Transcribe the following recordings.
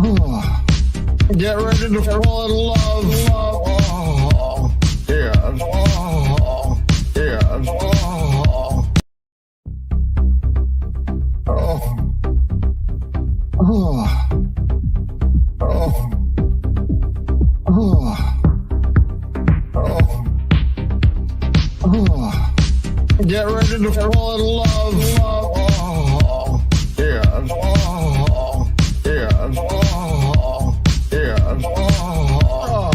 Oh, get ready to fall in love. Oh, yes. Oh, yes. Oh, oh, oh, oh, oh, oh. Get ready to fall in love. Oh, yes. Oh, yes. Oh, yes. Oh,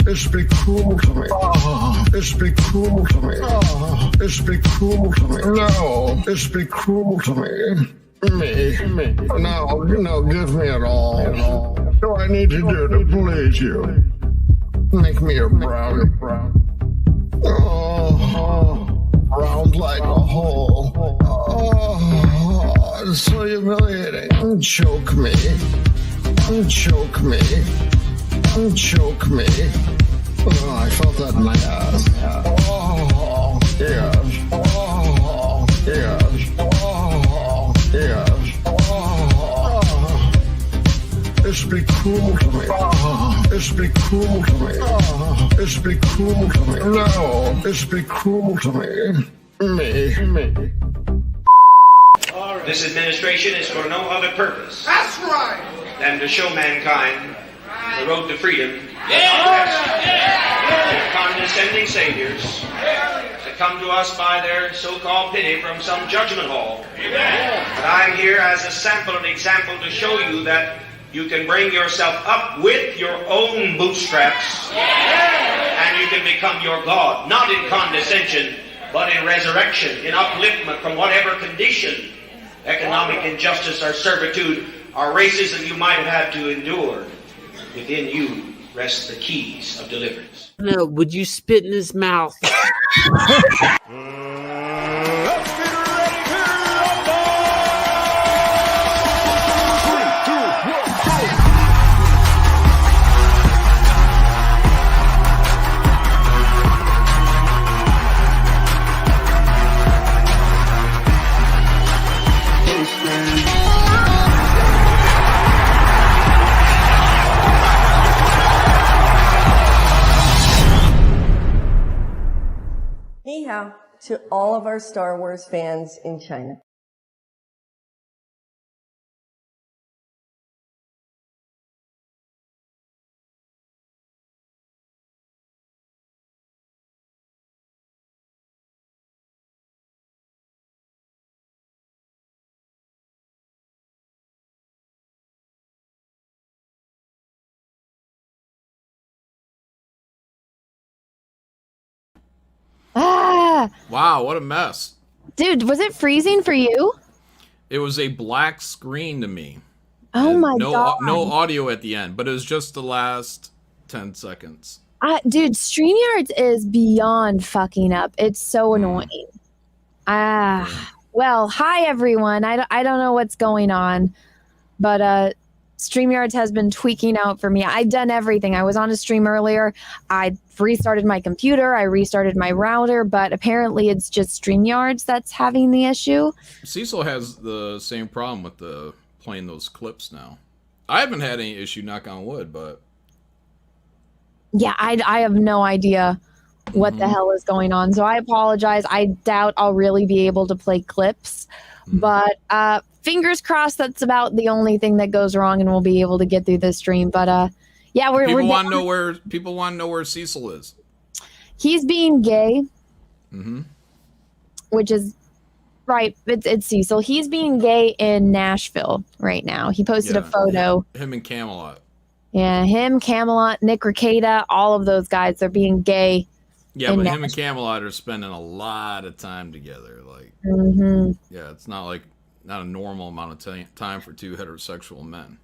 it's be cool to me. Oh, it's be cool to me. Oh, it's be cool to me. No, it's be cool to me. Me. No, give me it all. What do I need to do to please you? Make me a brownie. Oh, round like a hole. Oh, it's so humiliating. Choke me. Oh, I felt that in my ass. Oh, yes. Oh, yes. Oh, yes. Oh, it's be cool to me. Oh, it's be cool to me. Oh, it's be cool to me. No, it's be cool to me. Me. This administration is for no other purpose. That's right. Than to show mankind the road to freedom. They're condescending saviors that come to us by their so-called pity from some judgment hall. But I'm here as a sample and example to show you that you can bring yourself up with your own bootstraps and you can become your God, not in condescension, but in resurrection, in upliftment from whatever condition, economic injustice or servitude or racism you might have had to endure. Within you rest the keys of deliverance. No, would you spit in his mouth? Ni hao to all of our Star Wars fans in China. Wow, what a mess. Dude, was it freezing for you? It was a black screen to me. Oh my god. No audio at the end, but it was just the last 10 seconds. Dude, StreamYards is beyond fucking up. It's so annoying. Well, hi everyone. I don't know what's going on, but StreamYards has been tweaking out for me. I've done everything. I was on a stream earlier. I restarted my computer. I restarted my router, but apparently it's just StreamYards that's having the issue. Cecil has the same problem with playing those clips now. I haven't had any issue, knock on wood, but... Yeah, I have no idea what the hell is going on. So I apologize. I doubt I'll really be able to play clips, but fingers crossed that's about the only thing that goes wrong and we'll be able to get through this stream. But yeah, people want to know where Cecil is. He's being gay, which is right. It's Cecil. He's being gay in Nashville right now. He posted a photo. Him and Camelot. Yeah, him, Camelot, Nick Rekieta, all of those guys. They're being gay. Yeah, but him and Camelot are spending a lot of time together. Like, yeah, it's not a normal amount of time for two heterosexual men.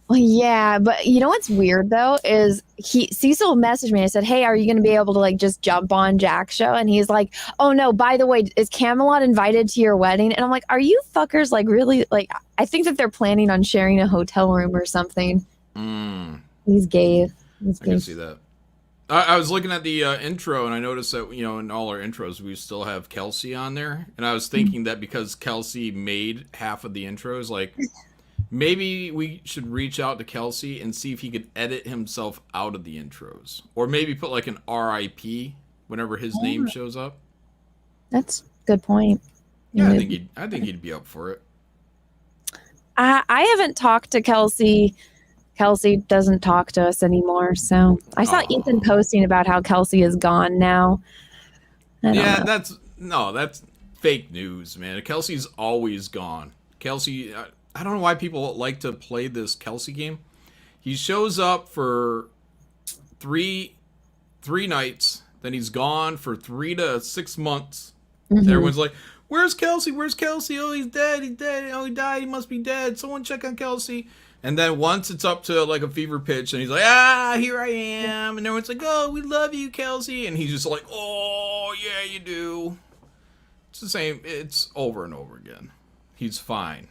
Well, yeah, but you know what's weird though is Cecil messaged me. I said, "Hey, are you going to be able to like just jump on Jack's show?" And he's like, "Oh no, by the way, is Camelot invited to your wedding?" And I'm like, "Are you fuckers like really like?" I think that they're planning on sharing a hotel room or something. He's gay. I can see that. I was looking at the intro and I noticed that, you know, in all our intros, we still have Kelsey on there. And I was thinking that because Kelsey made half of the intros, like, Maybe we should reach out to Kelsey and see if he could edit himself out of the intros, or maybe put like an RIP whenever his name shows up. That's a good point. Yeah, I think he'd be up for it. I haven't talked to Kelsey. Kelsey doesn't talk to us anymore. So I saw Ethan posting about how Kelsey is gone now. Yeah, that's fake news, man. Kelsey's always gone. Kelsey, I don't know why people like to play this Kelsey game. He shows up for three nights, then he's gone for 3 to 6 months. Mm-hmm. Everyone's like, "Where's Kelsey? Where's Kelsey? Oh, he's dead. He's dead. Oh, he died. He must be dead. Someone check on Kelsey." And then once it's up to like a fever pitch, and he's like, "Here I am," and everyone's like, "Oh, we love you, Kelsey," and he's just like, "Oh, yeah, you do." It's the same. It's over and over again. He's fine.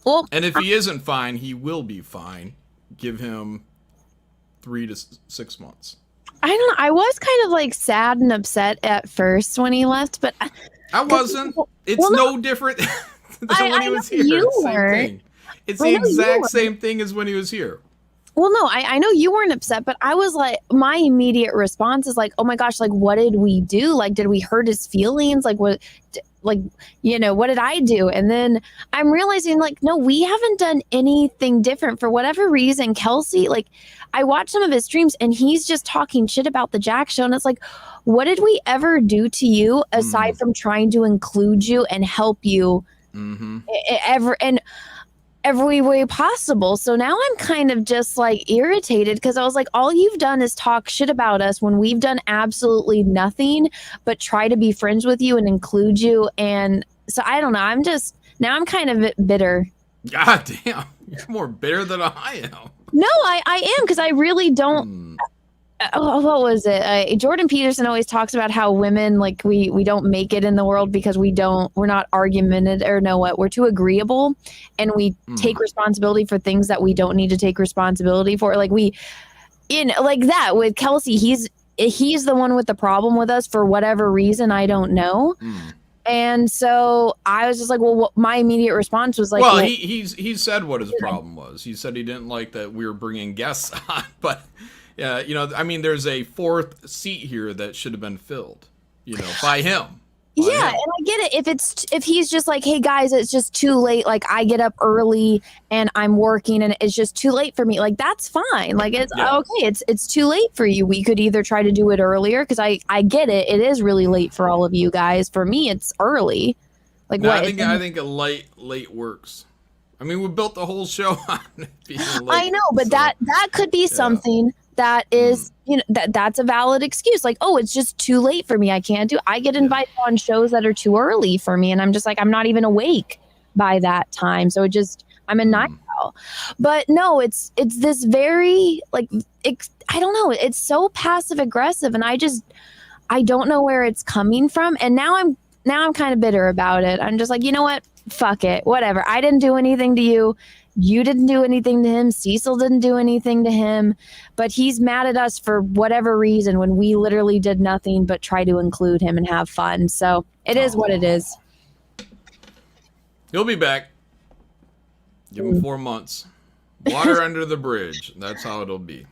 Well, and if he isn't fine, he will be fine. Give him 3 to 6 months. I don't know. I was kind of like sad and upset at first when he left, but I wasn't. It's no different than when he was here. Same thing. It's the exact same thing as when he was here. Well, no, I know you weren't upset, but I was like, my immediate response is like, oh my gosh, like, what did we do? Like, did we hurt his feelings? Like, what, like, you know, what did I do? And then I'm realizing like, no, we haven't done anything different for whatever reason. Kelsey, like, I watched some of his streams and he's just talking shit about the Jack show. And it's like, what did we ever do to you aside from trying to include you and help you every way possible? So now I'm kind of just like irritated because I was like, all you've done is talk shit about us when we've done absolutely nothing but try to be friends with you and include you. And so I don't know. I'm kind of bitter. God damn. You're more bitter than I am. No, I am, because I really don't. What was it? Jordan Peterson always talks about how women, like, we don't make it in the world because we're not argumentative, or we're too agreeable, and we take responsibility for things that we don't need to take responsibility for. Like like that with Kelsey, he's the one with the problem with us for whatever reason, I don't know. And so I was just like, well, my immediate response was like, well, he said what his problem was. He said he didn't like that we were bringing guests on, but yeah, you know, I mean, there's a 4th seat here that should have been filled, you know, by him. Yeah, and I get it. If he's just like, hey guys, it's just too late. Like, I get up early and I'm working and it's just too late for me. Like, that's fine. Like, it's okay. It's too late for you. We could either try to do it earlier, because I get it. It is really late for all of you guys. For me, it's early. Like, no, what? I think a late works. I mean, we built the whole show on it being late. I know, but that could be something that is, you know, that's a valid excuse. Like, oh, it's just too late for me. I get invited on shows that are too early for me. And I'm just like, I'm not even awake by that time. So I'm a night owl. But no, it's this very, like, I don't know. It's so passive aggressive. And I don't know where it's coming from. And now I'm kind of bitter about it. I'm just like, you know what? Fuck it. Whatever. I didn't do anything to you. You didn't do anything to him. Cecil didn't do anything to him, but he's mad at us for whatever reason when we literally did nothing but try to include him and have fun. So it is what it is. He'll be back. Give him 4 months. Water under the bridge. That's how it'll be.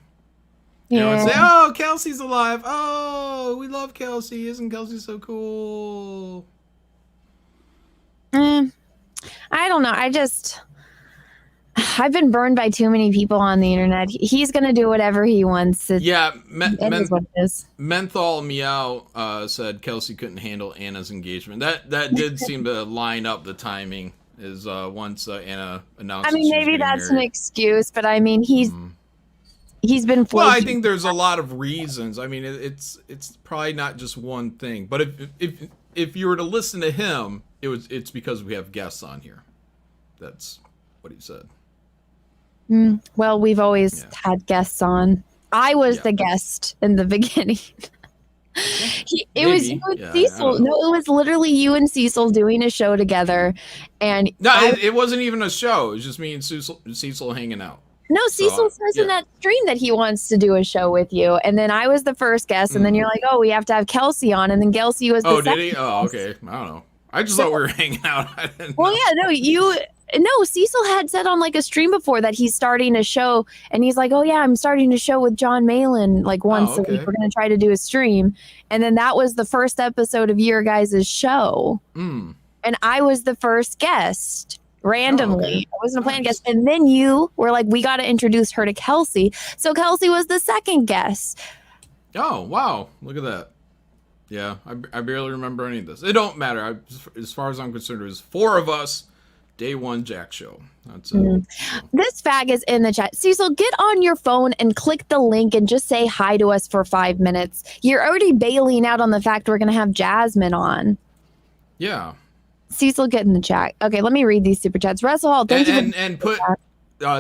You know, and say, oh, Kelsey's alive. Oh, we love Kelsey. Isn't Kelsey so cool? I don't know. I've been burned by too many people on the internet. He's going to do whatever he wants. Yeah. It is what it is. Menthol Meow said Kelsey couldn't handle Anna's engagement. That did seem to line up the timing, is once Anna announced. I mean, maybe that's an excuse, but I mean, he's been flaky. Well, I think there's a lot of reasons. I mean, it's probably not just one thing. But if you were to listen to him, it's because we have guests on here. That's what he said. Well, we've always had guests on. I was the guest in the beginning. It was you and Cecil. No, it was literally you and Cecil doing a show together. And no, it wasn't even a show. It was just me and Cecil hanging out. No, Cecil says in that stream that he wants to do a show with you. And then I was the first guest. And then you're like, oh, we have to have Kelsey on. And then Kelsey was the second did he? Oh, okay. I don't know. I just thought we were hanging out. I didn't know. Yeah, no, No, Cecil had said on like a stream before that he's starting a show, and he's like, "Oh yeah, I'm starting a show with John Malin like once a week. We're gonna try to do a stream." And then that was the first episode of your guys' show, and I was the first guest randomly. I wasn't a planned guest, and then you were like, "We got to introduce her to Kelsey." So Kelsey was the second guest. Oh wow! Look at that. Yeah, I barely remember any of this. It don't matter. As far as I'm concerned, it was 4 of us. Day 1 Jack show. That's it. This fag is in the chat. Cecil, get on your phone and click the link and just say hi to us for 5 minutes. You're already bailing out on the fact we're going to have Jazmen on. Yeah. Cecil, get in the chat. Okay, let me read these super chats. Russell Hall, thank you. And put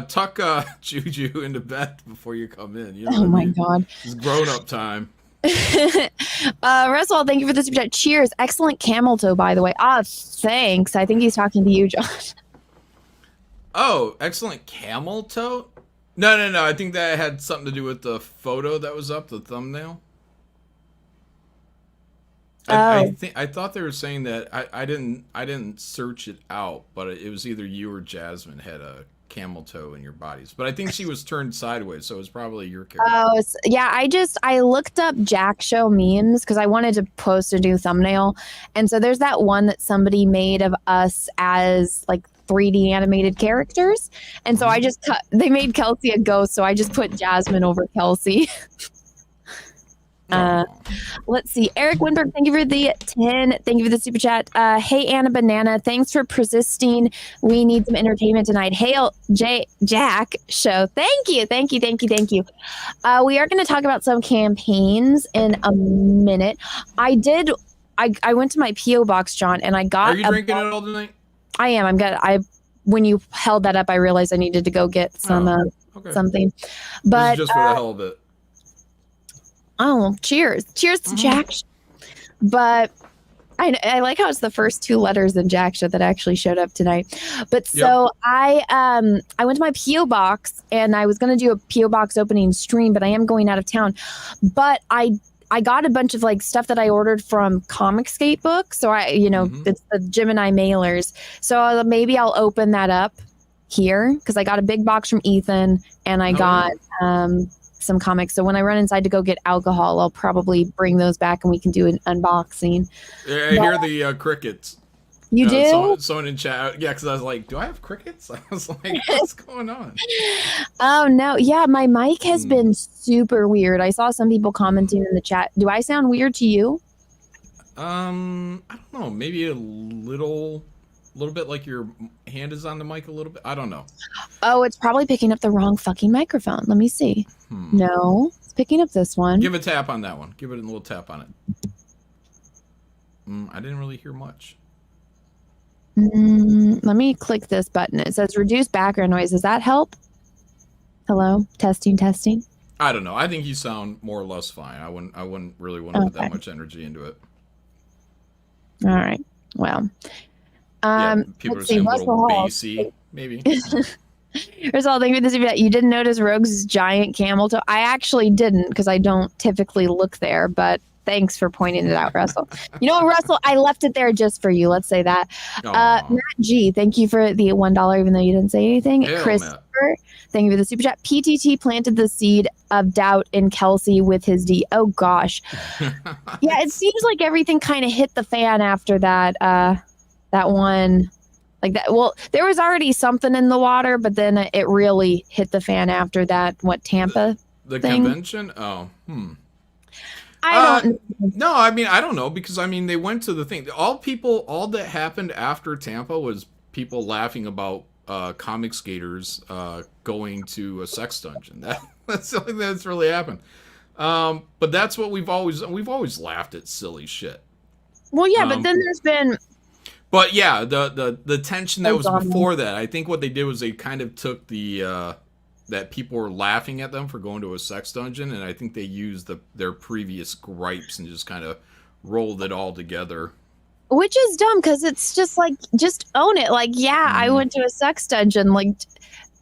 tuck Juju into bed before you come in. You know oh my God. It's grown up time. Russell Hall, thank you for the super chat. Cheers. Excellent camel toe, by the way. Thanks. I think he's talking to you, John. Oh, excellent camel toe? No. I think that had something to do with the photo that was up, the thumbnail. I thought they were saying that I didn't search it out, but it was either you or Jazmen had a camel toe in your bodies. But I think she was turned sideways, so it was probably your character. Oh, yeah. I looked up Jack Show memes because I wanted to post a new thumbnail, and so there's that one that somebody made of us as like 3D animated characters, and so I just they made Kelsey a ghost, so I just put Jazmen over Kelsey. Let's see. Eric Winberg, thank you for the 10. Thank you for the super chat. Hey, Anna Banana, thanks for persisting. We need some entertainment tonight. Hail Jack Show. Thank you. We are going to talk about some campaigns in a minute. I went to my P.O. box, John, and I got. Are you drinking it all tonight? I am. I'm good. When you held that up, I realized I needed to go get some something. But just for the hell of it. Oh, cheers to Jack. But I like how it's the first 2 letters in Jack Show that actually showed up tonight. But so I went to my P.O. box, and I was going to do a P.O. box opening stream, but I am going out of town. But I got a bunch of like stuff that I ordered from Comicsgate books. So it's the Gemini mailers. So maybe I'll open that up here because I got a big box from Ethan, and I got some comics. So when I run inside to go get alcohol, I'll probably bring those back and we can do an unboxing. Yeah, I hear the crickets. You do? Someone in chat. Yeah, because I was like, do I have crickets? I was like, what's going on? Oh, no. Yeah, my mic has been super weird. I saw some people commenting in the chat. Do I sound weird to you? I don't know. Maybe a little bit like your hand is on the mic a little bit. I don't know. Oh, it's probably picking up the wrong fucking microphone. Let me see. No, it's picking up this one. Give a tap on that one. Give it a little tap on it. I didn't really hear much. Let me click this button. It says reduce background noise. Does that help? Hello? Testing. I don't know. I think you sound more or less fine. I wouldn't really want to put that much energy into it. All right. Well. People are saying a little bassy, maybe. First of all, thank you for this. You didn't notice Rogue's giant camel toe? I actually didn't because I don't typically look there, but thanks for pointing it out, Russell. You know what, Russell? I left it there just for you. Let's say that. Matt G, thank you for the $1, even though you didn't say anything. Christopher, thank you for the super chat. PTT planted the seed of doubt in Kelsey with his D. Oh, gosh. Yeah, it seems like everything kind of hit the fan after that one. Like that. Well, there was already something in the water, but then it really hit the fan after that. What, Tampa? The thing? Convention? Oh, I don't. No, I mean I don't know because I mean they went to the thing. All that happened after Tampa was people laughing about comic skaters going to a sex dungeon. That's the only thing that's really happened. But that's what we've always laughed at silly shit. Well, yeah, but then there's been. But yeah, the tension that was before that, I think what they did was they kind of took the that people were laughing at them for going to a sex dungeon, and I think they used their previous gripes and just kind of rolled it all together. Which is dumb because it's just like, just own it. Like, yeah, I went to a sex dungeon. Like,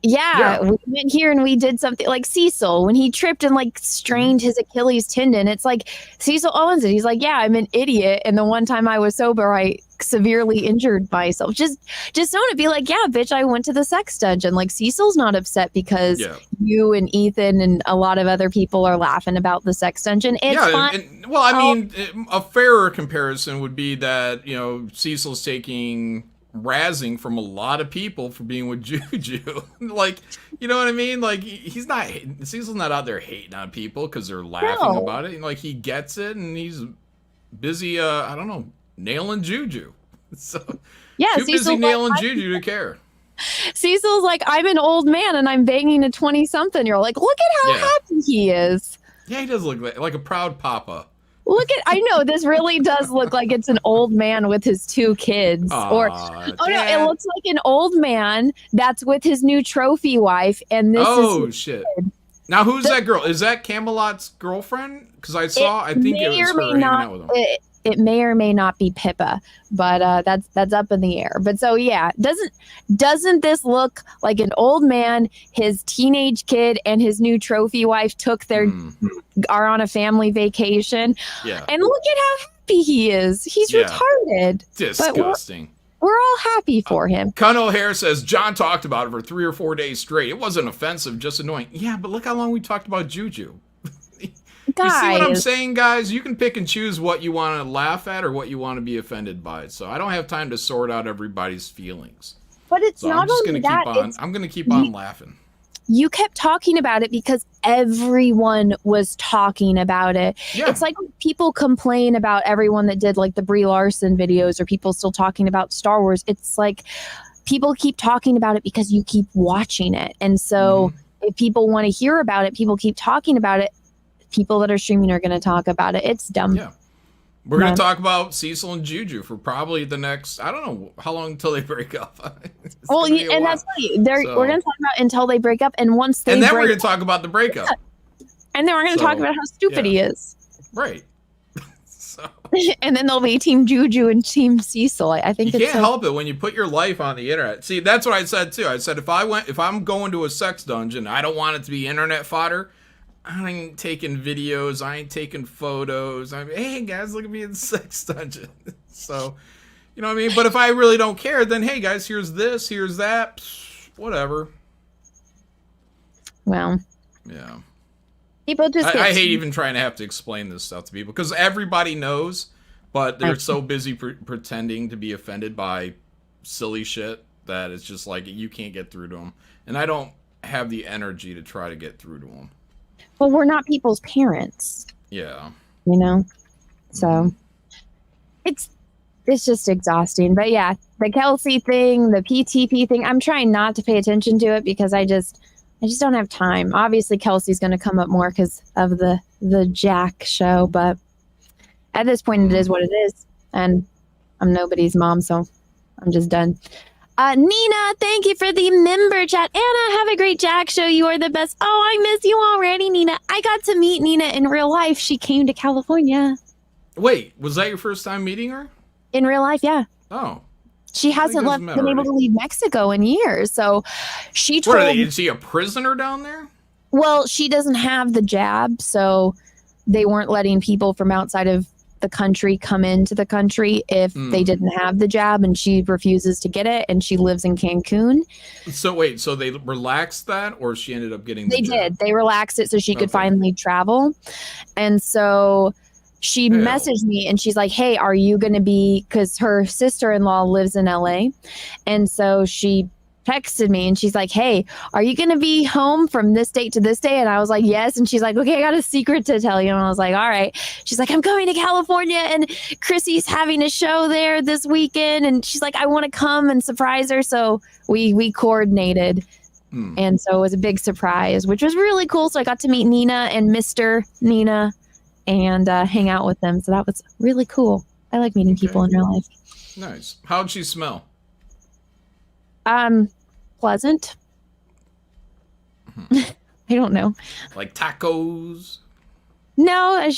yeah, we went here and we did something. Like Cecil, when he tripped and like strained his Achilles tendon, it's like Cecil owns it. He's like, yeah, I'm an idiot. And the one time I was sober, I severely injured myself. Just own it. Be like, yeah, bitch, I went to the sex dungeon. Like Cecil's not upset because you and Ethan and a lot of other people are laughing about the sex dungeon. It's fun. Well, I mean, a fairer comparison would be that, you know, Cecil's taking razzing from a lot of people for being with Juju. Like, you know what I mean? Like, Cecil's not out there hating on people because they're laughing about it. Like, he gets it and he's busy, I don't know, nailing Juju. So, too busy nailing Juju to care. Cecil's like, I'm an old man and I'm banging a 20-something. You're like, look at how happy he is. Yeah, he does look like a proud papa. I know this really does look like it's an old man with his 2 kids. No, it looks like an old man that's with his new trophy wife. And this is shit. Kid. Now, who's that girl? Is that Camelot's girlfriend? Because I think it was her hanging out with him. It may or may not be Pippa, but that's up in the air. But so yeah, doesn't this look like an old man, his teenage kid, and his new trophy wife are on a family vacation? Yeah. And look at how happy he is. He's retarded. Disgusting. We're all happy for him. Con O'Hare says John talked about it for 3 or 4 days straight. It wasn't offensive, just annoying. Yeah, but look how long we talked about Juju. You see what I'm saying, guys? You can pick and choose what you want to laugh at or what you want to be offended by. So I don't have time to sort out everybody's feelings. But it's not only that. I'm going to keep on laughing. You kept talking about it because everyone was talking about it. Yeah. It's like when people complain about everyone that did like the Brie Larson videos or people still talking about Star Wars. It's like people keep talking about it because you keep watching it. And so if people want to hear about it, people keep talking about it. People that are streaming are going to talk about it. It's dumb. Yeah. We're going to talk about Cecil and Juju for probably the next, I don't know how long until they break up. Well, and that's funny. We're going to talk about until they break up. And once they and then we're going to talk about the breakup. Yeah. And then we're going to talk about how stupid he is. Right. And then there'll be Team Juju and Team Cecil. I think you can't help it when you put your life on the internet. See, that's what I said too. I said if I'm going to a sex dungeon, I don't want it to be internet fodder. I ain't taking videos. I ain't taking photos. Hey guys, look at me in the sex dungeon. So, you know what I mean? But if I really don't care, then hey guys, here's this, here's that, whatever. Well, yeah. People just I hate even trying to have to explain this stuff to people because everybody knows, but they're so busy pretending to be offended by silly shit that it's just like you can't get through to them. And I don't have the energy to try to get through to them. Well, we're not people's parents. Yeah. You know? So it's just exhausting. But yeah, the Kelsey thing, the PTP thing, I'm trying not to pay attention to it because I just don't have time. Obviously, Kelsey's going to come up more because of the Jack show. But at this point, it is what it is. And I'm nobody's mom, so I'm just done. Nina, thank you for the member chat. Anna, have a great Jack show. You are the best. Oh, I miss you already, Nina. I got to meet Nina in real life. She came to California. Wait, was that your first time meeting her? In real life, yeah. Oh. She hasn't been able to leave Mexico in years. So she told... Is she a prisoner down there? Well, she doesn't have the jab, so they weren't letting people from outside of the country come into the country if they didn't have the jab, and she refuses to get it, and she lives in Cancun. So wait, so they relaxed that, or she ended up getting the jab? They relaxed it so she could finally travel. And so she messaged me and she's like, hey, are you going to be, because her sister-in-law lives in LA, and so she texted me and she's like, hey, are you going to be home from this date to this day? And I was like, yes. And she's like, okay, I got a secret to tell you. And I was like, all right. She's like, I'm coming to California and Chrissy's having a show there this weekend. And she's like, I want to come and surprise her. So we coordinated. And so it was a big surprise, which was really cool. So I got to meet Nina and Mr. Nina and hang out with them. So that was really cool. I like meeting people in real life. Nice. How'd she smell? Pleasant. I don't know. Like tacos? No,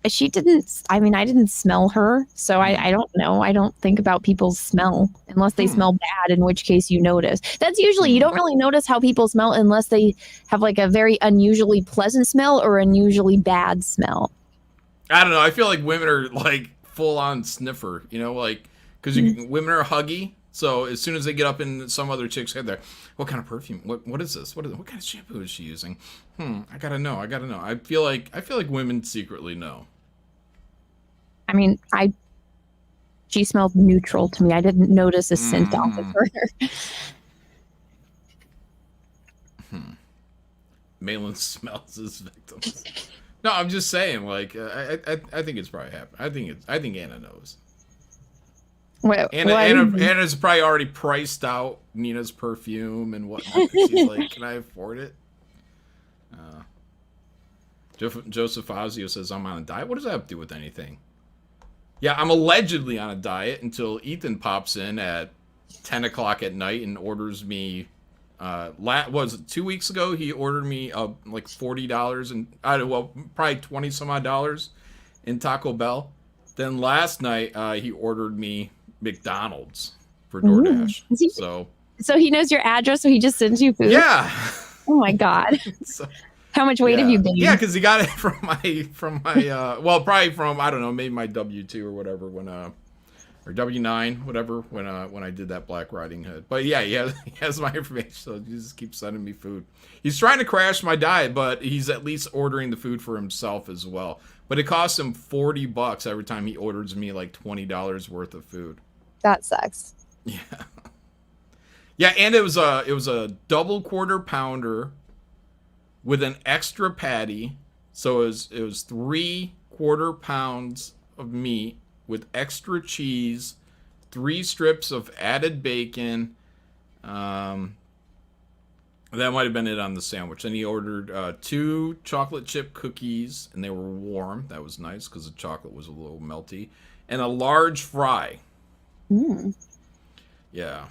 she didn't. I mean, I didn't smell her, so I don't know. I don't think about people's smell unless they smell bad, in which case you notice. That's usually, you don't really notice how people smell unless they have like a very unusually pleasant smell or unusually bad smell. I don't know. I feel like women are like full on sniffer, you know, like because women are huggy. So as soon as they get up in some other chick's head, they're, what kind of perfume? What is this? What kind of shampoo is she using? I gotta know. I feel like women secretly know. I mean, she smelled neutral to me. I didn't notice a scent off of her. Malin smells his victims. No, I'm just saying. Like, I think it's probably happened. I think Anna knows. Anna's probably already priced out Nina's perfume and whatnot. She's like, can I afford it? Joseph Fazio says, I'm on a diet. What does that have to do with anything? Yeah, I'm allegedly on a diet until Ethan pops in at 10 o'clock at night and orders me. Was it 2 weeks ago? He ordered me like $40 and probably 20 some odd dollars in Taco Bell. Then last night he ordered me McDonald's for DoorDash. So he knows your address, so he just sends you food? Yeah. Oh my God. How much weight have you gained? Yeah, because he got it from my well, probably from, I don't know, maybe my W-2 or whatever or W-9, whatever, when I did that Black Riding Hood. But yeah, he has my information, so he just keeps sending me food. He's trying to crash my diet, but he's at least ordering the food for himself as well. But it costs him $40 every time he orders me like $20 worth of food. That sucks. Yeah. Yeah, and it was a double quarter pounder with an extra patty. So it was 3 quarter pounds of meat with extra cheese, 3 strips of added bacon. That might have been it on the sandwich. Then he ordered 2 chocolate chip cookies, and they were warm. That was nice because the chocolate was a little melty. And a large fry. Yeah.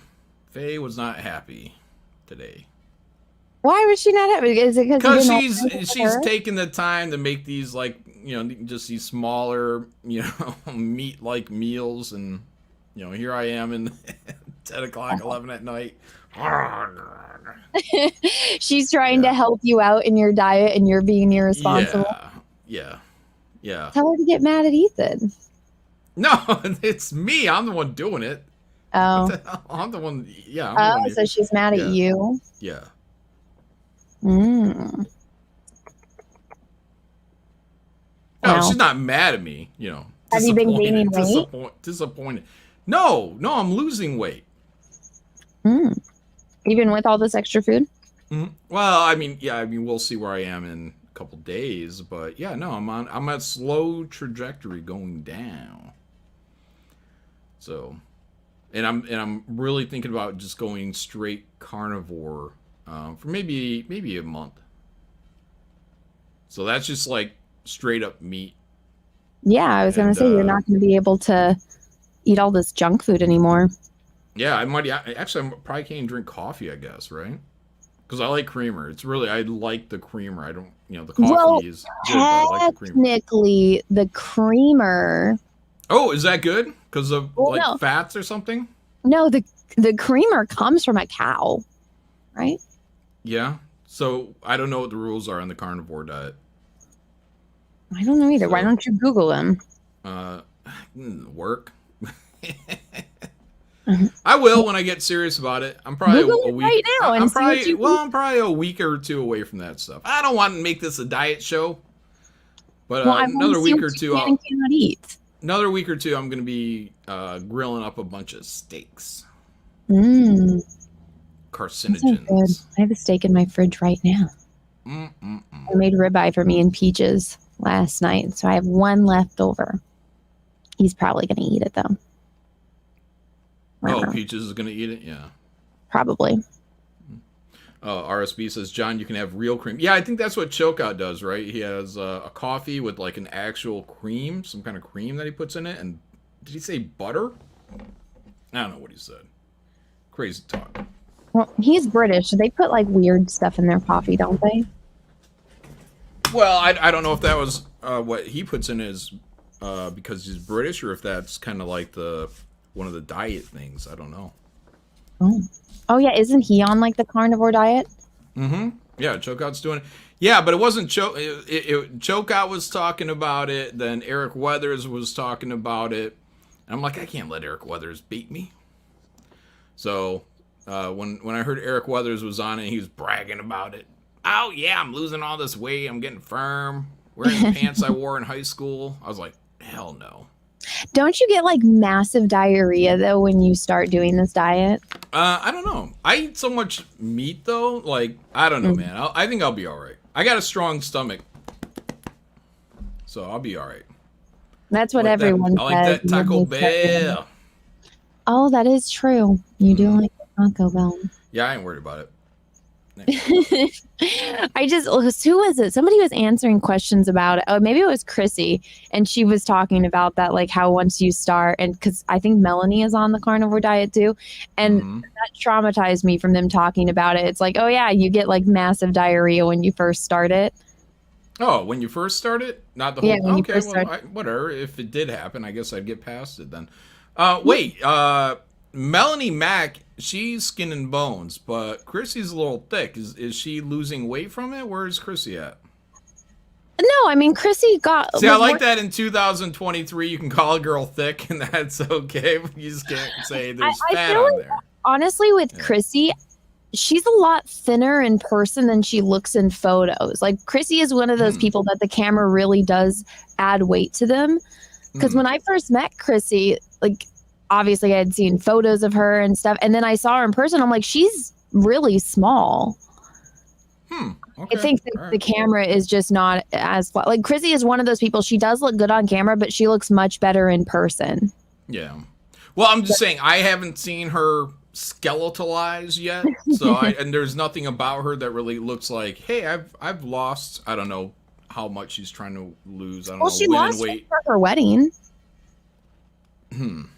Faye was not happy today. Why was she not happy? Is it because she's taking the time to make these, like, you know, just these smaller, you know, meat-like meals, and, you know, here I am in 10 o'clock, 11 at night. She's trying to help you out in your diet, and you're being irresponsible. Yeah. Tell her to get mad at Ethan. No, it's me. I'm the one doing it. Oh. I'm the one. Yeah. So she's mad at you. Yeah. No, she's not mad at me. You know. Have you been gaining weight? Disappointed. No, I'm losing weight. Even with all this extra food? Well, I mean, we'll see where I am in a couple days, but yeah, no, I'm on a slow trajectory going down. So, and I'm really thinking about just going straight carnivore for maybe a month. So that's just like straight up meat. Yeah, I was going to say you're not going to be able to eat all this junk food anymore. Yeah, I probably can't drink coffee, I guess, right? Because I like creamer. I like the creamer. I don't, the coffee is good, but I like the creamer. Technically, the creamer. Oh, is that good? Because of fats or something? No, the creamer comes from a cow, right? Yeah. So I don't know what the rules are on the carnivore diet. I don't know either. Why don't you Google them? Work. I will when I get serious about it. I'm probably Google a week right now. I'm probably a week or two away from that stuff. I don't want to make this a diet show, but another week or two, cannot eat. Another week or two, I'm going to be grilling up a bunch of steaks. Carcinogens. I have a steak in my fridge right now. I made ribeye for me and Peaches last night, so I have one left over. He's probably going to eat it though. Peaches is going to eat it? Yeah. Probably. RSB says, John, you can have real cream. Yeah, I think that's what Chocout does, right? He has a coffee with like an actual cream, some kind of cream that he puts in it. And did he say butter? I don't know what he said. Crazy talk. Well, he's British. They put like weird stuff in their coffee, don't they? Well, I don't know if that was what he puts in his because he's British, or if that's kind of like one of the diet things. I don't know. Oh yeah, isn't he on like the carnivore diet? Yeah, Chokeout's doing it. Yeah, but it wasn't Chokeout was talking about it. Then Eric Weathers was talking about it. And I'm like, I can't let Eric Weathers beat me. So when I heard Eric Weathers was on it, he was bragging about it. Oh, yeah, I'm losing all this weight. I'm getting firm. Wearing the pants I wore in high school. I was like, hell no. Don't you get like massive diarrhea though when you start doing this diet? I don't know. I eat so much meat though. Like, I don't know, man. I think I'll be all right. I got a strong stomach. So I'll be all right. That's what everyone says. I like that Taco Bell. Oh, that is true. You do like Taco Bell. Yeah, I ain't worried about it. Who was it? Somebody was answering questions about it. Oh, maybe it was Chrissy, and she was talking about that, like how once you start, and because I think Melanie is on the carnivore diet too, and that traumatized me from them talking about it. It's like, oh yeah, you get like massive diarrhea when you first start it. Oh, when you first start it? Not the whole... Yeah, when you okay, first well, start. whatever. If it did happen, I guess I'd get past it then. Wait, Melanie Mack, she's skin and bones, but Chrissy's a little thick. Is she losing weight from it? Where's Chrissy at? No, I mean Chrissy got. See, I like that in 2023 you can call a girl thick and that's okay, but you just can't say there's fat on there. Honestly, with Chrissy, she's a lot thinner in person than she looks in photos. Like Chrissy is one of those people that the camera really does add weight to them. Because when I first met Chrissy, like obviously I had seen photos of her and stuff, and then I saw her in person. I'm like, she's really small. Okay. I think the camera is just not as like Chrissy is one of those people. She does look good on camera, but she looks much better in person. Yeah. Well, I'm just saying I haven't seen her skeletalized yet, so and there's nothing about her that really looks like, hey, I've lost. I don't know how much she's trying to lose. I don't know. She lost weight for her wedding. I don't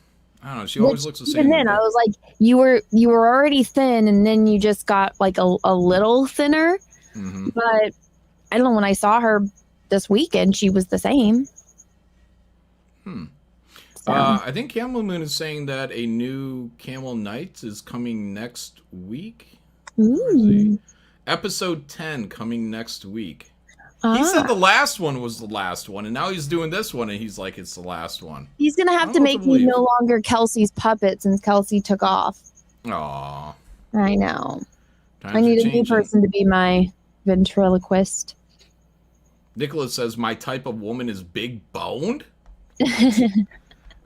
know. She always looks the same. And then I was like, you were already thin, and then you just got like a little thinner. But I don't know. When I saw her this weekend, she was the same. So. I think Camel Moon is saying that a new Camel Knights is coming next week. Ooh. Episode 10 coming next week. He said the last one was the last one, and now he's doing this one, and he's like, it's the last one. He's going to have to make me no longer Kelsey's puppet since Kelsey took off. Aw. I know. I need a new person to be my ventriloquist. Nicholas says, my type of woman is big boned?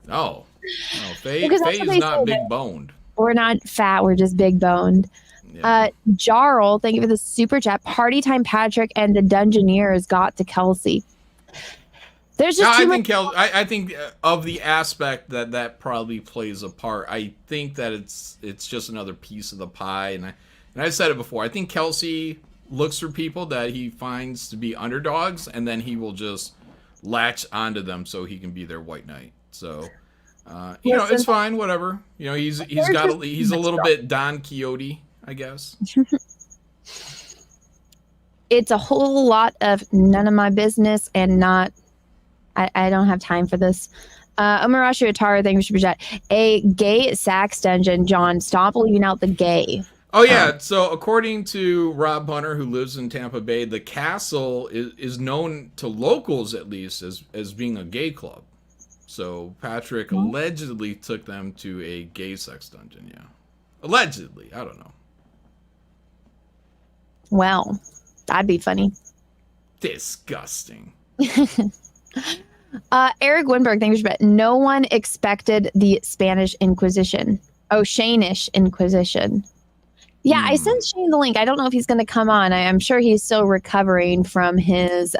No. Faye is not big boned. We're not fat, we're just big boned. Yeah. Jarl, thank you for the super chat. Party time Patrick and the Dungeoneers got to Kelsey. There's just I think of the aspect that probably plays a part. I think that it's just another piece of the pie, and I said it before. I think Kelsey looks for people that he finds to be underdogs, and then he will just latch onto them so he can be their white knight. So, it's fine, whatever. He's a little bit Don Quixote, I guess. It's a whole lot of none of my business and not. I don't have time for this. Amarashi Atara, thank you for chat. A gay sax dungeon, John. Stop leaving out the gay. Oh yeah. So according to Rob Hunter, who lives in Tampa Bay, the castle is known to locals at least as being a gay club. So Patrick allegedly took them to a gay sex dungeon. Yeah, allegedly. I don't know. Well, that'd be funny. Disgusting. Eric Winberg, thank you for that. No one expected the Spanish Inquisition. Oh, Shanish Inquisition. Yeah, I sent Shane the link. I don't know if he's going to come on. I'm sure he's still recovering from his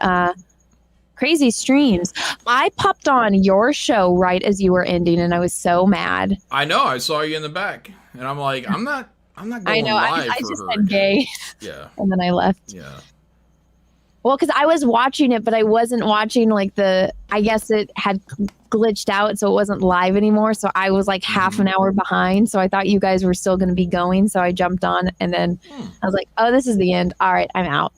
crazy streams. I popped on your show right as you were ending, and I was so mad. I know. I saw you in the back, and I'm like, I'm not going live I for just her said gay. Yeah. And then I left. Yeah. Well, because I was watching it, but I wasn't watching I guess it had glitched out, so it wasn't live anymore. So I was like half an hour behind. So I thought you guys were still going to be going. So I jumped on, and then I was like, oh, this is the end. All right, I'm out.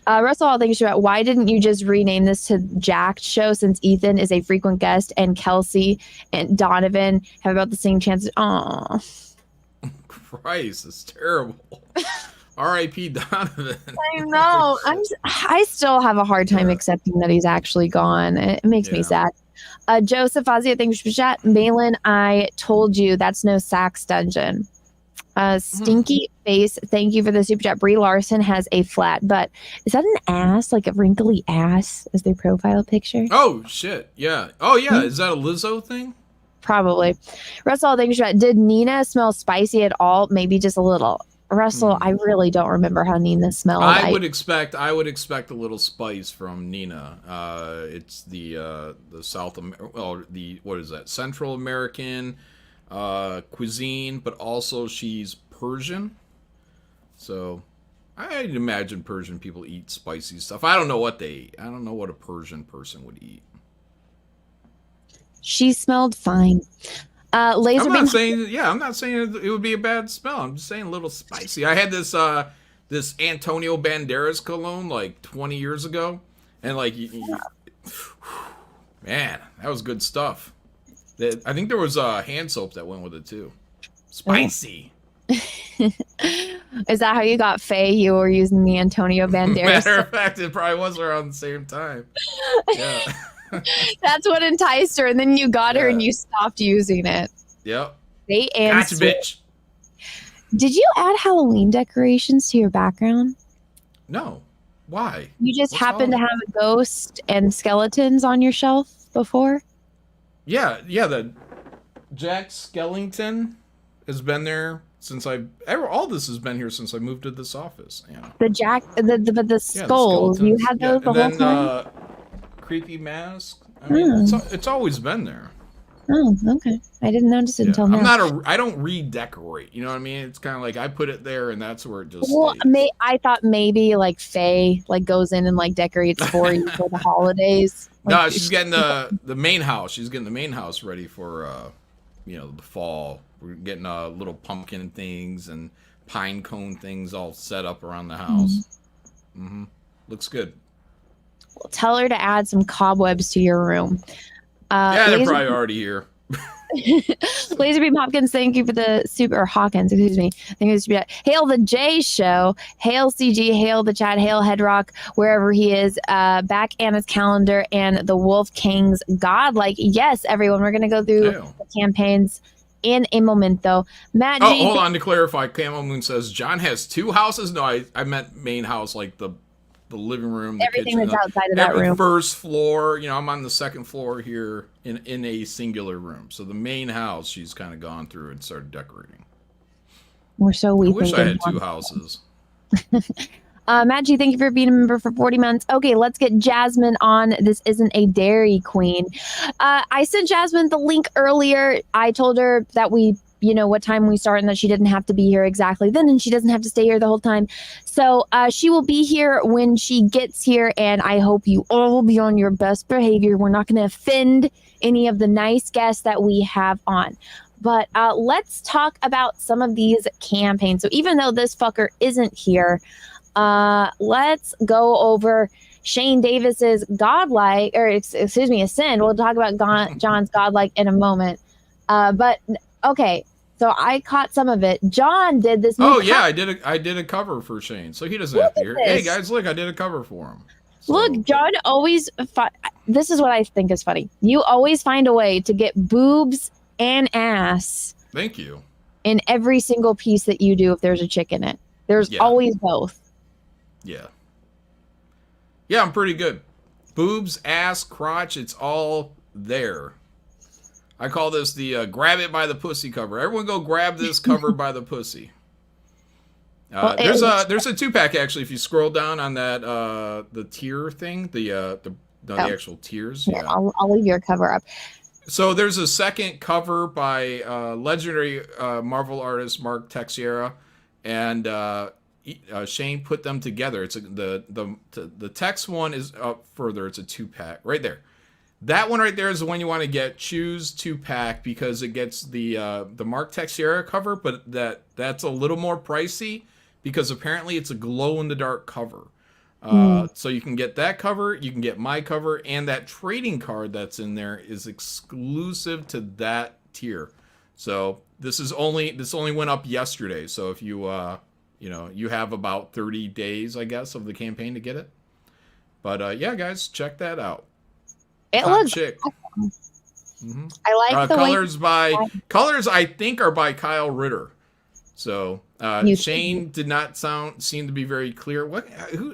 Russell, thank you. Why didn't you just rename this to Jacked Show, since Ethan is a frequent guest and Kelsey and Donovan have about the same chances? Aw. Christ, it's terrible. R.I.P. Donovan. I know. I still have a hard time accepting that he's actually gone. It makes me sad. Joseph Ozzy, thanks for chat. Malin, I told you that's no Sax dungeon. Stinky Face, thank you for the super chat. Brie Larson has a flat butt. Is that an ass, like a wrinkly ass, as their profile picture? Oh shit, yeah. Oh yeah, is that a Lizzo thing? Probably. Russell, thank you for chat. Did Nina smell spicy at all? Maybe just a little. Russell, I really don't remember how Nina smelled. I would expect a little spice from Nina. It's the what is that? Central American cuisine, but also she's Persian. So I'd imagine Persian people eat spicy stuff. I don't know what they eat. I don't know what a Persian person would eat. She smelled fine. I'm not saying it would be a bad smell. I'm just saying a little spicy. I had this this Antonio Banderas cologne like 20 years ago, and like, man, that was good stuff. I think there was hand soap that went with it too. Spicy. Is that how you got Faye? You were using the Antonio Banderas. Matter of fact, it probably was around the same time. Yeah. That's what enticed her, and then you got her and you stopped using it. Yep. Gotcha, bitch. Did you add Halloween decorations to your background? No. Why? You just happened to have a ghost and skeletons on your shelf before? Yeah. The Jack Skellington has been there since all this has been here since I moved to this office. Yeah. The skulls. You had those the whole time? Creepy mask. I mean, it's always been there. Oh, okay. I didn't notice it until now. I don't redecorate. You know what I mean? It's kind of like I put it there, and that's where it just. Well, I thought maybe like Faye like goes in and like decorates for you for the holidays. No, she's getting the main house. She's getting the main house ready for the fall. We're getting little pumpkin things and pine cone things all set up around the house. Looks good. Tell her to add some cobwebs to your room. They're probably already here. Laserbeam Hopkins, thank you for the super Hawkins, excuse me. Thank you for the super chat. Hail the J Show, hail CG, hail the chat, hail Headrock, wherever he is. Back Anna's calendar and the Wolf King's godlike. Yes, everyone, we're gonna go through the campaigns in a moment, though. Matt G, hold on to clarify. Camo Moon says John has two houses. No, I meant main house, like the living room, the everything kitchen, that's outside of that room. First floor. I'm on the second floor here in a singular room. So the main house, she's kind of gone through and started decorating. We're so weak. I wish I had two houses. Matt G, thank you for being a member for 40 months. Okay, let's get Jazmen on. This isn't a Dairy Queen. I sent Jazmen the link earlier. I told her that what time we start and that she didn't have to be here exactly then, and she doesn't have to stay here the whole time. So she will be here when she gets here, and I hope you all will be on your best behavior. We're not going to offend any of the nice guests that we have on. But let's talk about some of these campaigns. So even though this fucker isn't here, let's go over Shane Davis's godlike, or excuse me, Ascend. We'll talk about John's godlike in a moment. But okay, so I caught some of it. John did this. Oh yeah, I did a cover for Shane, so he doesn't have to hear. Hey guys, look, I did a cover for him. So. Look, John always. This is what I think is funny. You always find a way to get boobs and ass. Thank you. In every single piece that you do, if there's a chick in it, there's always both. Yeah. Yeah, I'm pretty good. Boobs, ass, crotch, it's all there. I call this the grab it by the pussy cover. Everyone go grab this cover by the pussy. There's a 2-pack actually. If you scroll down on that the tier thing, the actual tiers. Yeah, I'll leave your cover up. So there's a second cover by legendary Marvel artist Mark Texiera, and Shane put them together. It's the text one is up further. It's a 2-pack right there. That one right there is the one you want to get. Choose 2-pack because it gets the Mark Texiera cover, but that's a little more pricey because apparently it's a glow in the dark cover. So you can get that cover, you can get my cover, and that trading card that's in there is exclusive to that tier. So this only went up yesterday. So if you you have about 30 days, I guess, of the campaign to get it. But yeah, guys, check that out. It Hot looks chick. Mm-hmm. I like the colors I think are by Kyle Ritter. So Shane did not seem to be very clear.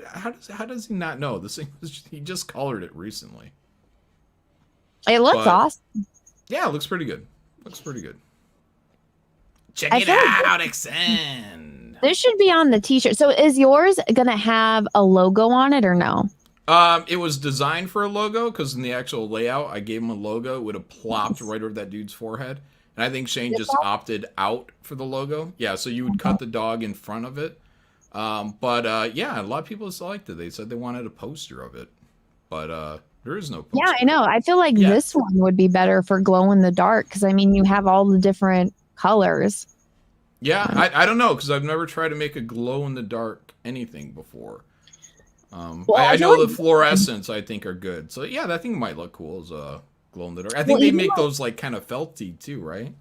How does he not know? This thing he just colored it recently. It looks awesome. Yeah, it looks pretty good. Check it out, Extend. This should be on the t-shirt. So is yours gonna have a logo on it or no? It was designed for a logo because in the actual layout, I gave him a logo. It would have plopped right over that dude's forehead. And I think Shane just opted out for the logo. Yeah, so you would cut the dog in front of it. But yeah, a lot of people liked it. They said they wanted a poster of it. But there is no poster. Yeah, I know. I feel like this one would be better for glow in the dark because, I mean, you have all the different colors. Yeah, I don't know because I've never tried to make a glow in the dark anything before. I know the fluorescents I think are good. So yeah, that thing might look cool as a glow in the dark. I think they make those like kind of felty too, right?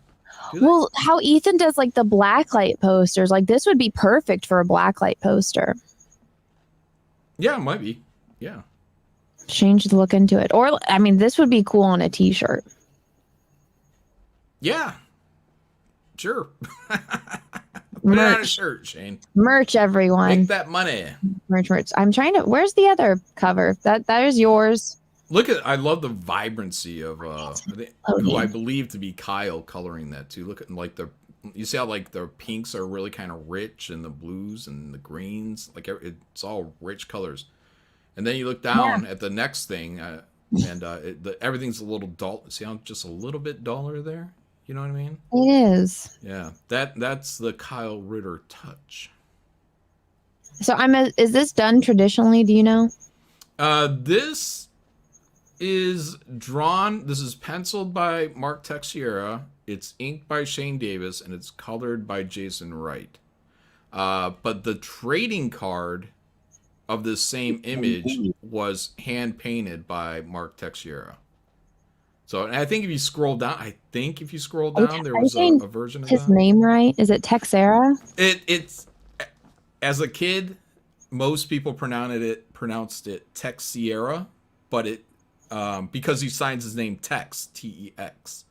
Well, how Ethan does like the blacklight posters, like this would be perfect for a blacklight poster. Yeah, it might be. Yeah. Shane should look into it. Or, I mean, this would be cool on a t-shirt. Yeah. Sure. Put Merch. it on a shirt, Shane. Merch, everyone. Make that money. Merch. I'm trying to. Where's the other cover? That is yours. I love the vibrancy of who I believe to be Kyle coloring that too. Look at like you see how like the pinks are really kind of rich and the blues and the greens, like it's all rich colors. And then you look down at the next thing, and everything's a little dull. See how just a little bit duller there? You know what I mean? It is. Yeah, that's the Kyle Ritter touch. So is this done traditionally? Do you know? This is drawn. This is penciled by Mark Texiera. It's inked by Shane Davis, and it's colored by Jason Wright. But the trading card of this same image was hand painted by Mark Texiera. So, and I think if you scroll down, there was a version of his name right. Is it Texera? It's as a kid, most people pronounced it Texiera, but it because he signs his name Tex, Tex.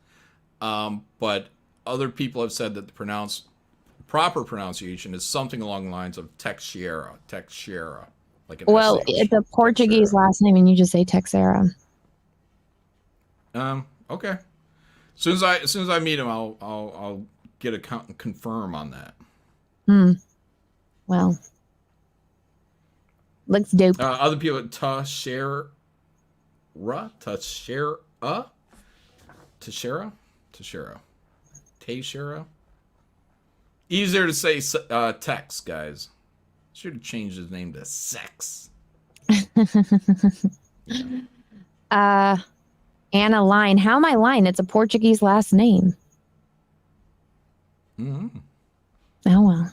But other people have said that the proper pronunciation is something along the lines of Texiera. Like it's a Portuguese last name, and you just say Texera. Okay. As soon as I meet him, I'll get a confirm on that. Well, looks dope. Other people, Tashera. Easier to say Tex, guys. Should have changed his name to Sex. Anna Line. How am I Line? It's a Portuguese last name. Mm-hmm. Oh, well.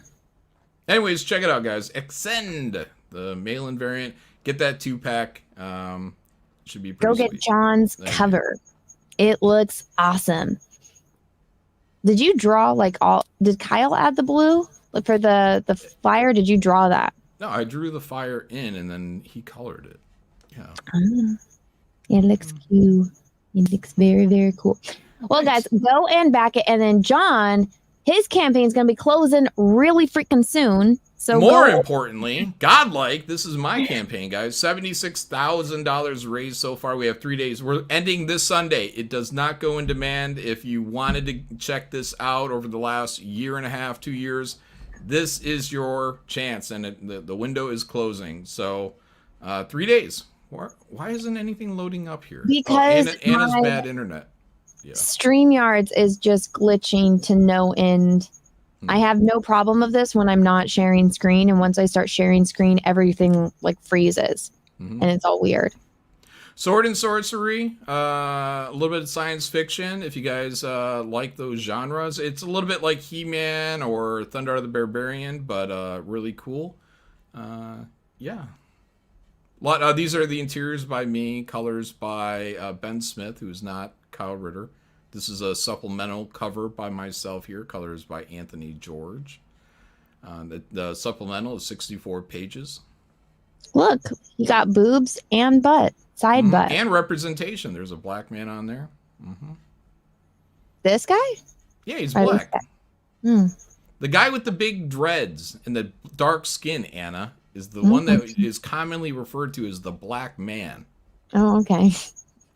Anyways, check it out, guys. Extend the mail-in variant. Get that 2-pack. Should be pretty Go get sweet. John's cover. It looks awesome. Did you draw did Kyle add the blue for the fire? Did you draw that? No, I drew the fire in and then he colored it. Yeah. It looks cute. It looks very, very cool. Well, guys, go and back it. And then John, his campaign is going to be closing really freaking soon. So more importantly, godlike, this is my campaign, guys. $76,000 raised so far. We have 3 days. We're ending this Sunday. It does not go in demand. If you wanted to check this out over the last year and a half, 2 years, this is your chance. And the window is closing. So 3 days. Why isn't anything loading up here? Because Anna's bad internet. Yeah. StreamYards is just glitching to no end. I have no problem with this when I'm not sharing screen, and once I start sharing screen, everything freezes, and it's all weird. Sword and sorcery, a little bit of science fiction. If you guys like those genres, it's a little bit like He-Man or Thunder the Barbarian, but really cool. Yeah. These are the interiors by me, colors by Ben Smith, who's not Kyle Ritter. This is a supplemental cover by myself here, colors by Anthony George. The supplemental is 64 pages. Look, you got boobs and butt, side butt. And representation. There's a black man on there. This guy? Yeah, he's Or this black. guy? Hmm. The guy with the big dreads and the dark skin, Anna, is the one that is commonly referred to as the black man. Oh, okay.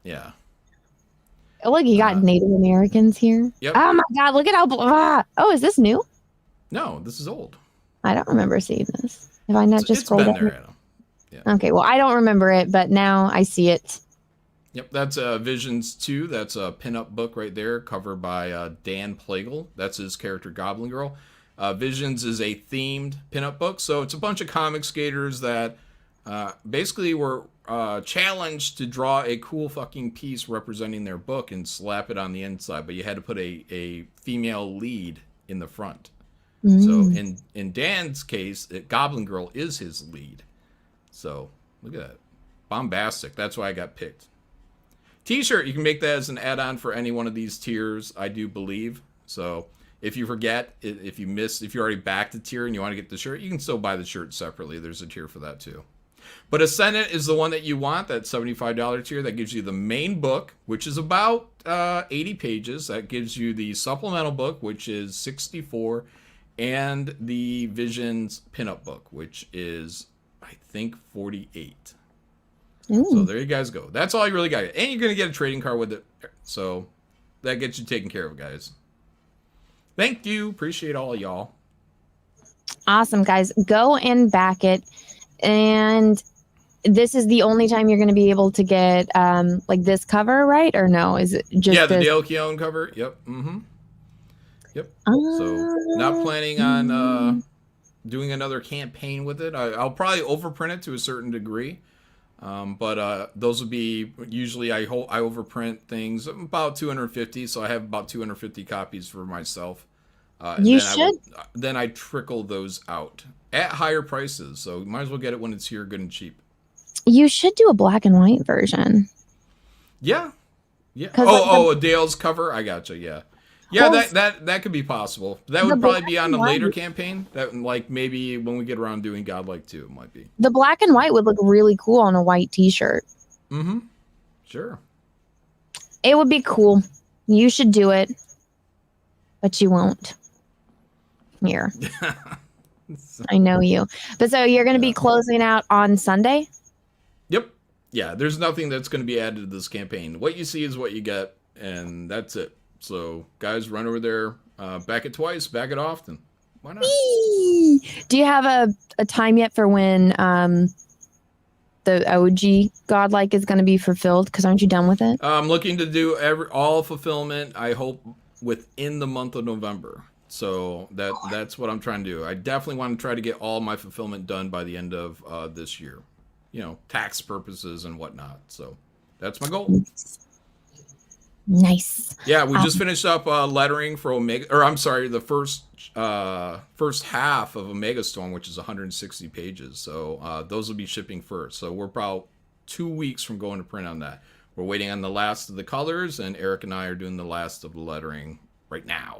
Yeah. Oh, look, you got Native Americans here. Yep. Oh my God, look at how. Oh, is this new? No, this is old. I don't remember seeing this. Have I not just It's scrolled been down? there, Anna. Yeah. Okay, well, I don't remember it, but now I see it. Yep, that's Visions 2. That's a pinup book right there, covered by Dan Plagle. That's his character, Goblin Girl. Visions is a themed pinup book, so it's a bunch of comic skaters that basically were challenged to draw a cool fucking piece representing their book and slap it on the inside, but you had to put a female lead in the front. So in Dan's case, Goblin Girl is his lead. So look at that. Bombastic. That's why I got picked. T-shirt, you can make that as an add-on for any one of these tiers, I do believe. So if you forget, if you already backed a tier and you want to get the shirt, you can still buy the shirt separately. There's a tier for that too. But Ascendant is the one that you want, that $75 tier. That gives you the main book, which is about 80 pages. That gives you the supplemental book, which is 64, and the Visions pinup book, which is, I think, 48. So there you guys go. That's all you really got. And you're going to get a trading card with it. So that gets you taken care of, guys. Thank you. Appreciate all y'all. Awesome, guys. Go and back it. And this is the only time you're going to be able to get like this cover, right? Or no? Is it just the Dale Keown cover? Yep. Yep. So not planning on doing another campaign with it. I'll probably overprint it to a certain degree. But those would be usually I overprint things about 250, so I have about 250 copies for myself. Then I trickle those out at higher prices, so you might as well get it when it's here, good and cheap. You should do a black and white version. Yeah. Like a Dale's cover. I gotcha. Yeah. That could be possible. That would probably be on a later campaign. That like maybe when we get around doing Godlike 2, it might be. The black and white would look really cool on a white T-shirt. Sure. It would be cool. You should do it, but you won't. Here, I know you. But so you're going to be closing out on Sunday? Yep. Yeah. There's nothing that's going to be added to this campaign. What you see is what you get, and that's it. So, guys, run over there, back it twice, back it often. Why not? Do you have a time yet for when the OG Godlike is going to be fulfilled? Because aren't you done with it? I'm looking to do all fulfillment, I hope, within the month of November. So that's what I'm trying to do. I definitely want to try to get all my fulfillment done by the end of this year. You know, tax purposes and whatnot. So that's my goal. Nice. Yeah, we just finished up lettering for Omega, or I'm sorry, the first half of Omega Storm, which is 160 pages. So those will be shipping first. So we're about 2 weeks from going to print on that. We're waiting on the last of the colors, and Eric and I are doing the last of the lettering right now.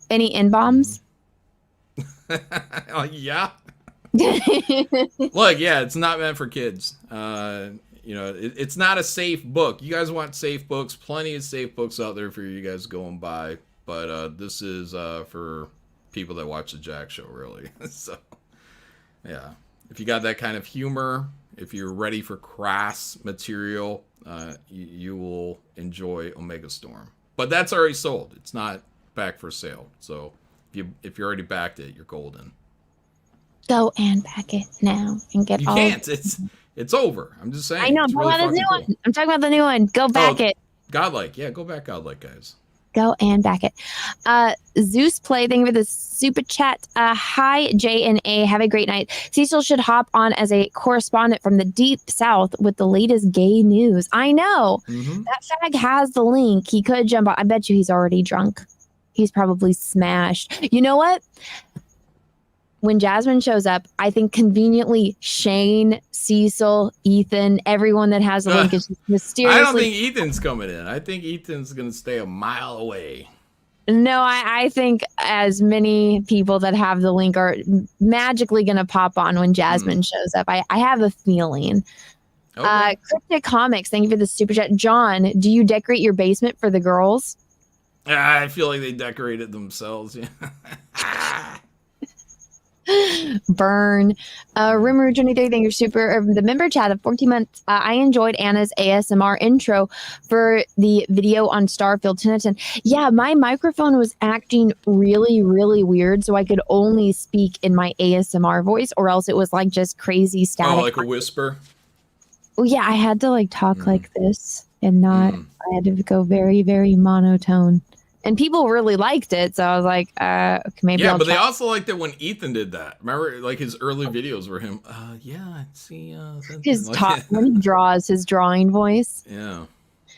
Any N-bombs? Yeah. Look, yeah, it's not meant for kids. You know, it's not a safe book. You guys want safe books. Plenty of safe books out there for you guys to go and buy. But this is for people that watch the Jack Show, really. So, yeah. If you got that kind of humor, if you're ready for crass material, you will enjoy Omega Storm. But that's already sold. It's not back for sale. So if you already backed it, you're golden. Go and back it now and get all. You can't. It's over. I'm just saying. I know. It's really the new cool. one. I'm talking about the new one. Go back it. Godlike. Yeah, go back Godlike, guys. Go and back it. Zeus Play, thank you for the super chat. Hi, J and A. Have a great night. Cecil should hop on as a correspondent from the deep south with the latest gay news. I know. That fag has the link. He could jump on. I bet you he's already drunk. He's probably smashed. You know what? When Jazmen shows up, I think conveniently Shane, Cecil, Ethan, everyone that has a link is mysteriously. I don't think Ethan's coming in. I think Ethan's going to stay a mile away. No, I think as many people that have the link are magically going to pop on when Jazmen shows up. I have a feeling. Okay. Cryptic Comics, thank you for the super chat. John, do you decorate your basement for the girls? I feel like they decorated themselves. Yeah. Burn. Rimmer 23, thank you super. The member chat of 14 months. I enjoyed Anna's ASMR intro for the video on Starfield 10 out of 10. Yeah, my microphone was acting really, really weird, so I could only speak in my ASMR voice, or else it was like just crazy static. Oh, like a whisper? Oh, yeah, I had to like talk like this and not, I had to go very, very monotone. And people really liked it, so I was like, maybe I'll but try. they also liked it when Ethan did that. Remember, like his early videos were him. Yeah, see, His like, talk when he draws his drawing voice. Yeah.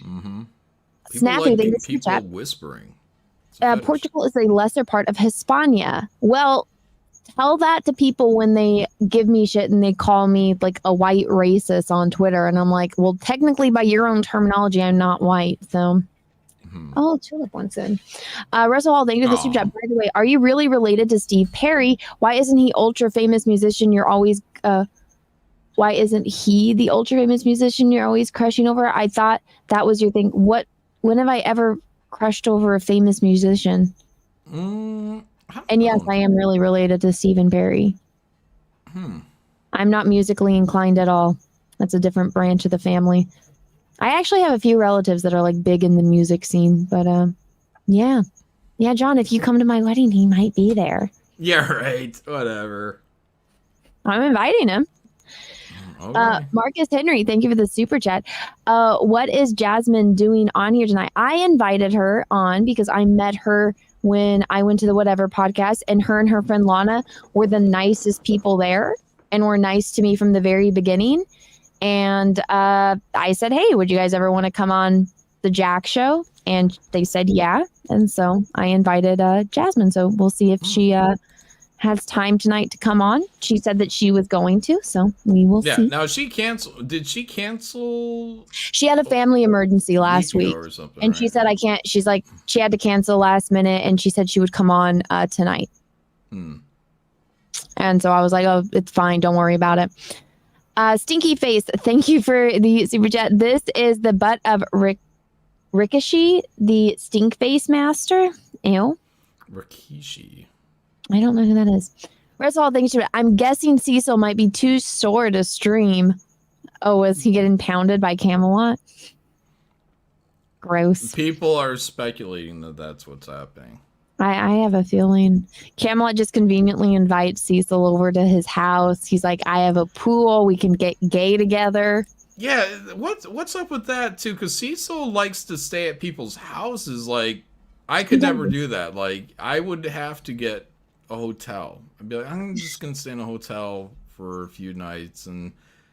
Mm-hmm. People Snappy, like they just people chat. whispering. It's a fetish. Portugal is a lesser part of Hispania. Well, tell that to people when they give me shit and they call me like a white racist on Twitter, and I'm like, well, technically by your own terminology, I'm not white, so. Oh, Tulip wants in. Russell Hall, thank you for the super chat. By the way, are you really related to Steve Perry? Why isn't he ultra famous musician? You're always why isn't he the ultra famous musician you're always crushing over? I thought that was your thing. When have I ever crushed over a famous musician? And yes, I am really related to Stephen Perry. I'm not musically inclined at all. That's a different branch of the family. I actually have a few relatives that are like big in the music scene, but yeah, John, if you come to my wedding, he might be there. Yeah, right. Whatever. I'm inviting him. Okay. Marcus Henry, thank you for the super chat. What is Jazmen doing on here tonight? I invited her on because I met her when I went to the Whatever podcast, and her friend Lana were the nicest people there and were nice to me from the very beginning. And I said, hey, would you guys ever want to come on the Jack show? And they said, yeah. And so I invited Jazmen. So we'll see if she has time tonight to come on. She said that she was going to. So we will see. Now, she canceled. Did she cancel? She had a family emergency last week. Or something, and she said, I can't. She's like, she had to cancel last minute. And she said she would come on tonight. And so I was like, oh, it's fine. Don't worry about it. Stinky Face, thank you for the super chat. This is the butt of Rikishi, the Stink Face Master. Ew. Rikishi. I don't know who that is. Russell, thank you. I'm guessing Cecil might be too sore to stream. Oh, is he getting pounded by Camelot? Gross. People are speculating that that's what's happening. I have a feeling Camelot just conveniently invites Cecil over to his house. He's like, I have a pool. We can get gay together. Yeah, what's up with that, too? Because Cecil likes to stay at people's houses. Like, I could never do that. Like, I would have to get a hotel. I'd be like, I'm just going to stay in a hotel for a few nights. And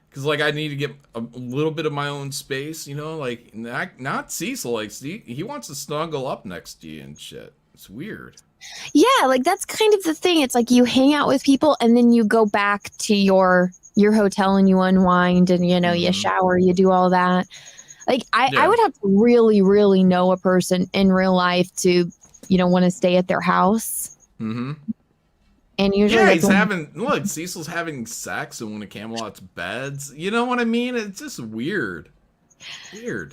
because, like, I need to get a little bit of my own space, you know? Like, not Cecil. Like, he wants to snuggle up next to you and shit. It's weird. Yeah, like that's kind of the thing. It's like you hang out with people and then you go back to your hotel and you unwind and, you know, you shower, you do all that. Like I would have to really, really know a person in real life to, you know, want to stay at their house. And usually Cecil's having sex in one of Camelot's beds. You know what I mean? It's just weird.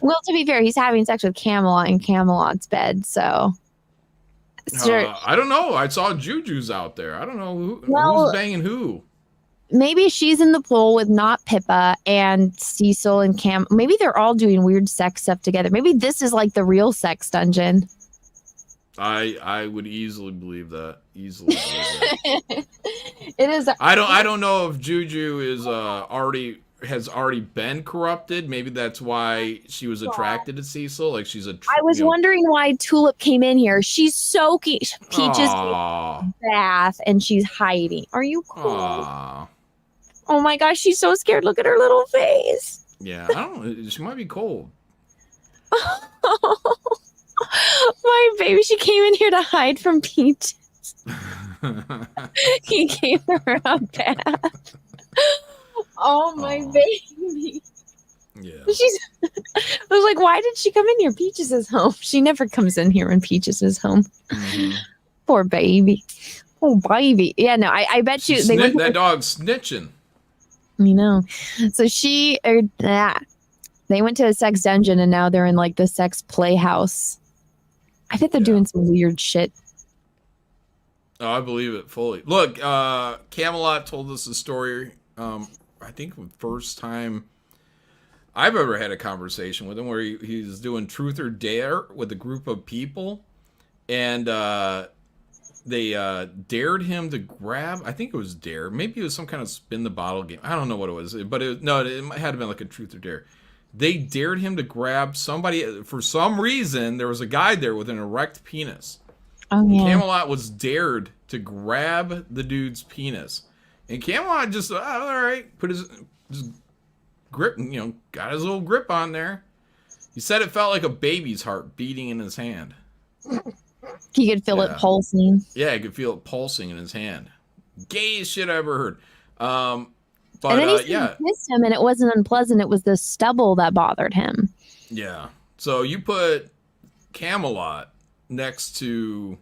Well, to be fair, he's having sex with Camelot in Camelot's bed, so. Sure. I don't know. I saw Juju's out there. I don't know who's banging who. Maybe she's in the pool with not Pippa and Cecil and Cam. Maybe they're all doing weird sex stuff together. Maybe this is like the real sex dungeon. I would easily believe that. It is. I don't know if Juju is has already been corrupted. Maybe that's why she was attracted to Cecil. Like she's a. I was wondering why Tulip came in here. She's soaking Peach's bath and she's hiding. Are you cool? Oh my gosh, she's so scared. Look at her little face. Yeah, I don't. She might be cold. My baby, she came in here to hide from Peach. He gave her a bath. Oh, my baby. Yeah. I was like, why did she come in here? Peaches is home. She never comes in here when Peaches is home. Mm-hmm. Poor baby. Oh, baby. Yeah, no, I bet you they went That dog's snitching. You know. So they went to a sex dungeon and now they're in like the sex playhouse. I bet they're doing some weird shit. Oh, I believe it fully. Look, Camelot told us a story. I think the first time I've ever had a conversation with him where he's doing truth or dare with a group of people, and they dared him to grab. I think it was dare. Maybe it was some kind of spin the bottle game. I don't know what it was, but it had to been like a truth or dare. They dared him to grab somebody. For some reason, there was a guy there with an erect penis. Oh, yeah. Camelot was dared to grab the dude's penis. And Camelot just, all right, put his grip, got his little grip on there. He said it felt like a baby's heart beating in his hand. He could feel it pulsing. Yeah, he could feel it pulsing in his hand. Gayest shit I ever heard. But and then he kissed him, and it wasn't unpleasant. It was the stubble that bothered him. Yeah. So you put Camelot next to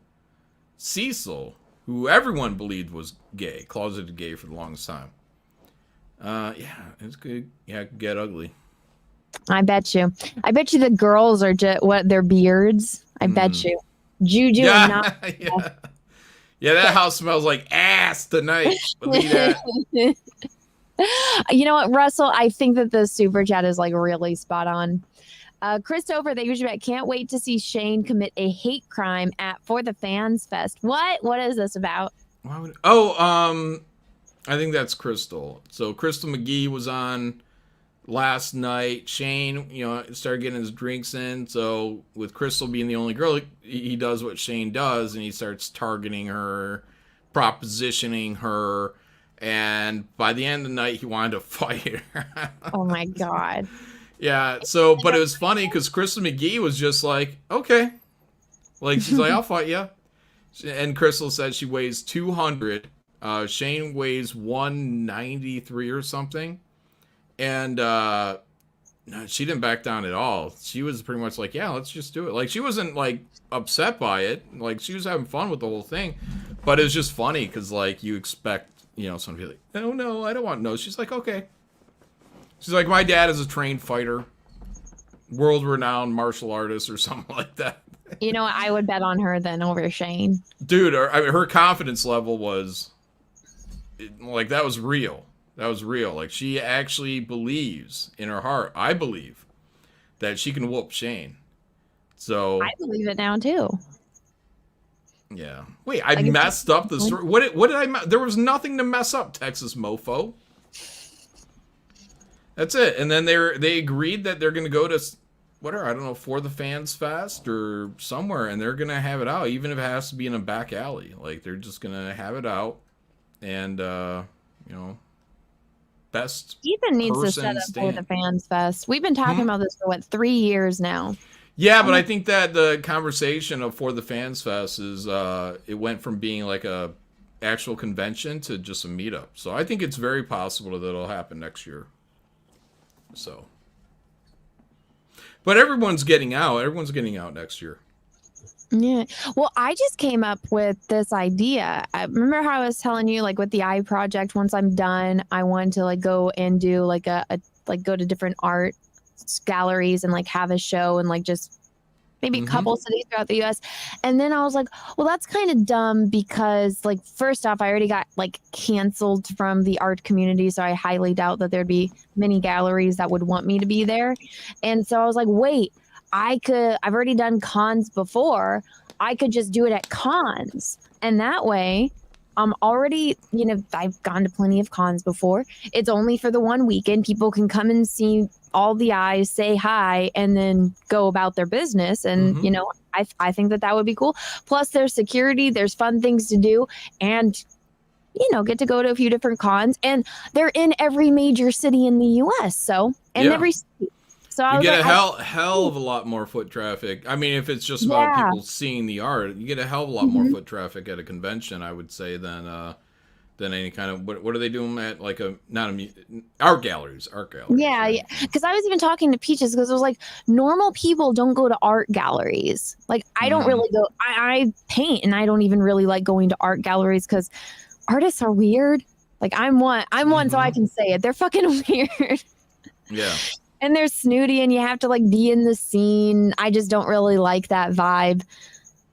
Cecil, who everyone believed was gay, closeted gay for the longest time. It's good. Yeah, it could get ugly. I bet you. The girls are just their beards. I bet you. Juju and not. Yeah, that house smells like ass tonight. Believe that. You know what, Russell? I think that the super chat is like really spot on. Christopher, they usually can't wait to see Shane commit a hate crime at For the Fans Fest. What is this about? I think that's Crystal. So Crystal McGee was on last night. Shane, started getting his drinks in. So with Crystal being the only girl, he does what Shane does, and he starts targeting her, propositioning her. And by the end of the night, he wanted to fight her. Oh my God. Yeah. So, but it was funny because Crystal McGee was just like, okay. Like, she's like, I'll fight you. And Crystal said she weighs 200. Shane weighs 193 or something. And no, she didn't back down at all. She was pretty much like, yeah, let's just do it. Like, she wasn't like upset by it. Like, she was having fun with the whole thing. But it was just funny because, like, you expect, somebody to be like, oh, no, I don't want no. She's like, okay. She's like, my dad is a trained fighter, world-renowned martial artist or something like that. You know what? I would bet on her then over Shane. Dude, her confidence level was, like, that was real. That was real. Like, she actually believes in her heart, I believe, that she can whoop Shane. So I believe it now, too. Yeah. Wait, I messed up the story. What did I? There was nothing to mess up, Texas mofo. That's it. And then they agreed that they're going to go to I don't know, For the Fans Fest or somewhere, and they're going to have it out, even if it has to be in a back alley. Like, they're just going to have it out, and best. Ethan needs to set up For the Fans Fest. We've been talking about this for 3 years now. Yeah, but I think that the conversation of For the Fans Fest is it went from being like a actual convention to just a meetup. So I think it's very possible that it'll happen next year. So, but everyone's getting out. Everyone's getting out next year. Yeah. Well, I just came up with this idea. I remember how I was telling you, like with the eye project, once I'm done, I want to like go and do like go to different art galleries and like have a show and like just maybe a couple cities throughout the US. And then I was like, well, that's kind of dumb because like, first off, I already got like canceled from the art community. So I highly doubt that there'd be many galleries that would want me to be there. And so I was like, wait, I've already done cons before. I could just do it at cons. And that way I'm already, I've gone to plenty of cons before. It's only for the one weekend. People can come and see all the eyes, say hi, and then go about their business. And, I think that would be cool. Plus there's security, there's fun things to do, and, get to go to a few different cons. And they're in every major city in the U.S. So, every city. So I you was get like, a hell of a lot more foot traffic. I mean, if it's just about people seeing the art, you get a hell of a lot more foot traffic at a convention, I would say, than than any kind of what are they doing at like a not a art galleries? Yeah, right? yeah. Because I was even talking to Peaches because it was like normal people don't go to art galleries. Like I don't really go. I paint and I don't even really like going to art galleries because artists are weird. Like I'm one, so I can say it. They're fucking weird. Yeah. And they're snooty and you have to like be in the scene. I just don't really like that vibe.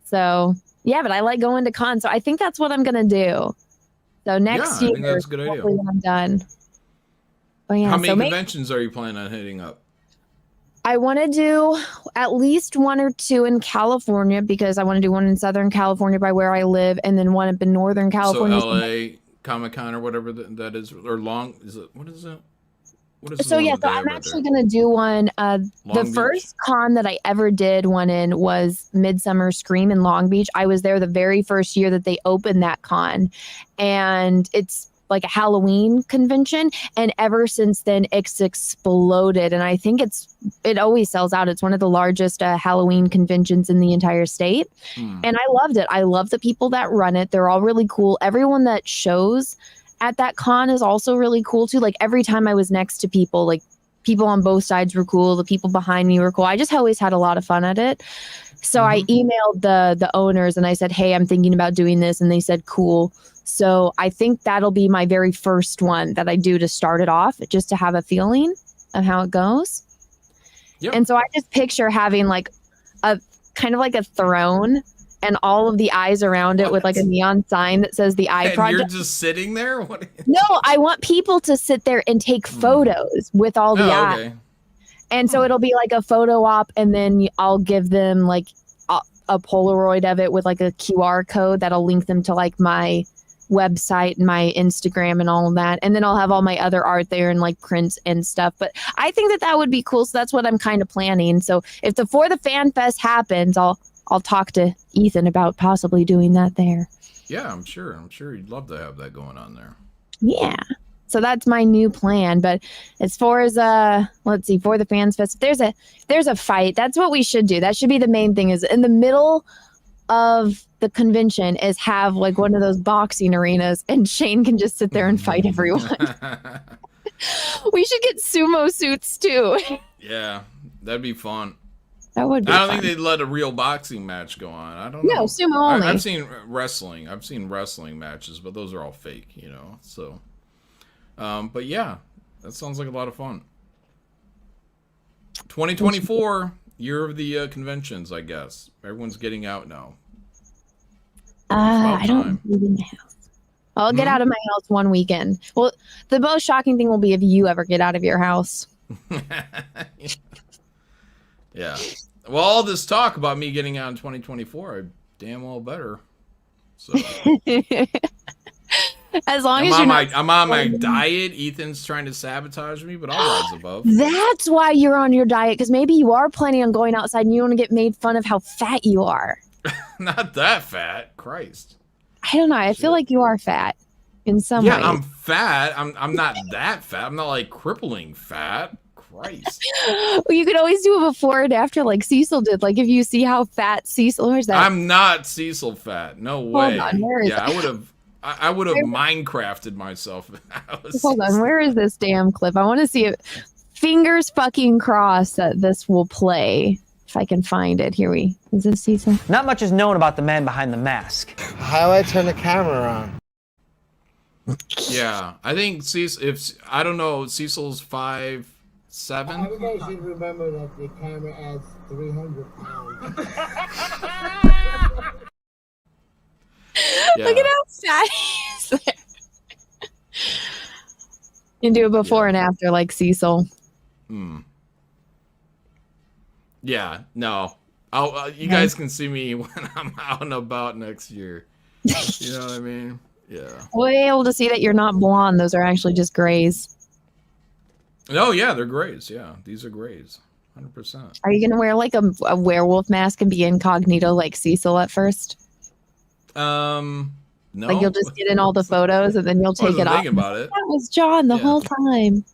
So yeah, but I like going to cons. So I think that's what I'm gonna do. So next year, I think that's a good idea. when I'm done. But yeah, How many conventions are you planning on hitting up? I want to do at least 1 or 2 in California because I want to do one in Southern California by where I live, and then one up in Northern California. So LA Comic-Con or whatever that is, or Long is it? What is it? So yeah, so I'm actually going to do one. The first con that I ever did one in was Midsummer Scream in Long Beach. I was there the very first year that they opened that con, and it's like a Halloween convention. And ever since then, it's exploded. And I think it always sells out. It's one of the largest Halloween conventions in the entire state. And I loved it. I love the people that run it. They're all really cool. Everyone that shows at that con is also really cool too. Like every time I was next to people, like people on both sides were cool. The people behind me were cool. I just always had a lot of fun at it. So I emailed the owners and I said, hey, I'm thinking about doing this. And they said, cool. So I think that'll be my very first one that I do to start it off, just to have a feeling of how it goes. Yep. And so I just picture having like a kind of like a throne and all of the eyes around it with like a neon sign that says the Eye Project. You're just sitting there? What? No, I want people to sit there and take photos with all the eyes. Okay. And so it'll be like a photo op, and then I'll give them like a Polaroid of it with like a QR code that'll link them to like my website and my Instagram and all of that. And then I'll have all my other art there and like prints and stuff. But I think that would be cool. So that's what I'm kind of planning. So if the For the Fan Fest happens, I'll talk to Ethan about possibly doing that there. Yeah, I'm sure you'd love to have that going on there. Yeah. So that's my new plan. But as far as let's see, For the Fans Fest, if there's a fight, that's what we should do. That should be the main thing, is in the middle of the convention is have like one of those boxing arenas, and Shane can just sit there and fight everyone. We should get sumo suits too. Yeah, that'd be fun. That would be I don't fun. think they'd let a real boxing match go on. I don't know. No, sumo only. I've seen wrestling. I've seen wrestling matches, but those are all fake, you know. So, but yeah, that sounds like a lot of fun. 2024, year of the conventions, I guess. Everyone's getting out now. I don't leave my house. I'll get out of my house one weekend. Well, the most shocking thing will be if you ever get out of your house. Yeah. Well, all this talk about me getting out in 2024, I damn well better. So. As long as I'm on my diet. Ethan's trying to sabotage me, but I'll rise above. That's why you're on your diet, because maybe you are planning on going outside and you want to get made fun of how fat you are. Not that fat, Christ. I don't know. I feel like you are fat in some way. Yeah, I'm fat. I'm not that fat. I'm not like crippling fat. Christ. Well, you could always do a before and after, like Cecil did. Like if you see how fat Cecil, where's that? I'm not Cecil fat. No way. Hold on, where is I would have Minecrafted myself. Hold on, where is this damn clip? I want to see it. Fingers fucking crossed that this will play. If I can find it. Is this Cecil? Not much is known about the man behind the mask. How do I turn the camera on? Yeah, I think I don't know, Cecil's 5'7". Everybody should remember that the camera adds 300 pounds. Look at how fat he is there. You can do a before and after like Cecil. Yeah, no. You guys can see me when I'm out and about next year. You know what I mean? Yeah. We'll be able to see that you're not blonde. Those are actually just grays. Oh, yeah, they're grays. Yeah, these are grays. 100%. Are you going to wear like a werewolf mask and be incognito like Cecil at first? No. Like you'll just get in all the photos and then you'll take it off. Thinking about it. That was John the whole time.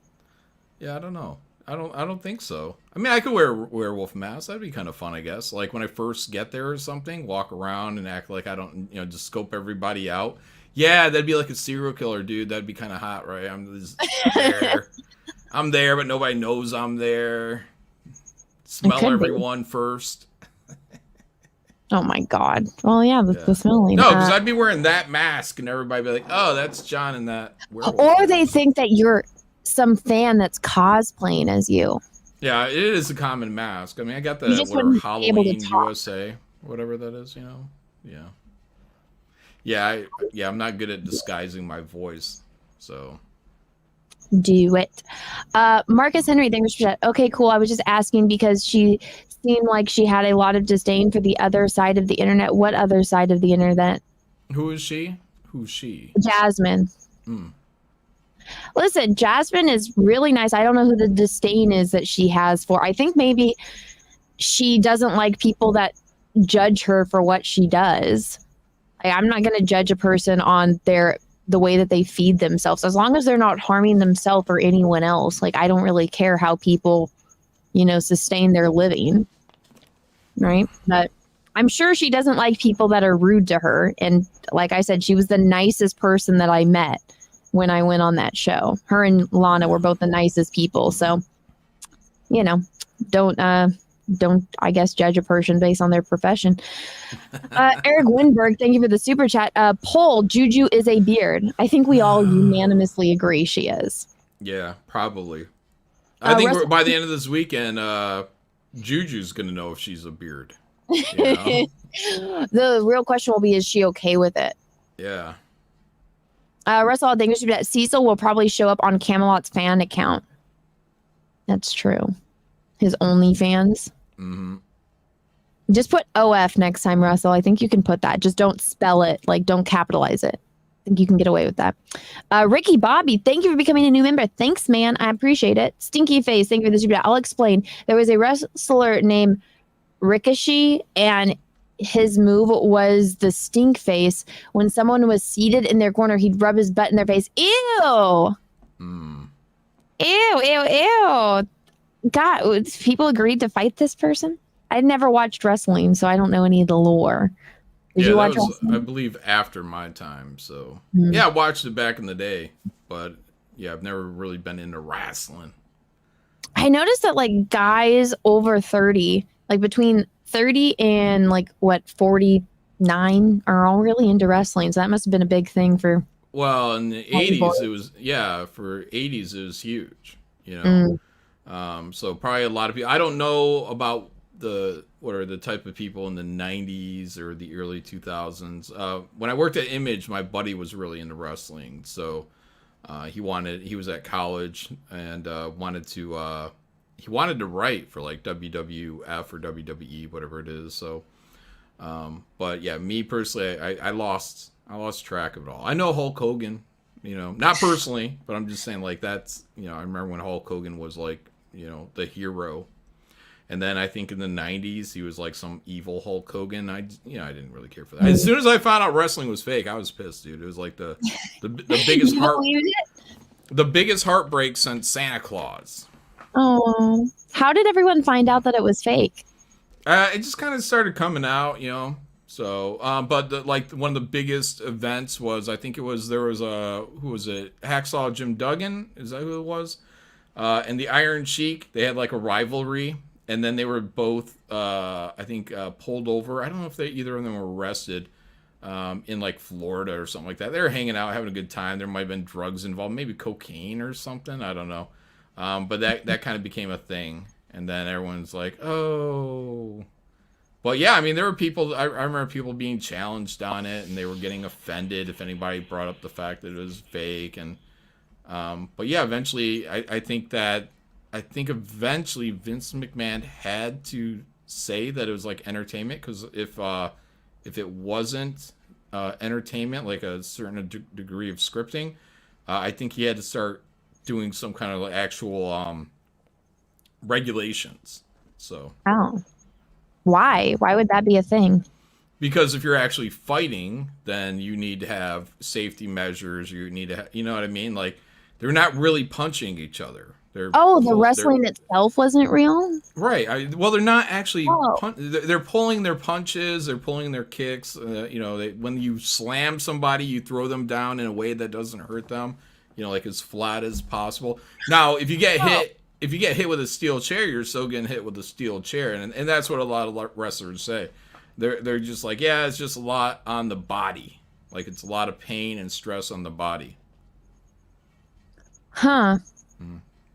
Yeah, I don't know. I don't think so. I mean, I could wear a werewolf mask. That'd be kind of fun, I guess. Like when I first get there or something, walk around and act like I don't, just scope everybody out. Yeah, that'd be like a serial killer, dude. That'd be kind of hot, right? I'm just there. I'm there, but nobody knows I'm there. Smell everyone first. Oh my God. Well, yeah, the smelling. No, because I'd be wearing that mask and everybody be like, oh, that's John in that werewolf Or mask. they think that you're some fan that's cosplaying as you. Yeah, it is a common mask. I mean, I got the Halloween USA, whatever that is, Yeah. Yeah, I'm not good at disguising my voice, so. Do it. Marcus Henry, thanks for that. Okay, cool. I was just asking because she seemed like she had a lot of disdain for the other side of the internet. What other side of the internet? Who is she? Who's she? Jazmen. Listen, Jazmen is really nice. I don't know who the disdain is that she has for. I think maybe she doesn't like people that judge her for what she does. Like, I'm not going to judge a person on the way that they feed themselves, as long as they're not harming themselves or anyone else. Like, I don't really care how people, sustain their living. Right. But I'm sure she doesn't like people that are rude to her. And like I said, she was the nicest person that I met when I went on that show. Her and Lana were both the nicest people. So, don't I guess judge a person based on their profession. Eric Winberg, thank you for the super chat. Poll, Juju is a beard. I think we all unanimously agree she is. Yeah, probably. I think by the end of this weekend, Juju's gonna know if she's a beard. The real question will be, is she okay with it? Yeah. Russell, thank you. Cecil will probably show up on Camelot's fan account. That's true. His OnlyFans. Mm-hmm. Just put OF next time, Russell. I think you can put that. Just don't spell it. Like, don't capitalize it. I think you can get away with that. Ricky Bobby, thank you for becoming a new member. Thanks, man. I appreciate it. Stinky Face, thank you for the super chat. I'll explain. There was a wrestler named Ricochet, and his move was the stink face. When someone was seated in their corner, he'd rub his butt in their face. Ew. Ew. God, people agreed to fight this person? I'd never watched wrestling, so I don't know any of the lore. Did you watch wrestling? I believe, after my time. So, yeah, I watched it back in the day. But, yeah, I've never really been into wrestling. I noticed that, like, guys over 30, like, between 30 and, 49 are all really into wrestling. So that must have been a big thing for... Well, in the 80s, it was... Yeah, for 80s, it was huge, So probably a lot of people... I don't know about what are the type of people in the 90s or the early 2000s. When I worked at Image, my buddy was really into wrestling, so he was at college and wanted to write for like WWF or WWE, whatever it is. So but yeah, me personally, I lost track of it all. I know Hulk Hogan, not personally, but I'm just saying, like, that's, I remember when Hulk Hogan was like, the hero. And then I think in the 90s, he was like some evil Hulk Hogan. I didn't really care for that. As soon as I found out wrestling was fake, I was pissed, dude. It was like the biggest the biggest heartbreak since Santa Claus. Oh, how did everyone find out that it was fake? It just kind of started coming out, So, but one of the biggest events was, I think who was it? Hacksaw Jim Duggan? Is that who it was? And the Iron Sheik, they had like a rivalry. And then they were both, I think, pulled over. I don't know if either of them were arrested in like Florida or something like that. They were hanging out, having a good time. There might have been drugs involved, maybe cocaine or something. I don't know. But that kind of became a thing. And then everyone's like, oh. But yeah, I mean, there were people, I remember people being challenged on it, and they were getting offended if anybody brought up the fact that it was fake. And but yeah, eventually, I think eventually Vince McMahon had to say that it was like entertainment, because if it wasn't entertainment, like a certain degree of scripting, I think he had to start doing some kind of actual regulations. So why would that be a thing? Because if you're actually fighting, then you need to have safety measures. You need to you know what I mean? Like, they're not really punching each other. The wrestling itself wasn't real? Right. Well, they're not actually. Oh. They're pulling their punches. They're pulling their kicks. When you slam somebody, you throw them down in a way that doesn't hurt them. Like as flat as possible. Now, if you get hit with a steel chair, you're still getting hit with a steel chair, and that's what a lot of wrestlers say. They're just like, yeah, it's just a lot on the body. Like it's a lot of pain and stress on the body. Huh.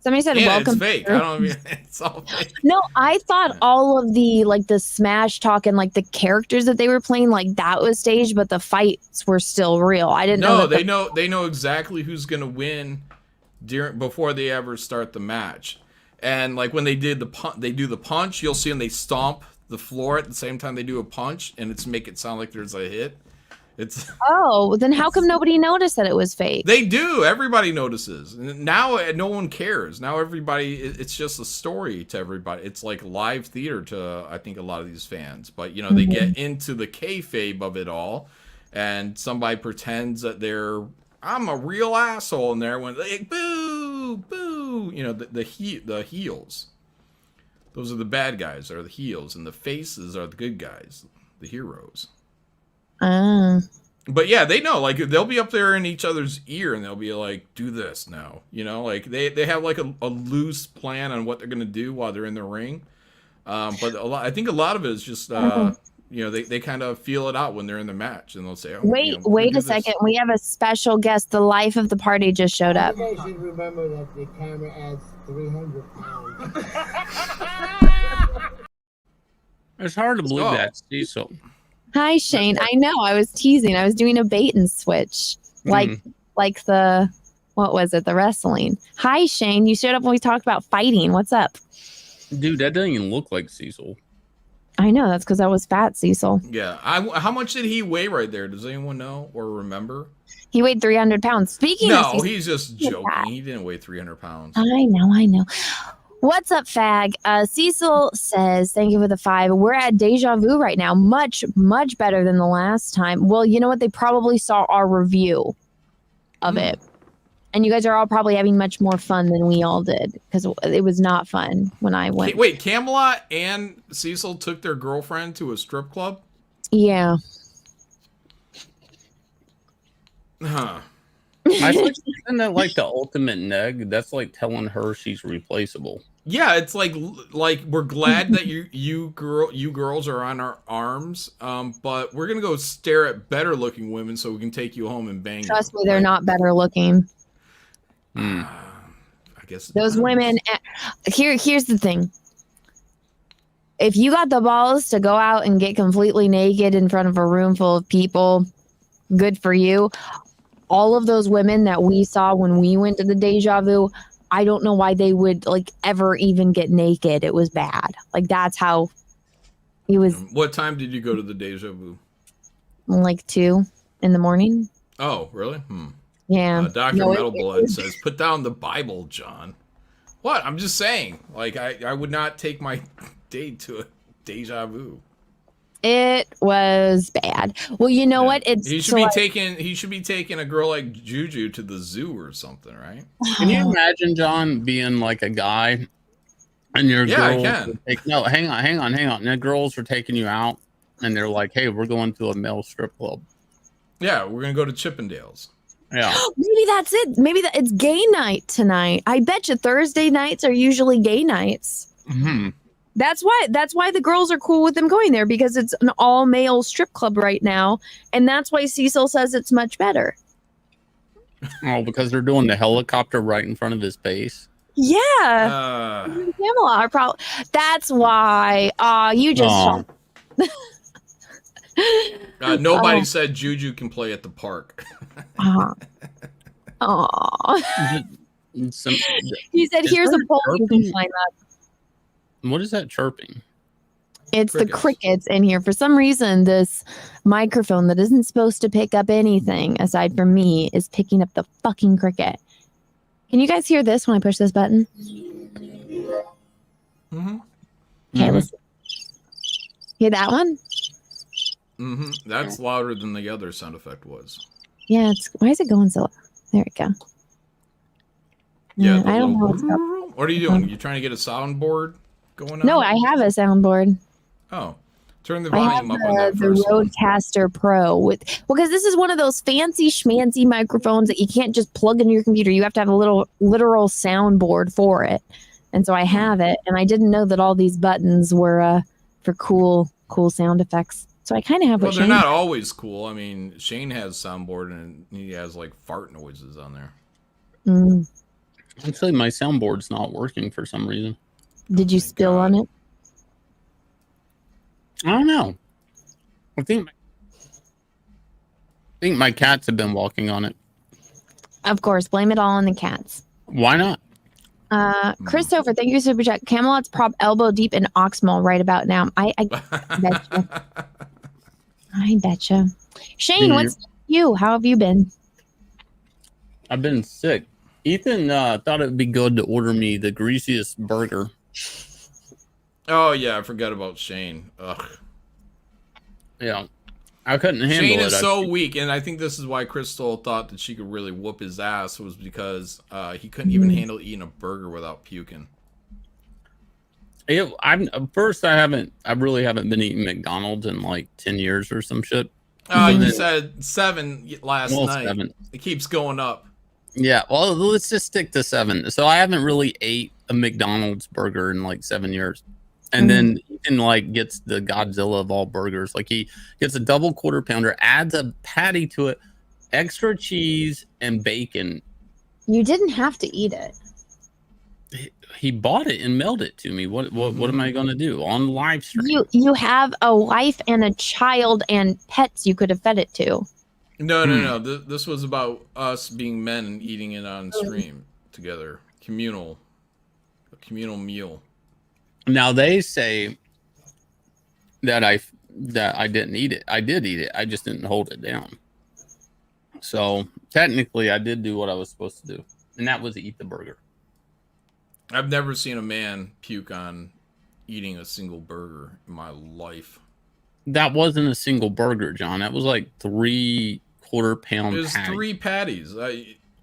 Somebody said, welcome. It's fake. I don't mean it's all fake. No, I thought all of the smash talk and the characters that they were playing, that was staged, but the fights were still real. I didn't know. No, they know exactly who's gonna win before they ever start the match. And when they do the punch, you'll see them, they stomp the floor at the same time they do a punch, and it's make it sound like there's a hit. Then how come nobody noticed that it was fake? They do. Everybody notices. Now no one cares. Now everybody, it's just a story to everybody. It's like live theater to, I think, a lot of these fans. But, they get into the kayfabe of it all, and somebody pretends that I'm a real asshole in there when they, boo, boo, the heels. Those are the bad guys, are the heels, and the faces are the good guys, the heroes. But yeah, they know, they'll be up there in each other's ear and they'll be like, do this now, they have a loose plan on what they're going to do while they're in the ring. But I think a lot of it is just, they kind of feel it out when they're in the match, and they'll say, wait a second. We have a special guest. The life of the party just showed up. You guys should remember that the camera adds 300 pounds. It's hard to believe that, Cecil. Hi, Shane. I know. I was teasing. I was doing a bait and switch. Like the, what was it? The wrestling. Hi, Shane. You showed up when we talked about fighting. What's up? Dude, that doesn't even look like Cecil. I know. That's because I was fat, Cecil. Yeah. How much did he weigh right there? Does anyone know or remember? He weighed 300 pounds. Speaking of Cecil, he's just joking. He didn't weigh 300 pounds. I know. What's up, Fag? Cecil says, thank you for the 5. We're at Deja Vu right now. Much, much better than the last time. Well, you know what? They probably saw our review of it. And you guys are all probably having much more fun than we all did, because it was not fun when I went. Wait, Camelot and Cecil took their girlfriend to a strip club? Yeah. Huh. I think isn't that like the ultimate neg? That's like telling her she's replaceable. Yeah, it's like we're glad that you girls are on our arms, but we're gonna go stare at better looking women so we can take you home and bang. Trust me, they're not better looking. I guess those women. Here's the thing. If you got the balls to go out and get completely naked in front of a room full of people, good for you. All of those women that we saw when we went to the Deja Vu, I don't know why they would ever even get naked. It was bad. That's how it was. What time did you go to the Deja Vu? 2 in the morning. Oh, really? Yeah. Dr. Metalblood says, put down the Bible, John. What? I'm just saying. I would not take my date to a Deja Vu. It was bad. Well, you know what? He should be taking a girl like Juju to the zoo or something, right? Can you imagine, John, being like a guy and your girls? I can. No, hang on. And the girls are taking you out, and they're like, "Hey, we're going to a male strip club." Yeah, we're gonna go to Chippendales. Yeah. Maybe that's it. Maybe it's gay night tonight. I bet you Thursday nights are usually gay nights. Mm-hmm. That's why the girls are cool with them going there, because it's an all male strip club right now, and that's why Cecil says it's much better. Oh, because they're doing the helicopter right in front of his face. Yeah. Camelot probably. That's why. You just. Nobody said Juju can play at the park. He said, "Here's a poll you can climb up." What is that chirping? It's the crickets in here. For some reason, this microphone that isn't supposed to pick up anything aside from me is picking up the fucking cricket. Can you guys hear this when I push this button? Mm-hmm. Okay, listen. Hear that one? Mm-hmm. That's louder than the other sound effect was. Yeah, why is it going so loud? There we go. Yeah, I don't know what's up. What are you doing? You trying to get a soundboard going on? No, I have a soundboard. Oh, turn the I have volume up on that the first one. Rodecaster Pro because this is one of those fancy schmancy microphones that you can't just plug into your computer. You have to have a literal soundboard for it. And so I have it, and I didn't know that all these buttons were for cool sound effects. So I kind of have what Well, they're Shane not always cool. I mean, Shane has soundboard, and he has like fart noises on there. Actually, my soundboard's not working for some reason. Did you spill on it? I don't know. I think my cats have been walking on it. Of course, blame it all on the cats. Why not? Christopher, thank you, Super Chat. Camelot's prop elbow deep in Oxmall right about now. I betcha. I betcha. Shane, what's you? How have you been? I've been sick. Ethan thought it would be good to order me the greasiest burger. Oh yeah, I forgot about Shane. Ugh. Yeah, I couldn't handle it. Shane is so weak, and I think this is why Crystal thought that she could really whoop his ass, was because he couldn't even handle eating a burger without puking. I really haven't been eating McDonald's in like 10 years or some shit. You said 7 last night. 7. It keeps going up. Yeah, well, let's just stick to 7. So I haven't really ate a McDonald's burger in like 7 years. And then Ethan like gets the Godzilla of all burgers. Like he gets a double quarter pounder, adds a patty to it, extra cheese and bacon. You didn't have to eat it. He bought it and mailed it to me. What am I going to do on live stream? You have a wife and a child and pets you could have fed it to. No. This was about us being men and eating it on stream together. A communal meal. Now they say that I didn't eat it. I did eat it. I just didn't hold it down. So technically, I did do what I was supposed to do, and that was eat the burger. I've never seen a man puke on eating a single burger in my life. That wasn't a single burger, John. That was like 3/4 pound. It was patty. 3 patties.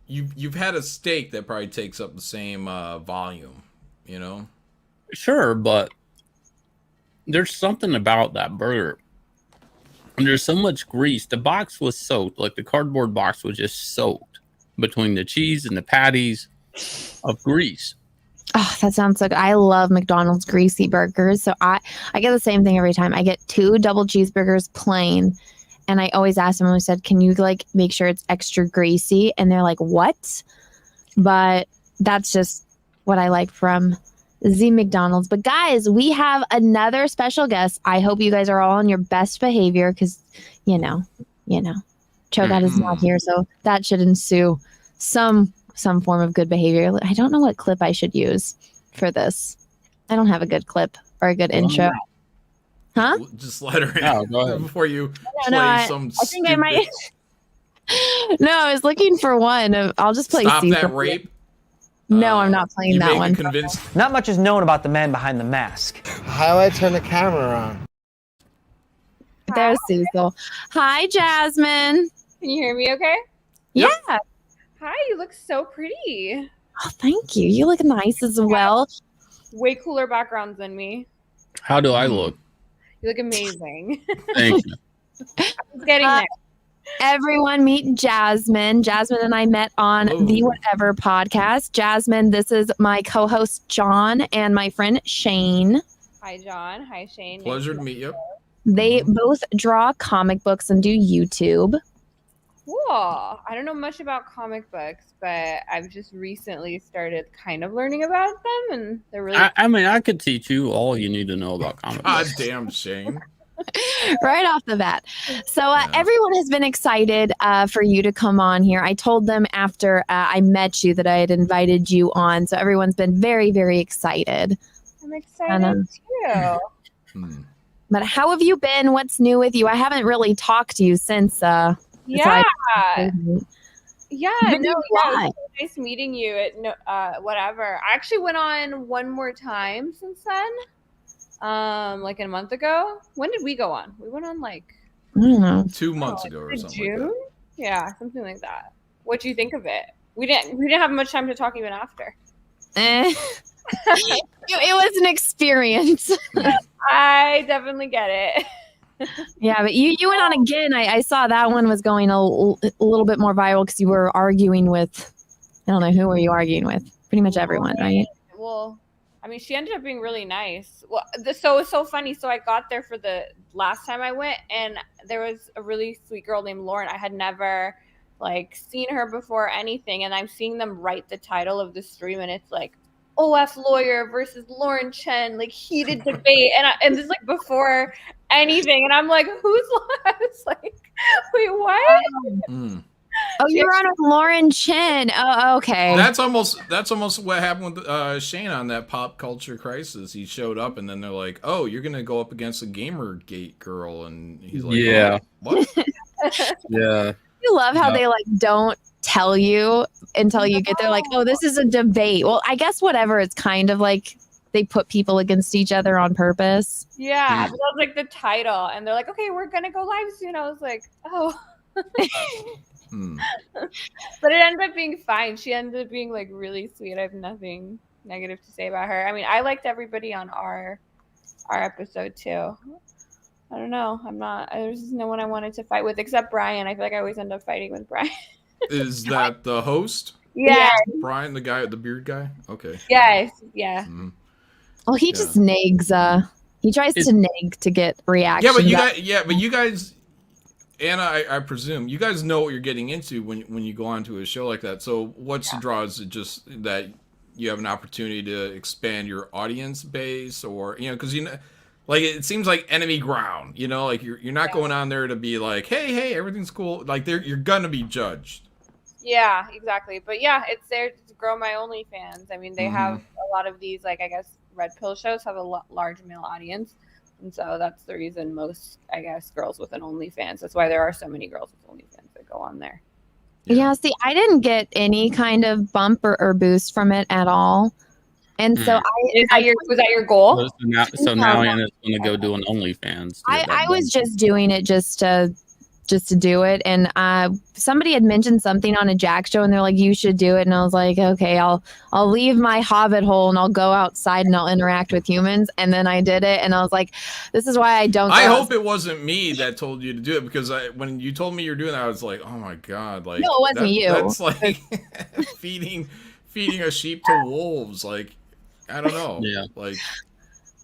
You've had a steak that probably takes up the same volume, you know? Sure, but there's something about that burger. And there's so much grease. The box was soaked. Like the cardboard box was just soaked between the cheese and the patties of grease. Oh, that sounds so good. I love McDonald's greasy burgers. So I get the same thing every time. I get 2 double cheeseburgers plain. And I always ask them, I said, can you like make sure it's extra greasy? And they're like, what? But that's just what I like from the McDonald's. But guys, we have another special guest. I hope you guys are all on your best behavior because, you know, Cho'Gath is not here. So that should ensue some form of good behavior. I don't know what clip I should use for this. I don't have a good clip or a good intro. Huh? Just let her Oh, go ahead. before you I some think I might. No, I was looking for one. I'll just play Stop Cecil. That Rape. No, I'm not playing that one. Not much is known about the man behind the mask. How do I turn the camera on? There's Cecil. Hi, Jasmine. Can you hear me okay? Yeah. Hi, you look so pretty. Oh, thank you. You look nice as well. Way cooler backgrounds than me. How do I look? You look amazing. Thank you. It's getting there. Everyone meet Jazmen. Jazmen and I met on the Whatever podcast. Jazmen, this is my co-host John and my friend Shane. Hi, John. Hi, Shane. Pleasure to meet you. They both draw comic books and do YouTube. Cool. I don't know much about comic books, but I've just recently started kind of learning about them, and they're really. I mean, I could teach you all you need to know about comic God books. damn, Shane. Right off the bat. So everyone has been excited for you to come on here. I told them after I met you that I had invited you on. So everyone's been very, very excited. I'm excited too. But how have you been? What's new with you? I haven't really talked to you since. Yeah. Been No, a yeah, lot. it was so nice meeting you at Whatever. I actually went on one more time since then. Like a month ago. When did we go on? We went on like I don't know. 2 months ago or something. June? Like that. Yeah, something like that. What do you think of it? We didn't have much time to talk even after. It was an experience. I definitely get it. Yeah, but you went on again. I saw that one was going a little bit more viral because you were arguing with, I don't know, who were you arguing with? Pretty much everyone, right? Well, I mean, she ended up being really nice. Well, so it's so funny. So I got there for the last time I went, and there was a really sweet girl named Lauren. I had never like seen her before or anything, and I'm seeing them write the title of the stream, and it's like OF lawyer versus Lauren Chen, like heated debate, and this is like before anything, and I'm like, who's last? Like, wait, what? Oh, you're on with Lauren Chen. Oh, okay. That's almost what happened with Shane on that Pop Culture Crisis. He showed up, and then they're like, "Oh, you're gonna go up against a Gamergate girl," and he's like, Yeah. "Oh, what?" Yeah. You love how they like don't tell you until you get there. Like, oh, this is a debate. Well, I guess whatever. It's kind of like they put people against each other on purpose. Yeah, but that was like the title, and they're like, okay, we're gonna go live soon. I was like, oh. But it ended up being fine. She ended up being like really sweet. I have nothing negative to say about her. I mean, I liked everybody on our episode too. I don't know. There's just no one I wanted to fight with except Brian. I feel like I always end up fighting with Brian. Is that the host? Yeah. Brian, the guy, the beard guy? Okay. Yes. Yeah. Well, he just nags. He tries to nag to get reactions. But you guys, Anna, I presume you guys know what you're getting into when you go onto a show like that. So what's the draw? Is it just that you have an opportunity to expand your audience base, or because like it seems like enemy ground. Like you're not going on there to be like, hey, everything's cool. Like you're gonna be judged. Yeah, exactly. But yeah, it's there to grow my OnlyFans. I mean, they have a lot of these, like, I guess red pill shows have a large male audience. And so that's the reason most, I guess, girls with an OnlyFans. That's why there are so many girls with OnlyFans that go on there. Yeah, see, I didn't get any kind of bump or boost from it at all. And so was that your goal? So now Anna's going to go do an OnlyFans. I was just doing it just to do it. And somebody had mentioned something on a Jack show, and they're like, you should do it. And I was like, okay, I'll leave my hobbit hole and I'll go outside and I'll interact with humans. And then I did it, and I was like, this is why I don't. I hope it wasn't me that told you to do it, because when you told me you're doing that, I was like, oh my god, like no, it wasn't you. That's like feeding a sheep to wolves. Like, I don't know. Yeah. Like,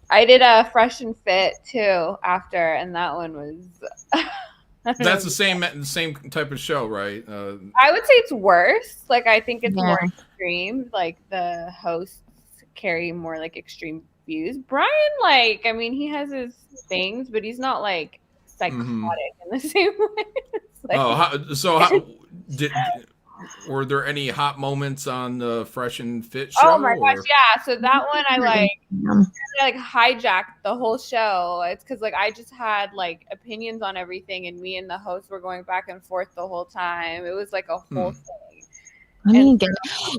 I did a Fresh and Fit too after, and that one was. That's the same type of show, right? I would say it's worse. Like, I think it's more extreme. Like, the hosts carry more like extreme views. Brian, like, I mean, he has his things, but he's not like psychotic in the same way. Were there any hot moments on the Fresh and Fit show? Oh my gosh, yeah. So that one I hijacked the whole show. It's because like I just had like opinions on everything, and me and the host were going back and forth the whole time. It was like a whole thing. I mean,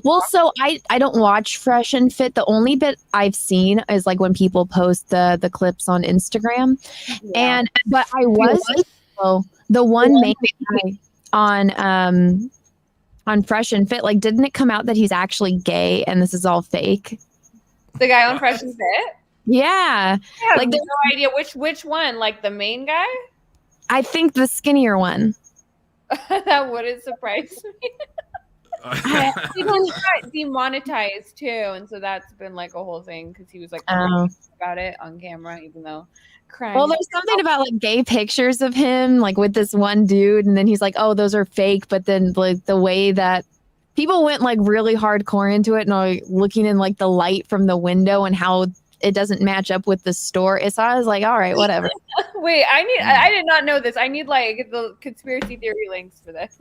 well, so I don't watch Fresh and Fit. The only bit I've seen is like when people post the clips on Instagram, but I was the one main guy on Fresh and Fit. Like, didn't it come out that he's actually gay and this is all fake? The guy on Fresh and Fit? Yeah. Like, there's no idea which one. Like the main guy? I think the skinnier one. That wouldn't surprise me. He got demonetized too, and so that's been like a whole thing because he was like about it on camera, even though crying. Well, there's something about like gay pictures of him, like with this one dude, and then he's like, "Oh, those are fake." But then like the way that people went like really hardcore into it, and like looking in like the light from the window and how it doesn't match up with the store. So I was like, all right, whatever. Wait, I did not know this. I need like the conspiracy theory links for this.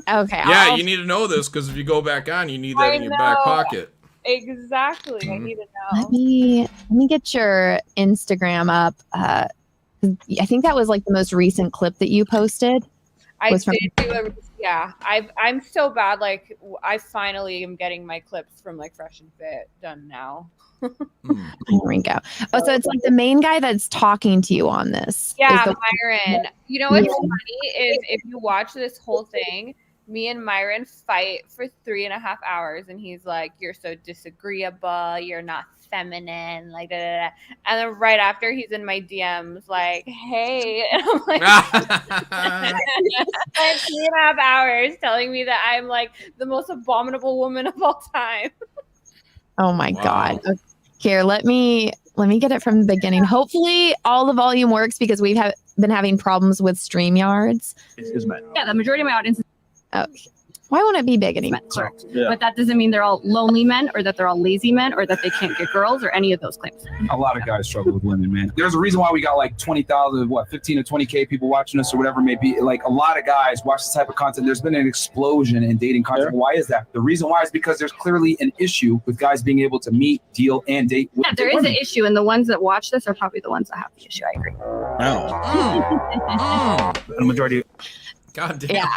Okay. Yeah, you need to know this because if you go back on, you need that in your back pocket. Exactly. I need to know. Let me get your Instagram up. I think that was like the most recent clip that you posted. I'm so bad. Like, I finally am getting my clips from like Fresh and Fit done now. There we go. Oh, so it's like the main guy that's talking to you on this. Yeah, Myron. You know what's funny is if you watch this whole thing, me and Myron fight for 3.5 hours, and he's like, "You're so disagreeable. You're not feminine." Like, da, da, da. And then right after, he's in my DMs like, "Hey," and I'm like, like 3.5 hours telling me that I'm like the most abominable woman of all time. Oh my God. Here, let me get it from the beginning. Hopefully all the volume works because we've been having problems with StreamYards. Yeah, the majority of my audience is Oh, why won't it be big anymore? correct. But that doesn't mean they're all lonely men or that they're all lazy men or that they can't get girls or any of those claims. A lot of guys struggle with women, man. There's a reason why we got like 20,000, 15 to 20K people watching us or whatever it may be. Like a lot of guys watch this type of content. There's been an explosion in dating content. Why is that? The reason why is because there's clearly an issue with guys being able to meet, deal, and date. Yeah, there is an issue, and the ones that watch this are probably the ones that have the issue. I agree. The majority. God damn. Yeah.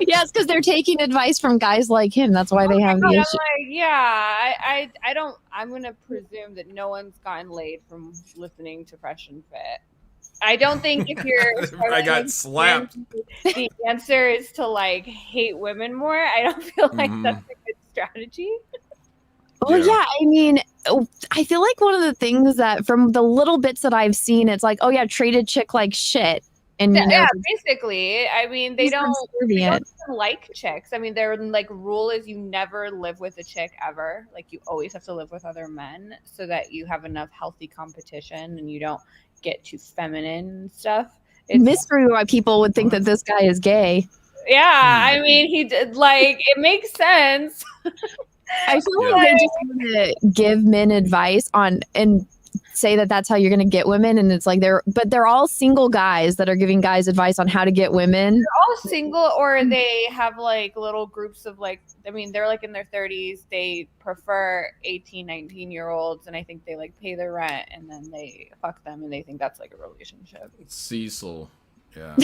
Yes, because they're taking advice from guys like him. That's why they have the I'm issue. like, yeah, I don't. I'm gonna presume that no one's gotten laid from listening to Fresh and Fit. I don't think if you're I got slapped. The answer is to like hate women more. I don't feel like that's a good strategy. Well, yeah, I mean, I feel like one of the things that from the little bits that I've seen, it's like, oh yeah, treat a chick like shit. And you know, yeah, basically. I mean, they don't even like chicks. I mean, their like rule is you never live with a chick ever. Like you always have to live with other men so that you have enough healthy competition and you don't get too feminine and stuff. It's mystery why people would think that this guy is gay. Yeah, I mean, he did like it makes sense. I feel like they just want to give men advice on and say that that's how you're going to get women, and it's like they're all single guys that are giving guys advice on how to get women. They're all single, or they have like little groups of like, I mean, they're like in their 30s. They prefer 18, 19-year-olds, and I think they like pay their rent, and then they fuck them, and they think that's like a relationship. Cecil. Yeah.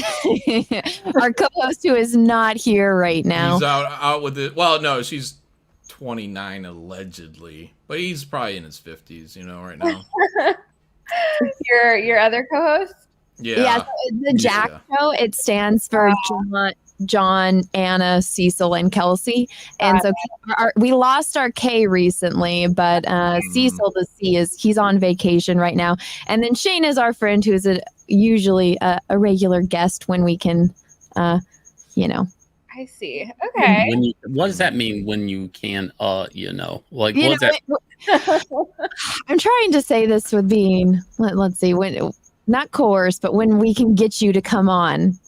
Our co-host who is not here right now. He's out with it. Well, no, she's 29 allegedly, but he's probably in his 50s, right now. Your other co-host? Yeah. So the Jack Show, it stands for John, Anna, Cecil, and Kelsey. And so we lost our K recently, but Cecil, the C, he's on vacation right now. And then Shane is our friend who is usually a regular guest when we can, I see. Okay. What does that mean when you can, like, what is that? I'm trying to say this with being, let's see, when not coerced, but when we can get you to come on.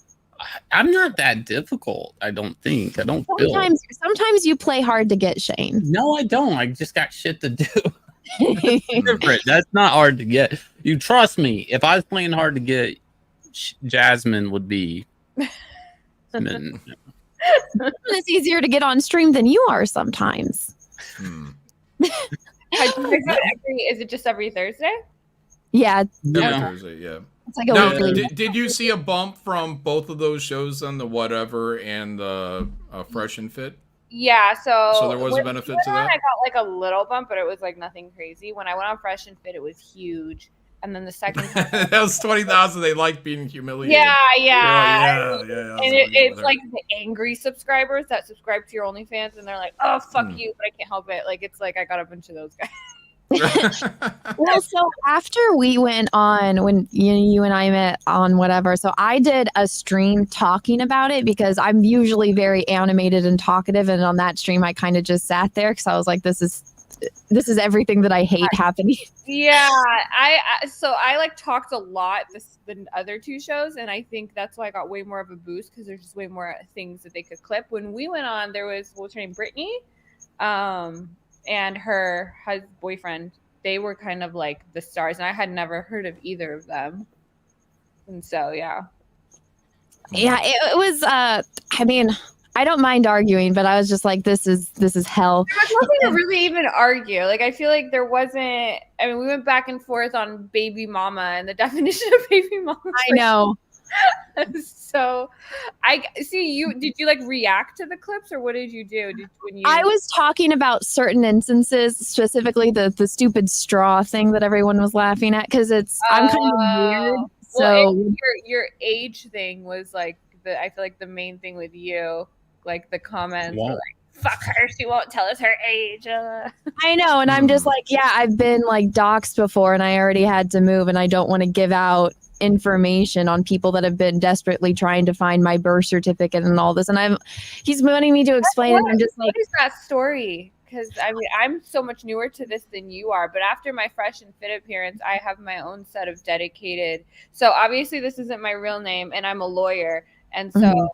I'm not that difficult. I don't think. I don't feel. Sometimes you play hard to get, Shane. No, I don't. I just got shit to do. Different. That's not hard to get. You trust me. If I was playing hard to get, Jazmen would be. It's easier to get on stream than you are sometimes. Is it just every Thursday? Yeah. Thursday, yeah. It's like a weekly. Did you see a bump from both of those shows on the Whatever and the Fresh and Fit? Yeah, so there was a benefit to that? I got like a little bump, but it was like nothing crazy. When I went on Fresh and Fit, it was huge. And then the second time, that was 20,000. They like being humiliated. Yeah. And it's there. like the angry subscribers that subscribe to your OnlyFans, and they're like, "Oh, fuck you," but I can't help it. Like it's like I got a bunch of those guys. Well, so after we went on, when you and I met on Whatever, so I did a stream talking about it because I'm usually very animated and talkative, and on that stream I kind of just sat there because I was like, this is everything that I hate happening. Yeah, I like talked a lot the other two shows, and I think that's why I got way more of a boost because there's just way more things that they could clip. When we went on, there was what's her name, Brittany, and her boyfriend. They were kind of like the stars, and I had never heard of either of them. And so, yeah, it was. I mean, I don't mind arguing, but I was just like, this is hell. There was nothing to really even argue. Like, I feel like there wasn't. I mean, we went back and forth on baby mama and the definition of baby mama. I know. So, I see you. Did you like react to the clips, or what did you do? I was talking about certain instances, specifically the stupid straw thing that everyone was laughing at because I'm kind of weird. So your age thing was like I feel like the main thing with you. like the comments were Wow. like, "Fuck her, she won't tell us her age." I know, and I'm just like, yeah, I've been like doxxed before, and I already had to move, and I don't want to give out information on people that have been desperately trying to find my birth certificate and all this. And he's wanting me to explain, and I'm just like, what is that story? Because I mean, I'm so much newer to this than you are. But after my fresh and fit appearance, I have my own set of dedicated. So obviously, this isn't my real name, and I'm a lawyer, and so.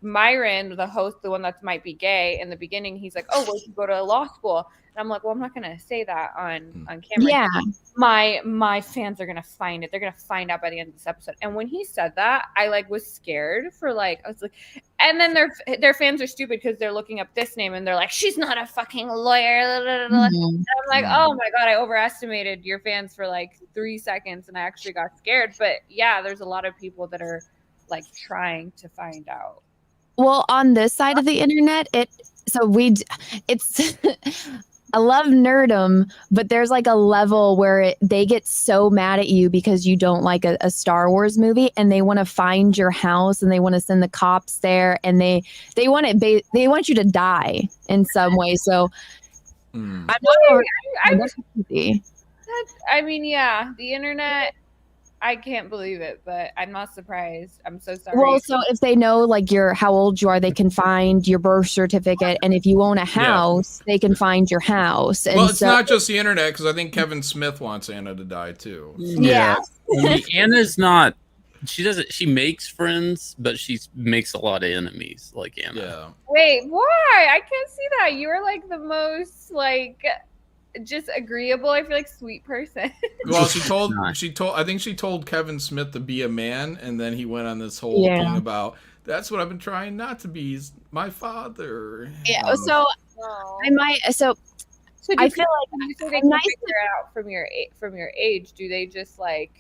Myron, the host, the one that might be gay, in the beginning, he's like, "Oh, where'd you go to law school?" And I'm like, "Well, I'm not gonna say that on camera. Yeah, my fans are gonna find it. They're gonna find out by the end of this episode." And when he said that, I like was scared for like I was like, and then their fans are stupid because they're looking up this name and they're like, "She's not a fucking lawyer." And I'm like, "Oh my god, I overestimated your fans for like 3 seconds, and I actually got scared." But yeah, there's a lot of people that are like trying to find out. well, on this side of the internet, it's I love nerdum, but there's like a level where they get so mad at you because you don't like a Star Wars movie, and they want to find your house, and they want to send the cops there, and they want they want you to die in some way. So I'm not I mean, yeah, the internet. I can't believe it, but I'm not surprised. I'm so sorry. Well, so if they know like how old you are, they can find your birth certificate, and if you own a house, they can find your house. And well, it's not just the internet, because I think Kevin Smith wants Anna to die too. Yeah. I mean, Anna's not. She doesn't. She makes friends, but she makes a lot of enemies. Like Anna. Yeah. Wait, why? I can't see that. You are like the most like just agreeable. I feel like sweet person. Well, I think she told Kevin Smith to be a man, and then he went on this whole thing about that's what I've been trying not to be. He's my father. Yeah. So I might. So I feel like they can figure it out from your age. Do they just like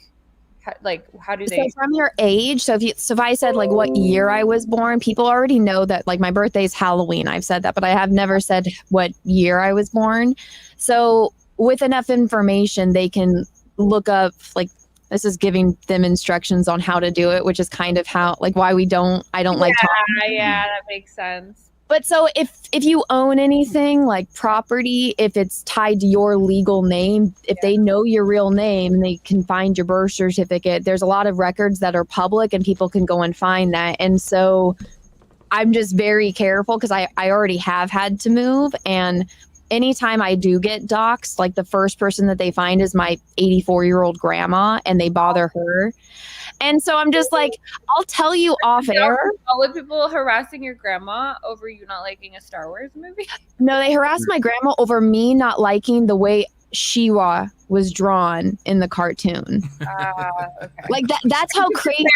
how do they? So from your age, so if I said like what year I was born, people already know that like my birthday is Halloween. I've said that, but I have never said what year I was born. So with enough information, they can look up like this is giving them instructions on how to do it, which is kind of how like why I don't like talking. Yeah, that makes sense. But so if you own anything like property, if it's tied to your legal name, if they know your real name, they can find your birth certificate. There's a lot of records that are public and people can go and find that. And so I'm just very careful because I already have had to move. And anytime I do get doxxed, like the first person that they find is my 84-year-old grandma, and they bother her. And so I'm just like, I'll tell you off air. All the people harassing your grandma over you not liking a Star Wars movie? No, they harassed my grandma over me not liking the way She-Ra was drawn in the cartoon. Okay. Like that's how crazy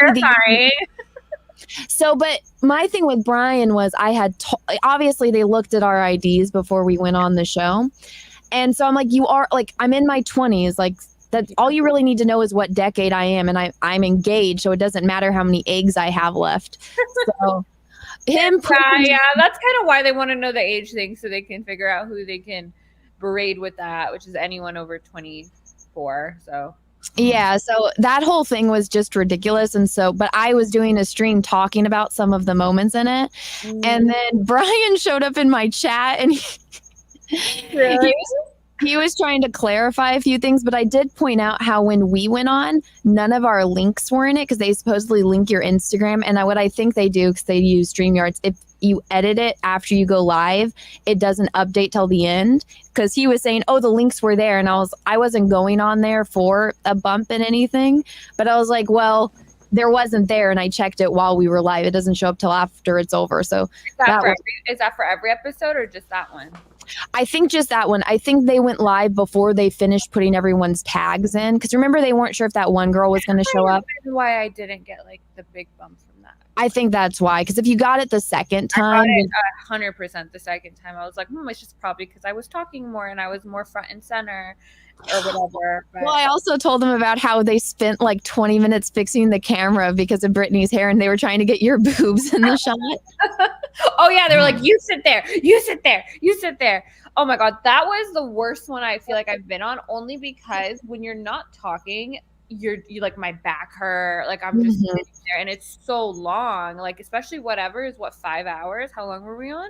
So, but my thing with Brian was I had obviously they looked at our IDs before we went on the show. And so I'm like, you are like, I'm in my 20s, like that all you really need to know is what decade I am, and I'm engaged, so it doesn't matter how many eggs I have left. So yeah, that's kind of why they want to know the age thing, so they can figure out who they can berate with that, which is anyone over 24. So yeah, so that whole thing was just ridiculous. And so, but I was doing a stream talking about some of the moments in it, and then Brian showed up in my chat, and he was trying to clarify a few things, but I did point out how when we went on, none of our links were in it because they supposedly link your Instagram. And what I think they do, because they use StreamYards, if you edit it after you go live, it doesn't update till the end. Because he was saying, oh, the links were there. And I wasn't going on there for a bump in anything. But I was like, well, there wasn't there. And I checked it while we were live. It doesn't show up till after it's over. So is that for every episode or just that one? I think just that one. I think they went live before they finished putting everyone's tags in. Because remember, they weren't sure if that one girl was going to show up. Why I didn't get like the big bump from that. I think that's why. Because if you got it the second time, I got it 100% the second time. I was like, it's just probably because I was talking more and I was more front and center or whatever. But. Well, I also told them about how they spent like 20 minutes fixing the camera because of Brittany's hair, and they were trying to get your boobs in the shot. Oh yeah, they were like, you sit there, you sit there, you sit there. Oh my god, that was the worst one I feel like I've been on, only because when you're not talking, you like my back hurt, like I'm just Mhm. sitting there, and it's so long, like especially whatever is 5 hours. How long were we on?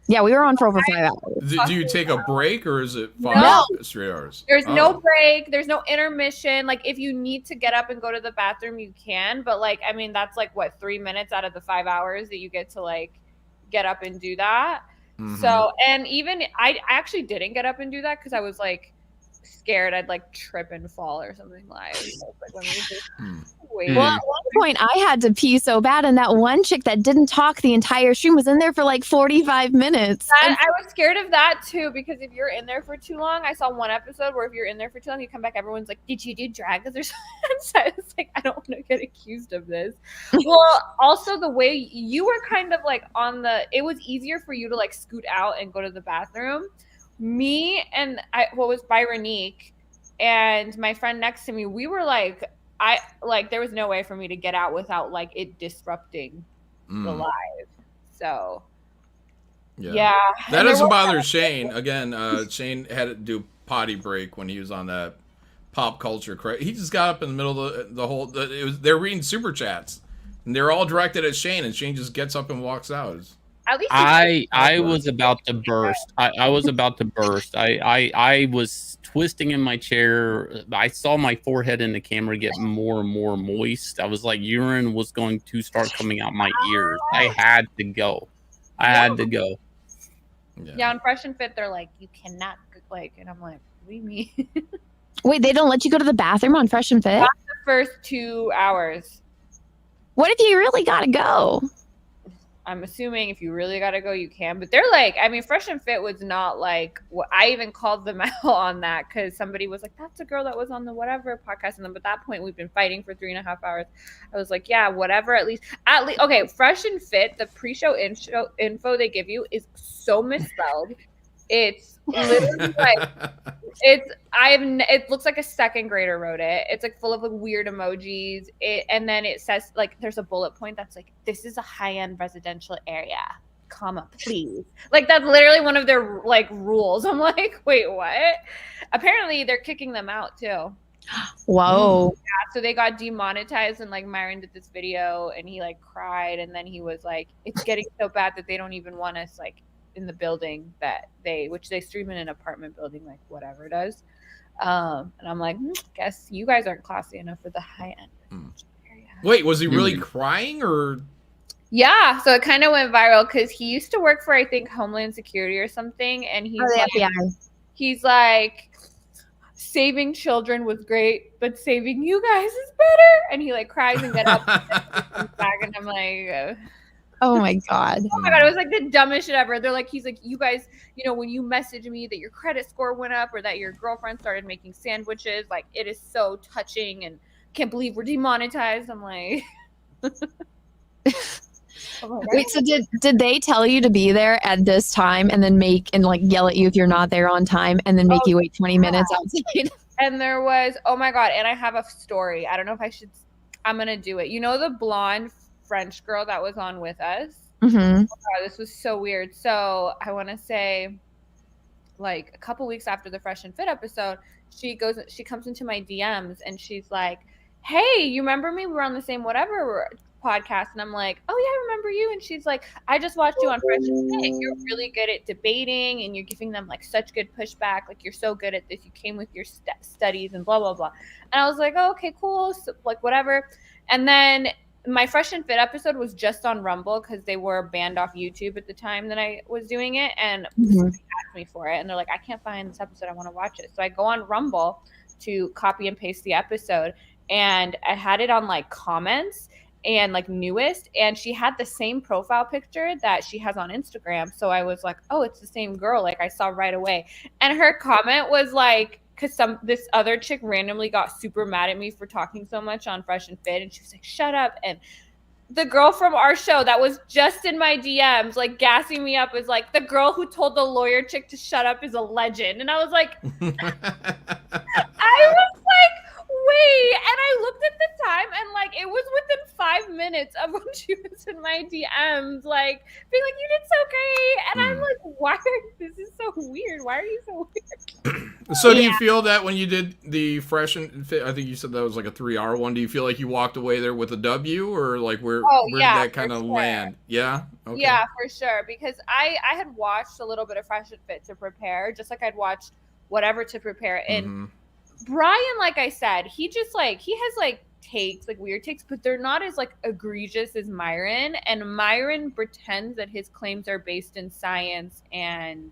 Yeah, we were on for over 5 hours. Do you take a break or is it No. straight hours? There's Oh. no break. There's no intermission. Like if you need to get up and go to the bathroom, you can. But like, I mean, that's like what 3 minutes out of the 5 hours that you get to like get up and do that. Mhm. So, and even I actually didn't get up and do that because I was like scared I'd like trip and fall or something like. Like let me just wait. Well, at one point I had to pee so bad, and that one chick that didn't talk the entire stream was in there for like 45 minutes. I was scared of that too, because if you're in there for too long, I saw one episode where if you're in there for too long, you come back, everyone's like, "Did you do drugs or something?" So it's like, I don't want to get accused of this. Well, also the way you were kind of like it was easier for you to like scoot out and go to the bathroom. Me and what was Byronique and my friend next to me, we were like, there was no way for me to get out without like it disrupting the live. So yeah. That And doesn't bother Shane. Again, Shane had to do potty break when he was on that pop culture. He just got up in the middle of the whole. They're reading super chats, and they're all directed at Shane, and Shane just gets up and walks out. At least I was about to burst. I was about to burst. I was twisting in my chair. I saw my forehead in the camera get more and more moist. I was like, urine was going to start coming out my ears. I had to go. I had to go. Yeah, on Fresh and Fit, they're like, you cannot like, and I'm like, what do you mean? Wait, they don't let you go to the bathroom on Fresh and Fit? Not the first 2 hours. What if you really gotta go? I'm assuming if you really gotta go, you can. But they're like, I mean, Fresh and Fit was not like what I even called them out on that because somebody was like, "That's a girl that was on the whatever podcast." And then, at that point, we've been fighting for 3.5 hours. I was like, "Yeah, whatever. At least, okay." Fresh and Fit, the pre-show info they give you is so misspelled. It's literally like it looks like a second grader wrote it. It's like full of like weird emojis. And then it says like there's a bullet point that's like, "This is a high-end residential area, comma, please." Like that's literally one of their like rules. I'm like, wait, what? Apparently they're kicking them out too. Whoa. Yeah, so they got demonetized, and like Myron did this video and he like cried, and then he was like, it's getting so bad that they don't even want us like in the building that which they stream in an apartment building, like whatever does. And I'm like, guess you guys aren't classy enough for the high end. Wait, was he really crying or? Yeah, so it kind of went viral because he used to work for, I think, Homeland Security or something, and he's the like, FBI. He's like, saving children was great, but saving you guys is better. And he like cries and gets up and comes back, and I'm like, oh my god. Oh my god, it was like the dumbest shit ever. They're like, he's like, you guys, when you message me that your credit score went up or that your girlfriend started making sandwiches, like it is so touching and can't believe we're demonetized. I'm like, Wait, so did they tell you to be there at this time and then like yell at you if you're not there on time and then make you wait 20 minutes outside? And there was, oh my god, and I have a story. I don't know if I'm gonna do it. The blonde French girl that was on with us? Mm-hmm. Oh god, this was so weird. So I want to say like a couple weeks after the Fresh and Fit episode, she comes into my DMs and she's like, "Hey, you remember me? We were on the same whatever podcast." And I'm like, "Oh yeah, I remember you." And she's like, "I just watched you on Fresh and Fit. You're really good at debating and you're giving them like such good pushback. Like you're so good at this. You came with your studies and blah blah blah." And I was like, "Oh, okay, cool." So, like whatever. And then my Fresh and Fit episode was just on Rumble because they were banned off YouTube at the time that I was doing it, and somebody asked me for it, and they're like, "I can't find this episode. I want to watch it." So I go on Rumble to copy and paste the episode, and I had it on like comments and like newest, and she had the same profile picture that she has on Instagram. So I was like, "Oh, it's the same girl." Like I saw right away, and her comment was like, because this other chick randomly got super mad at me for talking so much on Fresh and Fit, and she was like, "Shut up." And the girl from our show that was just in my DMs, like gassing me up, was like, "The girl who told the lawyer chick to shut up is a legend." And I was like, wait. And I looked at the time, and like it was within 5 minutes of when she was in my DMs, like being like, "You did so great." And I'm like, this is so weird. Why are you so weird? So do you feel that when you did the Fresh and Fit, I think you said that was like a 3-hour one, do you feel like you walked away there with a W, or like where did that kind of land? Yeah? Okay. Yeah, for sure. Because I had watched a little bit of Fresh and Fit to prepare, just like I'd watched whatever to prepare. And Brian, like I said, he just like, he has like takes, like weird takes, but they're not as like egregious as Myron. And Myron pretends that his claims are based in science and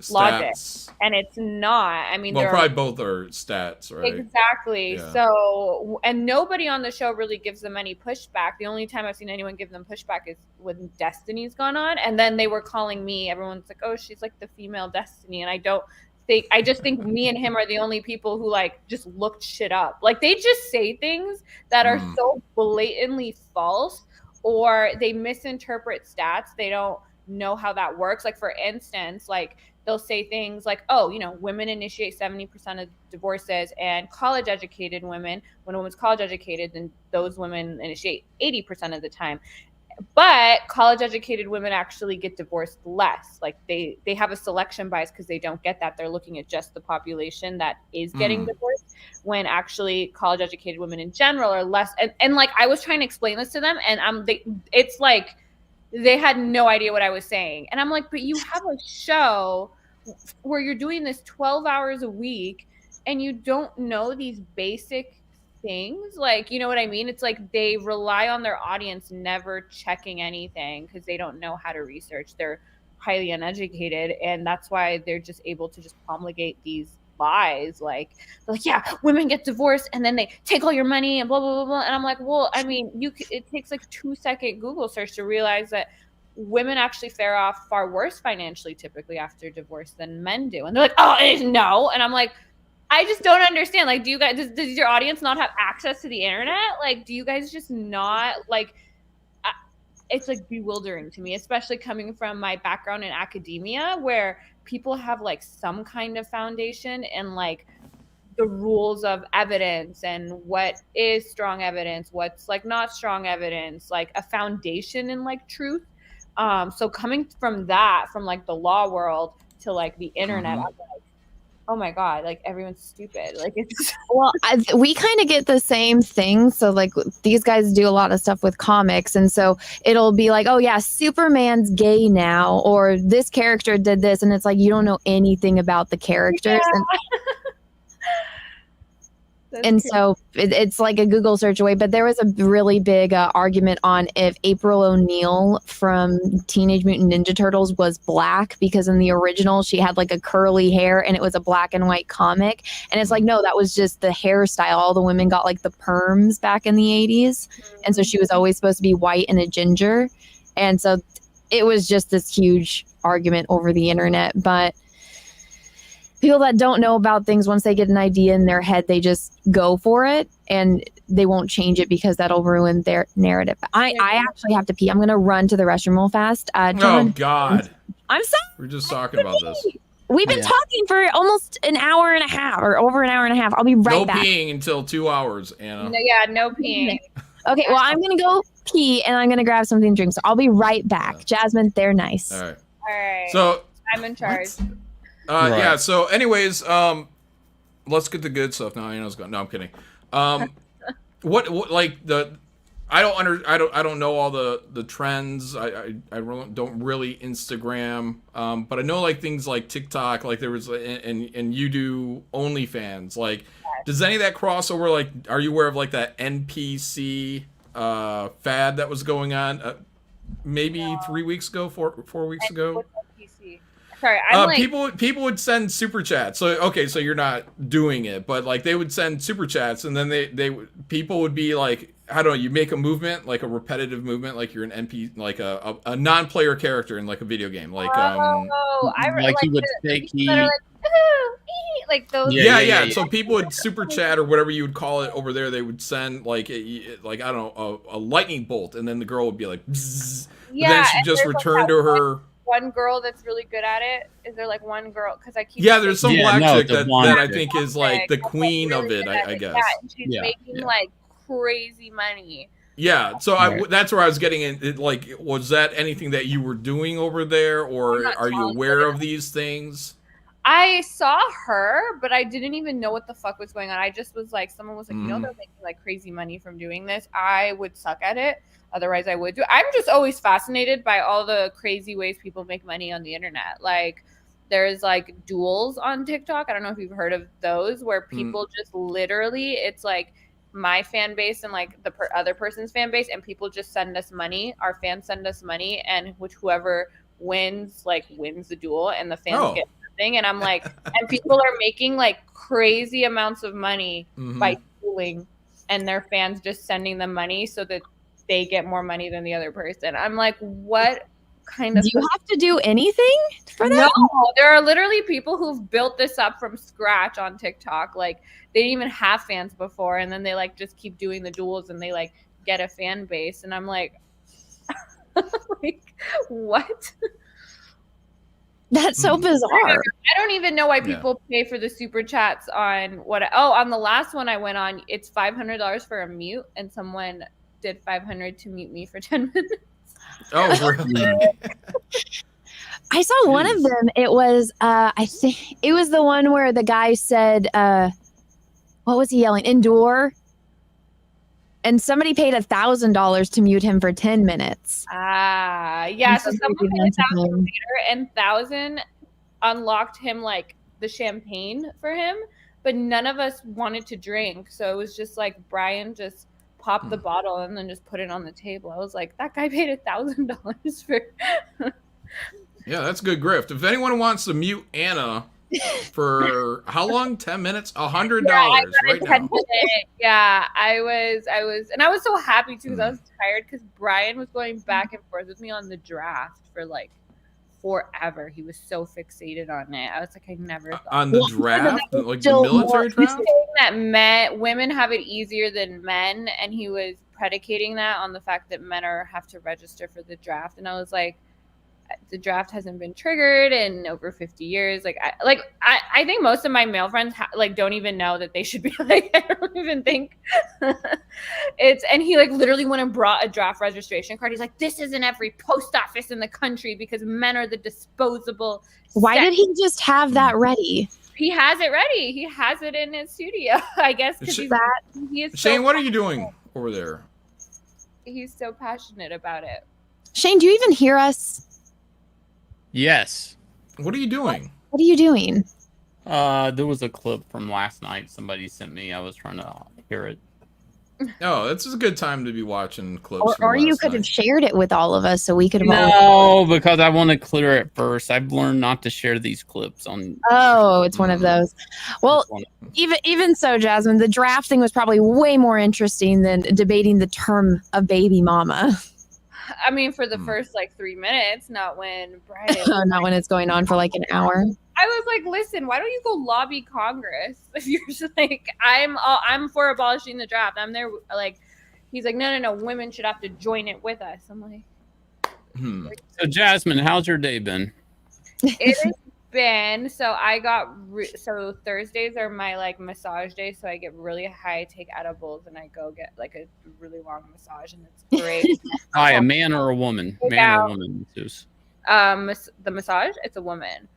logic, and it's not. I mean, well, probably both are stats, right? Exactly. Yeah. So, and nobody on the show really gives them any pushback. The only time I've seen anyone give them pushback is when Destiny's gone on, and then they were calling me. Everyone's like, "Oh, she's like the female Destiny," and I just think me and him are the only people who like just looked shit up. Like they just say things that are so blatantly false, or they misinterpret stats. They don't know how that works. Like for instance, like they'll say things like, oh, you know, women initiate 70% of divorces, and college educated women, when a woman's college educated, then those women initiate 80% of the time. But college educated women actually get divorced less. Like they have a selection bias because they don't get that. They're looking at just the population that is getting divorced, when actually college educated women in general are less. And like I was trying to explain this to them, and it's like they had no idea what I was saying. And I'm like, but you have a show where you're doing this 12 hours a week and you don't know these basic things. Like, you know what I mean? It's like they rely on their audience never checking anything because they don't know how to research. They're highly uneducated, and that's why they're just able to just promulgate these lies. Like, yeah, women get divorced and then they take all your money and blah blah blah blah. And I'm like, well, I mean, it takes like 2-second Google search to realize that women actually fare off far worse financially typically after divorce than men do. And they're like, oh no. And I'm like, I just don't understand. Like, do you guys, does your audience not have access to the internet? Like, do you guys just not like, it's like bewildering to me, especially coming from my background in academia, where people have like some kind of foundation and like the rules of evidence and what is strong evidence, what's like not strong evidence, like a foundation in like truth. So coming from that, from like the law world to like the internet, I'm like, oh my God, like everyone's stupid. Like it's well, we kind of get the same thing. So like these guys do a lot of stuff with comics. And so it'll be like, oh yeah, Superman's gay now, or this character did this. And it's like, you don't know anything about the characters. Yeah. And so it's like a Google search away. But there was a really big argument on if April O'Neil from Teenage Mutant Ninja Turtles was black, because in the original she had like a curly hair and it was a black and white comic. And it's like, no, that was just the hairstyle. All the women got like the perms back in the 80s. And so she was always supposed to be white and a ginger. And so it was just this huge argument over the internet. But people that don't know about things, once they get an idea in their head, they just go for it and they won't change it because that'll ruin their narrative. I actually have to pee. I'm going to run to the restroom real fast. Oh, God. I'm sorry. We're just talking about this. We've been talking for almost an hour and a half, or over an hour and a half. I'll be right back. No peeing until 2 hours, Anna. No peeing. Okay, well, I'm going to go pee and I'm going to grab something to drink. So I'll be right back. Jasmine, they're nice. All right. All right. So I'm in charge. Yeah, so anyways, let's get the good stuff now. Anna's gone. No, I'm kidding. What like the I don't know all the trends. I don't really Instagram. But I know like things like TikTok, like there was and you do OnlyFans. Like, does any of that cross over? Like, are you aware of like that NPC fad that was going on? Maybe 3 weeks ago, 4 weeks ago. Sorry, I'm like, people would send super chats. So okay, so you're not doing it, but like they would send super chats, and then people would be like, I don't know, you make a movement, like a repetitive movement, like you're an NP, like a non-player character in like a video game, like like you would say like those. Yeah. So people would super chat or whatever you would call it over there. They would send like I don't know, a lightning bolt, and then the girl would be like, bzzz, yeah, but then she just returned to her. One girl that's really good at it. Is there like one girl? Because I keep there's some black chick that I think is like the queen of it. I guess. Yeah, and she's making like crazy money. Yeah, so that's where I was getting in. Like, was that anything that you were doing over there, or are you aware of these things? I saw her, but I didn't even know what the fuck was going on. I just was like, someone was like, you know, they're making like crazy money from doing this. I would suck at it. Otherwise, I would do it. I'm just always fascinated by all the crazy ways people make money on the internet. Like, there's like duels on TikTok. I don't know if you've heard of those, where people just literally, it's like my fan base and like the other person's fan base, and people just send us money. Our fans send us money, and whoever wins the duel, and the fans get thing. And I'm like, and people are making like crazy amounts of money by dueling, and their fans just sending them money so that they get more money than the other person. I'm like, what kind of... Do you have to do anything for that? No, there are literally people who've built this up from scratch on TikTok. Like, they didn't even have fans before, and then they like just keep doing the duels, and they like get a fan base. And I'm like, like, what? That's so bizarre. I don't even know why people pay for the super chats on on the last one I went on, it's $500 for a mute, and someone did $500 to mute me for 10 minutes. Oh, really? I saw one of them. It was, I think it was the one where the guy said, what was he yelling? Endure. And somebody paid $1,000 to mute him for 10 minutes. Yeah. So someone paid $1,000 later, and $1,000 unlocked him like the champagne for him, but none of us wanted to drink. So it was just like Brian just popped the bottle and then just put it on the table. I was like, that guy paid $1,000 for. Yeah, that's good grift. If anyone wants to mute Anna for how long? 10 minutes? $100 right now. Yeah, I was so happy too, because I was tired, because Brian was going back and forth with me on the draft for like forever. He was so fixated on it. I was like, I never thought on the draft, like the military draft. Saying that women have it easier than men, and he was predicating that on the fact that men have to register for the draft. And I was like, the draft hasn't been triggered in over 50 years. I think most of my male friends don't even know that they should be like, I don't even think and he like literally went and brought a draft registration card. He's like, this is in every post office in the country because men are the disposable. Why did he just have that ready? He has it ready. He has it in his studio, I guess. Shane, what are you doing over there? He's so passionate about it. Shane, do you even hear us? Yes. What are you doing? What are you doing? There was a clip from last night somebody sent me. I was trying to hear it. Oh, this is a good time to be watching clips. Or you could have shared it with all of us so we could have. No, because I want to clear it first. I've learned not to share these clips on. Oh, it's one of those. Well, even so, Jasmine, the draft thing was probably way more interesting than debating the term of baby mama. I mean, for the first 3 minutes, not when Brian. Not when it's going on for like an hour. I was like, listen, why don't you go lobby Congress if you're just like, I'm for abolishing the draft. I'm there. Like, he's like, no, women should have to join it with us. I'm like, So Jasmine, how's your day been? It has been, so I got, so Thursdays are my massage day. So I get really high, take edibles, and I go get a really long massage, and it's great. Hi, a man or a woman? Man or woman? Zeus? The massage, it's a woman.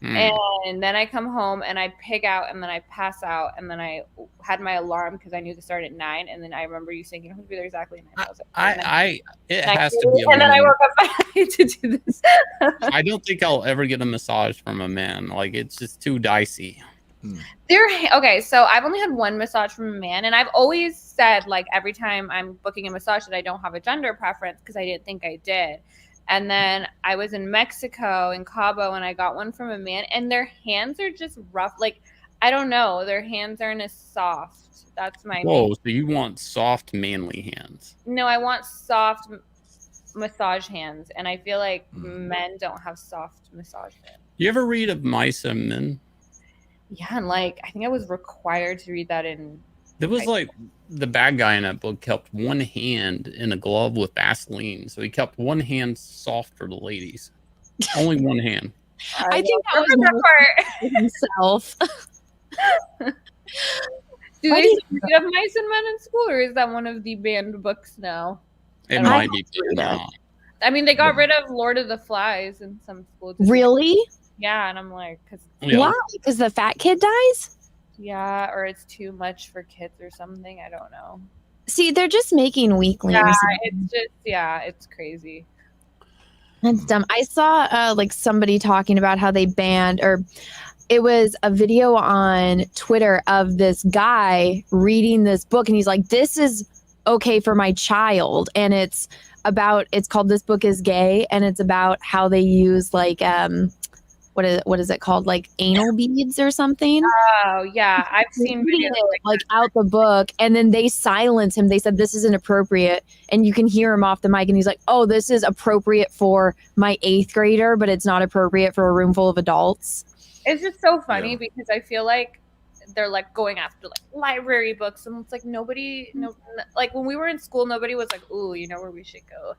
And then I come home and I pig out, and then I pass out, and then I had my alarm because I knew to start at 9, and then I remember you saying, you don't have to be there exactly at 9. It has to be a and then I woman. woke up to do this. I don't think I'll ever get a massage from a man. Like, it's just too dicey. Okay, so I've only had one massage from a man, and I've always said, every time I'm booking a massage, that I don't have a gender preference because I didn't think I did. And then I was in Mexico, in Cabo, and I got one from a man, and their hands are just rough. I don't know. Their hands aren't as soft. That's my Whoa, so you want soft, manly hands? No, I want soft massage hands, and I feel like men don't have soft massage hands. You ever read of Mice and Men? Yeah, and I think I was required to read that in... There was the bad guy in that book kept one hand in a glove with Vaseline. So he kept one hand soft for the ladies. Only one hand. I think that was that part himself. Do they still have Mice and Men in school, or is that one of the banned books now? It might be banned now. I mean, they got rid of Lord of the Flies in some schools. Really? Yeah, and I'm like, because Why? Because the fat kid dies? yeah, or it's too much for kids or something. I don't know. See, they're just making weaklings. Yeah, it's crazy. That's dumb. I saw like somebody talking about how they banned, or it was a video on Twitter of this guy reading this book, and he's like, "This is okay for my child," and it's called "This Book Is Gay," and it's about how they use like what is it called, like anal beads or something. Oh yeah, I've seen reading videos it like out the book, and then they silence him. They said this is inappropriate, and you can hear him off the mic, and he's like, "Oh, this is appropriate for my 8th grader, but it's not appropriate for a room full of adults." It's just so funny because I feel like they're like going after like library books, and it's like like when we were in school, nobody was like, "Ooh, you know where we should go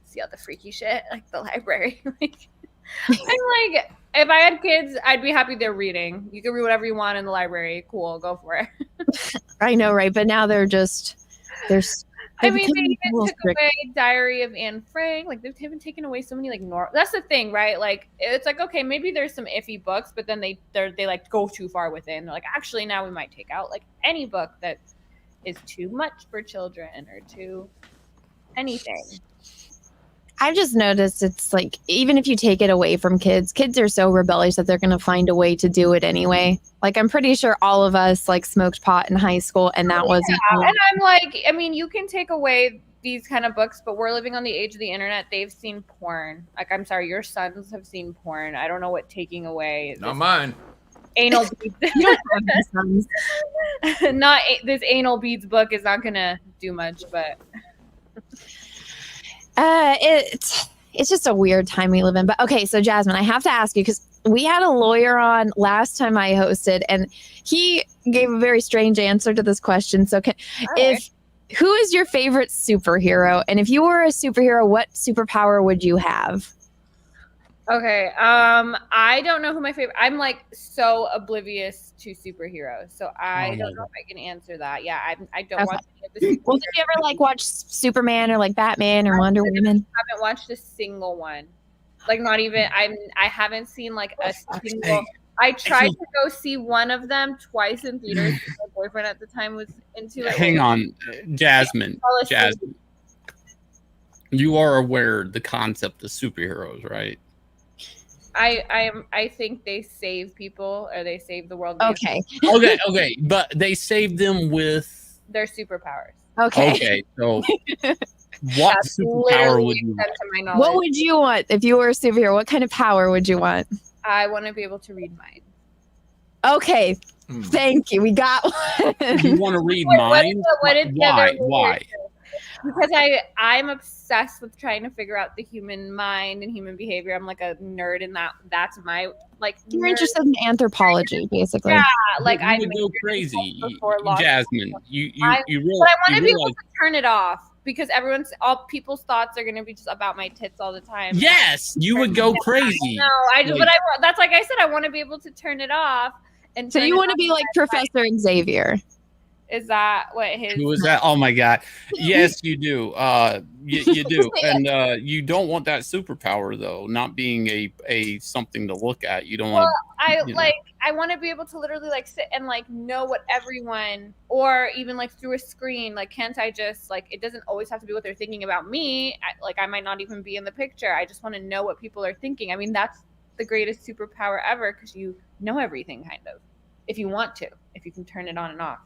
see all the freaky shit?" Like the library. Like, I'm like, if I had kids, I'd be happy they're reading. You can read whatever you want in the library. Cool, go for it. I know, right? But now they're I mean, they even took away Diary of Anne Frank. Like, they've even taken away so many, like, that's the thing, right? Like, it's like, okay, maybe there's some iffy books, but then they like, go too far within. They're like, actually, now we might take out, like, any book that is too much for children or too anything. I've just noticed it's like, even if you take it away from kids are so rebellious that they're going to find a way to do it anyway. Like, I'm pretty sure all of us like smoked pot in high school, and that wasn't. And I'm like, I mean, you can take away these kind of books, but we're living on the age of the internet. They've seen porn. Like, I'm sorry, your sons have seen porn. I don't know what taking away. Not mine. Anal beads. You don't have sons. Not this anal beads book is not gonna do much, but. It's just a weird time we live in. But okay, so Jazmen, I have to ask you, because we had a lawyer on last time I hosted, and he gave a very strange answer to this question. So who is your favorite superhero? And if you were a superhero, what superpower would you have? Okay. I don't know who my favorite. I'm like so oblivious to superheroes, so I don't know if I can answer that. Yeah, I don't watch any of the. Well, did you ever like watch Superman or like Batman or Wonder Woman? I haven't watched a single one. Like, not even. I haven't seen like a single. I tried to go see one of them twice in theaters. My boyfriend at the time was into it. Hang on, Jazmen. You are aware the concept of superheroes, right? I think they save people, or they save the world. Okay. Okay. But they save them with their superpowers. Okay. So what superpower would you want? What would you want if you were a superhero? What kind of power would you want? I want to be able to read minds. Okay. Thank you. We got one. You want to read minds? Why? Because I'm obsessed with trying to figure out the human mind and human behavior. I'm like a nerd in that. That's my like. You're interested in anthropology, basically. Yeah, like I would go crazy, Jazmen. You but I want to be able to turn it off, because all people's thoughts are going to be just about my tits all the time. Yes, you would go crazy. No, that's like I said. I want to be able to turn it off. And so you want to be like Professor Xavier. Is that what his? Who is that? Oh my God! Yes, you do. You do, and you don't want that superpower though. Not being a something to look at. You don't want. I want to be able to literally like sit and like know what everyone, or even like through a screen. Like, can't I just like? It doesn't always have to be what they're thinking about me. I might not even be in the picture. I just want to know what people are thinking. I mean, that's the greatest superpower ever, because you know everything, kind of, if you want to, if you can turn it on and off.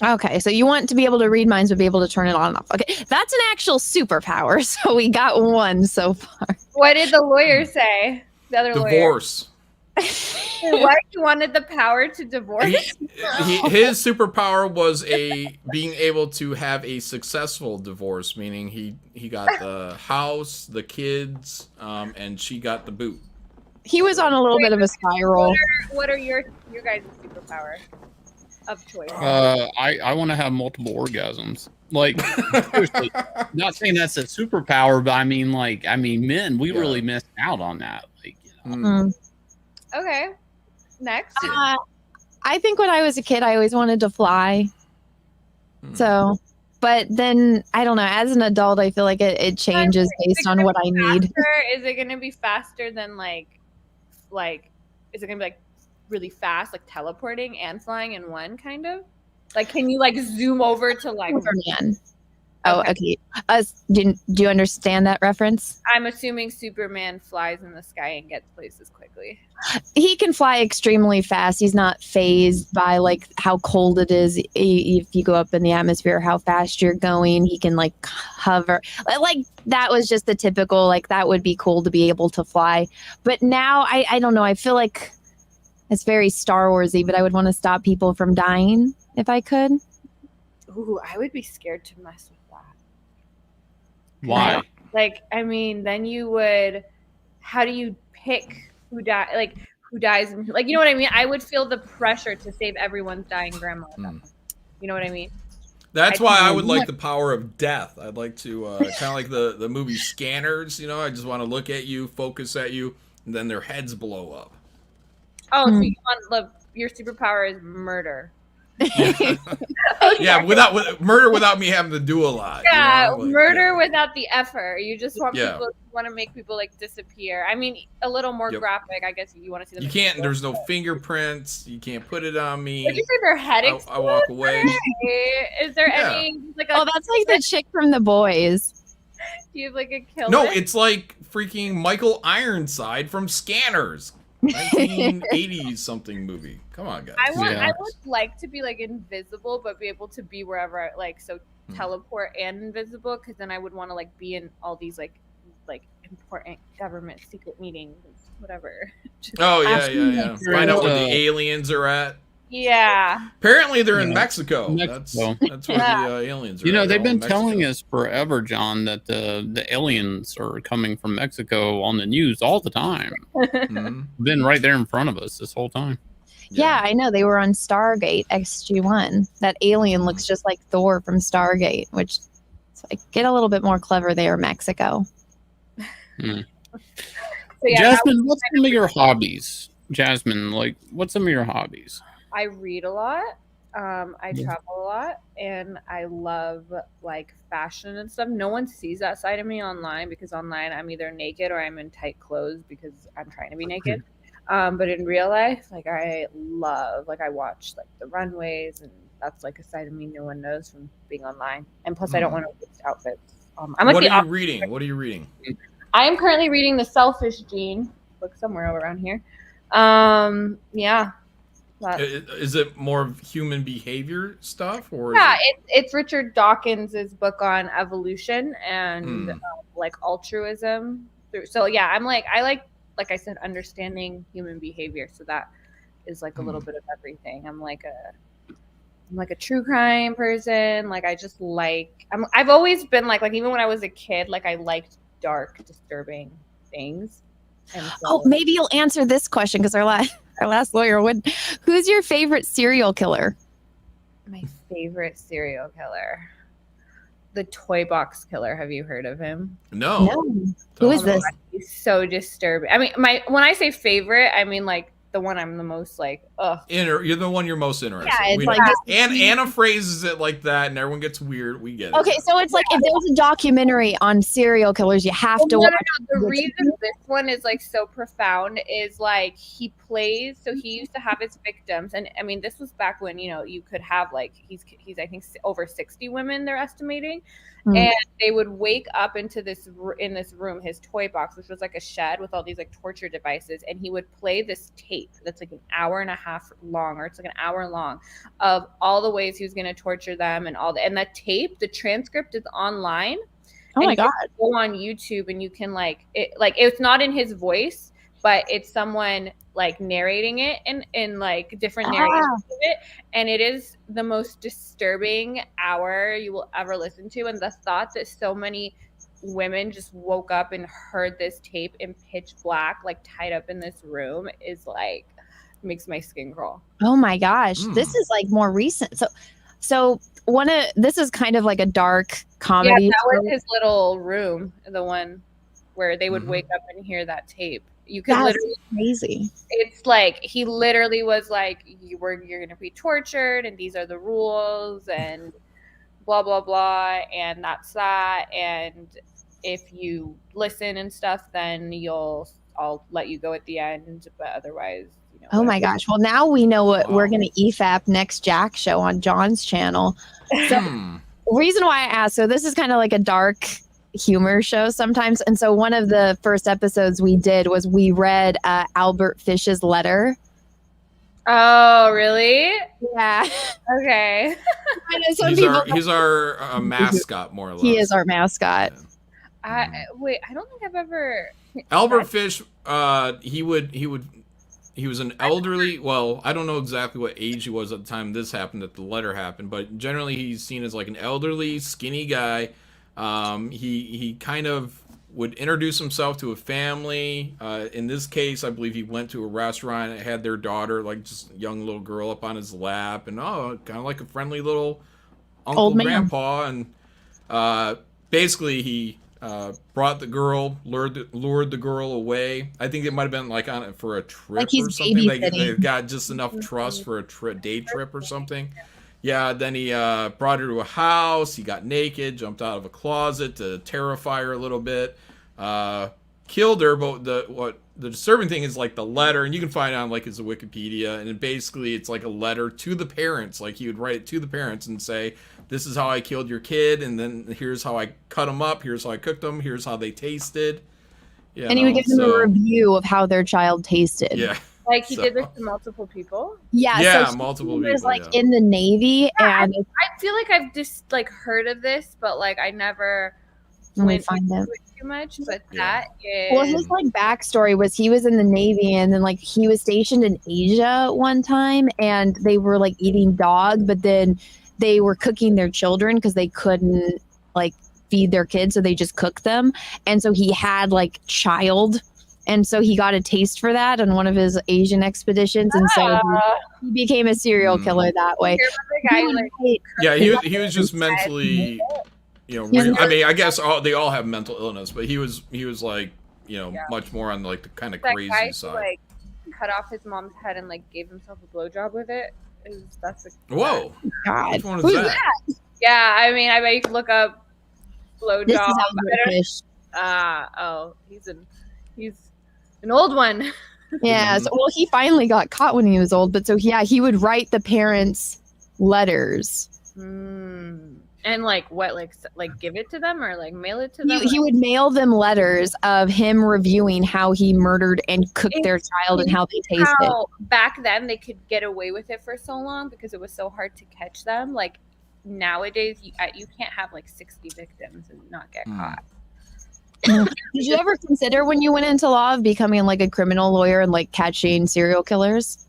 Okay, so you want to be able to read minds, but be able to turn it on and off. Okay, that's an actual superpower. So we got one so far. What did the lawyer say? The other Divorce. Why he wanted the power to divorce? His superpower was being able to have a successful divorce, meaning he got the house, the kids, and she got the boot. He was on a little bit of a spiral. What are your guys' superpower of choice? I want to have multiple orgasms. Like, seriously, not saying that's a superpower, but I mean, men, we really missed out on that. Like, you know. Okay. Next. I think when I was a kid, I always wanted to fly. So, but then I don't know. As an adult, I feel like it changes based on what I need. Is it going to be faster than like like, is it gonna be like really fast, like teleporting and flying in one kind of? Like, can you like zoom over to like Superman. Oh, okay. Do you understand that reference? I'm assuming Superman flies in the sky and gets places quickly. He can fly extremely fast. He's not phased by like how cold it is if you go up in the atmosphere, how fast you're going. He can like hover. Like that was just the typical, like that would be cool to be able to fly. But now I don't know. I feel like it's very Star Warsy, but I would want to stop people from dying if I could. Ooh, I would be scared to mess with that. Why? Like, I mean, then you would. How do you pick who die? Like, who dies? And like, you know what I mean? I would feel the pressure to save everyone's dying grandma. You know what I mean? That's why I would like the power of death. I'd like to kind of like the movie Scanners. You know, I just want to look at you, focus at you, and then their heads blow up. Oh, so you want your superpower is murder. Yeah, with murder without me having to do a lot. Yeah, you know? Like, murder without the effort. You just want Yeah. people want to make people like disappear. I mean, a little more graphic. I guess you want to see them. You can't. There's no fingerprints. You can't put it on me. Would you say their head I walk away. Is there Yeah. any like? Oh, that's like the chick from The Boys. Do you have like a kill? No, it's like freaking Michael Ironside from Scanners, 1980s something movie. Come on, guys. I would like to be like invisible, but be able to be wherever I like. So teleport and invisible, because then I would want to like be in all these like important government secret meetings, whatever. Oh yeah. Find out where the aliens are at. Yeah. Apparently they're in Mexico. Mexico. That's where the aliens are. You know, at. they've They're all been in telling Mexico. us forever, John, that the aliens are coming from Mexico on the news all the time. Been right there in front of us this whole time. Yeah, I know. They were on Stargate XG1. That alien looks just like Thor from Stargate, which it's like, get a little bit more clever there, Mexico. So, yeah, Jasmine, what's some of your hobbies? Jasmine, like, what's some of your hobbies? I read a lot. I travel a lot, and I love like fashion and stuff. No one sees that side of me online, because online I'm either naked or I'm in tight clothes because I'm trying to be naked. But in real life, like I watch like the runways, and that's like a side of me no one knows from being online. And plus, I don't want to waste outfits. I'm like What are you reading? What are you reading? I am currently reading The Selfish Gene. Book somewhere around here. Yeah. Is it more of human behavior stuff, or Yeah, it's Richard Dawkins' book on evolution and like altruism. So yeah, I like I said, understanding human behavior. So that is like a little bit of everything. I'm like a true crime person. Like I've always been like even when I was a kid, like I liked dark, disturbing things. And so, maybe you'll answer this question, because our last lawyer would. Who's your favorite serial killer? my favorite serial killer, the Toy Box Killer. Have you heard of him? No. Who is this? He's so disturbing. I mean, when I say favorite, I mean like the one I'm the most like, ugh. You're the one you're most interested. Yeah, it's We like know. this- Anna phrases it like that, and everyone gets weird. We get it. Okay, so it's like if there was a documentary on serial killers, you have to No, watch. The reason this one is like so profound is like he plays. So he used to have his victims, and I mean this was back when you could have like he's I think over 60 women they're estimating, and they would wake up in this room, his toy box, which was like a shed with all these like torture devices, and he would play this tape that's like an hour and a half long, or it's like an hour long, of all the ways he was going to torture them and and that tape, the transcript is online. Oh my God. Go on YouTube and you can it's not in his voice, but it's someone like narrating it in like different narrations of it, and it is the most disturbing hour you will ever listen to. And the thought that so many women just woke up and heard this tape in pitch black, like tied up in this room, is like makes my skin crawl. Oh my gosh, this is like more recent. So this is kind of like a dark comedy. Yeah, that was his little room, the one where they would wake up and hear that tape. You could literally crazy. It's like he literally was like, you're going to be tortured, and these are the rules, and blah blah blah, and that's that. And if you listen and stuff, then you'll I'll let you go at the end, but otherwise, you know. Oh my whatever. gosh. Well, now we know what we're going to EFAP next Jack show on John's channel. So, reason why I asked, so this is kind of like a dark humor show sometimes. And so, one of the first episodes we did was we read Albert Fish's letter. Oh, really? Yeah. Okay. He's our mascot, more or less. He is our mascot. Wait, I don't think I've ever. Albert Fish, he was an elderly, well, I don't know exactly what age he was at the time this happened, that the letter happened, but generally he's seen as like an elderly, skinny guy. He kind of would introduce himself to a family. In this case, I believe he went to a restaurant and had their daughter, like just a young little girl, up on his lap, and kind of like a friendly little uncle, grandpa, and basically he brought the girl, lured the girl away. I think it might have been like on it for a trip like he's or something. They babysitting. got just enough trust for a day trip or something. Yeah, then he brought her to a house. He got naked, jumped out of a closet to terrify her a little bit, killed her. But the disturbing thing is like the letter, and you can find it on like his Wikipedia, and basically it's like a letter to the parents. Like he would write it to the parents and say, "This is how I killed your kid, and then here's how I cut them up. Here's how I cooked them. Here's how they tasted." And he would give them a review of how their child tasted. Yeah. Like he did this to multiple people. Yeah, so multiple he was people. like in the Navy, and I feel like I've just like heard of this, but like I never Let me went find into it. it too much. But that is well, his like backstory was he was in the Navy, and then like he was stationed in Asia one time, and they were like eating dog, but then they were cooking their children because they couldn't like feed their kids, so they just cooked them, and so he had like child. And so he got a taste for that on one of his Asian expeditions, and so he became a serial killer that way. Yeah, he was just mentally, I mean, I guess they all have mental illness, but he was like, much more on like the kind of that crazy guy side. Who, like cut off his mom's head and like gave himself a blowjob with it. Whoa! God, which one is who's that? Yeah, I mean, I bet you could look up blowjob. This is Albert Fish. He's an old one. Yeah. So, well, he finally got caught when he was old, but so yeah, he would write the parents letters. And like what, like give it to them or like mail it to them? He would mail them letters of him reviewing how he murdered and cooked their child and how they tasted. Back then they could get away with it for so long because it was so hard to catch them. Like nowadays, you can't have like 60 victims and not get caught. Did you ever consider when you went into law of becoming like a criminal lawyer and like catching serial killers?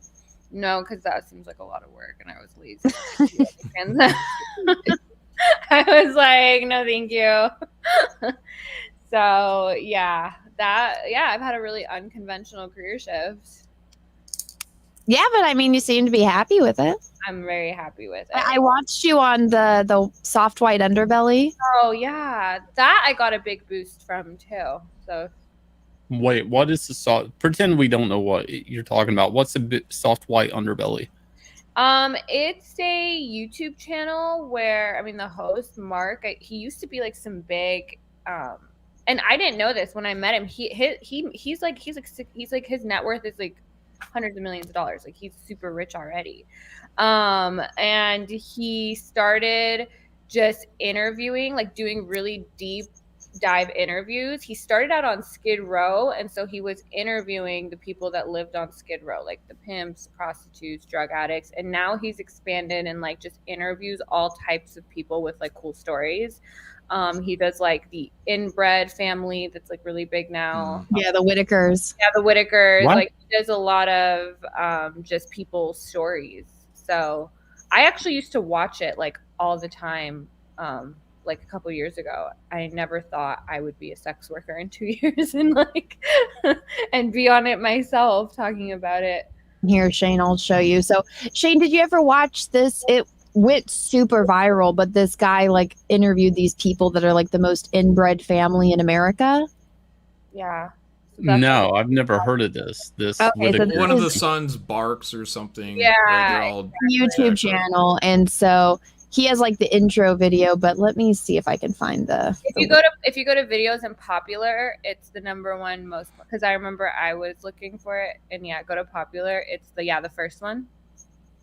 No, because that seems like a lot of work, and I was lazy. I was like, no, thank you. So yeah, I've had a really unconventional career shift. Yeah, but I mean, you seem to be happy with it. I'm very happy with it. I watched you on the soft white underbelly. Oh yeah, that I got a big boost from too. So wait, what is the soft? Pretend we don't know what you're talking about. What's the soft white underbelly? It's a YouTube channel where the host Mark, he used to be like some big, and I didn't know this when I met him. He's like his net worth is like hundreds of millions of dollars. Like he's super rich already. And he started just interviewing, like doing really deep dive interviews. He started out on Skid Row, and so he was interviewing the people that lived on Skid Row, like the pimps, prostitutes, drug addicts, and now he's expanded and like just interviews all types of people with like cool stories. He does like the inbred family that's like really big now. Yeah, the Whitakers. Yeah, the Whitakers. What? Like he does a lot of just people's stories. So I actually used to watch it like all the time. Like a couple years ago, I never thought I would be a sex worker in 2 years and like and be on it myself talking about it. Here, Shane, I'll show you. So, Shane, did you ever watch this? It went super viral, but this guy like interviewed these people that are like the most inbred family in America. Yeah. No, I've never heard of this. Okay, so one of the sons barks or something. Yeah, right? They're all YouTube channel, and so he has like the intro video, but let me see if I can find If you go to videos and popular, it's the #1 most, because I remember I was looking for it, and yeah, go to popular, it's the first one.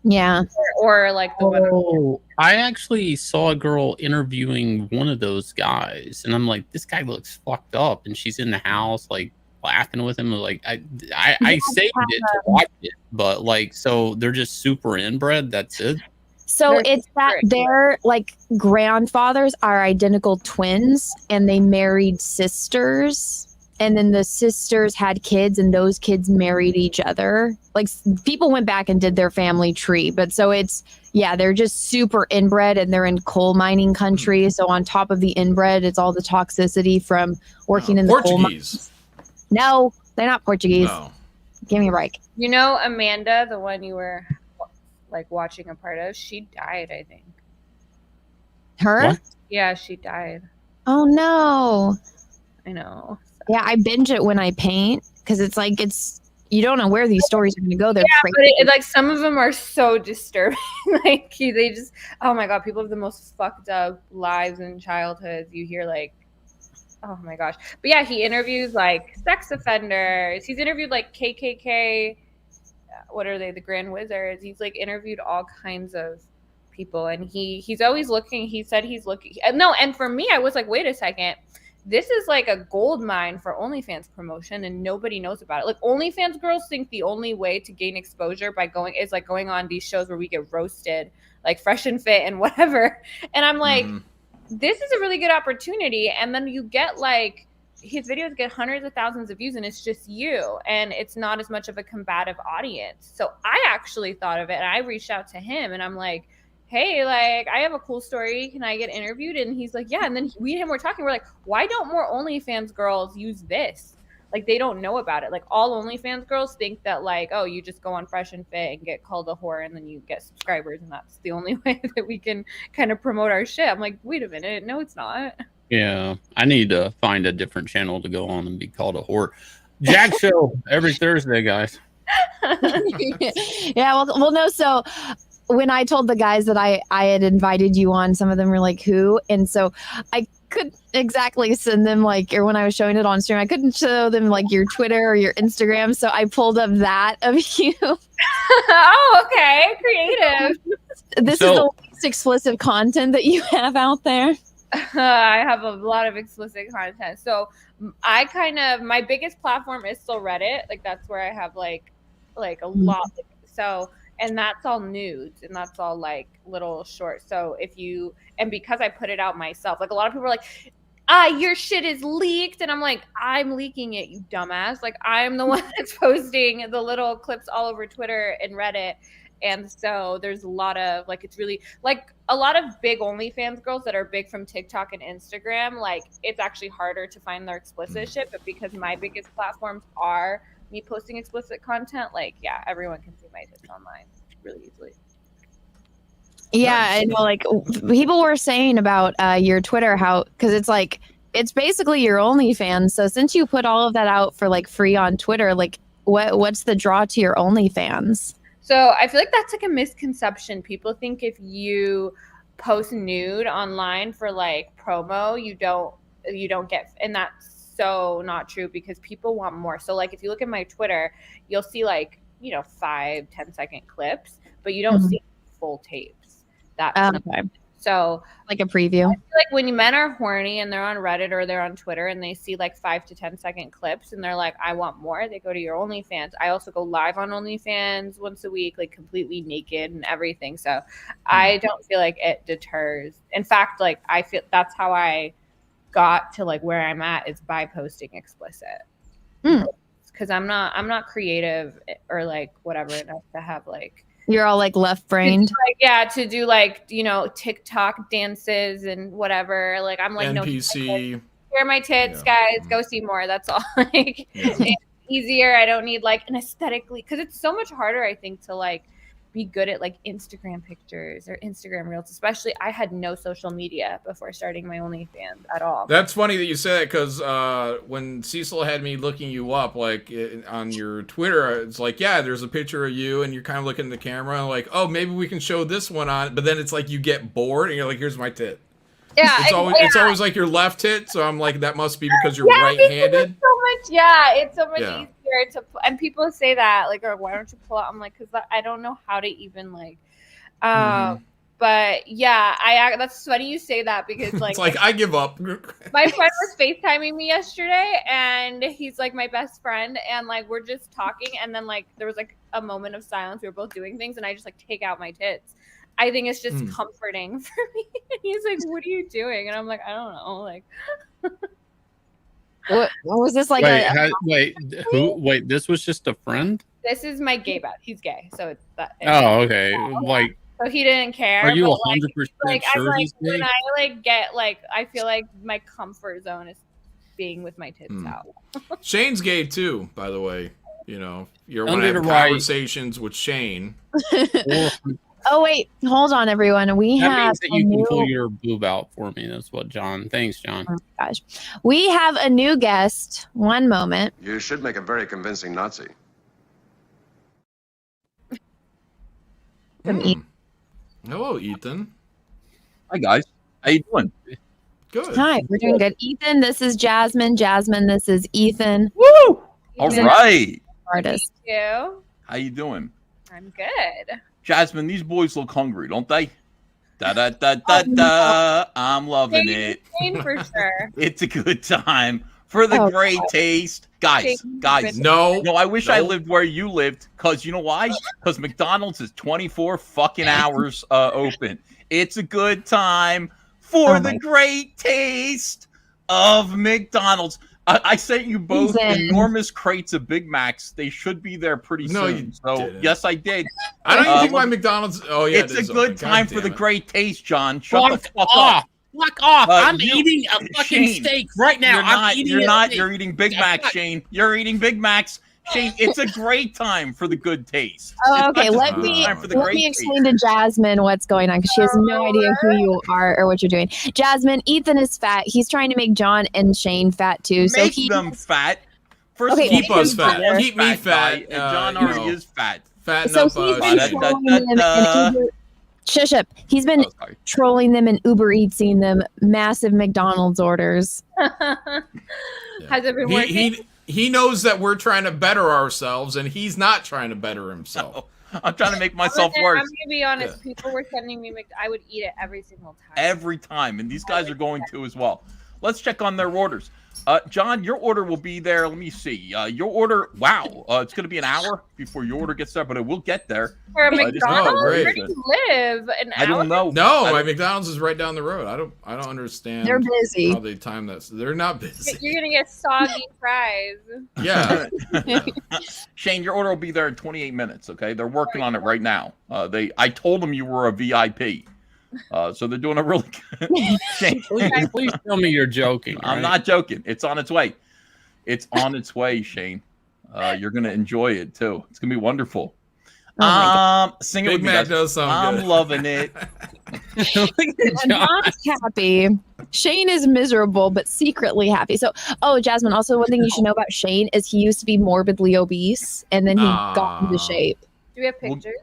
Yeah. Or like the one. Oh, I actually saw a girl interviewing one of those guys, and I'm like, this guy looks fucked up, and she's in the house like laughing with him. Like I saved it to watch it, but like, so they're just super inbred. That's it. So it's that their like grandfathers are identical twins, and they married sisters, and then the sisters had kids, and those kids married each other. Like people went back and did their family tree, but so it's they're just super inbred, and they're in coal mining country. So on top of the inbred, it's all the toxicity from working in the coal mines. No, they're not Portuguese. No. Give me a break. You know, Amanda, the one you were like watching a part of, she died, I think. Her? What? Yeah, she died. Oh no. I know. Yeah, I binge it when I paint because it's like you don't know where these stories are going to go. They're crazy. But like some of them are so disturbing. Like they just, oh my god, people have the most fucked up lives and childhoods. You hear like, oh my gosh. But yeah, he interviews like sex offenders. He's interviewed like KKK. What are they? The Grand Wizards. He's like interviewed all kinds of people, and he's always looking. He said he's looking. No, and for me, I was like, wait a second. This is like a gold mine for OnlyFans promotion, and nobody knows about it. Like OnlyFans girls think the only way to gain exposure by going on these shows where we get roasted, like Fresh and Fit and whatever. And I'm like, this is a really good opportunity. And then you get like his videos get hundreds of thousands of views, and it's just you, and it's not as much of a combative audience. So I actually thought of it, and I reached out to him, and I'm like, hey, like, I have a cool story. Can I get interviewed? And he's like, yeah. And then we and him were talking. We're like, why don't more OnlyFans girls use this? Like, they don't know about it. Like, all OnlyFans girls think that, like, oh, you just go on Fresh and Fit and get called a whore, and then you get subscribers, and that's the only way that we can kind of promote our shit. I'm like, wait a minute. No, it's not. Yeah, I need to find a different channel to go on and be called a whore. Jack Show every Thursday, guys. Yeah, well, no, so when I told the guys that I had invited you on, some of them were like, who? And so I couldn't exactly send them like, or when I was showing it on stream, I couldn't show them like your Twitter or your Instagram. So I pulled up that of you. Oh, okay. Creative. This is the least explicit content that you have out there. I have a lot of explicit content. So my biggest platform is still Reddit. Like that's where I have like a lot. So, and that's all nudes, and that's all like little short. So because I put it out myself, like a lot of people are like, your shit is leaked. And I'm like, I'm leaking it, you dumbass. Like I'm the one that's posting the little clips all over Twitter and Reddit. And so there's a lot of like, it's really like a lot of big OnlyFans girls that are big from TikTok and Instagram. Like it's actually harder to find their explicit shit, but because my biggest platforms are me posting explicit content, like, yeah, everyone can see my tits online really easily. Yeah, I know. Like people were saying about your Twitter, because it's like it's basically your OnlyFans. So since you put all of that out for like free on Twitter, like what's the draw to your OnlyFans? So I feel like that's like a misconception. People think if you post nude online for like promo, you don't get, and that's so not true because people want more. So like if you look at my Twitter, you'll see like, 5-10 second clips, but you don't see full tapes. That's okay. So like a preview. I feel like when men are horny and they're on Reddit or they're on Twitter and they see like 5 to 10 second clips and they're like, I want more, they go to your OnlyFans. I also go live on OnlyFans once a week, like completely naked and everything. So I don't feel like it deters. In fact, like I feel that's how I got to like where I'm at is by posting explicit. Because I'm not creative or like whatever enough to have like, you're all like left-brained. To do like, TikTok dances and whatever. Like I'm like, NPC. No, here are my tits, guys. Go see more. That's all. Like it's easier. I don't need like an aesthetically, because it's so much harder, I think, to like be good at like Instagram pictures or Instagram reels. Especially, I had no social media before starting my OnlyFans at all. That's funny that you say that because when Cecil had me looking you up, like on your Twitter, it's like, yeah, there's a picture of you, and you're kind of looking at the camera, and like, oh, maybe we can show this one on. But then it's like you get bored, and you're like, here's my tit. Yeah, it's always like your left tit, so I'm like, that must be because you're right-handed. It's so much easier to, and people say that, like, or why don't you pull out? I'm like, because I don't know how to even like, but yeah, that's funny you say that because like, it's like I give up. My friend was FaceTiming me yesterday, and he's like my best friend, and like we're just talking, and then like there was like a moment of silence. We were both doing things, and I just like take out my tits. I think it's just comforting for me. And he's like, "What are you doing?" And I'm like, "I don't know." Like, what was this like? Wait, this was just a friend? this is my gay best. He's gay, so it's that. Oh, okay. Like, so he didn't care. are you but, 100% like, sure I'm he's like, when gay? I like get like, I feel like my comfort zone is being with my tits out. Shane's gay too, by the way. You know, you're Under want to have the right- conversations with Shane. Oh wait, hold on, everyone. We That have means that a you can new. pull your boob out for me. That's what John. Thanks, John. Oh my gosh, we have a new guest. One moment. You should make a very convincing Nazi. Hello, Ethan. Hi, guys. How you doing? Good. Hi, we're doing good. Ethan, this is Jasmine. Jasmine, this is Ethan. Woo! All Ethan, right. artist. You? How you doing? I'm good. Jasmine, these boys look hungry, don't they? Da da da da da. I'm loving it. Shane for sure. It's a good time for the great taste. Guys, No, I wish I lived where you lived, because you know why? Because McDonald's is 24 fucking hours open. It's a good time for the great taste of McDonald's. I sent you both enormous crates of Big Macs. They should be there pretty No, soon. you So didn't. yes, I did. I don't even think my McDonald's. Oh yeah, It's it a is good open. time God for the damn it. great taste, John. Shut the fuck off. up. Fuck off. I'm you- eating a fucking Shane, steak right now. You're not. You're eating Big Yeah, Macs, fuck. Shane. You're eating Big Macs. Shane, it's a great time for the good taste. Oh, It's okay, not let just a good me time for the let great me taste. explain to Jasmine what's going on because she has no idea who you are or what you're doing. Jasmine, Ethan is fat. He's trying to make John and Shane fat too. So Make them fat. First Okay, of all, keep us he's fat. the one Keep me guy, fat. and John you already know. is fat. Fatten So up. he's been Shane. trolling them and Uber, shush up. He's been trolling them and Uber Eatsing them massive McDonald's orders. Has it been working? He knows that we're trying to better ourselves, and he's not trying to better himself. I'm trying to make myself worse. I'm gonna be honest. People were sending me. I would eat it every single time. Every time, and these guys are going to as well. Let's check on their orders. John, your order will be there. Let me see. Your order. Wow, it's going to be an hour before your order gets there, but it will get there. For a Just- McDonald's, great. where do you live? An I don't hour? know. No, I my don't- McDonald's is right down the road. I don't understand. They're busy. How they time that? They're not busy. You're gonna get soggy fries. Yeah. Shane, your order will be there in 28 minutes. Okay, they're working on it right now. I told them you were a VIP, so they're doing a really good. Shane, Please tell me you're joking. I'm right? not joking. It's on its way. It's on its way, Shane. You're gonna enjoy it too. It's gonna be wonderful. Sing it Big with me, Mac guys. does sound I'm good. loving it. And John's happy. Shane is miserable, but secretly happy. So, Jasmine, also one thing you should know about Shane is he used to be morbidly obese, and then he got into shape. Do we have pictures?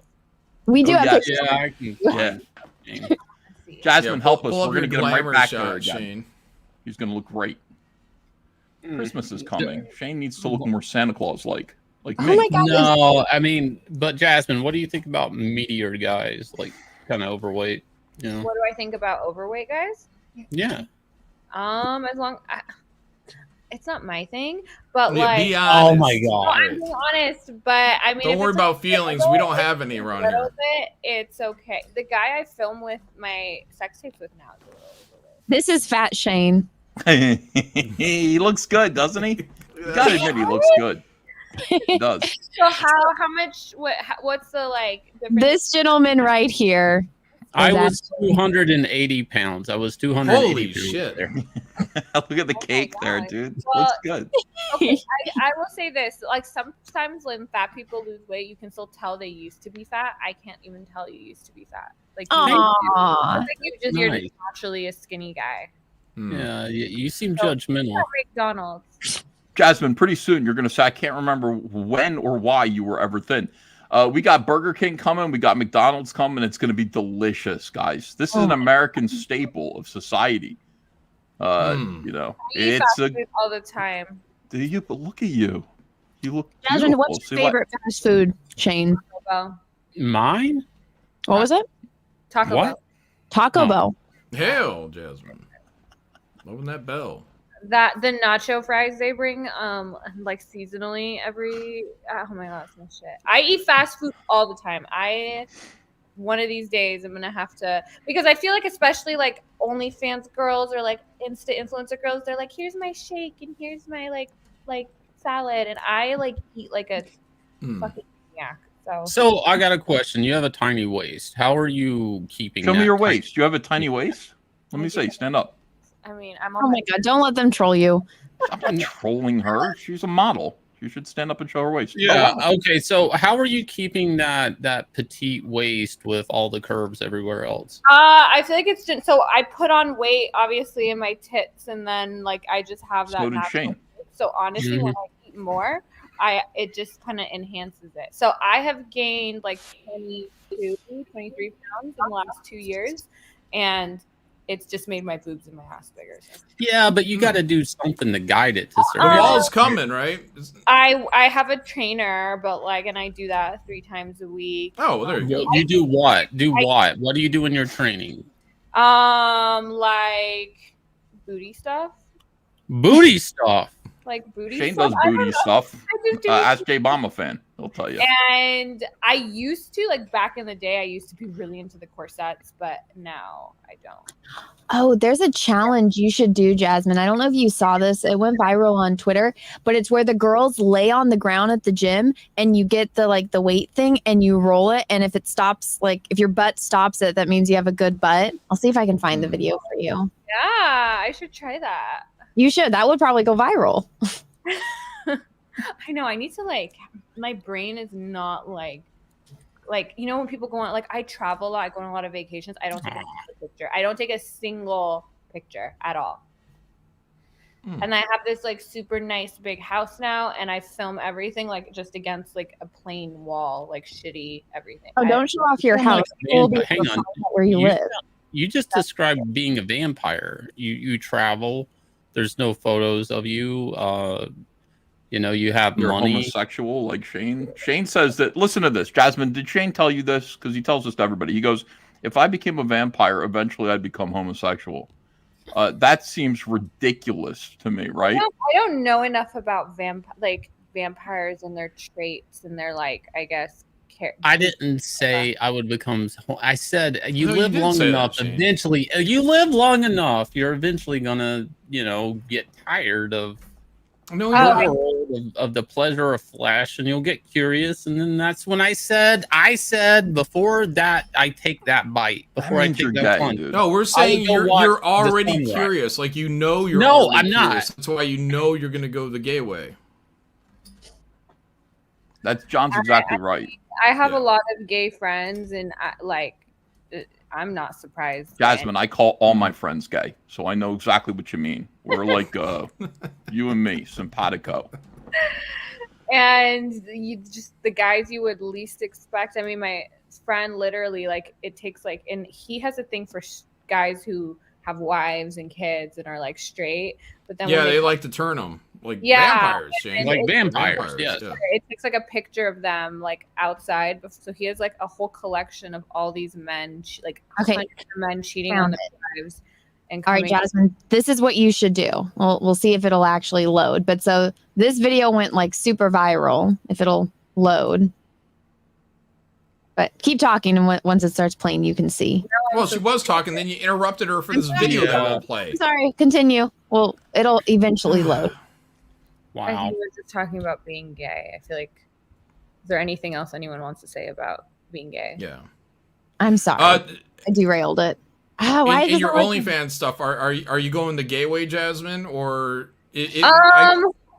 We do have yes. pictures. Yeah, I can. Yeah. Jasmine, help us. pull up We're gonna your get him right glamour back shot, there again. Shane. He's gonna look great. Christmas is coming. Shane needs to look more Santa Claus-like. Like me. Oh my God. No, I mean, but Jasmine, what do you think about meteor guys, like kind of overweight? You know? What do I think about overweight guys? Yeah. As long it's not my thing, but Yeah, like, be honest. Oh my no, God. I'm being honest. But I mean, Don't if worry it's about a feelings. little- We don't if have it's any a around little here. bit, it's okay. The guy I film with my sex tapes with now is a little overweight. This is Fat Shane. He looks good, doesn't he? You gotta admit he looks good. He does. So how much? What's the like difference? This gentleman right here I was 280 pounds. I was 280 Holy pounds shit. there. Look at the cake there, dude. Well, Looks good. Okay, I will say this: like sometimes when fat people lose weight, you can still tell they used to be fat. I can't even tell you used to be fat. Like, you're Nice. just naturally a skinny guy. Yeah, you seem judgmental. McDonald's. Jasmine, pretty soon you're going to say, I can't remember when or why you were ever thin. We got Burger King coming. We got McDonald's coming. It's going to be delicious, guys. This is an American staple of society. You know, I eat it's fast food all the time. Do you? But look at you. You look Jasmine, beautiful. what's See your favorite fast food chain? Taco Mine? What was it? Taco What? Bell. Taco Bell. Hell, Jasmine. Loving that bell. That the nacho fries they bring, like seasonally every. Oh my god, that's my shit. I eat fast food all the time. One of these days I'm gonna have to, because I feel like especially like OnlyFans girls or like Insta influencer girls, they're like, here's my shake and here's my like salad, and I like eat like a fucking yak. So I got a question. You have a tiny waist. How are you keeping? Show me that your tiny- waist. You have a tiny waist? Let me see. Stand up. I mean, I'm. Oh my god! Don't let them troll you. I'm not trolling her. She's a model. You should stand up and show her waist. Yeah. Okay. So how are you keeping that petite waist with all the curves everywhere else? I feel like it's just so I put on weight obviously in my tits, and then like I just have that. So did natural Shane. weight. So honestly, when I eat more, it just kind of enhances it. So I have gained like 23 pounds in the last 2 years, and it's just made my boobs and my ass bigger. So. Yeah, but you got to do something to guide it to The certain. wall's coming, right? I have a trainer, but like, and I do that 3 times a week. Oh, well, there you go. You do what? Do what? What do you do in your training? Like booty stuff. Booty stuff. Like booty Shane stuff. does I don't booty know. stuff. I just do Ask Jay Bomba fan. He'll tell you. And I used to, like back in the day, I used to be really into the corsets, but now I don't. Oh, there's a challenge you should do, Jasmine. I don't know if you saw this. It went viral on Twitter, but it's where the girls lay on the ground at the gym and you get the weight thing and you roll it. And if it stops, like if your butt stops it, that means you have a good butt. I'll see if I can find the video for you. Yeah, I should try that. You should. That would probably go viral. I know. I need to my brain is not like you know when people go on, like I travel a lot, I go on a lot of vacations. I don't take a single picture. I don't take a single picture at all. And I have this like super nice big house now, and I film everything like just against like a plain wall, like shitty everything. Oh, don't show off your house. People will be Hang on. where you live. You just described being a vampire. You travel. There's no photos of you. You know, you have You're money. homosexual like Shane. Shane says that, listen to this. Jasmine, did Shane tell you this? Because he tells this to everybody. He goes, if I became a vampire, eventually I'd become homosexual. That seems ridiculous to me, right? I don't know enough about vampires and their traits and their I guess I didn't say I would become. I said you No, live you did long say that, enough. Shane. Eventually, you live long enough. You're eventually gonna, get tired of of the pleasure of flesh, and you'll get curious. And then that's when I said before that I take that bite before I means take you're that gay, plunge. dude. No, we're saying go you're watch already the sunrise. curious. Like you're No, already I'm curious. not. That's why you're gonna go the gay way. That's John's exactly right. I have a lot of gay friends, and I'm not surprised. Jasmine, I call all my friends gay, so I know exactly what you mean. We're like you and me, simpatico. And you just the guys you would least expect. I mean, my friend literally it takes and he has a thing for guys who have wives and kids and are straight, but then Yeah, when they like to turn them vampires, Shane. and Like it's- vampires, yes. yeah. It takes a picture of them outside, so he has a whole collection of all these men, Okay. hundreds of men cheating Found on their wives. And All right, coming- Jasmine, this is what you should do. We'll see if it'll actually load. But so this video went super viral, if it'll load. But keep talking, and once it starts playing, you can see. Well, she was talking, then you interrupted her for this video that will play. Sorry, continue. Well, it'll eventually load. I think we're just talking about being gay. I feel is there anything else anyone wants to say about being gay? Yeah. I'm sorry. I derailed it. Oh, why in is your OnlyFans stuff, are you going the gay way, Jasmine, or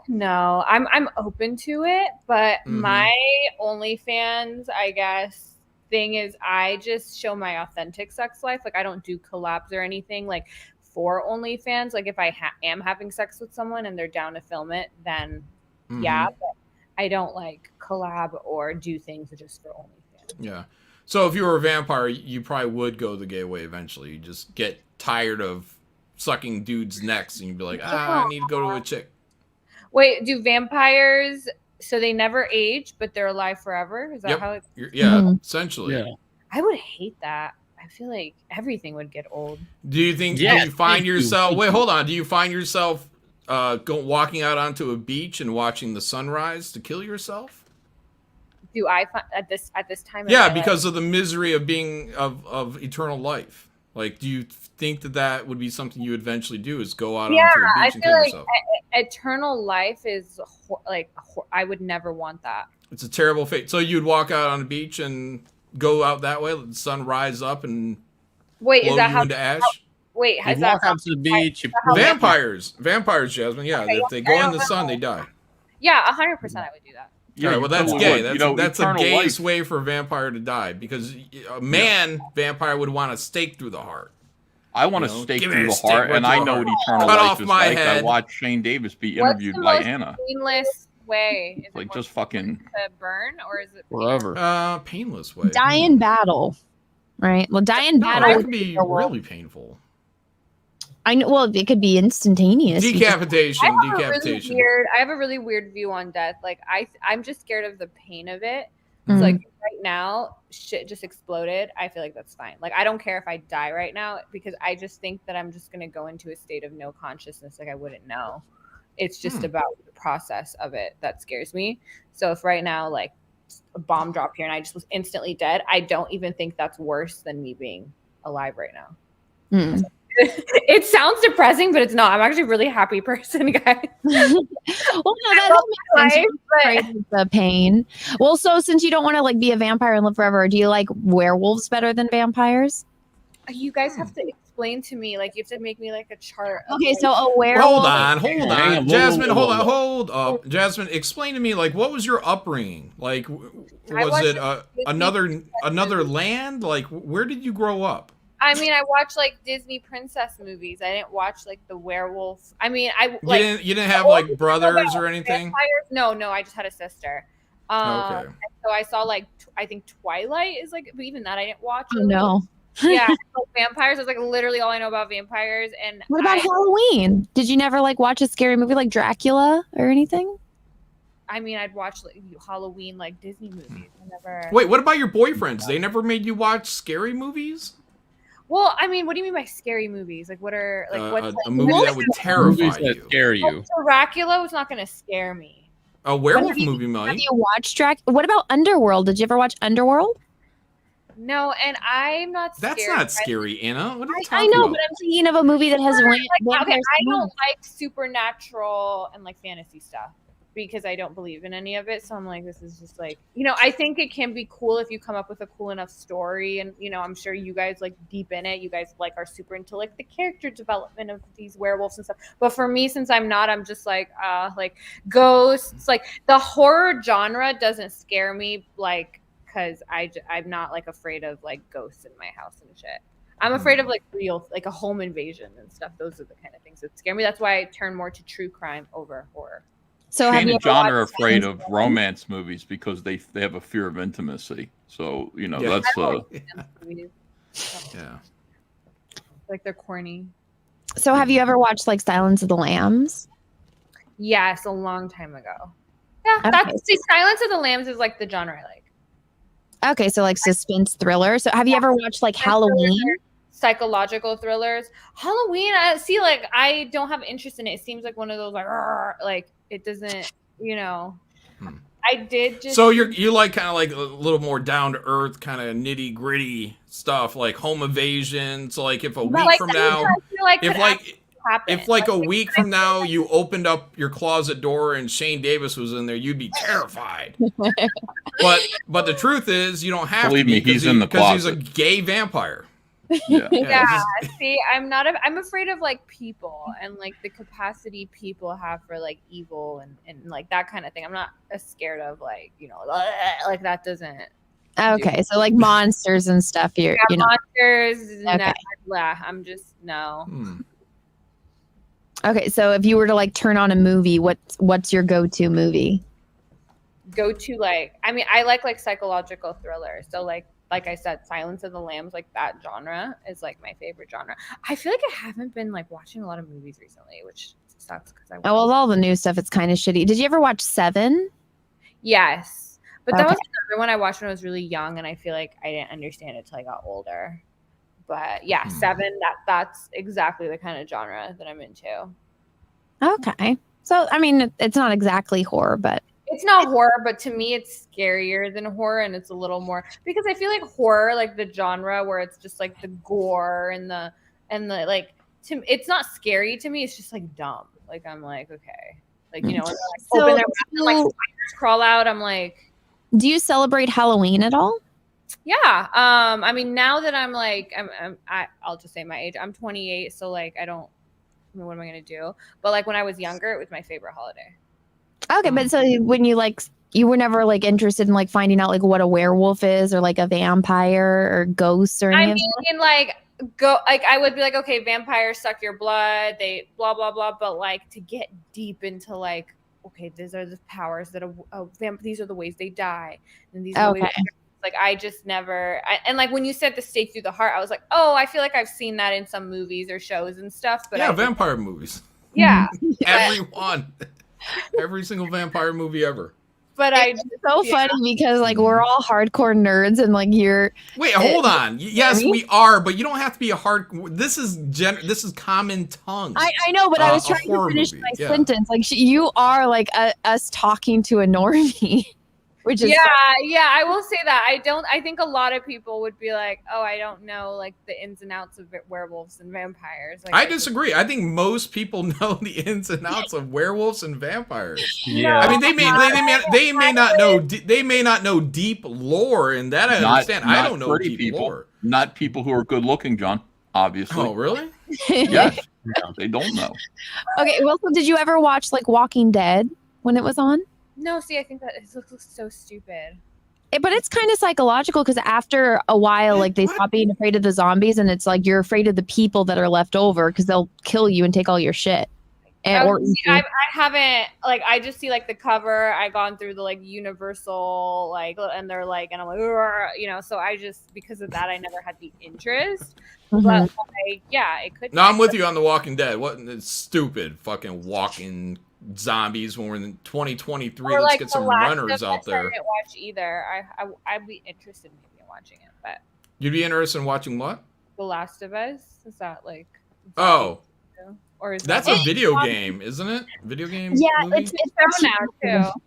no, I'm open to it, but Mhm. my OnlyFans, I guess, thing is I just show my authentic sex life. Like I don't do collabs or anything like for OnlyFans. Like if I am having sex with someone and they're down to film it, then yeah, but I don't like collab or do things just for OnlyFans. Yeah. So if you were a vampire, you probably would go the gay way eventually. You just get tired of sucking dudes' necks and you'd be like, I need to go to a chick. Wait, do vampires, so they never age, but they're alive forever? Is that how it's... Yeah, essentially. Yeah. I would hate that. I feel like everything would get old. Do you think, do you find yourself, wait, hold on. Do you find yourself walking out onto a beach and watching the sunrise to kill yourself? Do I find at this time? Yeah, because of the misery of being, of eternal life. Like, do you think that would be something you would eventually do, is go out onto a beach and kill yourself? Eternal life is I would never want that. It's a terrible fate. So you'd walk out on a beach and go out that way, let the sun rise up and blow is that you how into ash? Wait, you walk out to the beach. Vampires, Jasmine. Yeah, if they go in the sun, they die. Yeah, 100%. I would do that. Yeah, well, that's gay. Would. That's a gayest way for a vampire to die, because a vampire would want a stake through the heart. I want a stake through the heart, and I know what eternal life is like. I watched Shane Davis be interviewed by Anna. Painless way? Is like just fucking to burn, or is it forever? Painless way. Die in battle, right? Well, die in battle that could be really painful. I know. Well, it could be instantaneous. Decapitation. I have a really weird view on death. Like I'm just scared of the pain of it. It's like right now, shit just exploded. I feel like that's fine. Like I don't care if I die right now, because I just think that I'm just gonna go into a state of no consciousness. Like I wouldn't know. It's just about the process of it that scares me. So if right now, like a bomb dropped here and I just was instantly dead, I don't even think that's worse than me being alive right now. It sounds depressing, but it's not. I'm actually a really happy person, guys. Well, no, that makes sense. Afraid of the pain. Well, so since you don't want to like be a vampire and live forever, do you like werewolves better than vampires? You guys have to explain to me. Like you have to make me like a chart. Okay, so a werewolf. Hold on, Jasmine. Hold up, Jasmine. Explain to me, like, what was your upbringing? Like, was it another land? Like, where did you grow up? I mean, I watched like Disney princess movies. I didn't watch like the werewolf. I mean, you didn't have like brothers or anything? Vampires? No, I just had a sister. Okay. So I saw like I think Twilight is like, but even that I didn't watch. Oh no. Yeah, like vampires is like literally all I know about vampires. And what about Halloween? Did you never like watch a scary movie like Dracula or anything? I mean, I'd watch like Halloween like Disney movies. I never. Wait, what about your boyfriends? They never made you watch scary movies? Well, I mean, what do you mean by scary movies? Like, what are like what's a movie that would terrify you? Scare you. Dracula was not going to scare me. A werewolf movie might. Have you watched Dracula? What about Underworld? Did you ever watch Underworld? No, and I'm not scared. That's not scary, Anna. What are you talking I know, about? but I'm thinking of a movie that has okay, I don't like supernatural and like fantasy stuff because I don't believe in any of it. So I'm like, this is just like, I think it can be cool if you come up with a cool enough story. And, I'm sure you guys like deep in it. You guys like are super into like the character development of these werewolves and stuff. But for me, since I'm not, I'm just like ghosts, like the horror genre doesn't scare me like, because I'm not like afraid of like ghosts in my house and shit. I'm afraid of like real, like a home invasion and stuff. Those are the kind of things that scare me. That's why I turn more to true crime over horror. So Shane and John are afraid of romance movies because they have a fear of intimacy. So that's yeah. Like they're corny. So have you ever watched like Silence of the Lambs? Yes, a long time ago. Yeah, Silence of the Lambs is like the genre I like. Okay, so like suspense thriller. So have you ever watched like Halloween? Psychological thrillers. Halloween, I don't have interest in it. It seems like one of those like it doesn't, I did just. So you like kind of like a little more down to earth, kind of nitty gritty stuff, like home invasion. So like if a week from now, happen. if like a week from now you opened up your closet door and Shane Davis was in there, you'd be terrified. but the truth is, you don't have Believe to be me, he's in the because he's a closet. gay vampire. Yeah. Yeah, see, I'm afraid of like people and like the capacity people have for like evil and like that kind of thing. I'm not as scared of like, you know, like that doesn't. Okay, so like monsters and stuff. You're not. Monsters. Okay. I'm just no. Okay, so if you were to like turn on a movie, what's your go-to movie? Go to like, I mean, I like psychological thrillers. So like I said, Silence of the Lambs, like that genre is like my favorite genre. I feel like I haven't been like watching a lot of movies recently, which sucks because I. Oh, well, all the new stuff, it's kind of shitty. Did you ever watch Seven? Yes, but that Okay. was another one I watched when I was really young, and I feel like I didn't understand it till I got older. But yeah, Seven. That's exactly the kind of genre that I'm into. Okay, so I mean, it's not exactly horror, but It's not horror, but to me, it's scarier than horror, and it's a little more because I feel like horror, like the genre where it's just like the gore and the like. It's not scary to me. It's just like dumb. Like I'm like, okay, like you know, when they're, like, So open their mouth and, like spiders crawl out. I'm like, do you celebrate Halloween at all? yeah. I mean, now that I'm like, I'll just say my age. I'm 28, so like I don't. I mean, what am I gonna do? But like when I was younger, it was my favorite holiday. Okay, but so when you like, you were never like interested in like finding out like what a werewolf is or like a vampire or ghosts or I anything. mean, like I would be like, okay, vampires suck your blood, they blah blah blah, but like to get deep into like, okay, these are the powers that these are the ways they die, and these are the ways like I just never and like when you said the stake through the heart, I was like, oh, I feel like I've seen that in some movies or shows and stuff. But Yeah, vampire movies. Yeah, Everyone. Every single vampire movie ever. But it's so funny because like we're all hardcore nerds and like you're. Wait, hold on. Yes, we are, but you don't have to be a hard. This is common tongue. I know, but I was trying to finish my sentence. Like you are like us talking to a normie. Which is yeah, I will say that. I think a lot of people would be like, oh, I don't know like the ins and outs of werewolves and vampires. Like, I disagree. I think most people know the ins and outs of werewolves and vampires. Yeah. I mean, they may not know deep lore, and that I understand. I don't know deep people. lore. Not people who are good looking, John. Obviously. Oh, really? Yes. Yeah, they don't know. Okay, well, so did you ever watch like Walking Dead when it was on? No, see, I think that it looks so stupid. But it's kind of psychological because after a while, like they stop being afraid of the zombies, and it's like you're afraid of the people that are left over because they'll kill you and take all your shit. I haven't like I just see like the cover. I gone through the like Universal like, and they're like, and I'm like, you know. So I just because of that, I never had the interest. But like, yeah, it could. No, I'm with you on The Walking Dead. What? It's stupid. Fucking walking zombies when we're in 2023. Let's get some runners out there. I didn't watch either. I'd be interested maybe in watching it, but you'd be interested in watching what? The Last of Us. Is that like? Or is that's a video game, isn't it? Video game. Yeah, movie? it's out now too.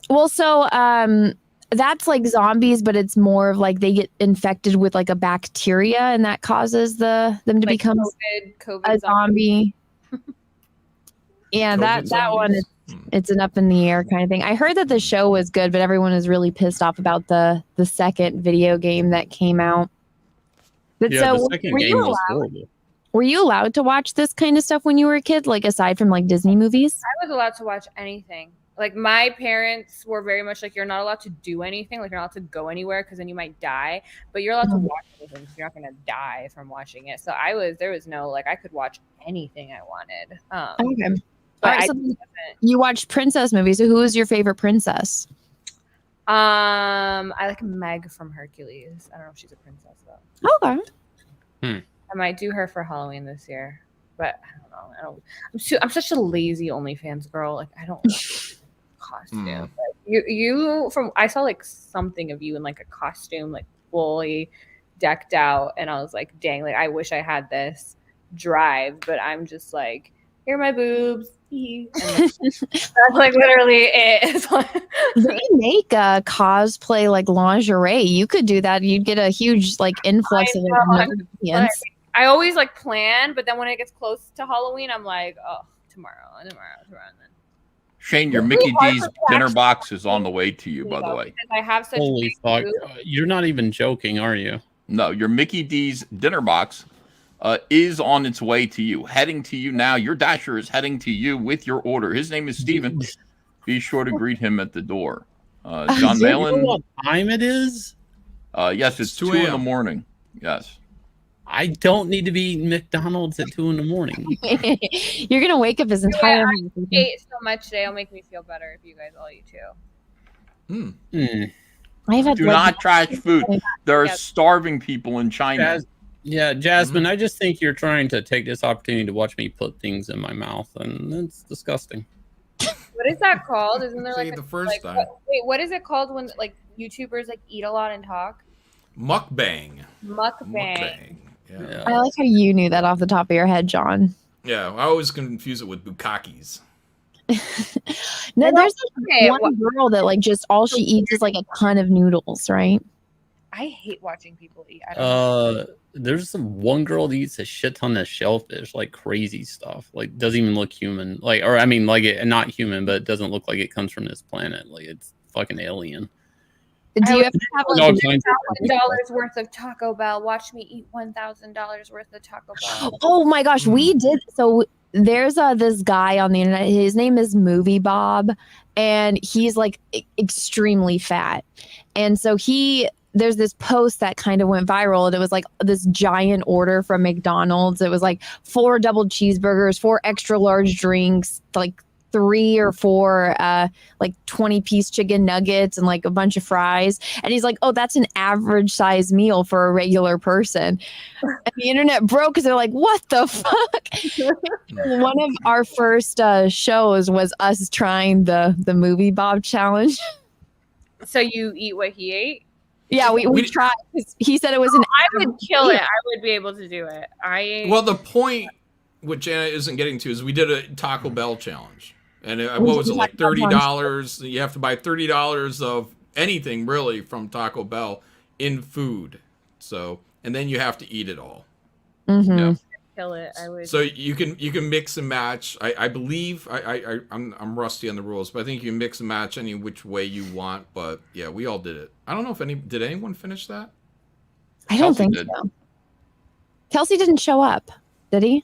Well, so that's like zombies, but it's more of like they get infected with like a bacteria, and that causes them to like become COVID a zombie. Yeah, COVID that one is it's an up in the air kind of thing. I heard that the show was good, but everyone is really pissed off about the second video game that came out. But yeah, so the second game was horrible. Were you allowed to watch this kind of stuff when you were a kid, like aside from like Disney movies? I was allowed to watch anything. Like my parents were very much like, you're not allowed to do anything. Like you're not allowed to go anywhere because then you might die. But you're allowed to watch anything because you're not going to die from watching it. So there was no like I could watch anything I wanted. Okay. All right, so you watched princess movies. So who is your favorite princess? I like Meg from Hercules. I don't know if she's a princess though. Okay. I might do her for Halloween this year, but I don't know. I'm such a lazy OnlyFans girl. Like I don't costume. But I saw like something of you in like a costume, like fully decked out, and I was like, dang, like I wish I had this drive, but I'm just like, here are my boobs. And that's like literally it. They make a cosplay like lingerie. You could do that. You'd get a huge like influx of Americans. I always like plan, but then when it gets close to Halloween, I'm like, oh, tomorrow, and then. Shane, your It's Mickey really hard D's for me to dinner actually box is on the way to you, by the way. because I have such Holy big fuck! food. You're not even joking, are you? No, your Mickey D's dinner box is on its way to you, heading to you now. Your Dasher is heading to you with your order. His name is Steven. Be sure to greet him at the door. John Do you know Malin. what time it is? Yes, it's 2 in the morning. Yes. I don't need to be eating McDonald's at 2 in the morning. You're gonna wake up his entire. I ate so much today. It'll make me feel better if you guys all eat too. I've had Do like- not trash food. There are Yeah. starving people in China. Jasmine, I just think you're trying to take this opportunity to watch me put things in my mouth, and that's disgusting. What is that called? Isn't there Say like the a, first like, time. what is it called when like YouTubers like eat a lot and talk? Mukbang. Mukbang. Yeah. I like how you knew that off the top of your head, John. Yeah, I always confuse it with bukkakis. No, there's okay, one girl that like just all she eats is like a ton of noodles, right? I hate watching people eat. I don't know. There's one girl that eats a shit ton of shellfish, like crazy stuff. Like doesn't even look human. Like, or I mean, like it not human, but it doesn't look like it comes from this planet. Like it's fucking alien. Do you have to have No, like kinds of- $1,000 worth of Taco Bell. Watch me eat $1,000 worth of Taco Bell. Oh my gosh, we did. So there's this guy on the internet. His name is Movie Bob, and he's like extremely fat. And so there's this post that kind of went viral, and it was like this giant order from McDonald's. It was like 4 double cheeseburgers, 4 extra large drinks, like 3 or 4 like 20-piece chicken nuggets and like a bunch of fries. And he's like, oh, that's an average size meal for a regular person. And the internet broke because they're like, what the fuck? One of our first shows was us trying the Movie Bob challenge. So you eat what he ate? Yeah, we tried. He said it was an I would kill it. I would be able to do it. Well, the point which Anna isn't getting to is we did a Taco Bell challenge. And what was it, like $30? You have to buy $30 of anything, really, from Taco Bell in food. So, and then you have to eat it all. Mm-hmm. Yeah. Kill it. I would. So you can mix and match. I believe I'm rusty on the rules, but I think you can mix and match any which way you want. But yeah, we all did it. I don't know if did anyone finish that? I don't think so. Kelsey didn't show up, did he?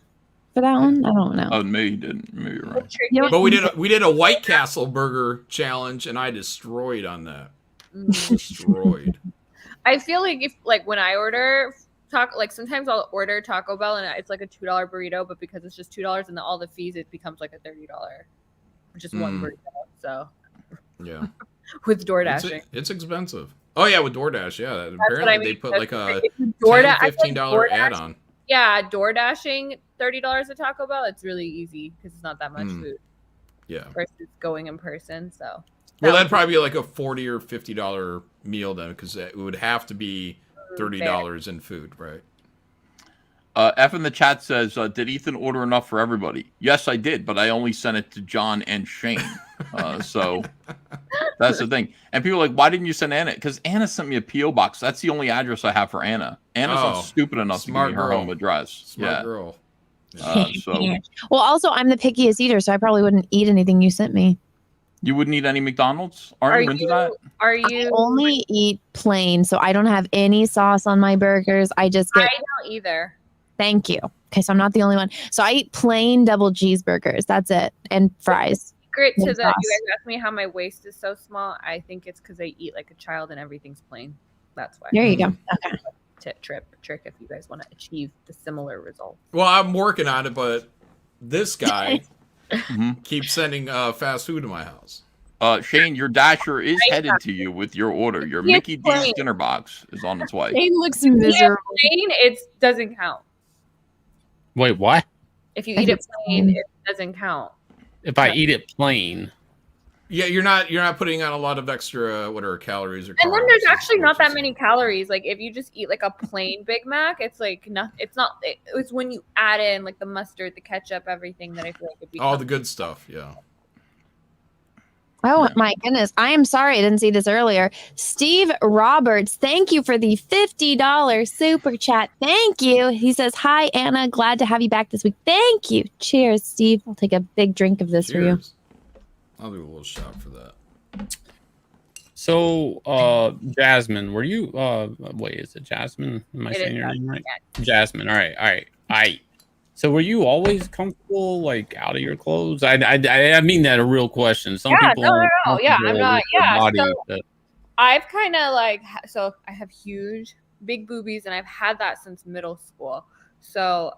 For that one, I don't know. Oh, maybe he didn't. Maybe you're right. But we did a White Castle burger challenge, and I destroyed on that. Destroyed. I feel like if when I order sometimes I'll order Taco Bell and it's like a $2 burrito, but because it's just $2 and all the fees, it becomes like a $30, just one burrito. So yeah, with DoorDashing, it's expensive. Oh yeah, with DoorDash, yeah. That's Apparently what I mean. they put like a $15 add-on. Yeah, DoorDashing $30 at Taco Bell. It's really easy because it's not that much food. Yeah. Versus going in person. So. Well, that'd probably be like a $40 or $50 meal then, because it would have to be $30 in food, right? F in the chat says, did Ethan order enough for everybody? Yes, I did, but I only sent it to John and Shane. So that's the thing. And people are like, why didn't you send Anna? Because Anna sent me a P.O. box. That's the only address I have for Anna. Anna's not stupid enough to give me her home address. Smart girl. So well, also, I'm the pickiest eater, so I probably wouldn't eat anything you sent me. you wouldn't eat any McDonald's? Aren't you into that? Are you? I only eat plain, so I don't have any sauce on my burgers. I just get. I don't either. Thank you. Okay, so I'm not the only one. So I eat plain double cheeseburgers. That's it, and fries. Secret to And the. sauce. You guys asked me how my waist is so small. I think it's because I eat like a child and everything's plain. That's why. There you go. Okay. Trick if you guys want to achieve the similar result. Well, I'm working on it, but this guy keeps sending fast food to my house. Shane, your Dasher is headed to you with your order. Your Yes, Mickey D's plain. dinner box is on its way. Shane looks If you eat miserable. it plain, it doesn't count. Wait, what? If you eat it plain, it doesn't count. If I eat it plain. Yeah, you're not putting on a lot of extra calories or. And then carbs. there's actually not that many calories. Like if you just eat like a plain Big Mac, it's like nothing. It's not. It's when you add in like the mustard, the ketchup, everything that I feel like it becomes. All the good stuff. Yeah. Oh my goodness. I am sorry I didn't see this earlier. Steve Roberts, thank you for the $50 super chat. Thank you. He says, hi, Anna. Glad to have you back this week. Thank you. Cheers, Steve. I'll take a big drink of this for you. Cheers. I'll do a little shot for that. So, Jazmen, were you, wait, is it Jazmen? Am I saying your name right? Jazmen. All right. So were you always comfortable, like, out of your clothes? I mean that a real question. Some people no. Yeah, I'm not. Yeah, body, so I've kind of like, so I have huge, big boobies, and I've had that since middle school. So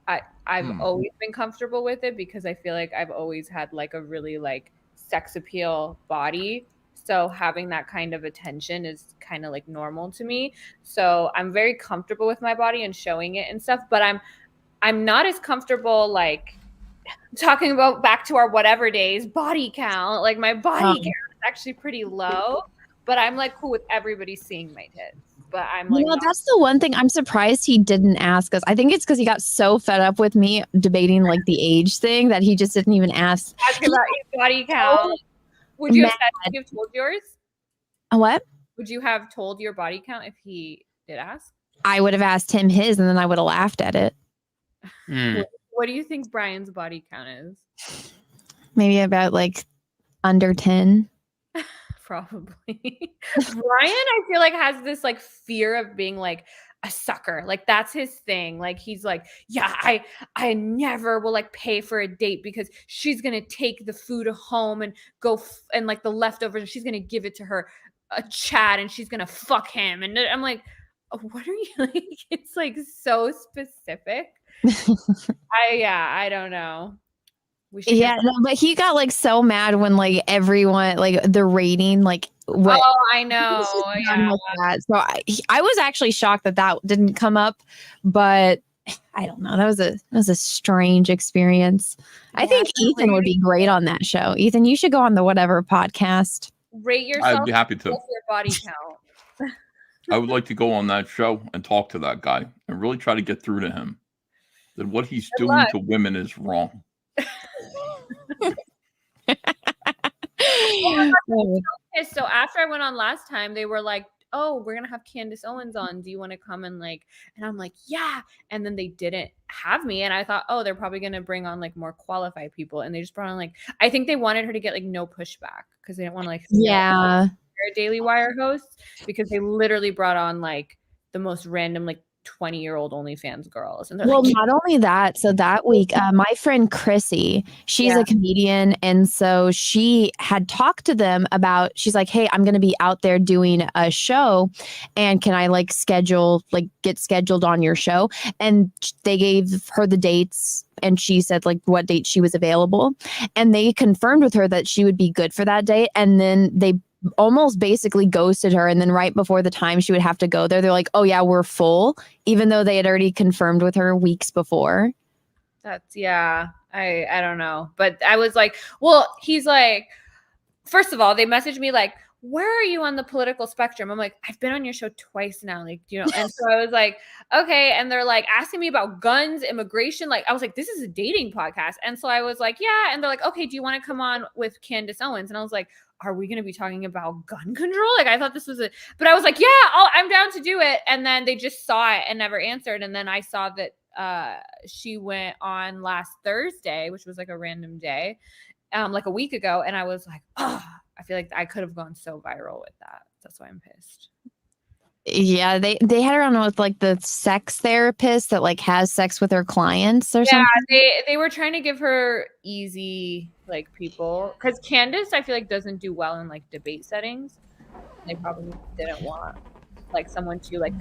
I've always been comfortable with it because I feel like I've always had like a really like sex appeal body. So having that kind of attention is kind of like normal to me. So I'm very comfortable with my body and showing it and stuff, but I'm not as comfortable like talking about back to our whatever days body count. Like my body count is actually pretty low, but I'm like cool with everybody seeing my tits. But I'm like, that's the one thing I'm surprised he didn't ask us. I think it's because he got so fed up with me debating like the age thing that he just didn't even ask. Ask about your body count. Would you have told yours? What? Would you have told your body count if he did ask? I would have asked him his, and then I would have laughed at it. What do you think Brian's body count is? Maybe about like under 10. Probably. Brian, I feel like has this like fear of being like a sucker. Like that's his thing. Like he's like, yeah, I never will like pay for a date because she's gonna take the food home and go and like the leftovers and she's gonna give it to her Chad and she's gonna fuck him. And I'm like, what are you like? It's like so specific. I don't know. Yeah, no, but he got like so mad when like everyone like the rating like what. Oh, I know. Yeah. So I was actually shocked that didn't come up, but I don't know. That was a strange experience. I think Ethan would be great on that show. Ethan, you should go on the whatever podcast. Rate yourself. I'd be happy to. What's your body count? I would like to go on that show and talk to that guy and really try to get through to him that what he's doing to women is wrong. So after I went on last time, they were like, oh, we're gonna have Candace Owens on. Do you want to come and like, and I'm like, yeah. And then they didn't have me. And I thought, oh, they're probably gonna bring on like more qualified people. And they just brought on like, I think they wanted her to get like no pushback because they didn't want to like their Daily Wire hosts, because they literally brought on like the most random like 20-year-old OnlyFans girls. And well, not only that, so that week, my friend Chrissy, she's a comedian, and so she had talked to them about, she's like, hey, I'm going to be out there doing a show, and can I like get scheduled on your show? And they gave her the dates, and she said like what date she was available, and they confirmed with her that she would be good for that date, and then they almost basically ghosted her. And then right before the time she would have to go there, they're like, oh yeah, we're full, even though they had already confirmed with her weeks before. That's I don't know. But I was like, well, he's like, first of all, they messaged me like, where are you on the political spectrum? I'm like, I've been on your show twice now. Like, you know, and so I was like, okay. And they're like asking me about guns, immigration. Like, I was like, this is a dating podcast. And so I was like, yeah. And they're like, okay, do you want to come on with Candace Owens? And I was like, are we going to be talking about gun control? Like, I thought this was but I was like, yeah, I'm down to do it. And then they just saw it and never answered. And then I saw that she went on last Thursday, which was like a random day, like a week ago. And I was like, oh, I feel like I could have gone so viral with that. That's why I'm pissed. Yeah, they had her on with like the sex therapist that like has sex with her clients or something. Yeah, they were trying to give her easy like people, because Candace I feel like doesn't do well in like debate settings. They probably didn't want like someone to like.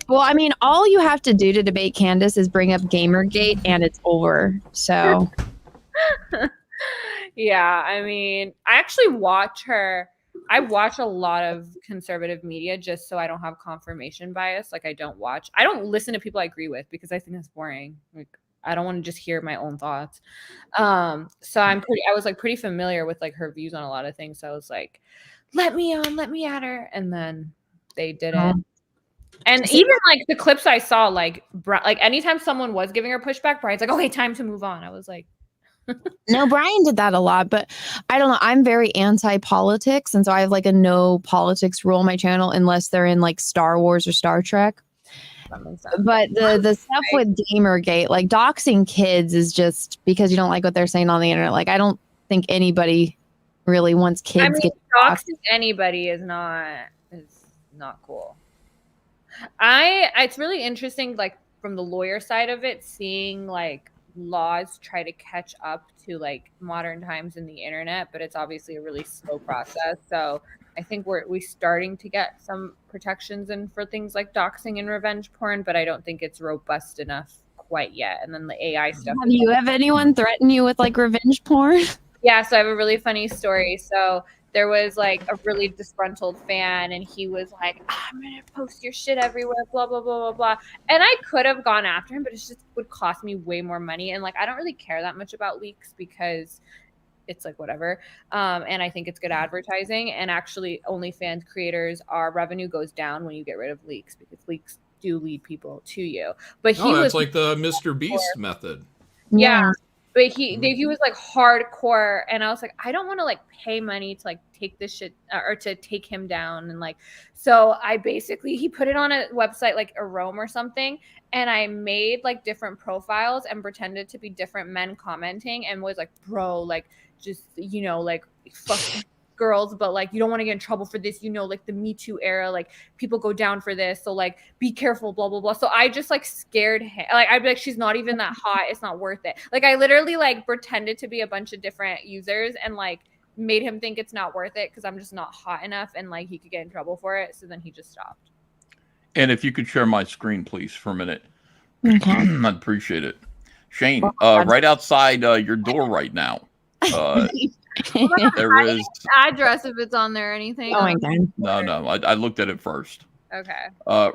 Well, I mean, all you have to do to debate Candace is bring up Gamergate and it's over. So. Yeah, I mean, I actually watch her. I watch a lot of conservative media just so I don't have confirmation bias. Like I don't listen to people I agree with because I think that's boring. Like I don't want to just hear my own thoughts. So I was like pretty familiar with like her views on a lot of things. So I was like, let me at her. And then they didn't. And even like the clips I saw, like anytime someone was giving her pushback, Brian's like, okay, time to move on. I was like, No, Brian did that a lot, but I don't know. I'm very anti-politics, and so I have like a no politics rule on my channel unless they're in like Star Wars or Star Trek. But the stuff with Gamergate, like doxing kids, is just because you don't like what they're saying on the internet. Like I don't think anybody really wants kids. I mean, getting doxing anybody is not cool. It's really interesting, like from the lawyer side of it, seeing like laws try to catch up to like modern times in the internet, but it's obviously a really slow process. So I think we're starting to get some protections in for things like doxing and revenge porn, but I don't think it's robust enough quite yet. And then the AI stuff. Have you have anyone threaten you with like revenge porn? Yeah, so I have a really funny story. So there was like a really disgruntled fan, and he was like, I'm gonna post your shit everywhere, blah blah blah blah blah. And I could have gone after him, but it just would cost me way more money. And like I don't really care that much about leaks because it's like whatever. And I think it's good advertising. And actually, OnlyFans creators, our revenue goes down when you get rid of leaks because leaks do lead people to you. But he that's was like the Mr. Beast method. yeah. But he was like hardcore, and I was like, I don't want to like pay money to like take this shit or to take him down, and like, so I basically he put it on a website like a Rome or something, and I made like different profiles and pretended to be different men commenting, and was like, bro, like just like fuck girls, but like you don't want to get in trouble for this, like the Me Too era, like people go down for this, so like be careful, blah blah blah. So I just like scared him, like I'd be like, she's not even that hot, it's not worth it. Like I literally like pretended to be a bunch of different users and like made him think it's not worth it because I'm just not hot enough and like he could get in trouble for it. So then he just stopped. And if you could share my screen, please, for a minute. Okay. I'd appreciate it. Shane, right outside your door right now. There is address if it's on there or anything. Oh my god. No. I looked at it first. Okay.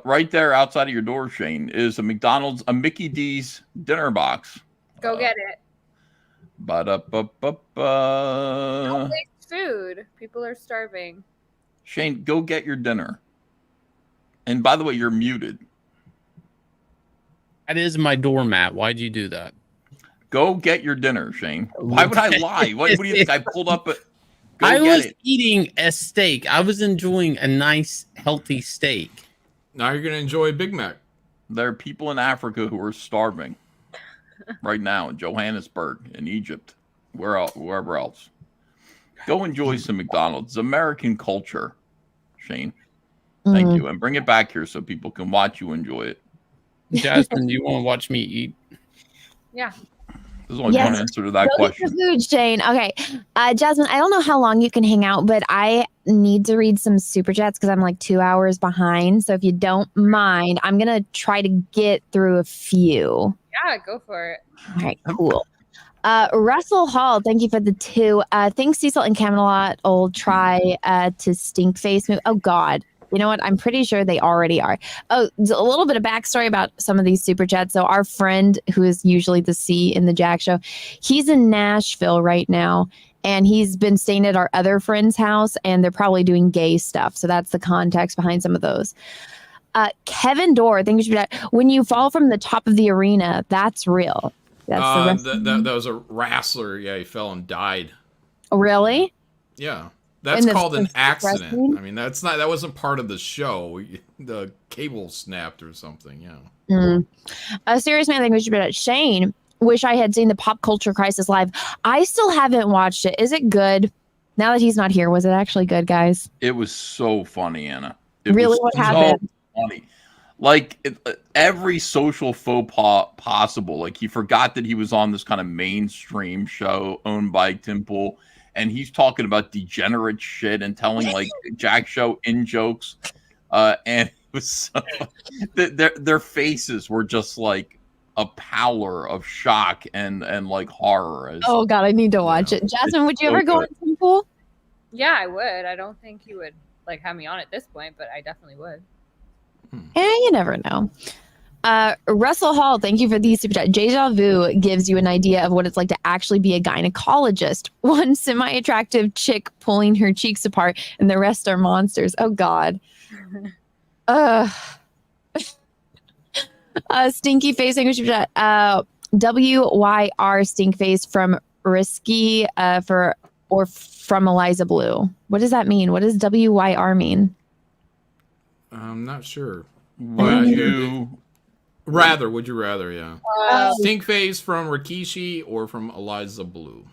Right there outside of your door, Shane, is a Mickey D's dinner box. Go get it. Don't waste food. People are starving. Shane, go get your dinner. And by the way, you're muted. That is my doormat. Why'd you do that? Go get your dinner, Shane. Why would I lie? What do you think? I pulled up a... I was eating a steak. I was enjoying a nice, healthy steak. Now you're going to enjoy a Big Mac. There are people in Africa who are starving right now in Johannesburg, in Egypt, wherever else. Go enjoy some McDonald's. It's American culture, Shane. Thank you. And bring it back here so people can watch you enjoy it. Jasmine, do you want to watch me eat? Yeah. There's only one answer to that question. Food, Shane. Okay. Jasmine, I don't know how long you can hang out, but I need to read some super chats because I'm like 2 hours behind. So if you don't mind, I'm going to try to get through a few. Yeah, go for it. All right, cool. Russell Hall, thank you for the 2. Think Cecil and Camelot will try to stink face move. Oh, God. You know what? I'm pretty sure they already are. Oh, a little bit of backstory about some of these super chats. So our friend, who is usually the C in the Jack Show, he's in Nashville right now, and he's been staying at our other friend's house, and they're probably doing gay stuff. So that's the context behind some of those. Kevin Dorr, thank you for that. When you fall from the top of the arena, that's real. That's that was a wrestler. Yeah, he fell and died. Really? Yeah. That's called an accident. I mean, that wasn't part of the show. The cable snapped or something. Yeah. A serious man, I think we should be at Shane. Wish I had seen the Pop Culture Crisis live. I still haven't watched it. Is it good? Now that he's not here, was it actually good, guys? It was so funny, Anna. It really, was what happened? Funny. Like every social faux pas possible. Like he forgot that he was on this kind of mainstream show owned by Tim Pool. And he's talking about degenerate shit and telling like Jack Show in jokes, and it was so, their faces were just like a pallor of shock and like horror. Oh God, I need to watch it. Jasmine, would you ever go on Tim Pool? Yeah, I would. I don't think he would like have me on at this point, but I definitely would. You never know. Russell Hall, thank you for the super chat. Deja Vu gives you an idea of what it's like to actually be a gynecologist. One semi-attractive chick pulling her cheeks apart, and the rest are monsters. Oh God. Stinky face English super chat. WYR Stink Face from risky from Eliza Blue. What does that mean? What does WYR mean? I'm not sure. Would you rather, yeah. Stink face from Rikishi or from Eliza Blue?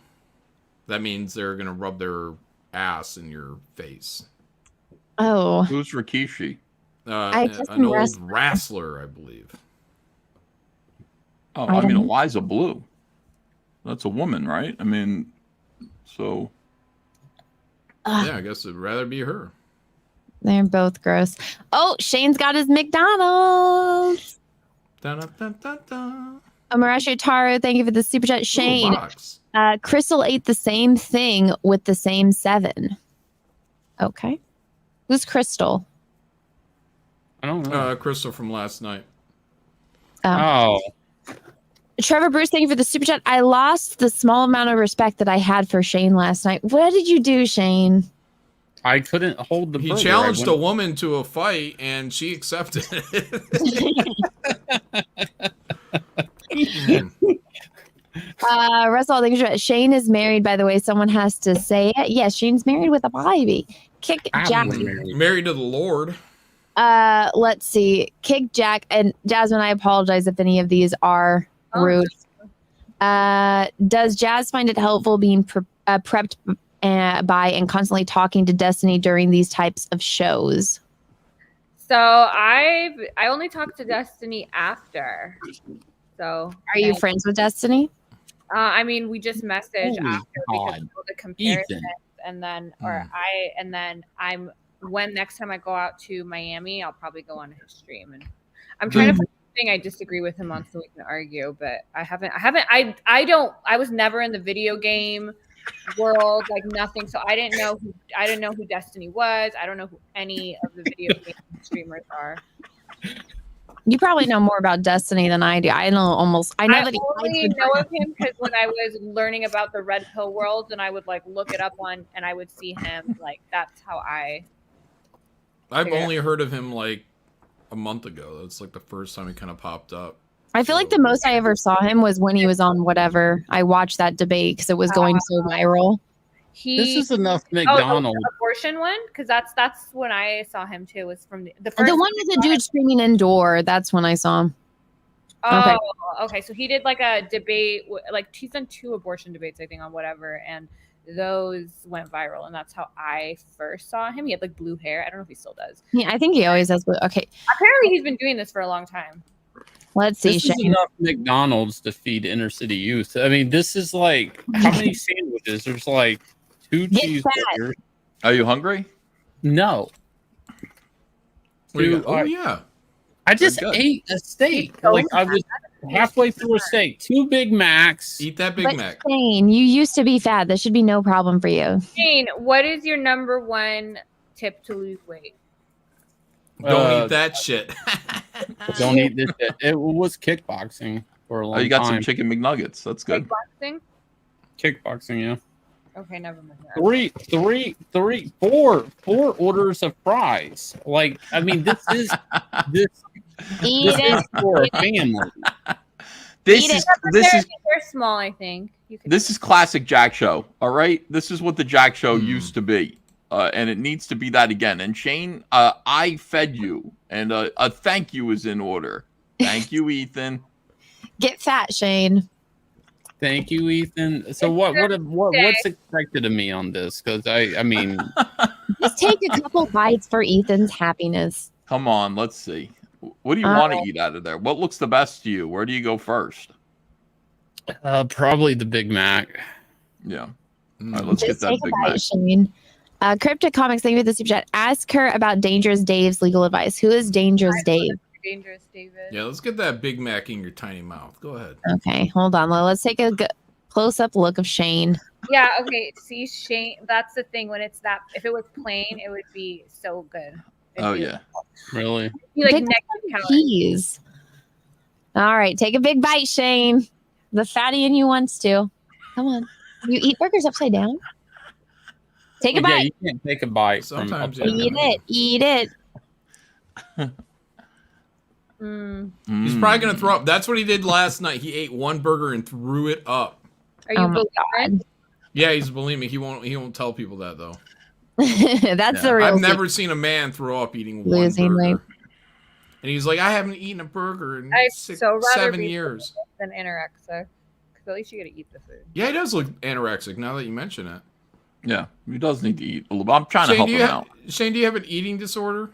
That means they're going to rub their ass in your face. Oh. Who's Rikishi? An old wrestler, I believe. Oh, I mean, Eliza Blue. That's a woman, right? I mean, so. Yeah, I guess it'd rather be her. They're both gross. Oh, Shane's got his McDonald's. Amarashi Taru, thank you for the super chat. Shane, Crystal ate the same thing with the same 7. Okay. Who's Crystal? I don't know. Crystal from last night. Oh. Trevor Bruce, thank you for the super chat. I lost the small amount of respect that I had for Shane last night. What did you do, Shane? I couldn't hold the He burger. challenged a woman to a fight, and she accepted it. Russell, thank you. Shane is married, by the way. Someone has to say it. Yes, Shane's married with a baby. Kick Jack. Married to the Lord. Let's see. Kick Jack and Jasmine. I apologize if any of these are rude. Does Jazz find it helpful being prepped by and constantly talking to Destiny during these types of shows? So I only talk to Destiny after. So are you friends with Destiny? I mean, we just message Holy after because of the comparisons, Ethan. and then I'm when next time I go out to Miami, I'll probably go on his stream, and I'm trying to find something I disagree with him on so we can argue. But I was never in the video game world, like nothing. So I didn't know who Destiny was. I don't know who any of the video game streamers are. You probably know more about Destiny than I do. I know that he only know of him because when I was learning about the Red Pill world, and I would like look it up on, and I would see him. Like that's how I've only heard of him like a month ago. That's like the first time he kind of popped up. I feel like the most I ever saw him was when he was on whatever. I watched that debate because it was going so viral. This is enough McDonald's. The abortion one, because that's when I saw him too. Was from the first The one with the dude screaming indoor. That's when I saw him. Oh, okay. So he did like a debate, like he's done 2 abortion debates, I think, on whatever, and those went viral, and that's how I first saw him. He had like blue hair. I don't know if he still does. Yeah, I think he always has blue. Okay. Apparently, he's been doing this for a long time. Let's see. This is enough McDonald's to feed inner city youth. I mean, this is like how many sandwiches? There's like 2 cheeseburgers. Are you hungry? No. Yeah. I just ate a steak. Like I was halfway through a steak. 2 Big Macs. Eat that Big Mac. Shane, you used to be fat. This should be no problem for you. Shane, what is your number 1 tip to lose weight? Don't eat that shit. Don't eat this shit. It was kickboxing for a long time. Oh, you got some chicken McNuggets. That's good. Kickboxing? Kickboxing, yeah. Okay, never mind. 4 orders of fries. Like, I mean, this is for a family. This is They're small, I think. This is classic Jack Show. All right, this is what the Jack Show used to be, and it needs to be that again. And Shane, I fed you, and a thank you is in order. Thank you, Ethan. Get fat, Shane. Thank you, Ethan. So what's expected of me on this? Because I mean, just take a couple bites for Ethan's happiness. Come on, let's see. What do you want to eat out of there? What looks the best to you? Where do you go first? Probably the Big Mac. Yeah. All right, let's Just get that take Big a bite, Mac. Shane. Cryptic Comics, thank you for the super chat. Ask her about Dangerous Dave's legal advice. Who is Dangerous Dave? Dangerous David. Yeah, let's get that Big Mac in your tiny mouth. Go ahead. Okay, hold on. Let's take a close-up look of Shane. Yeah, okay. See, Shane, that's the thing. When it's that, if it was plain, it would be so good. Oh, yeah. Really? Be like Pick next up some calories. cheese. All right, take a big bite, Shane. The fatty in you wants to. Come on. You eat burgers upside down? Take a Yeah, bite. you can't take a bite. Sometimes, Eat it. He's probably gonna throw up. That's what he did last night. He ate one burger and threw it up. Are you belligerent? Yeah, he's bulimic. He won't tell people that though. That's the real. I've never seen a man throw up eating losing one burger. weight. And he's like, I haven't eaten a burger in I'd so rather 7 be years. than anorexic, because at least you get to eat the food. Yeah, he does look anorexic now that you mention it. Yeah, he does need to eat a little bit. I'm trying to help him out. Shane, do you have an eating disorder?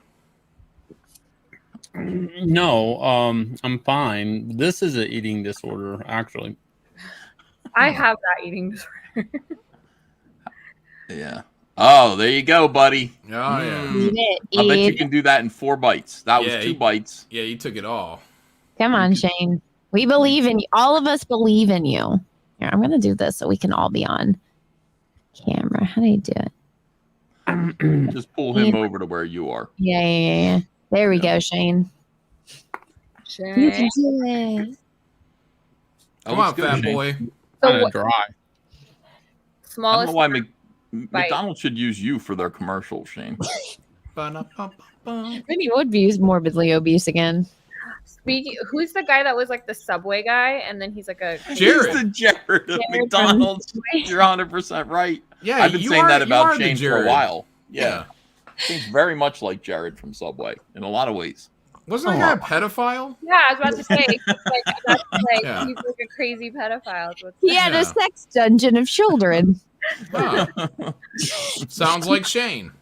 No, I'm fine. This is an eating disorder, actually. I have that eating disorder. Yeah. Oh, there you go, buddy. Oh, yeah. I bet you can do that in 4 bites. That was 2 bites. Yeah, he took it all. Come on, Shane. We believe in you. All of us believe in you. Here, I'm going to do this so we can all be on camera. How do you do it? Just pull him over to where you are. Yeah. There we go, Shane. Shane. You can do it. Come on, fat boy. Kind So of dry. I Smallest. don't know why McDonald's should use you for their commercial, Shane. Then he would be morbidly obese again. Speaking, who's the guy that was like the Subway guy, and then he's like a Jared. He's the Jared of McDonald's. You're 100% right. Yeah, I've been saying that about Shane for Jared. a while. Yeah. Seems very much like Jared from Subway in a lot of ways. Wasn't that guy a pedophile? Yeah, I was about to say, Yeah. he's like a crazy pedophile. So He had a sex dungeon of children. Huh. Sounds like Shane.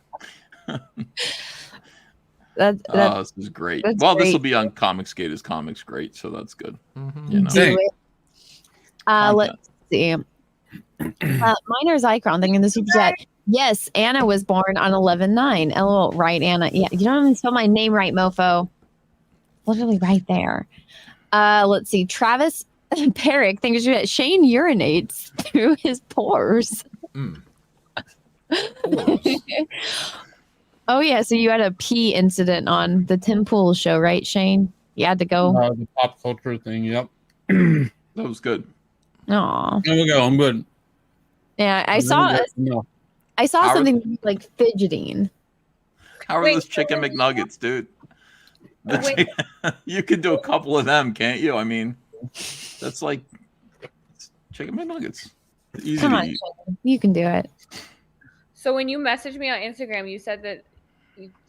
This is great. that's Well, this will great. be on Comicsgate as Comics Great, so that's good. Mm-hmm. You know. Do it. Let's see. Miner's Icon thing in the super chat. Yes, Anna was born on 11/9. LOL, right, Anna? Yeah, you don't even spell my name right, mofo. Literally right there. Let's see. Travis Perrick thinks Shane urinates through his pores. Oh yeah, so you had a pee incident on the Tim Pool show, right, Shane? You had to go. The pop culture thing. Yep. That was good. Aw. There we go. I'm good. Yeah, I saw How- something like fidgeting. How are those chicken McNuggets, dude? You can do a couple of them, can't you? I mean, that's like chicken McNuggets. Easy Come to on, eat. Shane. You can do it. So when you messaged me on Instagram, you said that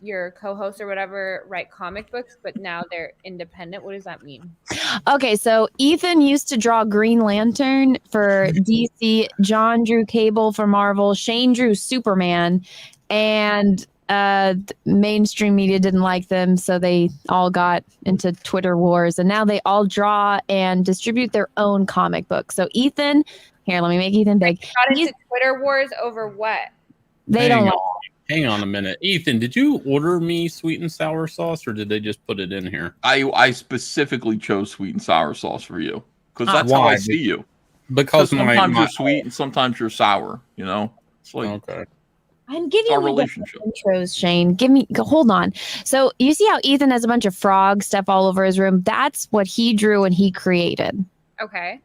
your co-host or whatever write comic books, but now they're independent. What does that mean? Okay, so Ethan used to draw Green Lantern for DC. John drew Cable for Marvel. Shane drew Superman, and mainstream media didn't like them, so they all got into Twitter wars, and now they all draw and distribute their own comic books. So Ethan, here, let me make Ethan big. Got into Twitter wars over what? They don't like. Hang on a minute. Ethan, did you order me sweet and sour sauce, or did they just put it in here? I specifically chose sweet and sour sauce for you because that's how I Why? see you. Because sometimes you're sweet and sometimes you're sour. You know, it's like okay. I'm giving our you the relationship. intros, Shane. Hold on. So you see how Ethan has a bunch of frog stuff all over his room? That's what he drew and he created. Okay.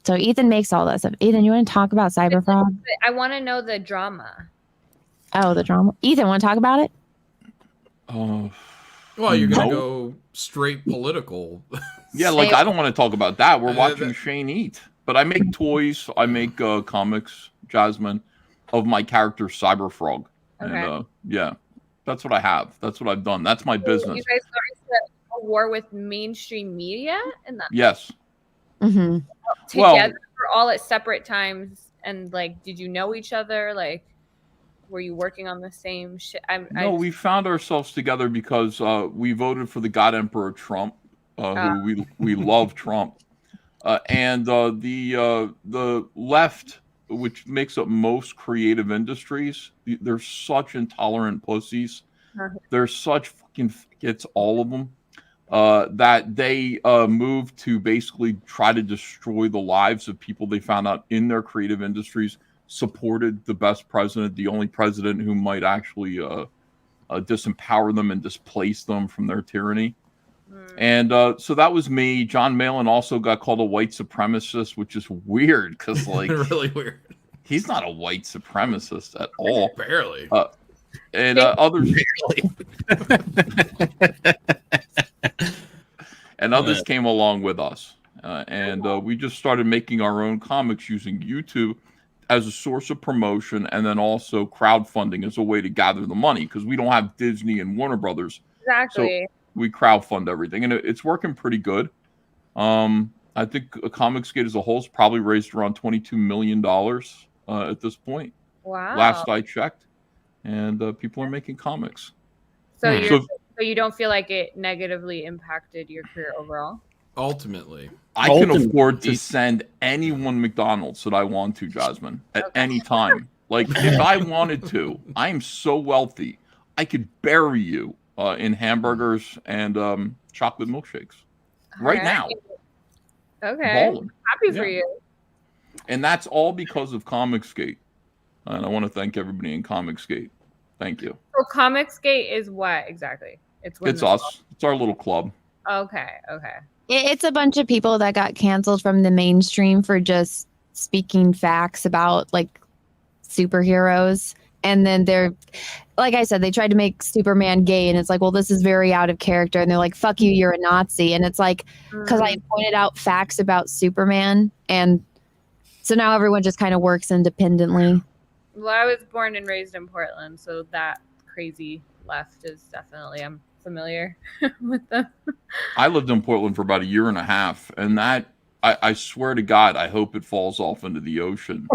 So Ethan makes all that stuff. Ethan, you want to talk about Cyberfrog? I want to know the drama. Oh, the drama. Ethan, want to talk about it? Oh, Well, you're gonna no. go straight political. Yeah, like I don't want to talk about that. We're watching Shane eat. But I make toys. I make comics, Jazmen, of my character Cyberfrog. Okay. And yeah, that's what I have. That's what I've done. That's my business. You guys got into a war with mainstream media and that Yes. Mm-hmm. together or all at separate times. And like, did you know each other? Like, were you working on the same shit? No, we found ourselves together because we voted for the God Emperor Trump, who we love Trump, and the left, which makes up most creative industries. They're such intolerant pussies. They're such fucking faggots, all of them, that they moved to basically try to destroy the lives of people they found out in their creative industries supported the best president, the only president who might actually disempower them and displace them from their tyranny. And so that was me. John Malin also got called a white supremacist, which is weird because, like, really weird. He's not a white supremacist at all. Barely. And others. And others came along with us. and we just started making our own comics using YouTube as a source of promotion, and then also crowdfunding as a way to gather the money because we don't have Disney and Warner Brothers. Exactly. So we crowdfund everything, and it's working pretty good. I think Comicsgate as a whole has probably raised around $22 million at this point. Wow. Last I checked, and people are making comics. So you don't feel like it negatively impacted your career overall? Ultimately, I can afford to send anyone McDonald's that I want to, Jazmen, at any time. Like, if I wanted to, I am so wealthy, I could bury you in hamburgers and chocolate milkshakes right now. Okay. Balling. Happy for you. And that's all because of Comicsgate. And I want to thank everybody in Comicsgate. Thank you. So Comicsgate is what exactly? It's us. It's our little club. Okay. It's a bunch of people that got canceled from the mainstream for just speaking facts about like superheroes. And then they're, like I said, they tried to make Superman gay, and it's like, well, this is very out of character. And they're like, fuck you, you're a Nazi. And it's like, because I pointed out facts about Superman. And so now everyone just kind of works independently. Well, I was born and raised in Portland, so that crazy left is definitely, I'm familiar with them. I lived in Portland for about a year and a half, and that, I swear to God, I hope it falls off into the ocean.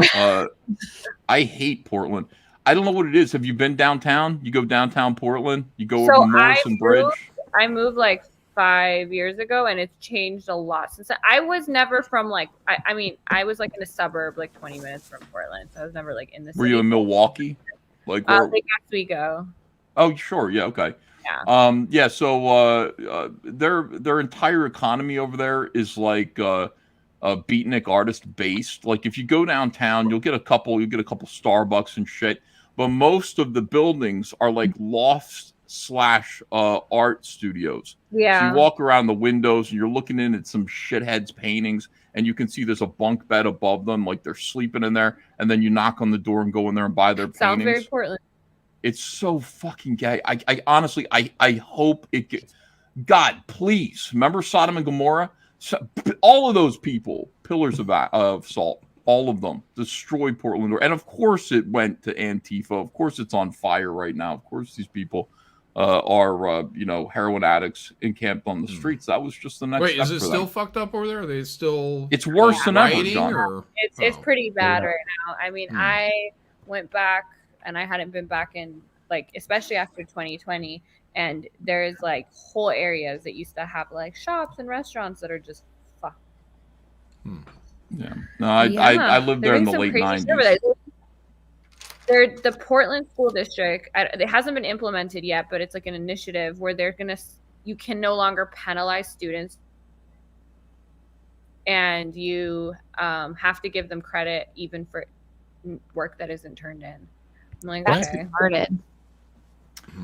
I hate Portland. I don't know what it is. Have you been downtown? You go downtown Portland? You go over the Morrison Bridge? I moved like 5 years ago, and it's changed a lot since then. I was never from like, I mean, I was like in a suburb like 20 minutes from Portland, so I was never like in the city. Were you in Milwaukee? Like Oswego. Oh, sure. Yeah. Okay. Yeah. So their entire economy over there is like beatnik artist based. Like if you go downtown, you'll get a couple Starbucks and shit, but most of the buildings are like lofts / art studios. Yeah. So you walk around the windows and you're looking in at some shitheads paintings, and you can see there's a bunk bed above them, like they're sleeping in there, and then you knock on the door and go in there and buy their Sounds paintings. very Portland. It's so fucking gay. I honestly, I hope it gets... God, please. Remember Sodom and Gomorrah? So, all of those people, pillars of salt, all of them, destroyed Portland. And of course it went to Antifa. Of course it's on fire right now. Of course these people are, heroin addicts encamped on the streets. That was just the next Wait, step is it for still them. fucked up over there? Are they still... It's worse than ever, rioting, John. or... It's pretty bad right now. I mean, I went back, and I hadn't been back in, like, especially after 2020, and there's like whole areas that used to have like shops and restaurants that are just fucked. Yeah. No, I lived there in the late 90s. They're the Portland School District. It hasn't been implemented yet, but it's like an initiative where you can no longer penalize students, and you have to give them credit even for work that isn't turned in. I'm like, That's okay. retarded.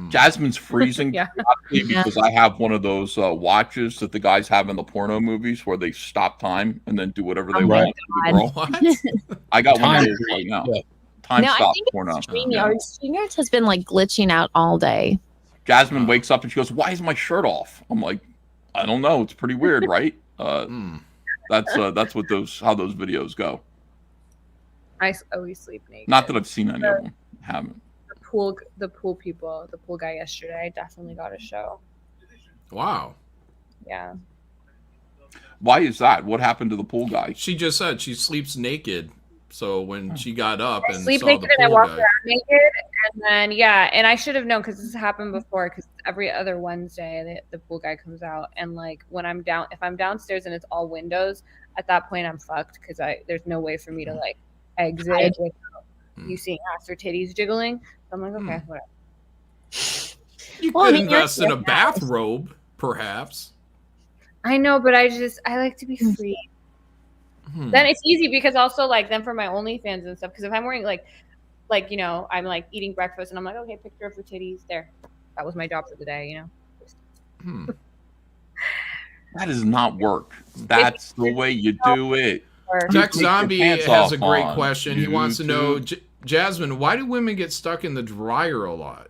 Jasmine's freezing Yeah. because I have one of those watches that the guys have in the porno movies where they stop time and then do whatever they want to the girl. What? I got one of those right now. Time No, I stop think porno. StreamYards has been like glitching out all day. Jasmine wakes up and she goes, "Why is my shirt off?" I'm like, "I don't know. It's pretty weird, right?" That's what how those videos go. I always sleep naked. Not that I've seen any of them. Haven't. The pool guy yesterday, I definitely got a show. Wow. Yeah. Why is that? What happened to the pool guy? She just said she sleeps naked. So when she got up and Sleep saw naked the and I pool walk guy, around naked, and then and I should have known because this has happened before. Because every other Wednesday, the pool guy comes out, and like when I'm down, if I'm downstairs and it's all windows, at that point I'm fucked because there's no way for me to like exit without you seeing ass or titties jiggling. So I'm like, okay, whatever. you could invest in a bathrobe, perhaps. I know, but I like to be free. Then it's easy because also like then for my OnlyFans and stuff. Because if I'm wearing like I'm like eating breakfast and I'm like, okay, picture of her titties there. That was my job for the day, That does not work. That's the way you do it. Jack Zombie has a great on question. He wants to know, Jasmine, why do women get stuck in the dryer a lot?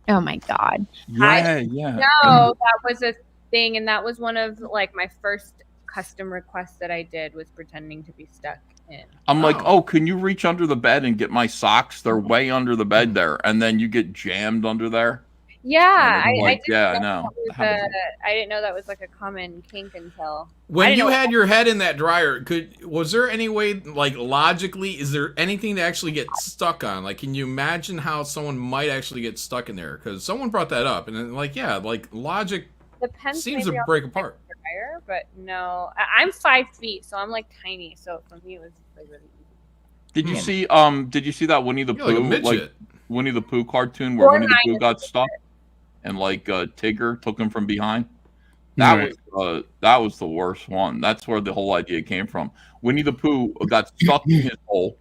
Oh my God. Yeah. No, that was a thing, and that was one of like my first custom request that I did was pretending to be stuck in. I'm like, oh, can you reach under the bed and get my socks? They're way under the bed there, and then you get jammed under there. Yeah, And I'm I like, didn't yeah, I know know. that was I didn't know that was like a common kink until I When didn't you know- had your head in that dryer, was there any way, like logically, is there anything to actually get stuck on? Like, can you imagine how someone might actually get stuck in there? Because someone brought that up, and then, like, yeah, like logic Depends seems maybe to on break the apart. dryer, but no, I'm 5 feet, so I'm like tiny. So for me, it was like really easy. Did you see? Did you see that Winnie the You're like a Pooh, midget. Winnie the Pooh cartoon where Or Winnie the nine Pooh got stuck, and like Tigger took him from behind? That was the worst one. That's where the whole idea came from. Winnie the Pooh got stuck in his hole,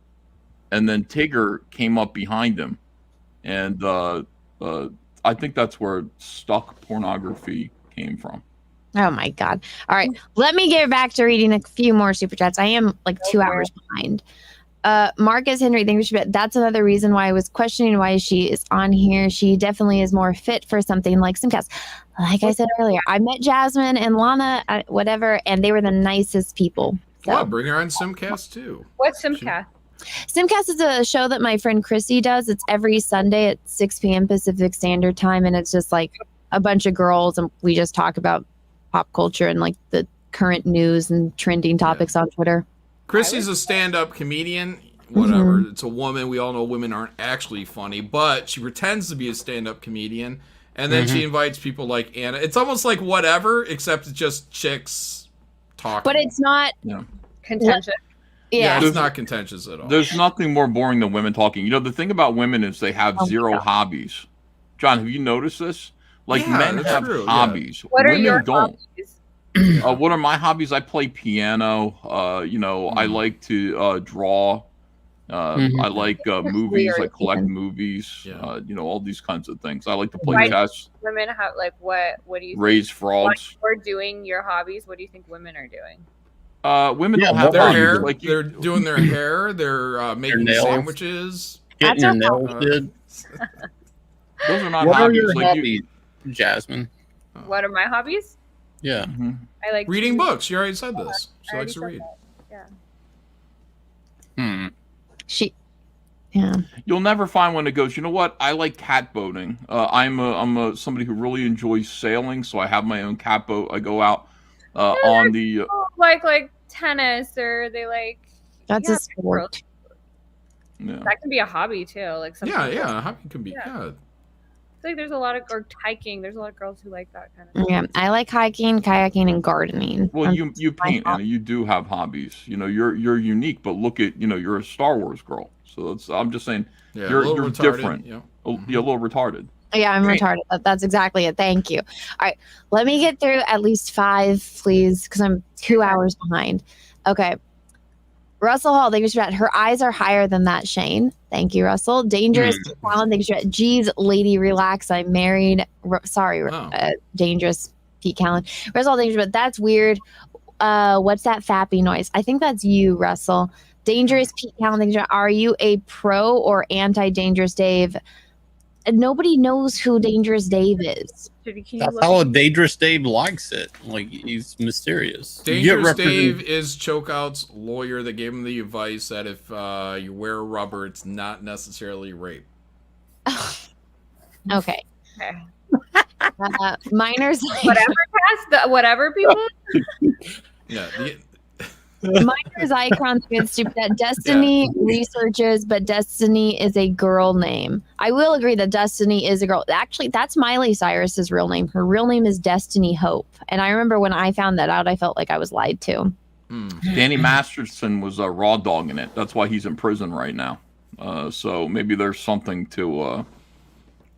and then Tigger came up behind him, and I think that's where stuck pornography came from. Oh my God. All right. Let me get back to reading a few more super chats. I am like 2 hours behind. Marcus Henry, that's another reason why I was questioning why she is on here. She definitely is more fit for something like Simcast. Like I said earlier, I met Jazmen and Lana, whatever, and they were the nicest people. So. Well, bring her on Simcast too. What's Simcast? Simcast is a show that my friend Chrissy does. It's every Sunday at 6 p.m. Pacific Standard Time, and it's just like a bunch of girls, and we just talk about pop culture and like the current news and trending topics on Twitter. Chrissy's a stand-up comedian. Whatever. Mm-hmm. It's a woman. We all know women aren't actually funny, but she pretends to be a stand-up comedian, and then she invites people like Anna. It's almost like whatever, except it's just chicks talking. But it's not contentious. Yeah, it's not contentious at all. There's nothing more boring than women talking. You know, the thing about women is they have zero hobbies. John, have you noticed this? Like men have hobbies. What are women your don't. hobbies? What are my hobbies? I play piano. You know, I like to draw. I like movies. I collect movies. You know, all these kinds of things. I like to play Why do chess. women have like what do you Raise think, frogs. When you're doing your hobbies, what do you think women are doing? Women don't have their hobbies. hair. Like they're doing their hair. They're making nails. sandwiches. Getting your nails did. Those are not What are hobbies. your Like hobbies, Jasmine? What are my hobbies? Yeah. I like Reading to- books. You already said this. She I likes to already read. said that, Yeah. She. Yeah. You'll never find one that goes, you know what? I like cat boating. I'm somebody who really enjoys sailing, so I have my own cat boat. I go out on the. Like tennis, or they like. That's a sport. Yeah. That can be a hobby too. Like some Yeah, people- yeah. Hobby can be. Yeah. I feel like there's a lot of or hiking. There's a lot of girls who like that kind of. Yeah, I like hiking, kayaking, and gardening. Well, you paint, Anna. You do have hobbies. You know, you're unique. But look at you're a Star Wars girl. So I'm just saying Yeah, a you're little retarded, different. yeah. You're a little retarded. Yeah, I'm retarded. That's exactly it. Thank you. All right, let me get through at least 5, please, because I'm 2 hours behind. Okay. Russell Hall, thank you for that. Her eyes are higher than that, Shane. Thank you, Russell. Dangerous Talent, thank you for that. Geez, lady, relax. I'm married. Dangerous Pete Callan. Russell, thank you for that. That's weird. What's that fappy noise? I think that's you, Russell. Dangerous Pete Callan, thank you for that. Are you a pro or anti-Dangerous Dave? Nobody knows who Dangerous Dave is. That's how a Dangerous Dave likes it. Like, he's mysterious. You get Dangerous represent- Dave is Chokeout's lawyer that gave him the advice that if you wear rubber, it's not necessarily rape. Okay. Minors. Whatever past whatever people. Yeah. Minors icon that Destiny researches, but Destiny is a girl name. I will agree that Destiny is a girl. Actually, that's Miley Cyrus's real name. Her real name is Destiny Hope. And I remember when I found that out, I felt like I was lied to. Danny Masterson was raw dogging it. That's why he's in prison right now. So maybe there's something to.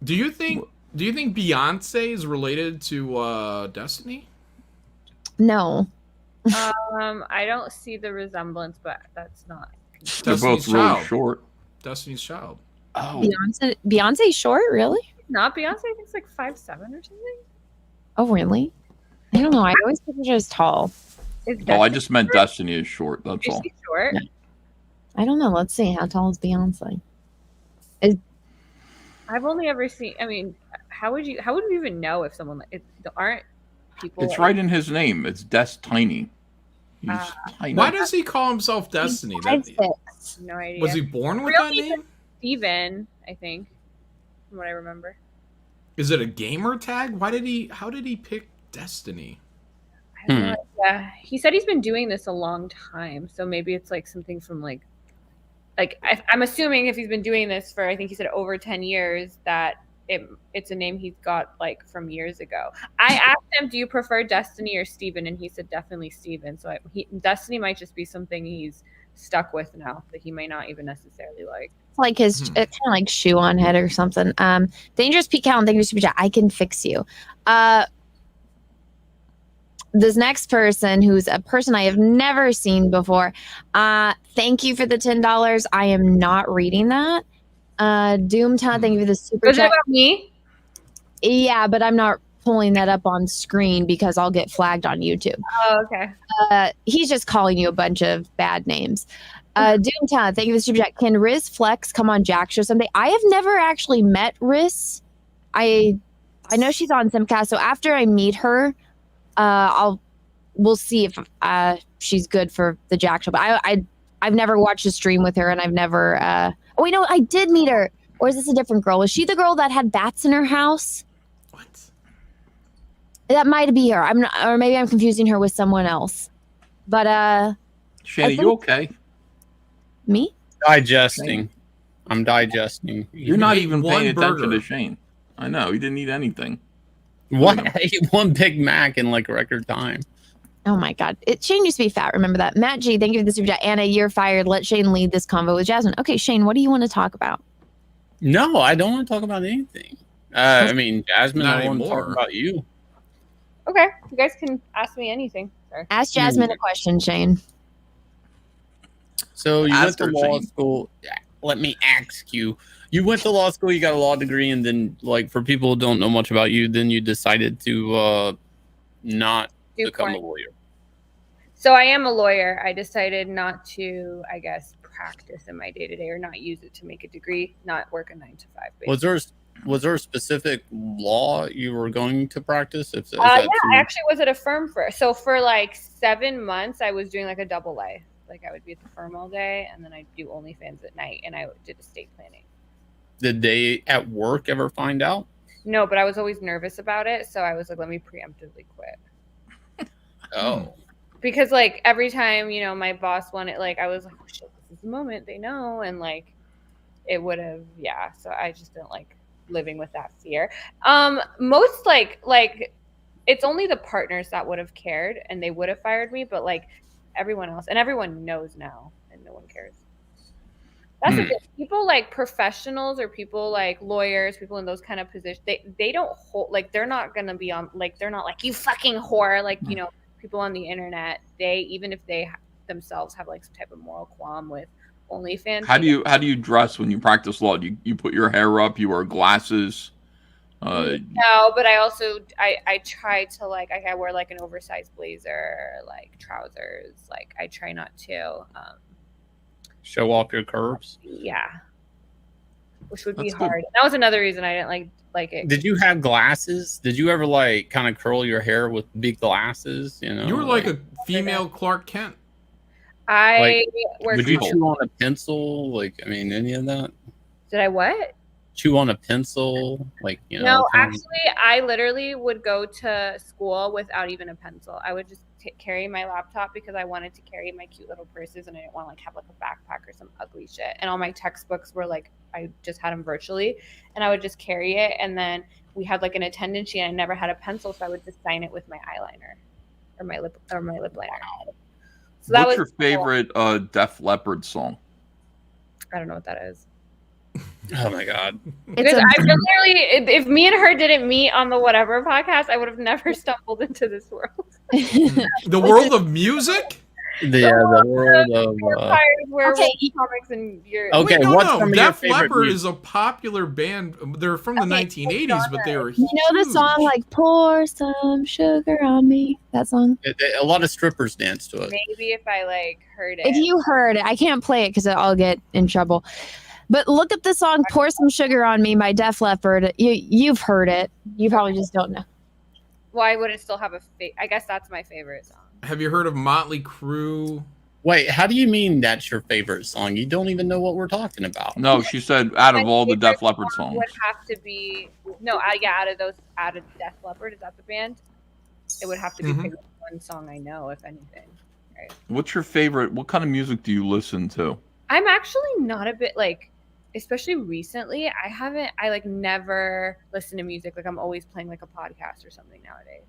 Do you think Beyonce is related to Destiny? No. I don't see the resemblance, but that's not. They're both really short. Destiny's Child. Oh. Beyonce short, really? Not Beyonce. I think it's like 5'7" or something. Oh, really? I don't know. I always think she's just tall. Oh, I just meant Destiny is short. That's Is all. she short? I don't know. Let's see. How tall is Beyonce? I've only ever seen. I mean, how would you even know if someone aren't people? It's right in his name. It's Destiny. He's tiny. Why does he call himself Destiny? No idea. Was he born with Real that name is name? Steven, I think, from what I remember. Is it a gamer tag? How did he pick Destiny? I don't know. Yeah, he said he's been doing this a long time, so maybe it's like something from like I'm assuming if he's been doing this for, I think he said over 10 years, that it's a name he's got like from years ago. I asked him, do you prefer Destiny or Steven? And he said definitely Steven. So Destiny might just be something he's stuck with now that he may not even necessarily like. It's like his kind of like shoe on head or something. Dangerous Pete Callan, thank you super chat. I can fix you. This next person, who's a person I have never seen before, thank you for the $10. I am not reading that. Doomtown, thank you for the super Was it chat. about me? Yeah, but I'm not pulling that up on screen because I'll get flagged on YouTube. Oh, okay. He's just calling you a bunch of bad names. Doomtown, thank you for the super chat. Can Riz Flex come on Jack Show someday? I have never actually met Riz. I know she's on Simcast, so after I meet her, we'll see if she's good for the Jack Show. But I've never watched a stream with her, and I've never. Oh wait, no, I did meet her. Or is this a different girl? Was she the girl that had bats in her house? What? That might be her. I'm not, or maybe I'm confusing her with someone else. But Shane, you okay? Me? Digesting. I'm digesting. You're not even one paying attention burger. to Shane. I know he didn't eat anything. What? I ate one Big Mac in like record time. Oh my God. Shane used to be fat. Remember that. Matt G, thank you for the super chat. Anna, you're fired. Let Shane lead this convo with Jasmine. Okay, Shane, what do you want to talk about? No, I don't want to talk about anything. I mean, Jasmine, Not I want to talk anymore. about you. Okay, you guys can ask me anything. Sorry. Ask Jasmine a question, Shane. So you went Ask to her, law Shane. school. Let me ask you. You went to law school, you got a law degree, and then, like, for people who don't know much about you, then you decided to not Do become a porn. lawyer. So I am a lawyer. I decided not to, I guess, practice in my day-to-day or not use it to make a degree, not work a 9 to 5. Basically. Was there a specific law you were going to practice? If Yeah, I actually was at a firm so for like 7 months, I was doing like a double A. Like I would be at the firm all day, and then I'd do OnlyFans at night, and I did estate planning. Did they at work ever find out? No, but I was always nervous about it, so I was like, let me preemptively quit. Oh. Because like every time, my boss wanted, like, I was like, oh shit, this is the moment, they know, and like it would have, yeah. So I just didn't like living with that fear. Most like it's only the partners that would have cared, and they would have fired me, but like everyone else, and everyone knows now, and no one cares. That's the thing. People like professionals or people like lawyers, people in those kind of positions, they don't hold, like, they're not gonna be on, like, they're not like, you fucking whore, like, people on the internet, even if they themselves have like some type of moral qualm with OnlyFans. How do you dress when you practice law? Do you put your hair up? You wear glasses? No, but I also I try to, like, I wear like an oversized blazer, like trousers. Like I try not to Show off your curves? yeah, which would be That's good. hard. That was another reason I didn't like it. Did you have glasses? Did you ever like kind of curl your hair with big glasses? You were like a female Clark Kent. I wear would you clothes. chew on a pencil? Like, I mean, any of that? Did I what? Chew on a pencil? Like, No, kind of- actually, I literally would go to school without even a pencil. I would just carry my laptop because I wanted to carry my cute little purses, and I didn't want to like have like a backpack or some ugly shit. And all my textbooks were like, I just had them virtually, and I would just carry it. And then we had like an attendance sheet, and I never had a pencil, so I would just sign it with my eyeliner or my lip liner. So that What's was your favorite Def Leppard song? I don't know what that is. Oh my god! Because I literally, if me and her didn't meet on the whatever podcast, I would have never stumbled into this world. The world of music? The world of Vampires, werewolves, comics, and your Okay, Wait, no, what's no. some of your Def favorite Leppard music? is a popular band. They're from the 1980s, but they were You know the song like "Pour Some Sugar on Me"? That song. A lot of strippers dance to it. maybe if I like heard it. If you heard it, I can't play it because I'll get in trouble. But look up the song "Pour Some Sugar on Me" by Def Leppard. You've heard it. You probably just don't know. Why would it still have a I guess that's my favorite song. Have you heard of Motley Crue? Wait, how do you mean that's your favorite song? You don't even know what we're talking about. No, she said out of all the Def Leppard Song songs. would have to be out of Def Leppard. Is that the band? It would have to be pick one song I know, if anything. Right. What's your favorite? What kind of music do you listen to? I'm actually not a bit like, especially recently. I like never listen to music. Like I'm always playing like a podcast or something nowadays.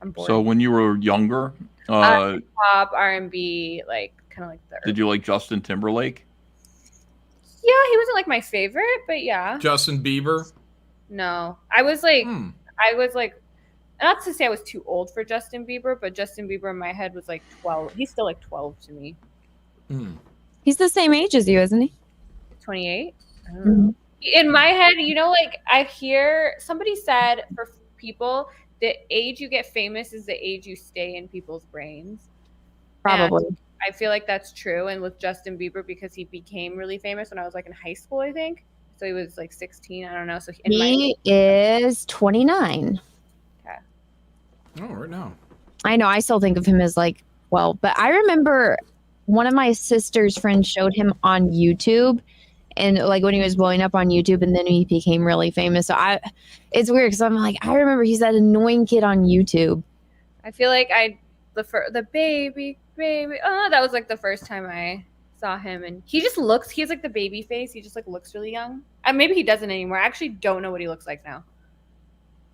I'm bored. So when you were younger, pop, R&B, like kind of like the. did you like Justin Timberlake? Yeah, he wasn't like my favorite, but yeah. Justin Bieber? No, I was like, not to say I was too old for Justin Bieber, but Justin Bieber in my head was like 12. He's still like 12 to me. He's the same age as you, isn't he? 28. I don't know. In my head, you know, like I hear somebody said for people, the age you get famous is the age you stay in people's brains. Probably. And I feel like that's true. And with Justin Bieber, because he became really famous when I was like in high school, I think. So he was like 16. I don't know. So he is 29. Okay. Oh, right now. I know. I still think of him as like 12. But I remember one of my sister's friends showed him on YouTube. And like when he was blowing up on YouTube, and then he became really famous. So it's weird because I'm like, I remember he's that annoying kid on YouTube. I feel like the baby. Oh, that was like the first time I saw him, and he just looks. He has like the baby face. He just like looks really young. And maybe he doesn't anymore. I actually don't know what he looks like now.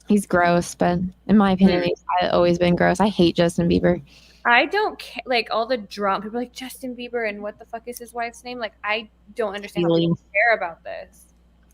He's gross, but in my opinion, he's always been gross. I hate Justin Bieber. I don't care, like all the drama. People are like Justin Bieber and what the fuck is his wife's name? Like I don't understand how people care about this.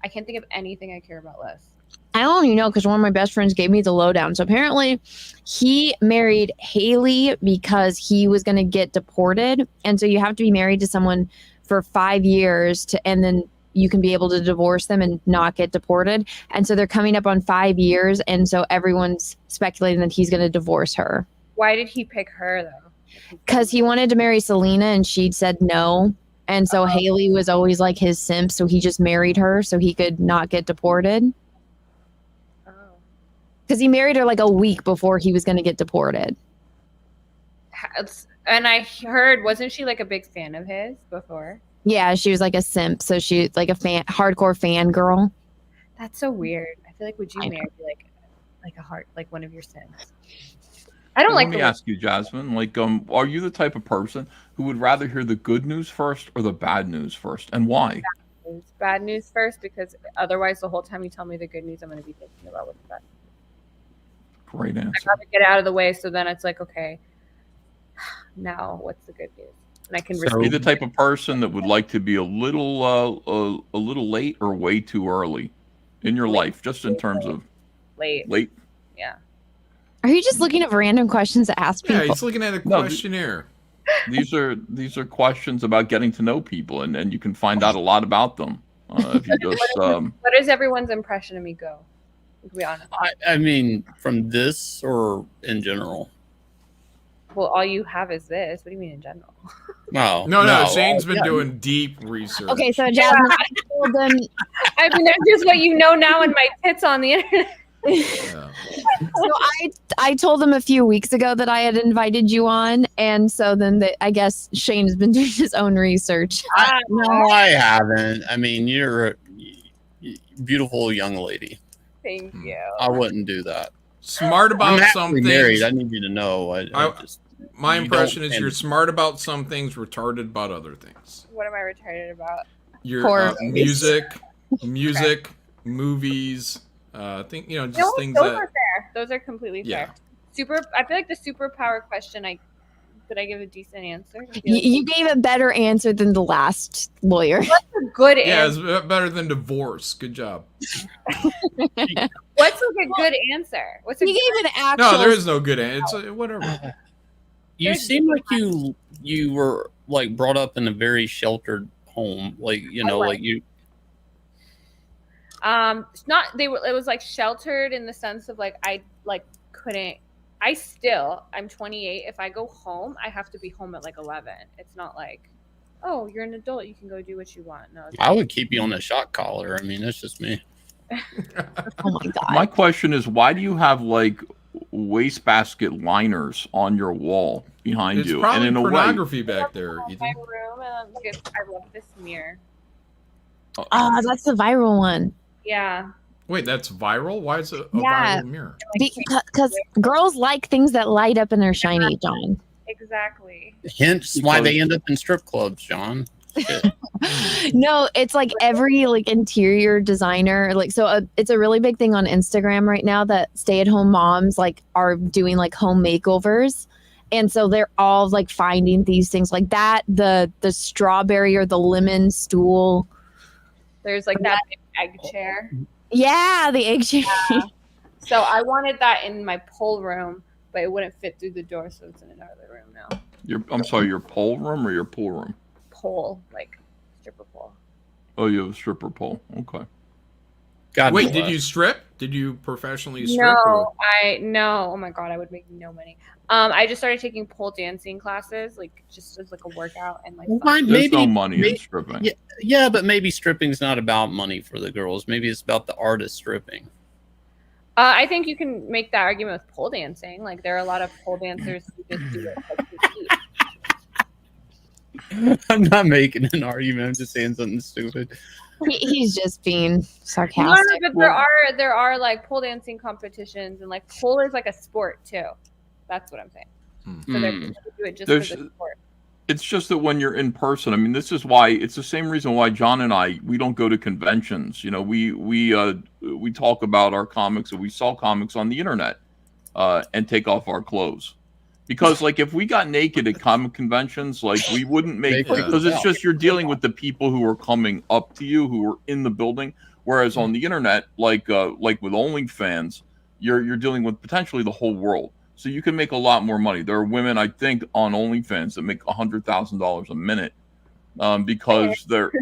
I can't think of anything I care about less. I don't even know because one of my best friends gave me the lowdown. So apparently he married Haley because he was going to get deported. And so you have to be married to someone for 5 years and then you can be able to divorce them and not get deported. And so they're coming up on 5 years. And so everyone's speculating that he's going to divorce her. Why did he pick her though? Because he wanted to marry Selena and she said no. And so Haley was always like his simp. So he just married her so he could not get deported. Because he married her like a week before he was going to get deported. And I heard, wasn't she like a big fan of his before? Yeah, she was like a simp. So she like a hardcore fan girl. That's so weird. I feel like would you marry like one of your sins? I don't like. Let me ask you, Jasmine. Like, are you the type of person who would rather hear the good news first or the bad news first, and why? Bad news first, because otherwise, the whole time you tell me the good news, I'm going to be thinking about what's bad. Great answer. I'd rather get out of the way, so then it's like, okay, now what's the good news? And I can. Are you the type of person that would like to be a little late or way too early in your life, just in terms of late? Yeah. Are you just looking at random questions to ask people? Yeah, he's looking at a questionnaire. These are questions about getting to know people, and you can find out a lot about them if you just. What is everyone's impression of me go? To be honest. I mean, from this or in general? Well, all you have is this. What do you mean in general? No. Shane's been doing deep research. Okay, so Jasmine, I told them. I mean, that's just what you know now, and my tits on the internet. Yeah. So I told them a few weeks ago that I had invited you on, and so then I guess Shane has been doing his own research. No, I haven't. I mean, you're a beautiful young lady. Thank you. I wouldn't do that. Smart about I'm some things. married. I need you to know. My impression is you're smart about some things, retarded about other things. What am I retarded about? Your music, movies. Things Those that are fair. Those are completely fair. I feel like the superpower question. Did I give a decent answer? You gave a better answer than the last lawyer. What's a good answer? Yeah, it's better than divorce. Good job. What's like a good answer? You gave an actual. No, there is no good answer. It's whatever. You seem like you were like brought up in a very sheltered home, like like you. It was like sheltered in the sense of like I couldn't. I'm 28. If I go home, I have to be home at like 11. It's not like, oh, you're an adult, you can go do what you want. No, I would keep you on a shot collar. I mean, that's just me. Oh my god. My question is, why do you have like wastebasket liners on your wall? behind It's you, probably and in a way, pornography back there, My Ethan. room, and I love this mirror. Oh, that's the viral one. Yeah. Wait, that's viral? Why is it a Yeah, viral mirror? because girls like things that light up and they're shiny, John. Exactly. Hence why they end up in strip clubs, John. No, it's like every like interior designer, like it's a really big thing on Instagram right now that stay-at-home moms like are doing like home makeovers. And so they're all like finding these things like that, the strawberry or the lemon stool. There's like that big egg chair. Yeah, the egg chair. Yeah. So I wanted that in my pole room, but it wouldn't fit through the door, so it's in another room now. I'm sorry, your pole room or your pool room? Pole, like stripper pole. Oh, you have a stripper pole. Okay. Wait, did you strip? Did you professionally strip? No, no. Oh my god, I would make no money. I just started taking pole dancing classes, like just as like a workout and like. There's no money in stripping. Yeah, but maybe stripping's not about money for the girls. Maybe it's about the artist stripping. I think you can make that argument with pole dancing. Like there are a lot of pole dancers who just do it. Like, I'm not making an argument. I'm just saying something stupid. He's just being no, sarcastic. but there are like pole dancing competitions, and like pole is like a sport too. That's what I'm saying. So they're people who do it just for the sport. It's just that when you're in person, I mean, this is why it's the same reason why John and we don't go to conventions. You know, we talk about our comics, and we sell comics on the internet, and take off our clothes. Because like if we got naked at comic conventions, like we wouldn't make because it's just you're dealing with the people who are coming up to you who are in the building. Whereas on the internet, like with OnlyFans, you're dealing with potentially the whole world. So you can make a lot more money. There are women, I think, on OnlyFans that make $100,000 a minute because they're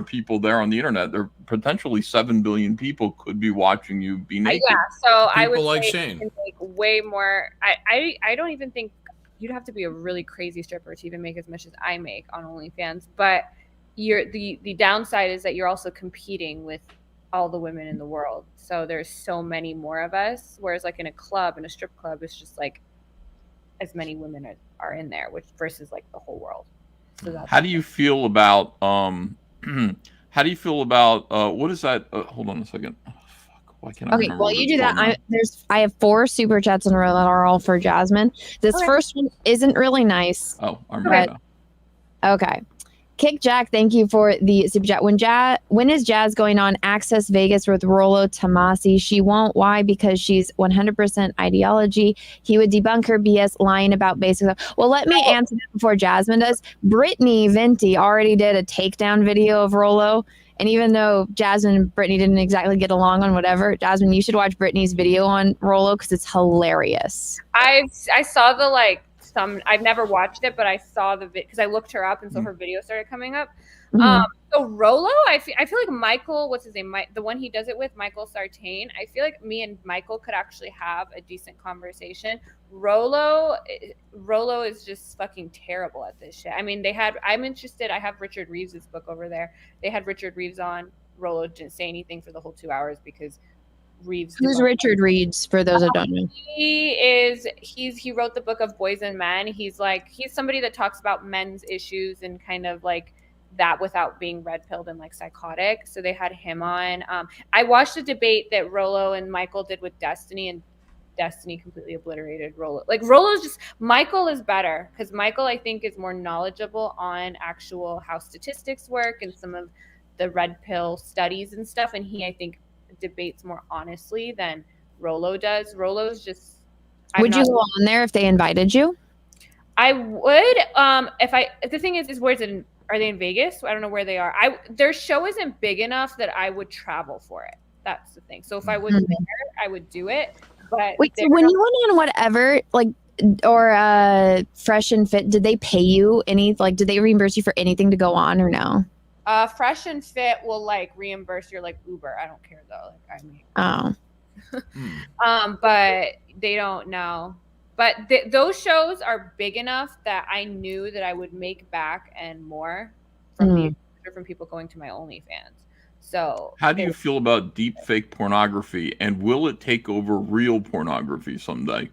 people there on the internet. There potentially 7 billion people could be watching you be naked. Yeah, so I would like say Shane. you can make way more. I don't even think you'd have to be a really crazy stripper to even make as much as I make on OnlyFans. But the downside is that you're also competing with all the women in the world. So there's so many more of us. Whereas like in a strip club, it's just like as many women are in there, which versus like the whole world. So that's how do you feel about what is that? Hold on a second. Oh, fuck. Why can't I Okay, remember well, what you it's do that. called now? I have 4 super chats in a row that are all for Jazmen. This first one isn't really nice. Oh, I'm right now. Okay. Kick Jack, thank you for the super chat. When is Jazz going on Access Vegas with Rollo Tomasi? She won't. Why? Because she's 100% ideology. He would debunk her BS lying about basic stuff. Well, let me answer that before Jasmine does. Brittany Venti already did a takedown video of Rollo. And even though Jasmine and Brittany didn't exactly get along on whatever, Jasmine, you should watch Brittany's video on Rollo because it's hilarious. I saw the I've never watched it, but I saw the because I looked her up, and so her video started coming up. So Rollo, I feel like Michael, what's his name? The one he does it with, Michael Sartain. I feel like me and Michael could actually have a decent conversation. Rollo is just fucking terrible at this shit. I mean, I'm interested. I have Richard Reeves' book over there. They had Richard Reeves on. Rollo didn't say anything for the whole 2 hours because Reeves. Who's Richard Reeves, for those that don't know? He wrote the book of Boys and Men. He's somebody that talks about men's issues and kind of like that without being red pilled and like psychotic. So they had him on. I watched a debate that Rollo and Michael did with Destiny, and Destiny completely obliterated Rollo. Like Michael is better because Michael, I think, is more knowledgeable on actual how statistics work and some of the red pill studies and stuff. And he, I think, debates more honestly than Rollo does. Rollo's just. Would you go on there if they invited you? I would. The thing is where's it in? Are they in Vegas? I don't know where they are. Their show isn't big enough that I would travel for it. That's the thing. So if I was there, I would do it. But wait, so when you went on whatever, like, or Fresh and Fit, did they pay you any? Like, did they reimburse you for anything to go on or no? Fresh and Fit will like reimburse your like Uber. I don't care though. Like but they don't know. But those shows are big enough that I knew that I would make back and more from from people going to my OnlyFans. So how do you feel about deep fake pornography, and will it take over real pornography someday?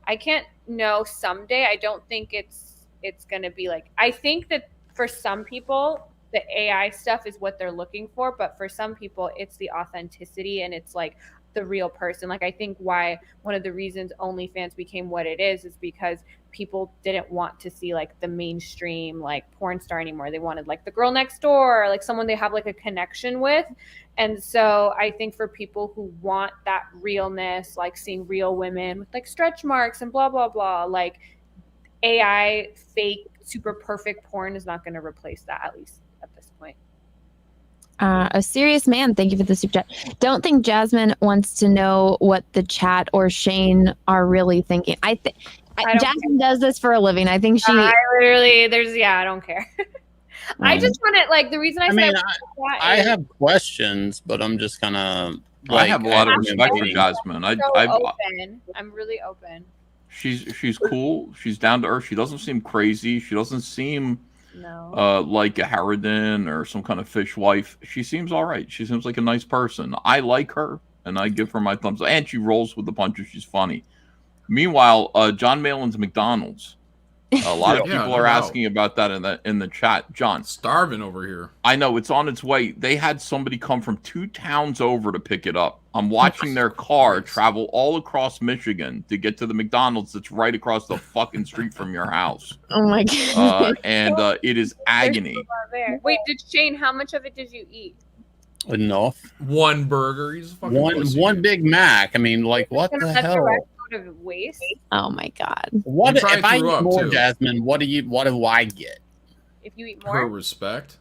I can't. know someday. I don't think it's gonna be like. I think that for some people, the AI stuff is what they're looking for, but for some people, it's the authenticity and it's like the real person. Like I think why one of the reasons OnlyFans became what it is because people didn't want to see like the mainstream like porn star anymore. They wanted like the girl next door, like someone they have like a connection with. And so I think for people who want that realness, like seeing real women with like stretch marks and blah blah blah, like AI fake super perfect porn is not going to replace that, at least at this point. A serious man, thank you for the super chat. Don't think Jazmen wants to know what the chat or Shane are really thinking. Jazmen does this for a living. I think she. I literally, I don't care. I just want to like the reason I said I have questions, but I'm just kind of. I have a lot of respect for Jazmen. I'm really open. She's cool. She's down to earth. She doesn't seem crazy. She doesn't seem like a harridan or some kind of fish wife. She seems all right. She seems like a nice person. I like her, and I give her my thumbs up. And she rolls with the punches. She's funny. Meanwhile, John Malin's McDonald's. A lot of people are asking about that in the chat. John, starving over here. I know it's on its way. They had somebody come from 2 towns over to pick it up. I'm watching their car travel all across Michigan to get to the McDonald's that's right across the fucking street from your house. Oh my god! And it is agony. Wait, Shane? How much of it did you eat? Enough. One burger. He's a fucking one Big Mac. I mean, like what the hell? Of waste. Oh my god! What if I eat more, Jazmen? What do I get? If you eat more, her respect.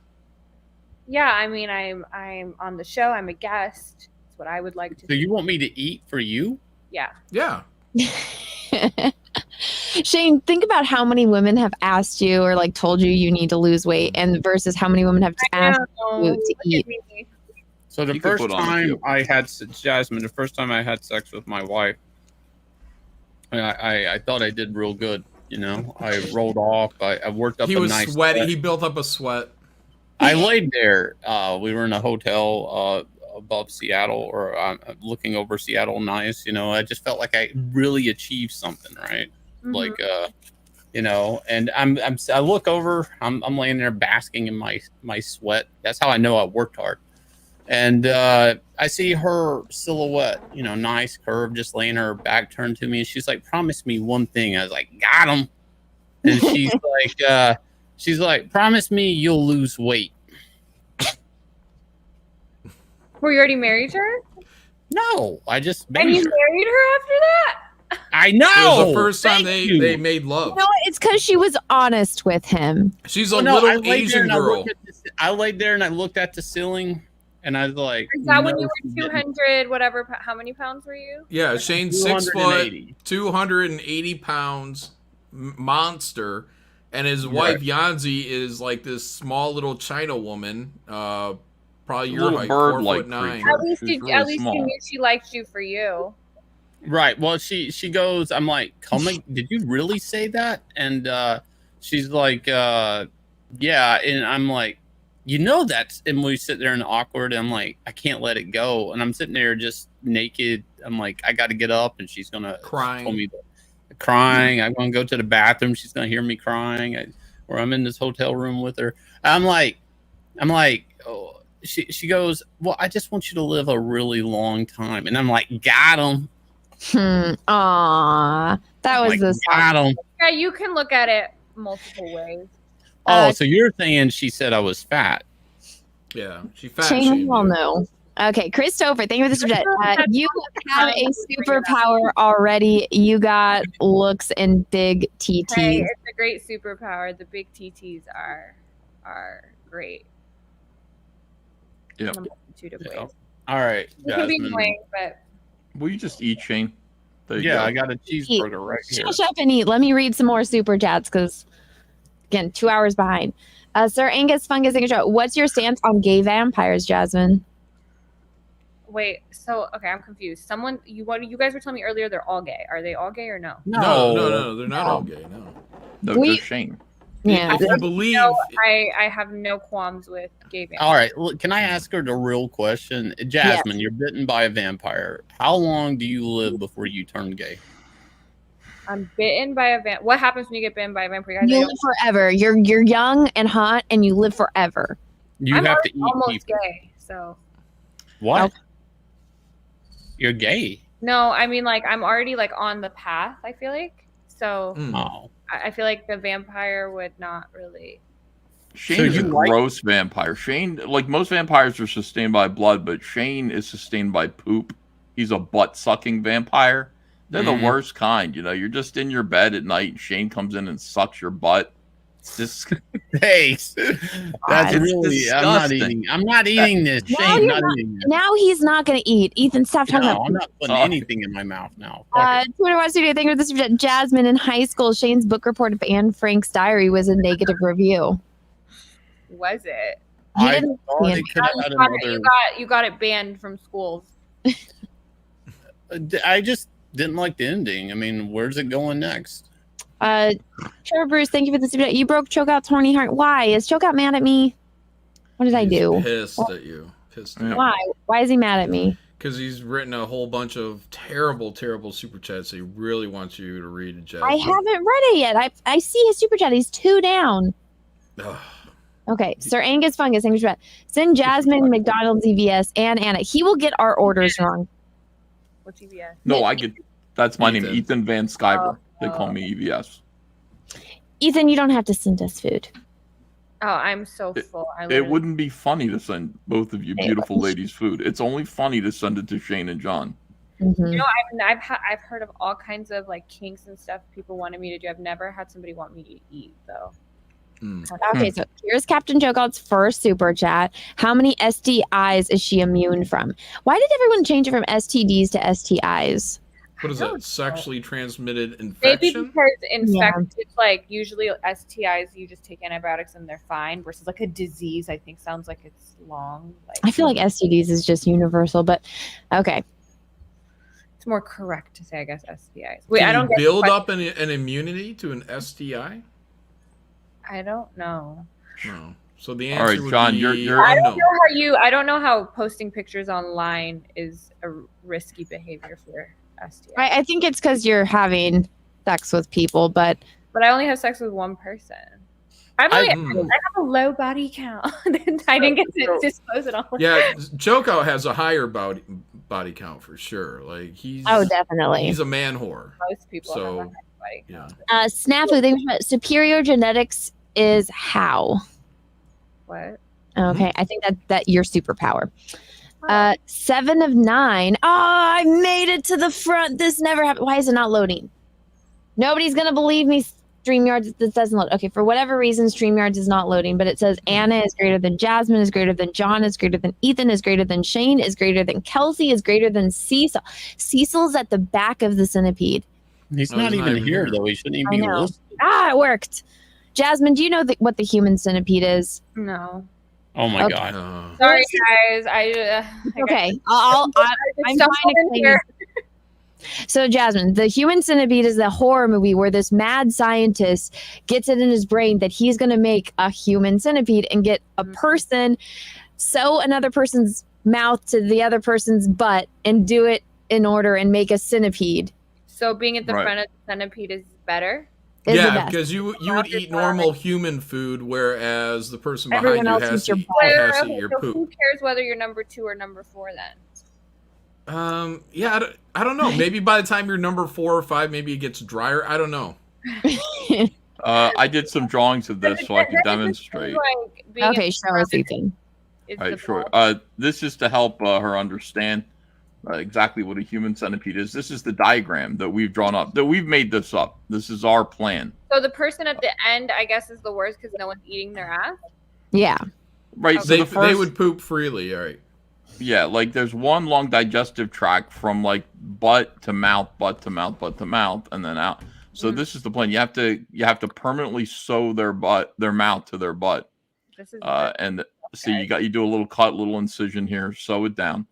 Yeah, I mean, I'm on the show. I'm a guest. That's what I would like to. So you want me to eat for you? Yeah. Yeah. Shane, think about how many women have asked you or like told you need to lose weight, and versus how many women have asked you to eat. So the first time I had Jazmen, the first time I had sex with my wife. I thought I did real good, you know. I rolled off. I worked up. He was nice sweaty. sweat. He built up a sweat. I laid there. We were in a hotel above Seattle, or looking over Seattle. Nice, you know. I just felt like I really achieved something, right? Mm-hmm. Like, you know. And I look over. I'm laying there basking in my sweat. That's how I know I worked hard. And I see her silhouette, you know, nice curve, just laying her back turned to me. And she's like, promise me one thing. I was like, got him. And she's like, promise me you'll lose weight. Were you already married to her? No, I just And you married her after that? I know. It was the first time they made love. No, it's because she was honest with him. She's a little Asian girl. I laid there and I looked at the ceiling. And I was like, is that when you were 200, whatever? How many pounds were you? Yeah, Shane's 6 foot, 280 pounds, monster. And his wife, Yanzi, is like this small little China woman, probably your height, 4'9". At least you knew she liked you for you. Right. Well, she goes, I'm like, did you really say that? And she's like, yeah. And I'm like, you know that's, and we sit there and awkward. I'm like, I can't let it go, and I'm sitting there just naked. I'm like, I got to get up, and she's gonna crying. I'm gonna go to the bathroom. She's gonna hear me crying, or I'm in this hotel room with her. I'm like, oh. She goes, well, I just want you to live a really long time, and I'm like, got him. Aw, that was the got him. Yeah, you can look at it multiple ways. Oh, so you're saying she said I was fat? Yeah, she fat. Shane will know. Okay, Christopher, thank you for the subject. You have a superpower already. You got looks and big TTs. Hey, it's a great superpower. The big TTs are great. Yeah. All right. It can be annoying, but will you just eat, Shane? There you go. go. I got a cheeseburger right here. Shut up and eat. Let me read some more super chats because, again, 2 hours behind. Sir Angus Fungus, what's your stance on gay vampires, Jazmen? wait. So okay, I'm confused. You guys were telling me earlier they're all gay. Are they all gay or no? No, they're not all gay. No, they're Shane. Yeah, if you believe. I have no qualms with gay vampires. All right, look, can I ask her the real question? Jazmen, you're bitten by a vampire. How long do you live before you turn gay? I'm bitten by a vampire. What happens when you get bitten by a vampire? You live forever. You're young and hot, and you live forever. You have to eat almost people. gay, so. What? Okay. You're gay. No, I mean like I'm already like on the path. I feel like so. Oh. I feel like the vampire would not really. Shane is a gross vampire. Shane, like most vampires, are sustained by blood, but Shane is sustained by poop. He's a butt-sucking vampire. They're the worst kind. You know, you're just in your bed at night, and Shane comes in and sucks your butt. It's just Thanks. That's it's really. disgusting. I'm not eating this. Shane, not eating this. Now he's not going to eat. Ethan, stop talking No, about. I'm not putting anything in my mouth now. Twitter Watch Studio, thank you for this. Jasmine, in high school, Shane's book report of Anne Frank's diary was a negative review. Was it? You I didn't thought see it it. could have had another. You got it banned from schools. I just didn't like the ending. I mean, where's it going next? Trevor Bruce, thank you for this. You broke Chokeout's horny heart. Why? Is Chokeout mad at me? What did I do? Pissed at you. Pissed at you. Why? Why is he mad at me? Because he's written a whole bunch of terrible, terrible super chats. He really wants you to read it, Jeff. I haven't read it yet. I see his super chat. He's 2 down. Okay, Sir Angus Fungus, thank you for that. Send Jasmine, McDonald's, EVS, and Anna. He will get our orders wrong. What's EVS? No, I get. That's my name, Ethan. Ethan Van Skyver. They call me EVS. Ethan, you don't have to send us food. Oh, I'm so full. It wouldn't be funny to send both of you beautiful ladies food. It's only funny to send it to Shane and John. Mm-hmm. You know, I've heard of all kinds of like kinks and stuff people wanted me to do. I've never had somebody want me to eat though. Okay, so here's Captain Chokeout's first super chat. How many STIs is she immune from? Why did everyone change it from STDs to STIs? What is that? Sexually transmitted Maybe infection? because it's like usually STIs you just take antibiotics and they're fine versus like a disease I think sounds like it's long. Like I feel like STDs is just universal, but okay. it's more correct to say I guess STIs. Wait, Can I don't you get build the up an immunity to an STI? I don't know. No. So the All right, answer would John, be you're I don't unknown. know I don't know how posting pictures online is a risky behavior for STIs. I think it's because you're having sex with people, but I only have sex with one person. I have a low body count. I didn't get to disclose it all. Yeah, Choco has a higher body count for sure. Like he's definitely. He's a man whore. Most people have a high body count. Snafu, thank you for that. Superior genetics is how? What? Okay, I think that your superpower. 7 of 9. Oh, I made it to the front. This never happened. Why is it not loading? Nobody's gonna believe me. StreamYard, this doesn't load. Okay, for whatever reason, StreamYard is not loading, but it says Anna is greater than Jasmine, is greater than John, is greater than Ethan, is greater than Shane, is greater than Kelsey, is greater than Cecil. Cecil's at the back of the centipede. He's not even here, though. He shouldn't even be listening. It worked. Jasmine, do you know what the human centipede is? No. Oh my Okay. god. Sorry, guys. Okay, I'm trying to explain here. So, Jasmine, the human centipede is the horror movie where this mad scientist gets it in his brain that he's going to make a human centipede and get a person, sew another person's mouth to the other person's butt and do it in order and make a centipede. So being at the Right. front of the centipede is better? Yeah, because you would eat normal human food, whereas the person behind Everyone you else has eats to, your eat, butt. has to eat your So poop. who cares whether you're number 2 or number 4 then? Yeah, I don't know. Maybe by the time you're number 4 or 5, maybe it gets drier. I don't know. I did some drawings of this so I could demonstrate. Okay, show us, Ethan. All right, sure. This is to help her understand exactly what a human centipede is. This is the diagram that we've drawn up. That we've made this up. This is our plan. So the person at the end, I guess, is the worst because no one's eating their ass? Yeah. Right. So They, the first, they would poop freely. All right. Yeah, like there's one long digestive tract from like butt to mouth, butt to mouth, butt to mouth, and then out. So this is the plan. You have to permanently sew their mouth to their butt. This is and see, you do a little cut, little incision here, sew it down.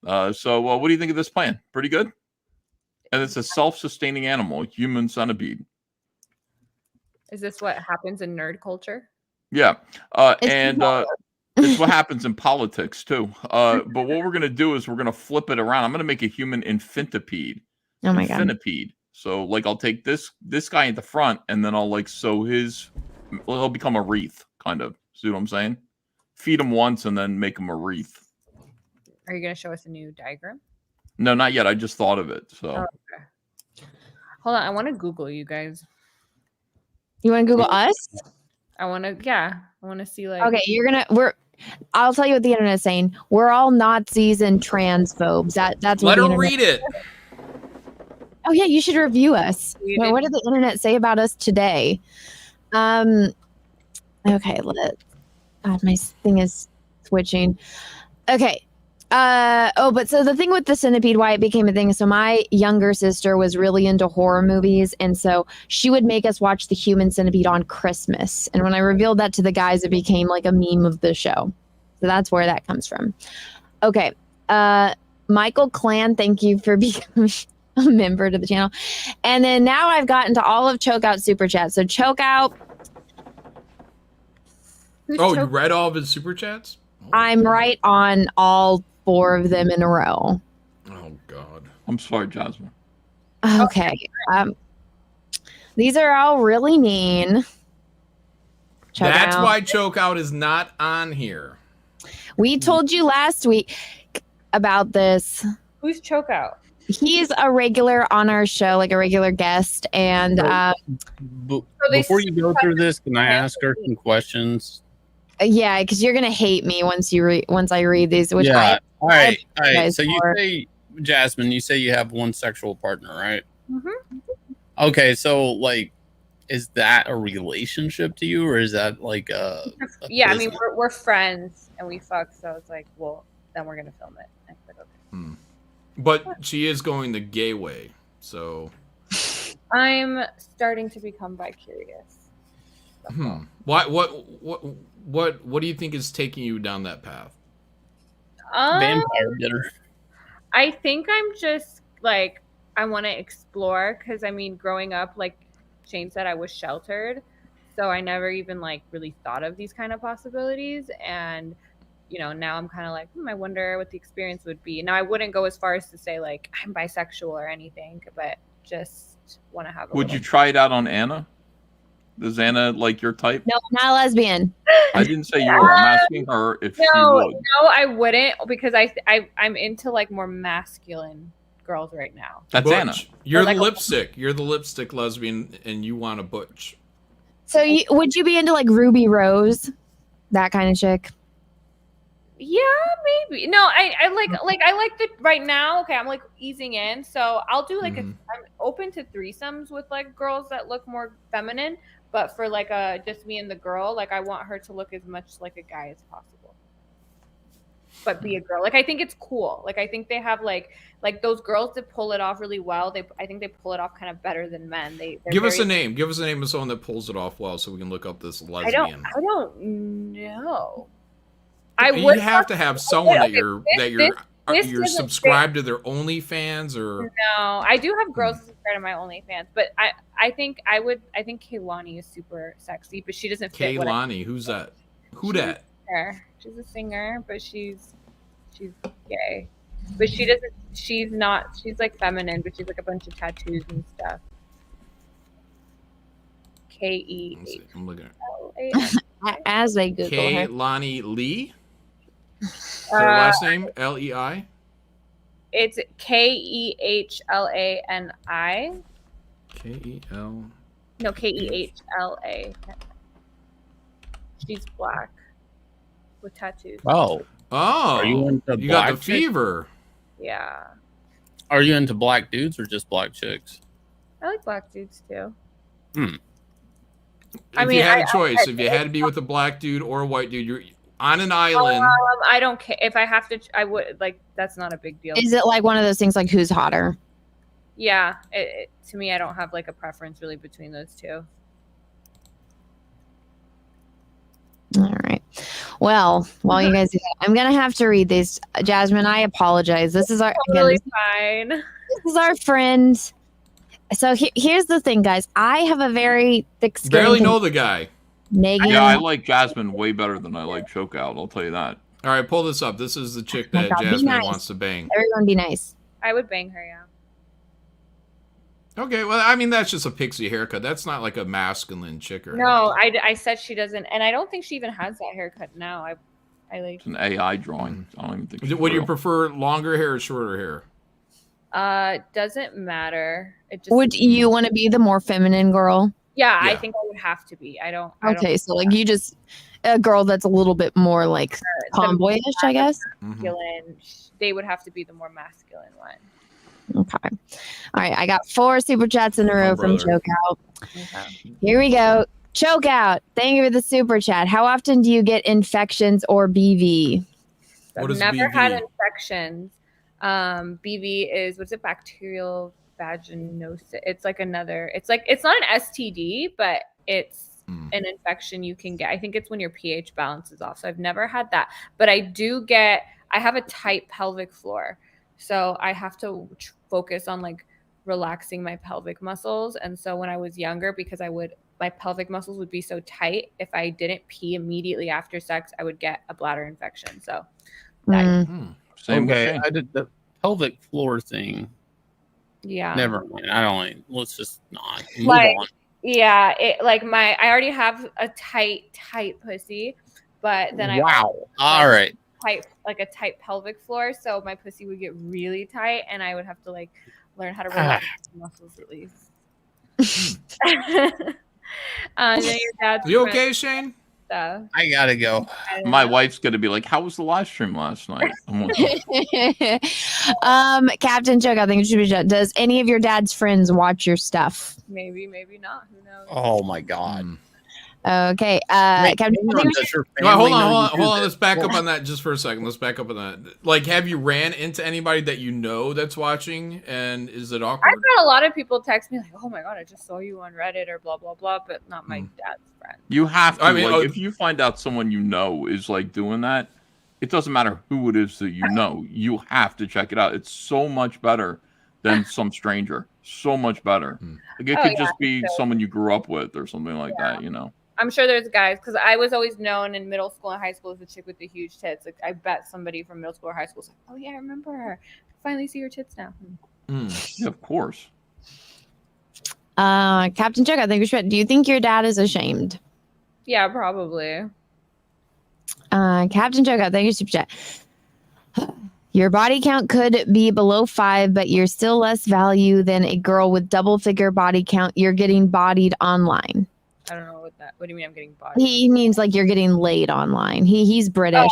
So what do you think of this plan? Pretty good. And it's a self-sustaining animal, human centipede. Is this what happens in nerd culture? Yeah, and it's what happens in politics too. But what we're gonna do is we're gonna flip it around. I'm gonna make a human infantipede. Oh my god. Infinipede. So like I'll take this guy in the front, and then I'll like sew his. He'll become a wreath, kind of. See what I'm saying? Feed him once, and then make him a wreath. Are you gonna show us a new diagram? No, not yet. I just thought of it. So Oh, okay. Hold on, I want to Google you guys. You want to Google us? I want to see like. Okay, I'll tell you what the internet's saying. We're all Nazis and transphobes. That's what Let the her internet. read it. Oh yeah, you should review us. What did the internet say about us today? Okay, God, my thing is switching. Okay. But so the thing with the centipede, why it became a thing. So my younger sister was really into horror movies, and so she would make us watch the human centipede on Christmas. And when I revealed that to the guys, it became like a meme of the show. So that's where that comes from. Okay. Michael Clan, thank you for becoming a member to the channel. And then now I've gotten to all of Chokeout super chat. So Chokeout. Oh, you read all of his super chats? I'm right on all 4 of them in a row. Oh God. I'm sorry, Jasmine. Okay. These are all really mean. That's why Chokeout is not on here. We told you last week about this. Who's Chokeout? He's a regular on our show, like a regular guest. And Before you go through this, can I ask her some questions? Yeah, because you're gonna hate me once I read these. Which Yeah. All right. apologize So you for. say, Jasmine, you say you have one sexual partner, right? Mm-hmm. Okay. So like, is that a relationship to you, or is that like a Yeah, I mean business? we're friends and we fuck, so it's like, well, then we're gonna film it. I said, okay. But she is going the gay way, so. I'm starting to become bi-curious. Why? What do you think is taking you down that path? Vampire dinner. I think I'm just like I want to explore because I mean, growing up, like Shane said, I was sheltered, so I never even like really thought of these kind of possibilities. And you know, now I'm kind of like, I wonder what the experience would be. Now I wouldn't go as far as to say like I'm bisexual or anything, but just want to have. Would you try it out on Anna? Is Anna like your type? No, not a lesbian. I didn't say you were. I'm asking her if she would. No, I wouldn't because I'm into like more masculine girls right now. That's Butch. Anna. You're Or the like lipstick. You're the lipstick lesbian, and you want a butch. So would you be into like Ruby Rose, that kind of chick? Yeah, maybe. No, I like the right now. Okay, I'm like easing in, so I'll do like I'm open to threesomes with like girls that look more feminine, but for like just me and the girl, like I want her to look as much like a guy as possible, but be a girl. Like I think it's cool. Like I think they have like those girls that pull it off really well. I think they pull it off kind of better than men. Give us a name. Give us a name of someone that pulls it off well, so we can look up this lesbian. I don't know. You have to have someone that you're subscribed to their OnlyFans or. No, I do have girls subscribed to my OnlyFans, but I think Kaylani is super sexy, but she doesn't fit. Kaylani, who's that? Who that? She's a singer, but she's gay. But she doesn't. She's not. She's like feminine, but she's like a bunch of tattoos and stuff. K-E-H. I'm looking at as they Google her. Kaylani Lee. Is her last name Lei? It's Kehlani. K-E-L. No, Kehla. She's black with tattoos. Oh. Are you into you black got the chicks? fever. Yeah. Are you into black dudes or just black chicks? I like black dudes too. If you had a choice, if you had to be with a black dude or a white dude, you're on an island. I don't care if I have to. I would like. That's not a big deal. Is it like one of those things like who's hotter? Yeah. To me, I don't have like a preference really between those two. All right. Well, while you guys do that, I'm gonna have to read these. Jasmine, I apologize. This is our fine. This is our friend. So here's the thing, guys. I have a very thick skin. Barely know the guy. Megan. Yeah, I like Jasmine way better than I like Chokeout. I'll tell you that. All right, pull this up. This is the chick Oh my that God, be Jasmine nice. wants to bang. Everyone be nice. I would bang her. Yeah. Okay, well, I mean, that's just a pixie haircut. That's not like a masculine chick or No, I said she doesn't, and I don't think she even has that haircut now. I like. It's an AI drawing. I don't even think. She's Would you real. prefer longer hair or shorter hair? Doesn't matter. It just. Would you want to be the more feminine girl? Yeah, I Yeah. think I would have to be. I don't. Okay, so like you just a girl that's a little bit more like tomboyish, I guess. Masculine. They would have to be the more masculine one. Okay. All right. I got 4 super chats in a row from brother. Chokeout. Okay. Here we go. Chokeout. Thank you for the super chat. How often do you get infections or BV? What I've is never had BV? infections. BV is what's it? Bacterial vaginosis. It's like another. It's not an STD, but it's an infection you can get. I think it's when your pH balance is off. So I've never had that, but I have a tight pelvic floor, so I have to focus on like relaxing my pelvic muscles. And so when I was younger, because my pelvic muscles would be so tight, if I didn't pee immediately after sex, I would get a bladder infection. So Same with Okay, Shane. I did the pelvic floor thing. yeah. Never mind. I don't. Let's just not move Like, on. yeah, I already have a tight pussy, but then Wow. All right. a tight pelvic floor, so my pussy would get really tight, and I would have to like learn how to relax the muscles at least. Then your dad's You okay, Shane? stuff. I gotta go. My wife's gonna be like, "How was the live stream last night?" I'm like, Captain Choke, I think it should be. Does any of your dad's friends watch your stuff? Maybe not. Who knows? Oh my god. Okay. Wait, Captain, I think we does your Well, hold family know on. you do Let's this? back up on that just for a second. Let's back up on that. Like, have you ran into anybody that you know that's watching, and is it awkward? I've had a lot of people text me like, "Oh my god, I just saw you on Reddit" or blah blah blah, but not my dad's friend. you have to. I mean, like, if you find out someone you know is like doing that, it doesn't matter who it is that you know. You have to check it out. It's so much better than some stranger. So much better. Like, it could just be someone you grew up with or something like that. You know. I'm sure there's guys, because I was always known in middle school and high school as the chick with the huge tits. Like, I bet somebody from middle school or high school is like, "Oh yeah, I remember her. I finally see her tits now." Yeah, of course. Captain Choke, I think we should. Do you think your dad is ashamed? Yeah, probably. Captain Choke, I think you should. Your body count could be below 5, but you're still less value than a girl with double figure body count. You're getting bodied online. I don't know what that. What do you mean I'm getting bodied? He means like you're getting laid online. He's British.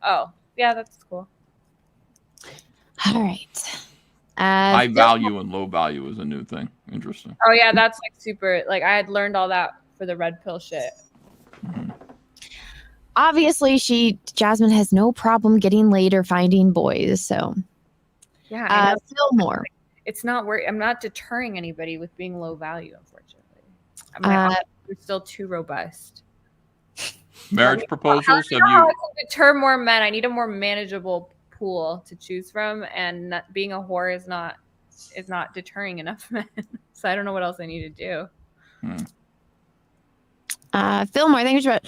Oh, yeah, that's cool. All right. High value and low value is a new thing. Interesting. Oh yeah, that's like super. Like I had learned all that for the red pill shit. Obviously, Jazmen has no problem getting laid or finding boys. So Yeah, Fillmore. It's not where I'm not deterring anybody with being low value, unfortunately. My options are still too robust. Marriage proposals? How Have do I you? can deter more men? I need a more manageable pool to choose from, and being a whore is not deterring enough men. So I don't know what else I need to do. Fillmore, thank you for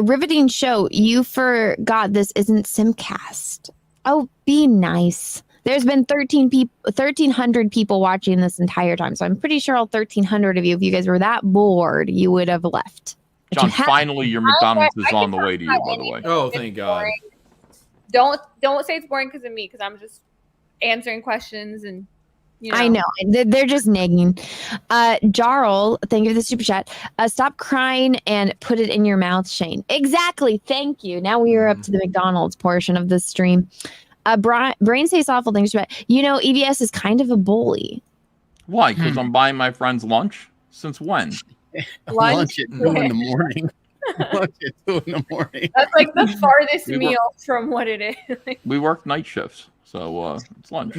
riveting show. You forgot this isn't Simcast. Oh, be nice. There's been 1,300 people watching this entire time, so I'm pretty sure all 1,300 of you, if you guys were that bored, you would have left. But John, you haven't. finally your McDonald's is on the way to you, by the way. Oh, thank God. Don't say it's boring because of me, because I'm just answering questions and I know. They're just nagging. Jarl, thank you for the super chat. Stop crying and put it in your mouth, Shane. Exactly. Thank you. Now we are up to the McDonald's portion of this stream. Brain Stays Awful, thanks for that. EVS is kind of a bully. Why? Because I'm buying my friends lunch? Since when? Lunch at 2 in the morning. Lunch at 2 in the morning. That's like the farthest We were- meal from what it is. We work night shifts, so it's lunch.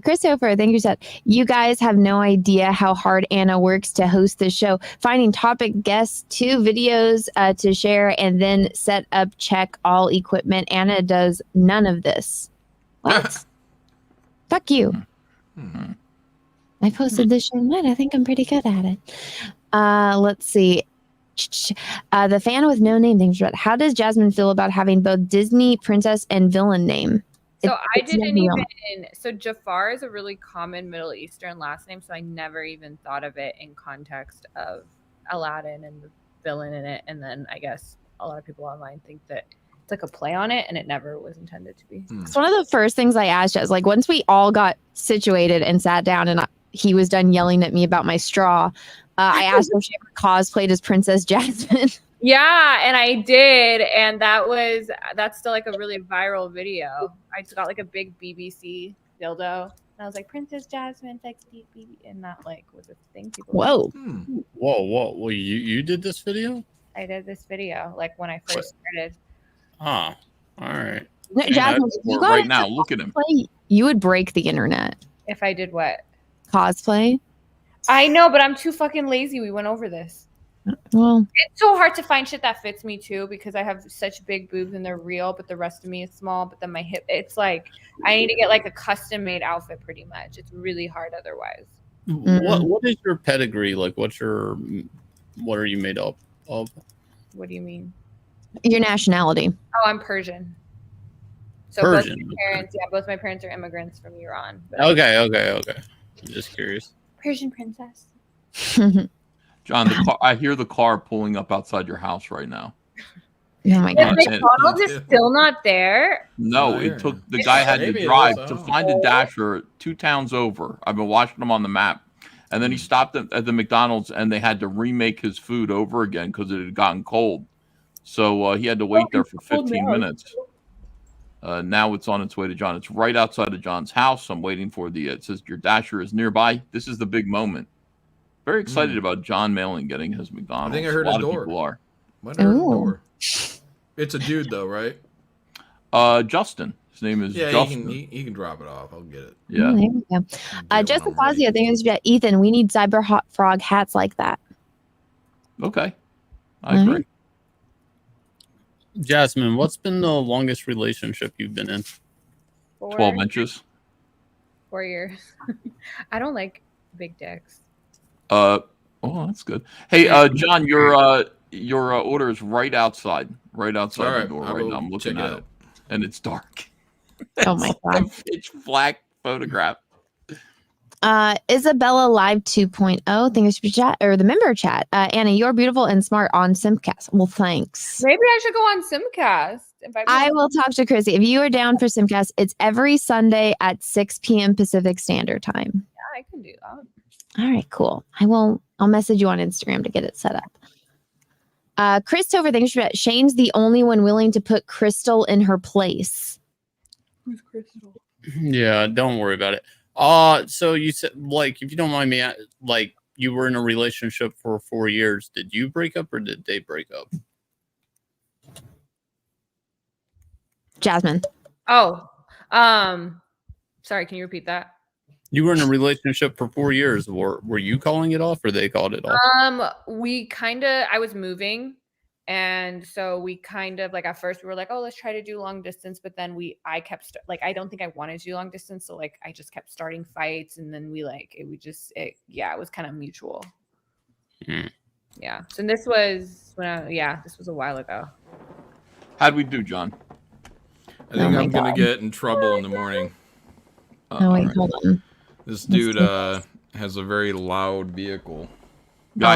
Christopher, thank you, Seth. You guys have no idea how hard Anna works to host this show. Finding topic guests, 2 videos to share, and then set up, check all equipment. Anna does none of this. What? Fuck you. I posted this show online. I think I'm pretty good at it. Let's see. The fan with no name thinks, how does Jazmen feel about having both Disney princess and villain name? So I it's didn't never real. even. So Jafar is a really common Middle Eastern last name, so I never even thought of it in context of Aladdin and the villain in it. And then I guess a lot of people online think that it's like a play on it, and it never was intended to be. It's one of the first things I asked Jazz. Like once we all got situated and sat down, and he was done yelling at me about my straw, I asked her if she ever cosplayed as Princess Jasmine. Yeah, and I did, and that's still like a really viral video. I just got like a big BBC dildo, and I was like Princess Jasmine, sex BB, and that like was a thing. People Whoa, whoa! Well, you did this video? I did this video like when I first started. Ah, all right. No, Jasmine, if you got right into now, look at him. cosplay, you would break the internet. If I did what? Cosplay? I know, but I'm too fucking lazy. We went over this. Well, It's so hard to find shit that fits me too because I have such big boobs and they're real, but the rest of me is small. But then my hip, it's like I need to get like a custom made outfit pretty much. It's really hard otherwise. What is your pedigree like? What are you made up of? What do you mean? your nationality. Oh, I'm Persian. So Persian. both my parents are immigrants from Iran. But Okay. I'm just curious. Persian princess. John, I hear the car pulling up outside your house right now. Oh my If god! McDonald's is still not there. No, it took the guy had to drive to find a Dasher 2 towns over. I've been watching him on the map, and then he stopped at the McDonald's, and they had to remake his food over again because it had gotten cold. So he had to wait there for 15 minutes. Now it's on its way to John. It's right outside of John's house. I'm waiting for it says your Dasher is nearby. This is the big moment. Very excited about John Malin getting his McDonald's. I think I heard a lot a of door. people are. What heard a door? It's a dude though, right? Justin. His name is yeah, Justin. he can drop it off. I'll get it. Yeah. Oh, there we go. Joseph Fozzie, I think it's Ethan. We need cyber hot frog hats like that. Okay. I agree. Jasmine, what's been the longest relationship you've been in? 12 inches. 4 years. I don't like big dicks. Oh, that's good. Hey, John, your order is right outside the door right now. I'm looking at it, and it's dark. Oh my god! Pitch black photograph. Isabella Live 2.0. Think it should be chat or the member chat. Anna, you're beautiful and smart on Simcast. Well, thanks. Maybe I should go on Simcast. I will talk to Chrissy. If you are down for Simcast, it's every Sunday at 6 p.m. Pacific Standard Time. Yeah, I can do that. All right, cool. I'll message you on Instagram to get it set up. Christopher, thanks for Shane's the only one willing to put Crystal in her place. Who's Crystal? Yeah, don't worry about it. So you said, like, if you don't mind me, like, you were in a relationship for 4 years. Did you break up or did they break up? Jasmine. Oh, sorry. Can you repeat that? You were in a relationship for 4 years. Were you calling it off or they called it off? I was moving. And so we kind of like at first we were like, oh, let's try to do long distance. But then I kept I don't think I wanted to do long distance. So like I just kept starting fights. And then it was kind of mutual. Yeah. So this was this was a while ago. How'd we do, John? I think I'm going to get in trouble in the morning. Wait, hold on. This dude has a very loud vehicle. Yeah,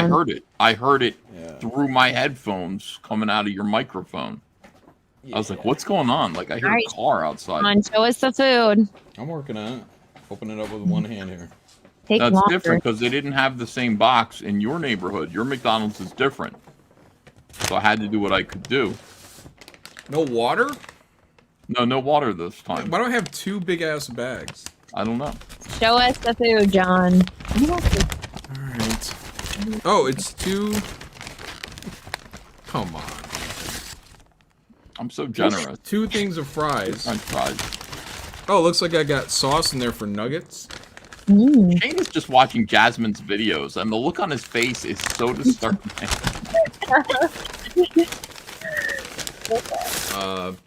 I heard it through my headphones coming out of your microphone. Yeah. I was like, what's going on? Like, I hear a car outside. Come on, show us the food. I'm working on it. Open it up with one hand here. That's different because they didn't have the same box in your neighborhood. Your McDonald's is different. So I had to do what I could do. No water? No water this time. Why do I have 2 big-ass bags? I don't know. Show us the food, John. All right. Oh, it's 2. Come on. I'm so generous. 2 things of fries. French fries. Oh, looks like I got sauce in there for nuggets. Shane is just watching Jazmen's videos, and the look on his face is so disturbing.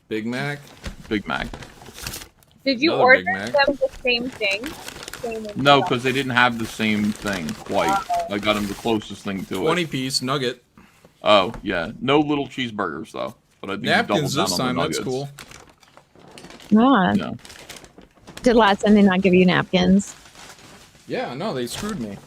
Big Mac. Big Mac. Did you order them the same thing? No, because they didn't have the same thing quite. I got them the closest thing to 20-piece nugget. Oh, yeah. No little cheeseburgers, though. But I think napkins you this time, that's cool. Yeah. Did last time they not give you napkins? Yeah, no, they screwed me.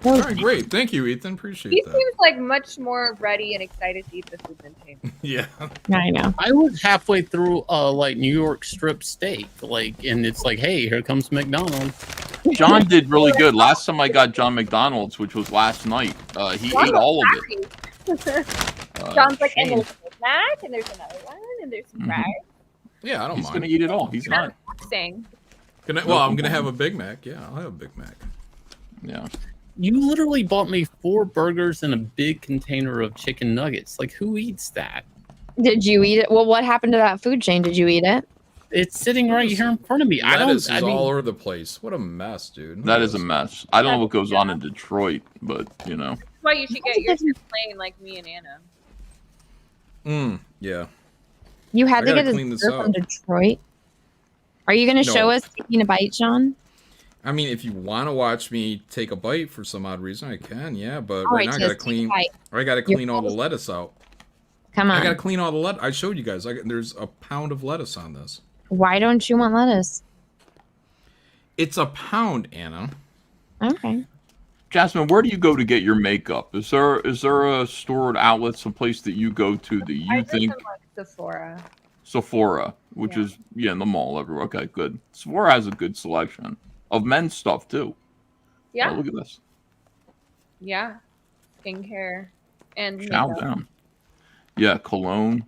Oh, All right, great. Thank you, Ethan. Appreciate He that. seems like much more ready and excited to eat the food than Shane. Yeah. I know. I was halfway through like New York strip steak, like, and it's like, hey, here comes McDonald's. John did really good. Last time I got John McDonald's, which was last night, he ate all of it. John's like, and there's a Big Mac, and there's another one, and there's some fries. Yeah, I don't He's mind. gonna eat it all. He's not. Sing. Well, I'm gonna have a Big Mac. Yeah, I'll have a Big Mac. Yeah. You literally bought me 4 burgers and a big container of chicken nuggets. Like, who eats that? Did you eat it? Well, what happened to that food chain? Did you eat it? It's sitting right here in front of me. Lettuce is all over the place. What a mess, dude. That is a mess. I don't know what goes on in Detroit, but you know. That's why you should get yours plain like me and Anna. Yeah. You had to gotta get clean a this dessert from up. Detroit. Are you going to show No. us taking a bite, Sean? I mean, if you want to watch me take a bite for some odd reason, I can. Yeah, but All right right, now I just gotta take a clean. bite. I gotta clean all the lettuce out. Come I on. gotta clean all the lettuce. I showed you guys. There's a pound of lettuce on this. Why don't you want lettuce? It's a pound, Anna. Okay. Jasmine, where do you go to get your makeup? Is there a store or outlet, someplace that you go to that you I think just like Sephora. Sephora, which is in the mall everywhere. Okay, good. Sephora has a good selection of men's stuff too. Yeah. Oh, look at this. Yeah. Skincare and Chow makeup. down. Yeah, cologne.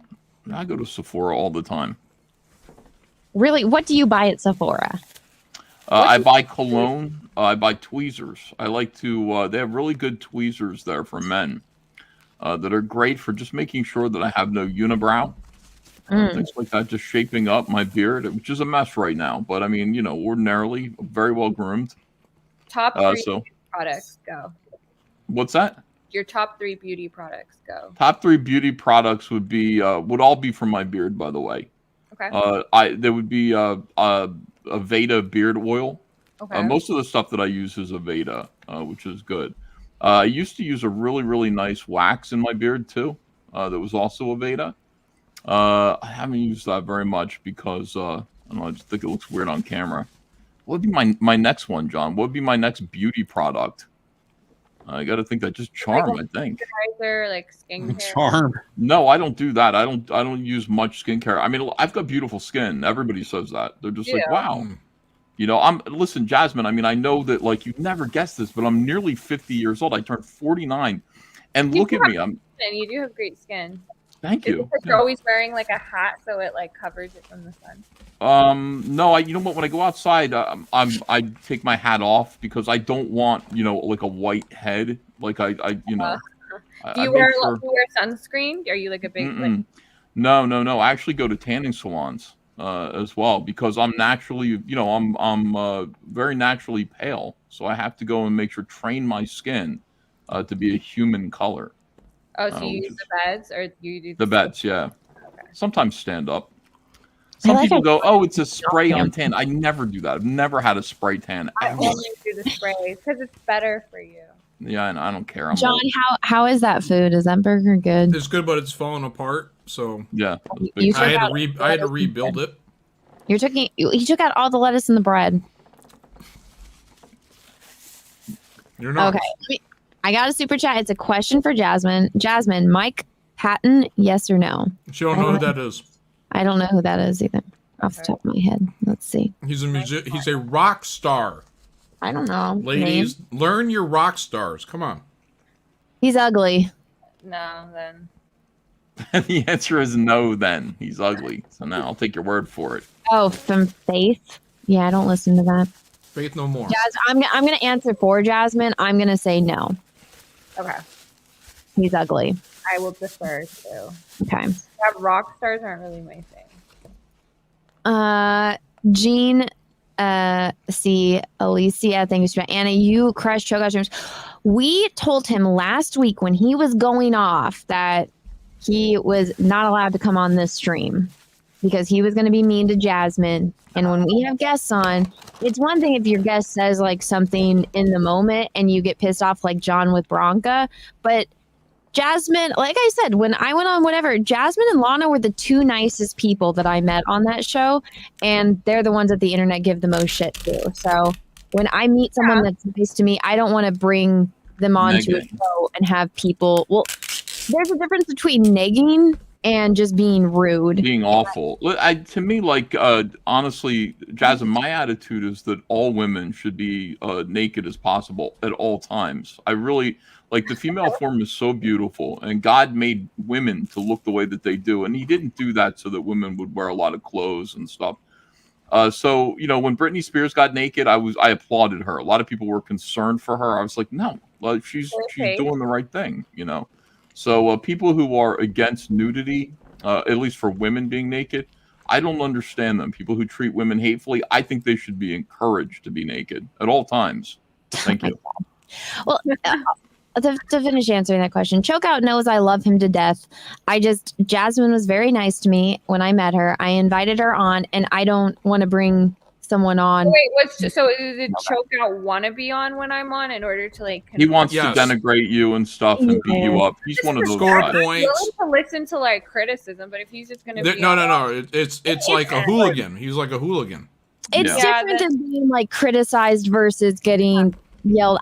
I go to Sephora all the time. Really? What do you buy at Sephora? I buy cologne. I buy tweezers. I like to. They have really good tweezers there for men that are great for just making sure that I have no unibrow. Things like that, just shaping up my beard, which is a mess right now. But I mean, ordinarily very well groomed. Top 3 So products go. what's that? Your top 3 beauty products go. Top 3 beauty products would would all be from my beard, by the way. Okay. There would be a Veda beard oil. Okay. Most of the stuff that I use is a Veda, which is good. I used to use a really, really nice wax in my beard too. That was also a Veda. I haven't used that very much because I don't know. I just think it looks weird on camera. What would be my next one, John? What would be my next beauty product? I got to think that just Charm. I think. Moisturizer, like skincare. Charm. No, I don't do that. I don't use much skincare. I mean, I've got beautiful skin. Everybody says that. They're just like, wow. Listen, Jasmine, I mean, I know that like you'd never guess this, but I'm nearly 50 years old. I turned 49. And look at me. You do have great skin. Thank Is you. it 'cause you're always wearing like a hat so it like covers it from the sun? No, you know what? When I go outside, I take my hat off because I don't want, like a white head. Like I Do you I wear make sure- do you wear sunscreen? Are you like a big like, Mm-mm. No. I actually go to tanning salons as well because I'm naturally, I'm very naturally pale, so I have to go and train my skin to be a human color. oh, so you use the beds or you do The beds, yeah. Okay. Sometimes stand up. Some like people how- go, "Oh, it's a spray on tan." I never do that. I've never had a spray tan I ever. only do the sprays because it's better for you. Yeah, and I don't care. I'm John, old. how is that food? Is that burger good? It's good, but it's falling apart. So Yeah, You I took had out to I had to rebuild it. You took out all the lettuce and the bread. You're not. Okay. I got a super chat. It's a question for Jasmine. Jasmine, Mike Patton, yes or no? She don't know who that is. I don't know who that is either. Off the top of my head. Let's see. He's a rock star. I don't know. Ladies, Name. learn your rock stars. Come on. He's ugly. No, then The answer is no. Then he's ugly. So now I'll take your word for it. Oh, from Faith? Yeah, I don't listen to that. Faith no more. I'm going to answer for Jasmine. I'm going to say no. okay. He's ugly. I will defer to. Okay. Yeah, rock stars aren't really my thing. Jean, C, Alicia, thank you so much. Anna, you crushed choke streams. We told him last week when he was going off that he was not allowed to come on this stream because he was going to be mean to Jasmine. And when we have guests on, it's one thing if your guest says like something in the moment and you get pissed off like John with Bronca, but Jazmen, like I said, when I went on whatever, Jazmen and Lana were the two nicest people that I met on that show, and they're the ones that the internet give the most shit to. So when I meet someone that's nice to me, I don't want to bring them onto a show and have people. Well, there's a difference between negging and just being rude, being awful. To me, like honestly, Jasmine, my attitude is that all women should be naked as possible at all times. I really like the female form is so beautiful, and God made women to look the way that they do, and He didn't do that so that women would wear a lot of clothes and stuff. So when Britney Spears got naked, I applauded her. A lot of people were concerned for her. I was like, no, she's doing the right thing, So people who are against nudity, at least for women being naked, I don't understand them. People who treat women hatefully, I think they should be encouraged to be naked at all times. Thank you. Well, to finish answering that question, Chokeout knows I love him to death. Jazmine was very nice to me when I met her. I invited her on, and I don't want to bring someone on. Wait, did Chokeout want to be on when I'm on in order to like? He wants to denigrate you and stuff and beat you up. He's one of those score guys. points. I'm willing to listen to like criticism, but if he's just gonna be no, it's like a hooligan. He's like a hooligan. It's different than being like criticized versus getting yelled.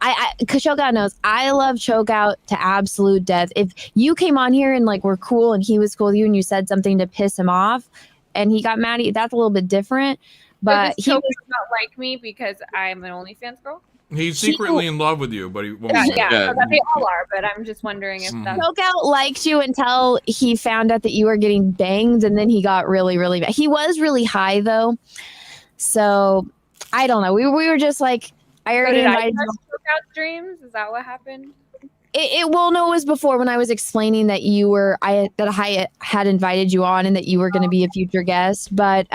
Cause Chokeout knows I love Chokeout to absolute death. If you came on here and like were cool and he was cool with you and you said something to piss him off and he got mad at you, that's a little bit different. But he does not like me because I'm an OnlyFans girl. He's secretly in love with you, but he won't. Yeah, so they all are. But I'm just wondering if that's Chokeout liked you until he found out that you were getting banged, and then he got really, really bad. He was really high though, so I don't know. We were just like, I already invited you. Chokeout streams. Is that what happened? It was before when I was explaining that I had invited you on and that you were going to be a future guest, but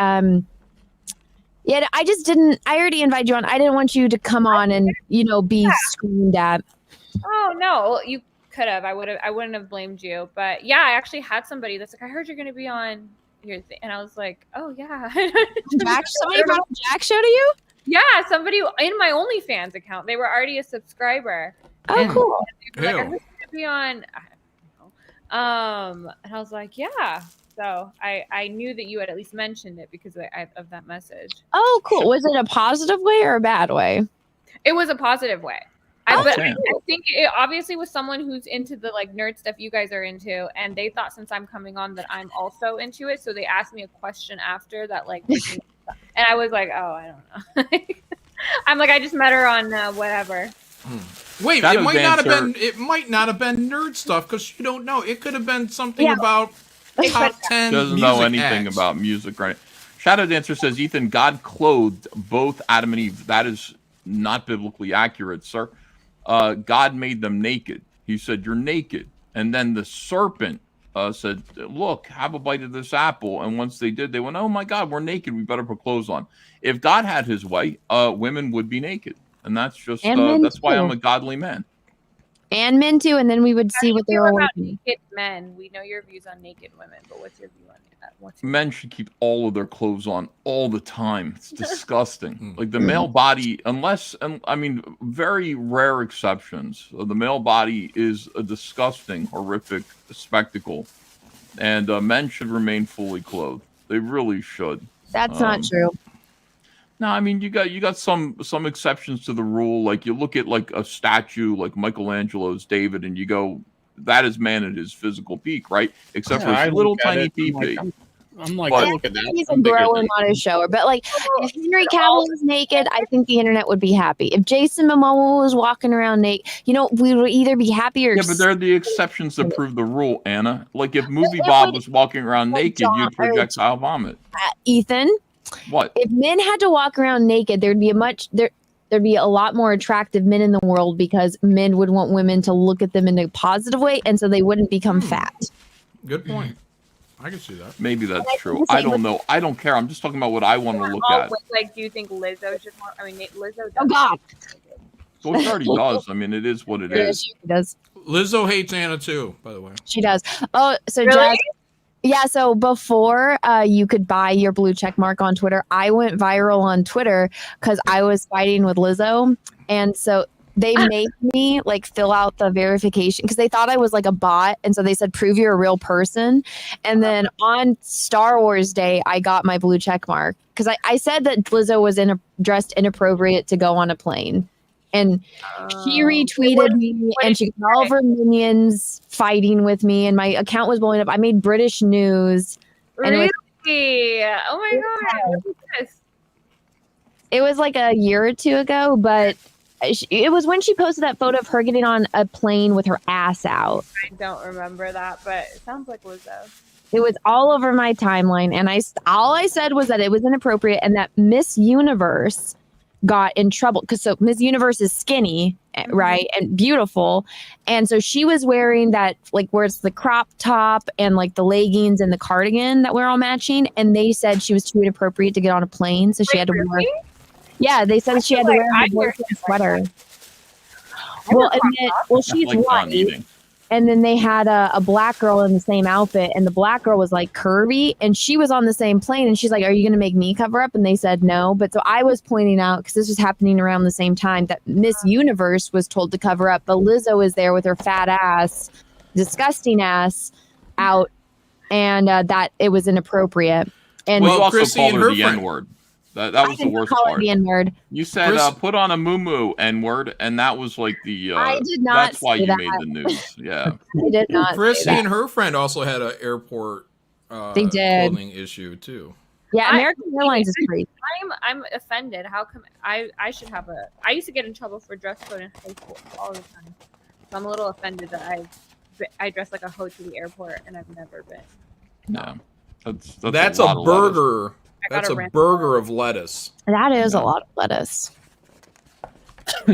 yeah, I already invited you on. I didn't want you to come on and, be screamed at. Oh, no. You could have. I wouldn't have blamed you. But yeah, I actually had somebody that's like, I heard you're going to be on your thing. And I was like, oh, yeah. Somebody brought Jack show to you? Yeah, somebody in my OnlyFans account. They were already a subscriber. Oh, cool. Like, I heard you're going to be on. I don't know. And I was like, yeah. So I knew that you had at least mentioned it because of that message. Oh, cool. Was it a positive way or a bad way? It was a positive way. But I think it obviously was someone who's into the like nerd stuff you guys are into, and they thought since I'm coming on that I'm also into it. So they asked me a question after that, like, and I was like, oh, I don't know. I'm like, I just met her on whatever. Wait, it might not have been nerd stuff because you don't know. It could have been something about top 10 doesn't know anything about music, right? Shadow Dancer says, Ethan, God clothed both Adam and Eve. That is not biblically accurate, sir. God made them naked. He said, you're naked. And then the serpent said, look, have a bite of this apple. And once they did, they went, oh my God, we're naked. We better put clothes on. If God had his way, women would be naked. And that's just, that's why I'm a godly man. And men too, and then we would see what they were working. Naked men. We know your views on naked women, but what's your view on that? Men should keep all of their clothes on all the time. It's disgusting. Like the male body, very rare exceptions. The male body is a disgusting, horrific spectacle, and men should remain fully clothed. They really should. That's not true. No, I mean you got some exceptions to the rule. Like you look at like a statue like Michelangelo's David, and you go, that is man at his physical peak, right? Except for his little tiny PP. I'm like, look at that. He's a grower, not a shower. But like, if Henry Cavill was naked, I think the internet would be happy. If Jason Momoa was walking around naked, we would either be happy or. Yeah, but they're the exceptions that prove the rule, Anna. Like if Movie Bob was walking around naked, you'd projectile vomit. Ethan. What? If men had to walk around naked, there'd be a lot more attractive men in the world because men would want women to look at them in a positive way, and so they wouldn't become fat. Good point. I can see that. Maybe that's true. I don't know. I don't care. I'm just talking about what I want to look at. Like, do you think Lizzo should? Lizzo. Oh God. Well, she already does. I mean, it is what it is. She does. Lizzo hates Anna too, by the way. She does. Oh, so really? Yeah, so before you could buy your blue check mark on Twitter, I went viral on Twitter because I was fighting with Lizzo. And so they made me like fill out the verification because they thought I was like a bot, and so they said prove you're a real person. And then on Star Wars Day, I got my blue check mark because I said that Lizzo was dressed inappropriate to go on a plane, and she retweeted me, and she got all of her minions fighting with me, and my account was blowing up. I made British news. And Really? Oh my god! What is this? It was like a year or two ago, but it was when she posted that photo of her getting on a plane with her ass out. I don't remember that, but it sounds like Lizzo. It was all over my timeline, and all I said was that it was inappropriate and that Miss Universe got in trouble because so Miss Universe is skinny, right, and beautiful, and so she was wearing that like where it's the crop top and like the leggings and the cardigan that we're all matching, and they said she was too inappropriate to get on a plane, so she had to wear. Yeah, they said she had to wear her boyfriend's sweater. Well, and then, she's Like white. eating. And then they had a black girl in the same outfit, and the black girl was like curvy, and she was on the same plane, and she's like, "Are you going to make me cover up?" And they said no. But so I was pointing out, because this was happening around the same time, that Miss Universe was told to cover up, but Lizzo is there with her fat ass, disgusting ass out, and that it was inappropriate. And Well, you also Chrissy called and her her the friend- N-word. That was the worst call her part. the N-word. You said Chris- put on a moo N-word, and that was like the. I did not That's why say you that. made the news. Yeah. I did not. Chrissy say that. and her friend also had an airport They did. clothing issue too. Yeah, American Airlines is crazy. I'm offended. How come I should have a? I used to get in trouble for dress code in high school all the time. So I'm a little offended that I dress like a hoe to the airport and I've never been. Yeah. That's lot a of lettuce. burger. I That's got a a rent- burger of lettuce. That is a lot of lettuce.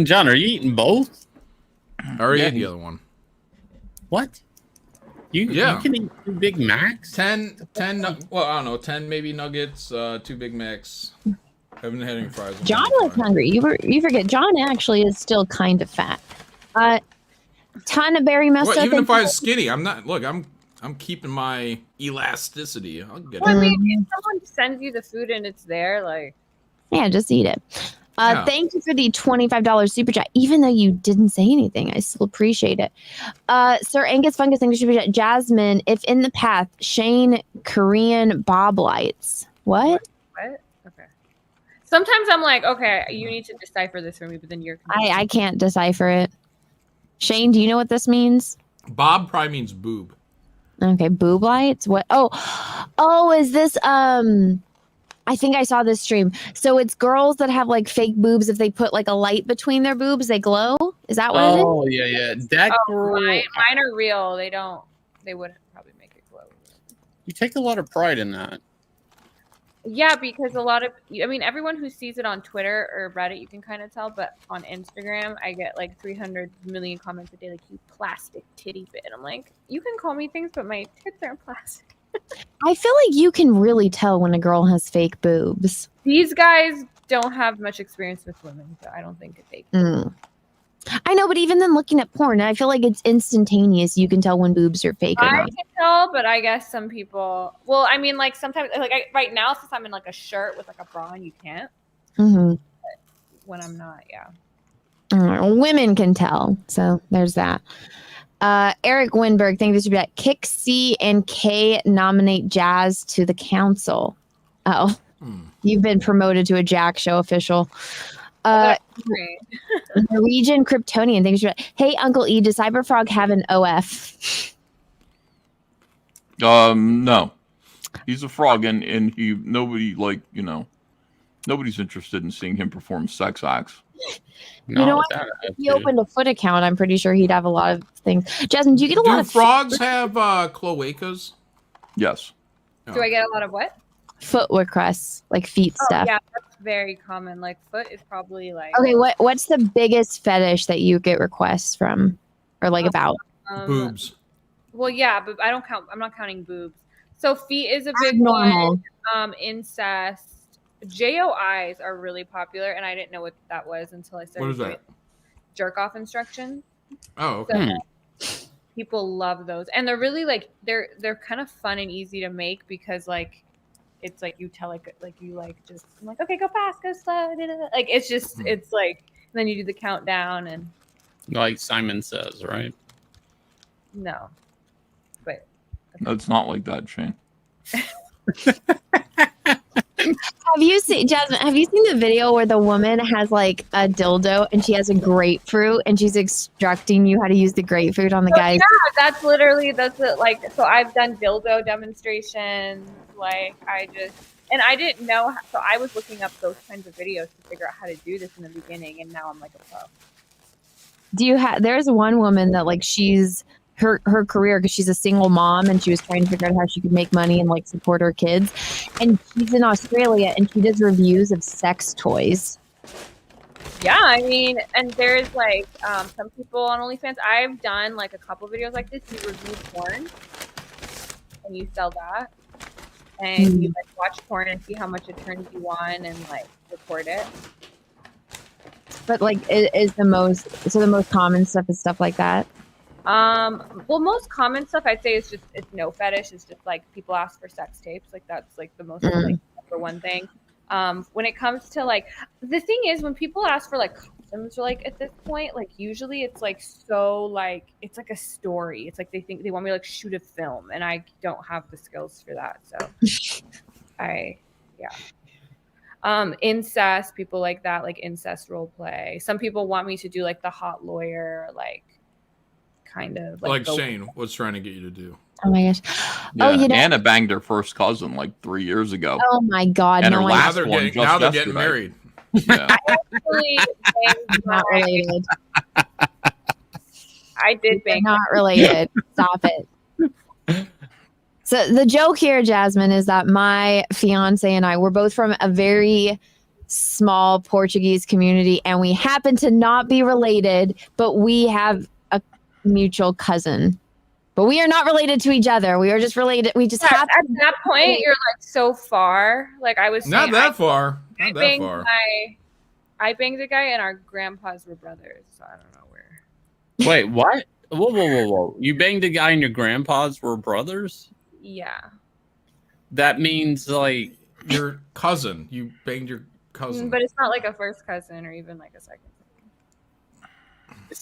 John, are you eating both? I already ate the other one. What? You can eat 2 Big Macs? 10, well, I don't know, 10 maybe nuggets, 2 Big Macs. Haven't had any fries. John was hungry. You forget. John actually is still kind of fat. Ton of Barry Musto. Well, even if I was skinny, I'm not. Look, I'm keeping my elasticity. I'll get Well, I it. mean, if someone sends you the food and it's there, like. Yeah, just eat it. Yeah. Thank you for the $25 super chat. Even though you didn't say anything, I still appreciate it. Sir Angus Fungus, thank you for super chat. Jasmine, if in the path, Shane Korean Bob lights. What? What? Okay. Sometimes I'm like, okay, you need to decipher this for me, but then you're. I can't decipher it. Shane, do you know what this means? Bob probably means boob. Okay, boob lights. What? Oh, is this I think I saw this stream. So it's girls that have like fake boobs. If they put like a light between their boobs, they glow. Is that what it is? Oh, yeah. That girl. Mine are real. They don't. They wouldn't probably make it glow. You take a lot of pride in that. Yeah, because a lot of, I mean, everyone who sees it on Twitter or Reddit, you can kind of tell, but on Instagram, I get like 300 million comments a day, like, you plastic titty bit. I'm like, you can call me things, but my tits aren't plastic. I feel like you can really tell when a girl has fake boobs. These guys don't have much experience with women, so I don't think they. I know, but even then looking at porn, I feel like it's instantaneous. You can tell when boobs are fake or I not. can tell, but I guess some people. Well, I mean, like sometimes, like right now, since I'm in like a shirt with like a bra, on, you can't. Mm-hmm. But when I'm not, yeah. Women can tell, so there's that. Eric Winberg, thank you for that. Kick C and K nominate Jazz to the council. Oh, you've been promoted to a Jack Show official. Norwegian Kryptonian, thank you for that. Hey, Uncle E, does Cyberfrog have an OF? No. He's a frog, and nobody nobody's interested in seeing him perform sex acts. You know what? If he opened a foot account, I'm pretty sure he'd have a lot of things. Jasmine, do you get a lot Do of frogs have cloacas? Yes. Do I get a lot of what? foot requests, like feet stuff? Yeah, that's very common. Like foot is probably like. Okay, what's the biggest fetish that you get requests from, or like about? Boobs. Well, yeah, but I don't count. I'm not counting boobs. So feet is a big Abnormal. one. Incest. JOIs are really popular, and I didn't know what that was until I started. What is doing that? Jerk off instruction. Oh, okay. So people love those, and they're really like they're kind of fun and easy to make because like it's like you tell like you like just I'm like okay go fast go slow like it's just it's like then you do the countdown and Like Simon Says, right? no. But No, it's not like that, Shane. Have you seen Jasmine? Have you seen the video where the woman has like a dildo and she has a grapefruit and she's instructing you how to use the grapefruit on the guys? Yeah, that's it. Like, so I've done dildo demonstrations. Like, I didn't know. So I was looking up those kinds of videos to figure out how to do this in the beginning, and now I'm like a pro. Do you have? There's one woman that like she's her career because she's a single mom and she was trying to figure out how she could make money and like support her kids, and she's in Australia and she does reviews of sex toys. Yeah, I mean, and there's like some people on OnlyFans. I've done like a couple videos like this. You review porn and you sell that, and you like watch porn and see how much it turns you on and like record it. But like, is the most common stuff is stuff like that. Well, most common stuff I'd say is it's no fetish. It's just like people ask for sex tapes. Like that's like the most like number one thing. When it comes to like the thing is when people ask for like customs, like at this point, like usually it's like so like it's like a story. It's like they think they want me to like shoot a film, and I don't have the skills for that. So incest, people like that, like incest role play. Some people want me to do like the hot lawyer, like kind of like Shane was trying to get you to do. Oh my gosh. Yeah, Oh, you know, Anna banged her first cousin like 3 years ago. oh my God. And no, her I- last Now one they're just getting yesterday. married. Yeah. Actually, not related. I did bang. Not related. Stop it. So the joke here, Jasmine, is that my fiance and I were both from a very small Portuguese community, and we happen to not be related, but we have a mutual cousin. But we are not related to each other. We are just related. We just happen. At that point, you're like so far. Like I was Not saying, that far. I Not that banged far. I banged a guy, and our grandpas were brothers. So I don't know where. Wait, what? Whoa. You banged a guy and your grandpas were brothers? Yeah. That means like your cousin. You banged your cousin. But it's not like a first cousin or even like a second cousin.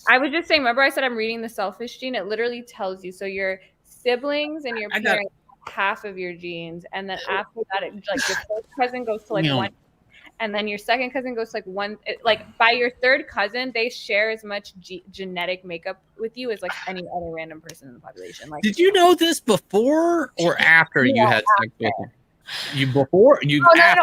I was just saying, remember I said I'm reading the selfish gene? It literally tells you. So your siblings and your parents have half of your genes. And then after that, it, like your first cousin goes to like one. And then your second cousin goes to like one. Like by your third cousin, they share as much genetic makeup with you as like any other random person in the population. Like, did you know this before or after you had sex with him? You before? You after?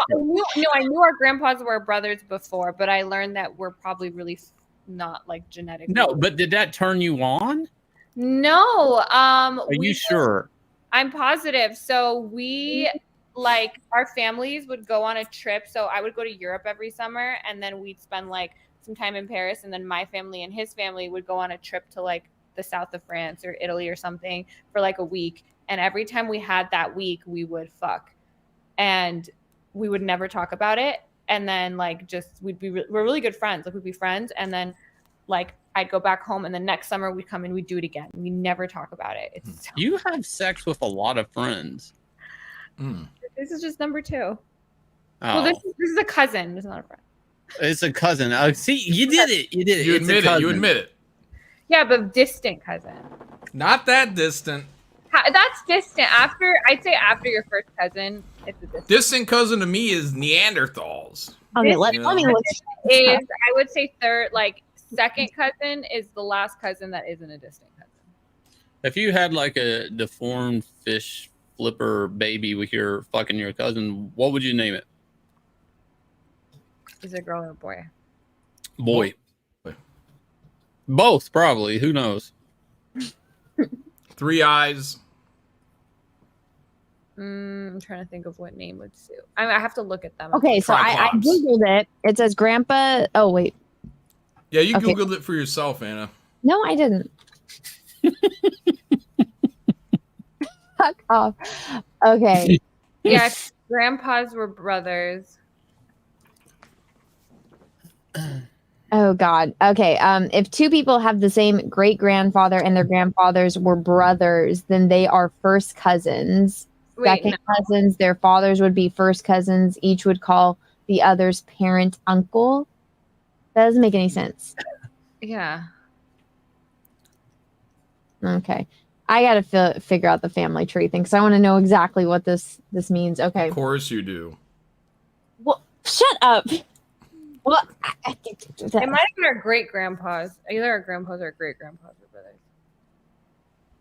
I knew our grandpas were brothers before, but I learned that we're probably really not like genetic. No, but did that turn you on? No. Are you sure? I'm positive. So we like our families would go on a trip. So I would go to Europe every summer, and then we'd spend like some time in Paris, and then my family and his family would go on a trip to like the south of France or Italy or something for like a week. And every time we had that week, we would fuck. And we would never talk about it. And then like just we're really good friends. Like we'd be friends, and then like I'd go back home, and the next summer we'd come and we'd do it again. We never talk about it. It's You have sex with a lot of friends. This is just number 2. Oh. Well, this is a cousin. It's not a friend. It's a cousin. See, you did it. You did it. You It's a admit it. You cousin. admit it. Yeah, but distant cousin. Not that distant. That's distant. I'd say after your first cousin, it's a distant. Distant cousin to me is Neanderthals. Okay, let me look. I would say second cousin is the last cousin that isn't a distant cousin. If you had like a deformed fish flipper baby with your fucking your cousin, what would you name it? Is it a girl or a boy? Boy. Both, probably. Who knows? 3 eyes. I'm trying to think of what name would suit. I mean, I have to look at them. Okay, so I googled it. It says grandpa. Oh wait, Yeah, you Okay. Googled it for yourself, Anna. no, I didn't. Fuck off. Okay. Yeah, grandpas were brothers. Oh God. Okay. If 2 people have the same great grandfather and their grandfathers were brothers, then they are first cousins. Second cousins, their fathers would be first cousins. Each would call the other's parent uncle. That doesn't make any sense. Yeah. Okay. I got to figure out the family tree thing because I want to know exactly what this means. Okay. Of course you do. Well, shut up. Well, It might have been our great grandpas. Either our grandpas or great grandpas or brothers.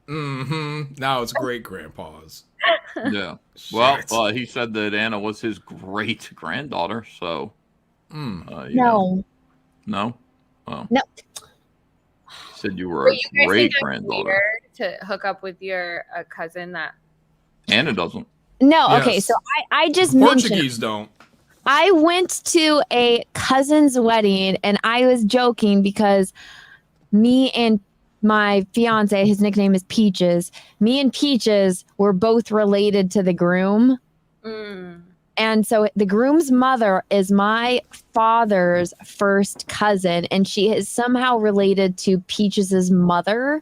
Mm-hmm. Now it's great grandpa's. Yeah. Well, he said that Anna was his great granddaughter. So. No. No. Oh. No. Said you were a great granddaughter. To hook up with your cousin that Anna doesn't. No. Yes. Okay. So I just Portuguese mentioned. don't. I went to a cousin's wedding and I was joking because me and my fiance, his nickname is Peaches. Me and Peaches were both related to the groom. And so the groom's mother is my father's first cousin, and she is somehow related to Peaches' mother.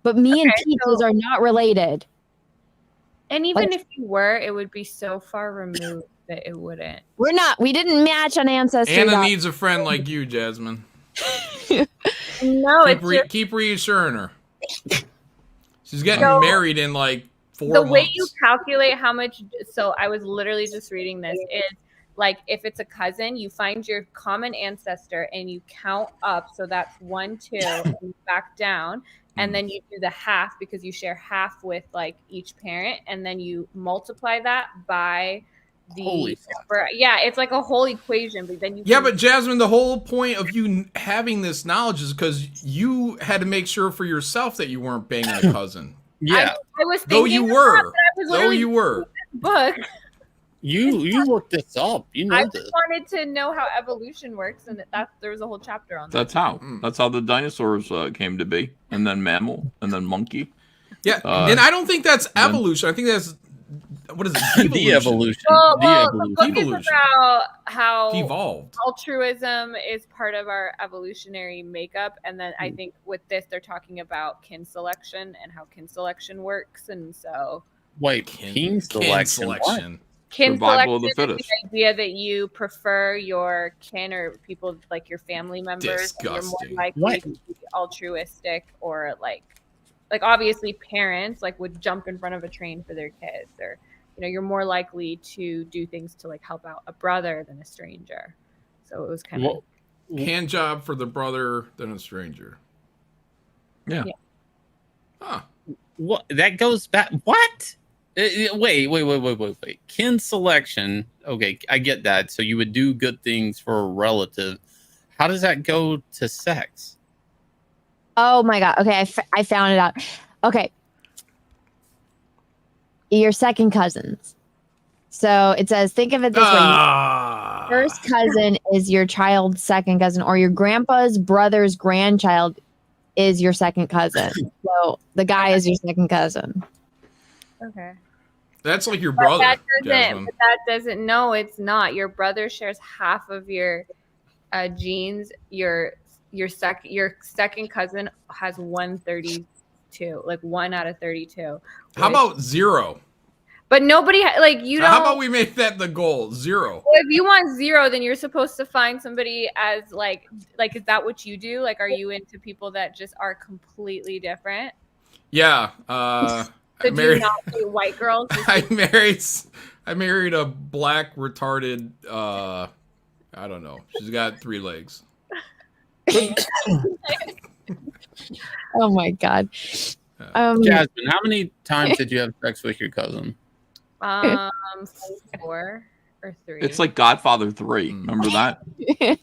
But me and Peaches are not related. And even if you were, it would be so far removed that it wouldn't. We're not. We didn't match on Ancestry. Anna needs a friend like you, Jasmine. No, keep reassuring her. She's getting married in like 4 months. The way you calculate how much. So I was literally just reading this. Is like if it's a cousin, you find your common ancestor and you count up. So that's 1, 2, and back down. And then you do the half because you share half with like each parent, and then you multiply that by the it's like a whole equation. But then but Jasmine, the whole point of you having this knowledge is because you had to make sure for yourself that you weren't banging a cousin. I was thinking though you were, book. You looked this up. You know I this. just wanted to know how evolution works, and there was a whole chapter on that. That's how the dinosaurs came to be, and then mammal, and then monkey. Yeah, and I don't think that's evolution. I think that's what is it? De-evolution. Well, the book is about how evolved. Altruism is part of our evolutionary makeup, and then I think with this they're talking about kin selection and how kin selection works, and so. Wait, kin selection. Kin Survival selection of the is fittest. the idea that you prefer your kin or people like your family members. And you're more likely to be altruistic, or like obviously parents like would jump in front of a train for their kids, or you're more likely to do things to like help out a brother than a stranger. So it was kind of hand job for the brother than a stranger. Yeah. Huh. What that goes back? What? Wait. Kin selection. Okay, I get that. So you would do good things for a relative. How does that go to sex? Oh my God. Okay, I found it out. Okay. Your second cousins. So it says, think of it this way. First cousin is your child's second cousin, or your grandpa's brother's grandchild is your second cousin. So the guy is your second cousin. Okay. That's like your brother. That doesn't. No, it's not. Your brother shares half of your genes. Your second cousin has 132, like 1 out of 32. How about 0? But nobody you don't. How about we make that the goal? 0. Well, if you want 0, then you're supposed to find somebody as like is that what you do? Like, are you into people that just are completely different? Yeah. So do you not do white girls? I married a black retarded. I don't know. She's got 3 legs. Oh my God. Jasmine, how many times did you have sex with your cousin? 4 or 3. It's like Godfather 3. Remember that?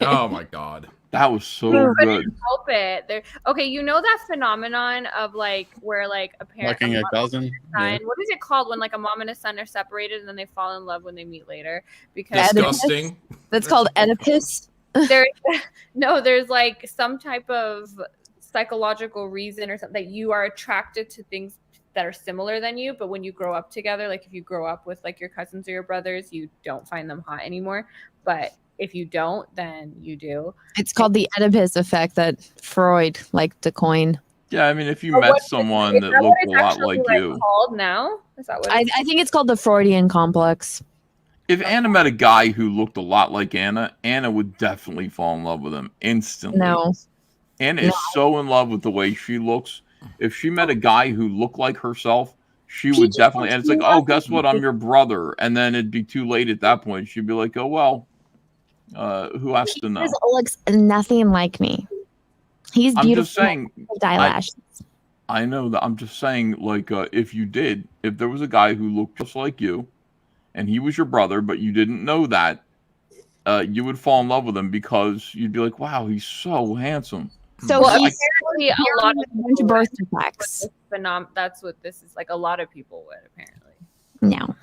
Oh my God. That was so good. Help it. Okay, you know that phenomenon of like where like a parent Liking a cousin. What is it called when like a mom and a son are separated and then they fall in love when they meet later? Because disgusting. That's called Oedipus. There's like some type of psychological reason or something that you are attracted to things that are similar than you, but when you grow up together, like if you grow up with like your cousins or your brothers, you don't find them hot anymore. But if you don't, then you do. It's called the Oedipus effect that Freud liked to coin. Yeah, I mean, if you met someone that looked a lot like you. Called now? Is that what I think it's called the Freudian complex. If Anna met a guy who looked a lot like Anna, Anna would definitely fall in love with him instantly. No. Anna is so in love with the way she looks. If she met a guy who looked like herself, she would definitely. And it's like, oh, guess what? I'm your brother. And then it'd be too late at that point. She'd be like, oh well, who has to know? Looks nothing like me. He's beautiful. I'm just saying. Eyelashes. I know that. I'm just saying, like, if there was a guy who looked just like you, and he was your brother, but you didn't know that, you would fall in love with him because you'd be like, wow, he's so handsome. So apparently a lot of bunch of birth defects. That's what this is like. A lot of people would apparently. No.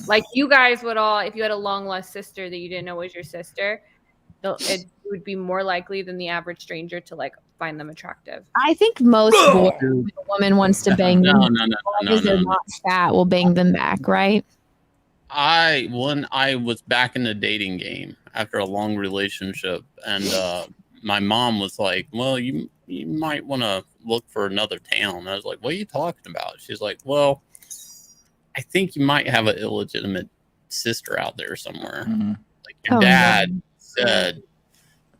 Like you guys would all, if you had a long lost sister that you didn't know was your sister, it would be more likely than the average stranger to like find them attractive. I think most boys, when a woman wants to bang them, because they're not fat, will bang them back, right? When I was back in the dating game after a long relationship, and my mom was like, well, you might want to look for another town. I was like, what are you talking about? She's like, well, I think you might have an illegitimate sister out there somewhere. Like your dad said.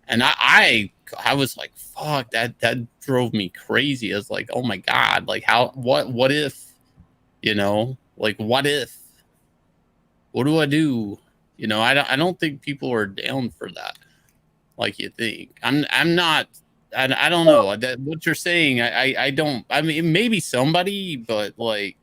And I was like, fuck, that drove me crazy. I was like, oh my God, like what if, like what if? What do I do? I don't think people are down for that. Like you think. I'm not. I don't know what you're saying. I don't. I mean, maybe somebody, but like,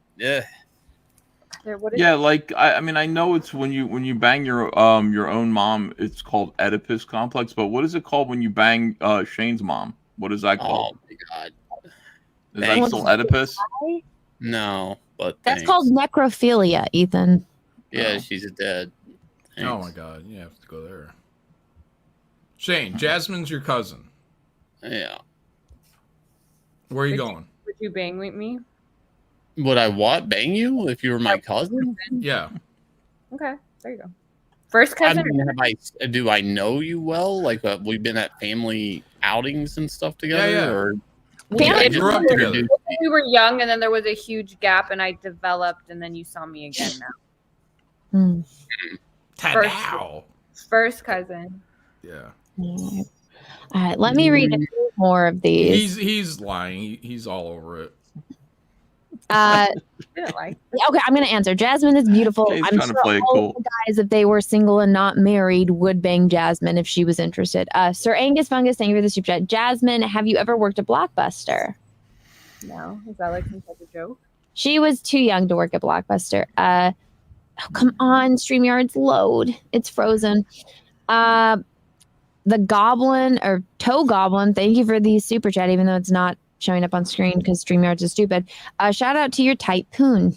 Yeah, like I mean, I know it's when you bang your own mom, it's called Oedipus complex. But what is it called when you bang Shane's mom? What is that called? Oh my God, is that still Oedipus? No, but that's called necrophilia, Ethan. Yeah, she's dead. Thanks. Oh my God, you have to go there. Shane, Jasmine's your cousin. Yeah. Where are you going? Would you bang with me? Would I what? Bang you if you were my cousin? Yeah. Okay, there you go. First cousin. I mean, do I know you well? Like we've been at family outings and stuff together? Yeah. Or We grew up together. We were young, and then there was a huge gap, and I developed, and then you saw me again now. First cousin. Yeah. All right, let me read a few more of these. He's lying. He's all over it. Okay, I'm gonna answer. Jasmine is beautiful. He's I'm trying to play it all cool. the guys, if they were single and not married, would bang Jasmine if she was interested. Sir Angus Fungus, thank you for the super chat. Jasmine, have you ever worked at Blockbuster? No, is that like some type of joke? She was too young to work at Blockbuster. Oh, come on, StreamYard's load. It's frozen. The Goblin or Toe Goblin, thank you for the super chat, even though it's not showing up on screen because StreamYards is stupid. Shout out to your typhoon.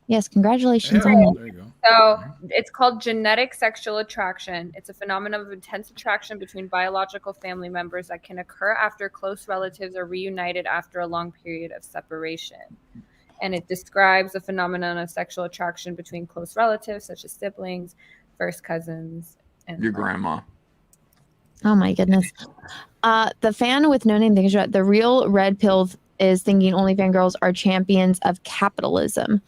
Yes, congratulations on that. There you go. So it's called genetic sexual attraction. It's a phenomenon of intense attraction between biological family members that can occur after close relatives are reunited after a long period of separation. And it describes the phenomenon of sexual attraction between close relatives, such as siblings, first cousins, and Your grandma. Oh my goodness. The fan with no name thinks the real red pill is thinking only fangirls are champions of capitalism.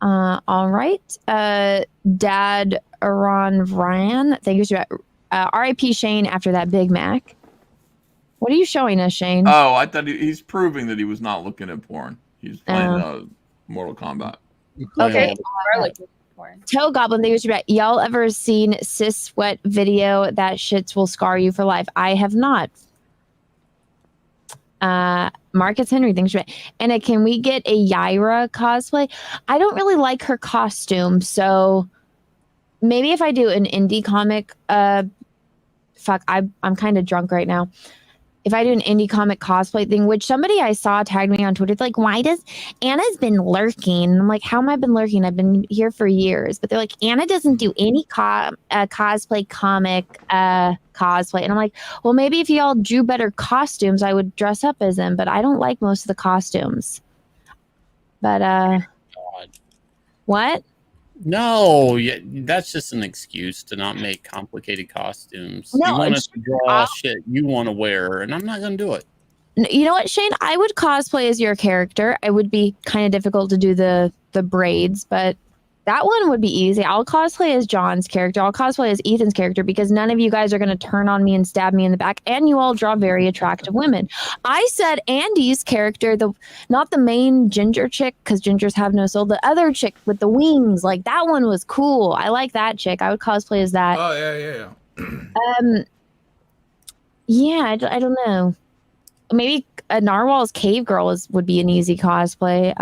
All right. Dad Aron Ryan, thank you. R.I.P. Shane after that Big Mac. What are you showing us, Shane? Oh, I thought he's proving that he was not looking at porn. He's playing Mortal Kombat. Okay. Toe Goblin, thank you. Y'all ever seen Sis Sweat video? That shits will scar you for life. I have not. Marcus Henry, thanks for and can we get a Yaira cosplay? I don't really like her costume, so maybe if I do an indie comic, I'm kind of drunk right now. If I do an indie comic cosplay thing, which somebody I saw tagged me on Twitter, it's like, why does Anna's been lurking? And I'm like, how am I been lurking? I've been here for years. But they're like, Anna doesn't do any cosplay comic cosplay. And I'm like, well, maybe if y'all drew better costumes, I would dress up as them. But I don't like most of the costumes. But what? No, that's just an excuse to not make complicated costumes. No, you want us to draw shit you want to wear, and I'm not going to do it. You know what, Shane? I would cosplay as your character. It would be kind of difficult to do the braids, but That one would be easy. I'll cosplay as John's character. I'll cosplay as Ethan's character because none of you guys are going to turn on me and stab me in the back. And you all draw very attractive women. I said Andy's character, not the main ginger chick because gingers have no soul. The other chick with the wings, like that one was cool. I like that chick. I would cosplay as that. Oh yeah. Yeah, I don't know. Maybe a Narwhal's cave girl would be an easy cosplay.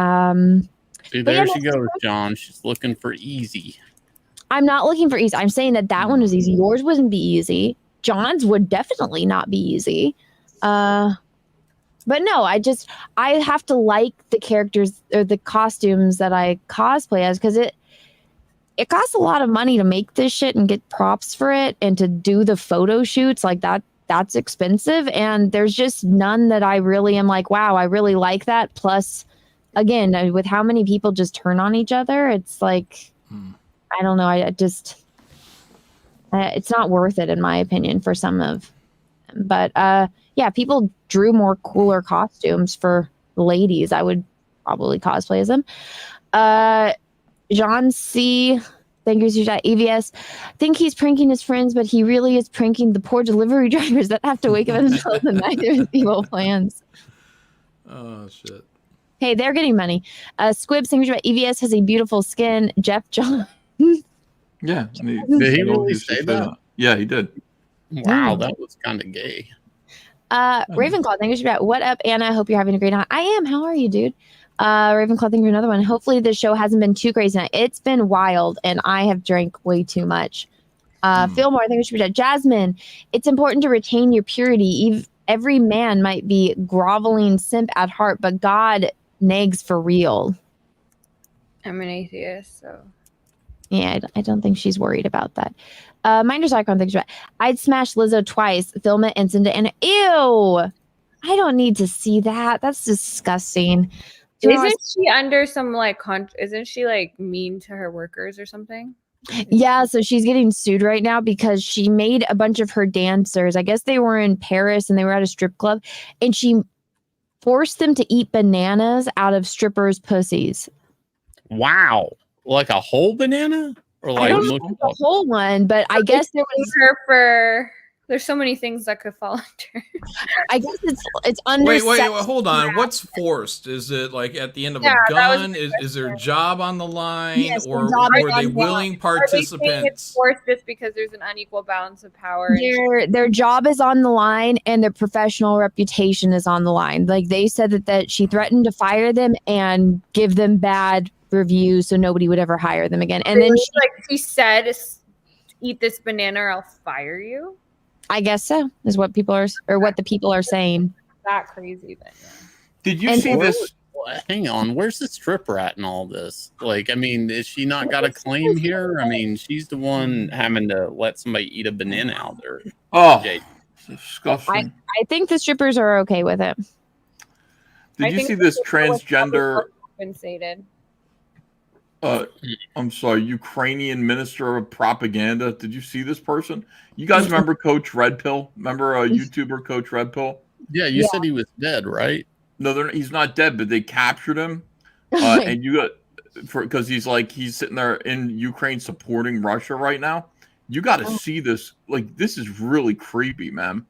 See, there she goes, John. She's looking for easy. I'm not looking for easy. I'm saying that one was easy. Yours wouldn't be easy. John's would definitely not be easy. But no, I have to like the characters or the costumes that I cosplay as because it costs a lot of money to make this shit and get props for it and to do the photo shoots like that. That's expensive. And there's just none that I really am like, wow, I really like that. Plus, again, with how many people just turn on each other, it's like, I don't know. It's not worth it in my opinion for some of them. But yeah, people drew more cooler costumes for ladies. I would probably cosplay as them. John C. Thank you, EVS. Think he's pranking his friends, but he really is pranking the poor delivery drivers that have to wake up in the middle of the night with evil plans. Oh shit. Hey, they're getting money. Squib thinks about EVS has a beautiful skin. Jeff John. Yeah. Did he really say that? Yeah, he did. Wow, that was kind of gay. Ravenclaw, thank you about what up, Anna. Hope you're having a great night. I am. How are you, dude? Ravenclaw, thank you for another one. Hopefully the show hasn't been too crazy tonight. It's been wild, and I have drank way too much. Fillmore, thank you for Jazmen. It's important to retain your purity. Every man might be groveling simp at heart, but God nags for real. I'm an atheist, so. Yeah, I don't think she's worried about that. Minder's Icon thinks about I'd smash Lizzo twice, film it, and send it. And ew, I don't need to see that. That's disgusting. Isn't she under some like isn't she like mean to her workers or something? Yeah, so she's getting sued right now because she made a bunch of her dancers. I guess they were in Paris and they were at a strip club, and she forced them to eat bananas out of strippers' pussies. Wow. Like a whole banana? Or like I don't know the whole one, but I guess there was her for. There's so many things that could fall under. I guess it's under. Wait, hold on. What's forced? Is it like at the end of a gun? Is their job on the line, yes, or were they willing participants? It's forced just because there's an unequal balance of power. Their job is on the line, and their professional reputation is on the line. Like they said that she threatened to fire them and give them bad reviews, so nobody would ever hire them again. And then she said, "Eat this banana, or I'll fire you." I guess so, is what people are, or what the people are saying. That crazy, but yeah. Did you see this? Hang on, where's the stripper at in all this? Like, I mean, is she not got a claim here? I mean, she's the one having to let somebody eat a banana out there. Oh, disgusting. I think the strippers are okay with it. Did you see this transgender? Compensated. I'm sorry, Ukrainian minister of propaganda. Did you see this person? You guys remember Coach Red Pill? Remember YouTuber Coach Red Pill? Yeah, you said he was dead, right? No, he's not dead, but they captured him, and you got because he's sitting there in Ukraine supporting Russia right now. You got to see this. Like, this is really creepy, man.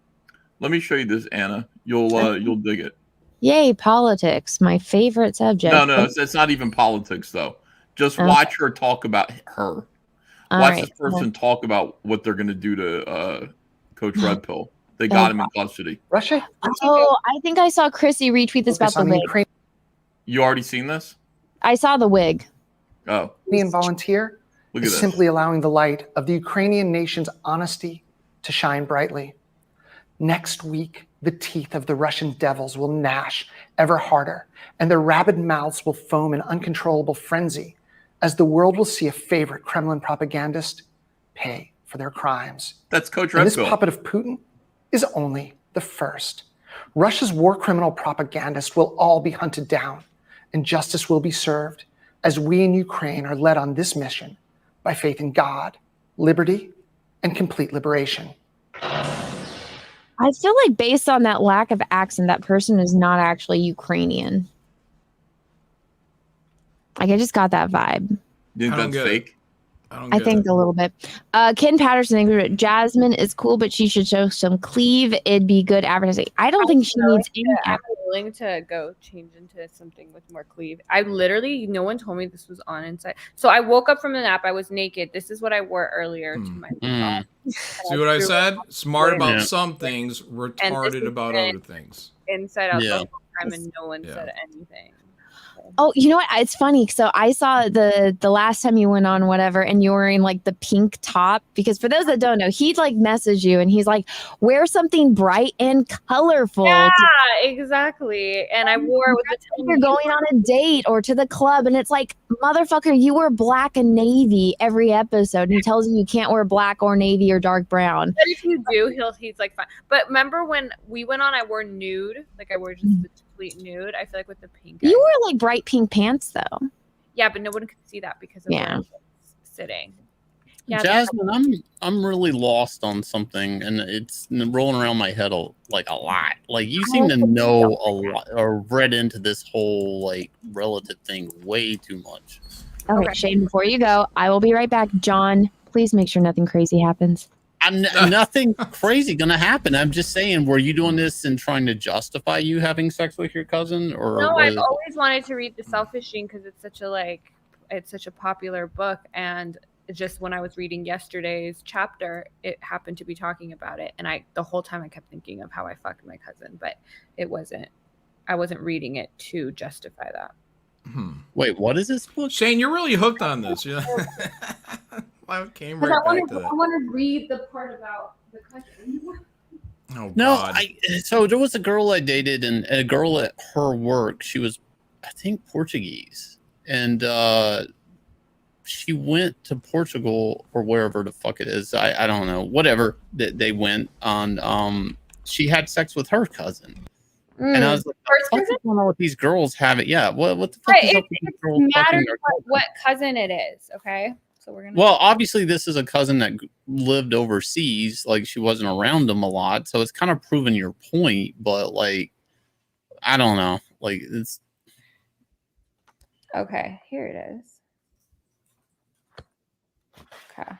Let me show you this, Anna. You'll dig it. Yay, politics, my favorite subject. No, it's not even politics though. Just watch her talk about her. Watch this person talk about what they're going to do to Coach Red Pill. They got him in custody. Russia? Oh, I think I saw Chrissy retweet this about the wig. You already seen this? I saw the wig. Oh. Ukrainian volunteer Look at is this. simply allowing the light of the Ukrainian nation's honesty to shine brightly. Next week, the teeth of the Russian devils will gnash ever harder, and their rabid mouths will foam in uncontrollable frenzy, as the world will see a favorite Kremlin propagandist pay for their crimes. That's Coach And Red this Pill. puppet of Putin is only the first. Russia's war criminal propagandists will all be hunted down, and justice will be served as we in Ukraine are led on this mission by faith in God, liberty, and complete liberation. I feel like based on that lack of accent, that person is not actually Ukrainian. Like, I just got that vibe. You think I don't that's get fake? it. I don't I get think it. a little bit. Ken Patterson, Jasmine is cool, but she should show some cleave. It'd be good advertising. I don't think she needs any. I'm willing to go change into something with more cleave. I literally, no one told me this was on inside. So I woke up from the nap. I was naked. This is what I wore earlier to my job. See what I said? Smart about some things, And retarded this about has other things. inside out Yeah. the whole time, and no one said anything. Oh, you know what? It's funny. So I saw the last time you went on whatever, and you were wearing like the pink top. Because for those that don't know, he'd like message you, and he's like, "Wear something bright and colorful." Yeah, exactly. And I wore it with the You're going on a date or to the club, and it's like, motherfucker, you wear black and navy every episode. And he tells you can't wear black or navy or dark brown. But if you do, he's like fine. But remember when we went on, I wore nude. Like I wore just the complete nude. I feel like with the pink. You wear like bright pink pants though. Yeah, but no one could see that because of where I was sitting. Yeah, Jasmine, I'm really lost on something, and it's rolling around my head like a lot. Like you seem to know a lot or read into this whole like relative thing way too much. Okay, Shane, before you go, I will be right back. John, please make sure nothing crazy happens. Nothing crazy gonna happen. I'm just saying, were you doing this and trying to justify you having sex with your cousin, or no, was I've always wanted to read The Selfish Gene because it's such a popular book, and just when I was reading yesterday's chapter, it happened to be talking about it, and the whole time I kept thinking of how I fucked my cousin, but I wasn't reading it to justify that. Wait, what is this book? Shane, you're really hooked on this. Yeah. I came right back to that. I want to read the part about the cousin. Oh, No, God. so there was a girl I dated, and a girl at her work. She was, I think, Portuguese, and she went to Portugal or wherever the fuck it is. I don't know, whatever that they went on. She had sex with her cousin, and I was like, "What the fuck is going on with these girls having?" Yeah, what the fuck is up with these girls It fucking matters their what cousin it is. Okay, so we're gonna. Well, obviously, this is a cousin that lived overseas. Like, she wasn't around them a lot. So it's kind of proving your point. But, like, I don't know. Like, it's. Okay, here it is. Okay.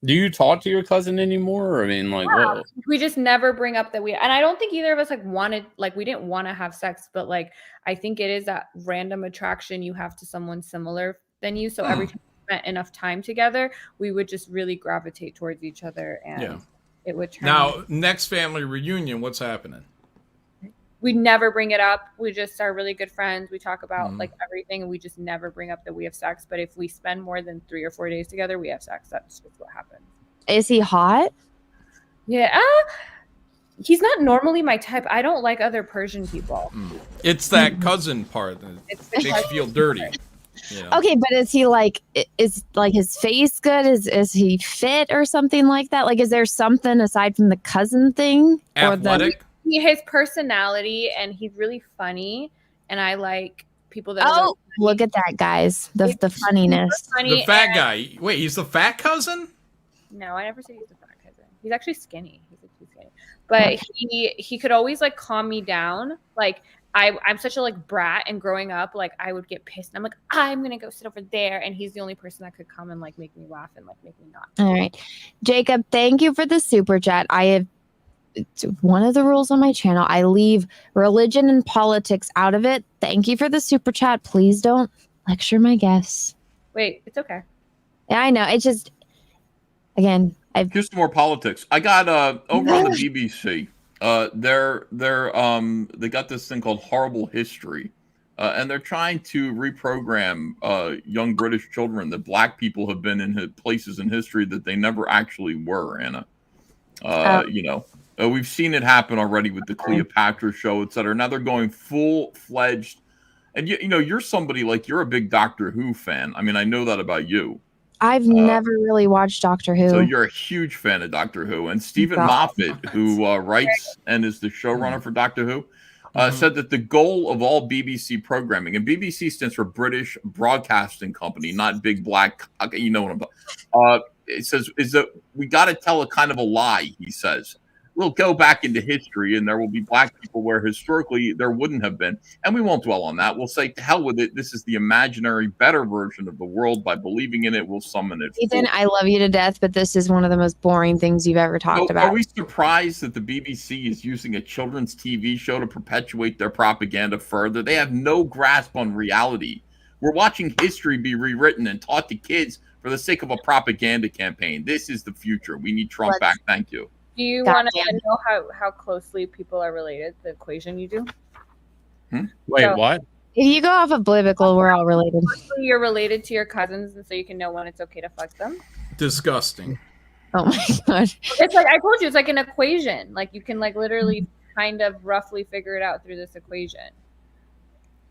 Do you talk to your cousin anymore? I mean, like, Yeah, what? we just never bring up that and I don't think either of us we didn't want to have sex, but like I think it is that random attraction you have to someone similar than you. So every time we spent enough time together, we would just really gravitate towards each other, and it would turn. Now, next family reunion, what's happening? We never bring it up. We just are really good friends. We talk about like everything, and we just never bring up that we have sex. But if we spend more than 3 or 4 days together, we have sex. That's just what happens. Is he hot? Yeah. He's not normally my type. I don't like other Persian people. It's that cousin part that makes you feel dirty. You know? Okay, but is he like, is like his face good? Is he fit or something like that? Like, is there something aside from the cousin thing? Athletic? His personality, and he's really funny, and I like people that. Oh, look at that, guys! The funniness. The fat guy. Wait, he's the fat cousin? No, I never said he's the fat cousin. He's actually skinny. He's like too skinny, but he could always like calm me down. Like I'm such a like brat, and growing up, like I would get pissed. And I'm like, I'm gonna go sit over there, and he's the only person that could come and like make me laugh and like make me not. All right, Jacob, thank you for the super chat. It's one of the rules on my channel. I leave religion and politics out of it. Thank you for the super chat. Please don't lecture my guests. Wait, it's okay. Yeah, I know. It's just, again, Here's some more politics. I got over on the BBC. They got this thing called Horrible History, and they're trying to reprogram young British children that black people have been in places in history that they never actually were. Anna, you know. We've seen it happen already with the Cleopatra show, etc. Now they're going full-fledged. And, you know, you're somebody like you're a big Doctor Who fan. I mean, I know that about you. I've never really watched Doctor Who. So you're a huge fan of Doctor Who. And Stephen Moffat, who writes and is the showrunner for Doctor Who, said that the goal of all BBC programming, and BBC stands for British Broadcasting Company, not big black, you know what I'm talking about. It says, is that we got to tell a kind of a lie, he says. we'll go back into history, and there will be black people where historically there wouldn't have been, and we won't dwell on that. We'll say to hell with it. This is the imaginary, better version of the world. By believing in it, we'll summon it. Ethan, I love you to death, but this is one of the most boring things you've ever talked about. Are we surprised that the BBC is using a children's TV show to perpetuate their propaganda further? They have no grasp on reality. We're watching history be rewritten and taught to kids for the sake of a propaganda campaign. This is the future. We need Trump back. Thank you. Do you want to know how closely people are related? The equation you do? Wait, So- what? If you go off of biblical, we're all related. You're related to your cousins, and so you can know when it's okay to fuck them. Disgusting. Oh my god. It's like I told you, it's like an equation. Like you can like literally kind of roughly figure it out through this equation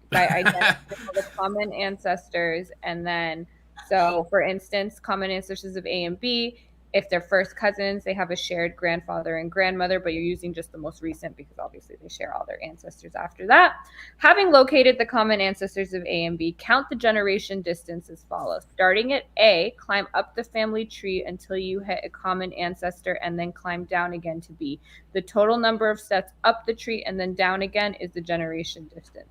by identifying the common ancestors, and then so for instance, common ancestors of A and B. If they're first cousins, they have a shared grandfather and grandmother, but you're using just the most recent because obviously they share all their ancestors after that. Having located the common ancestors of A and B, count the generation distance as follows. Starting at A, climb up the family tree until you hit a common ancestor and then climb down again to B. The total number of steps up the tree and then down again is the generation distance.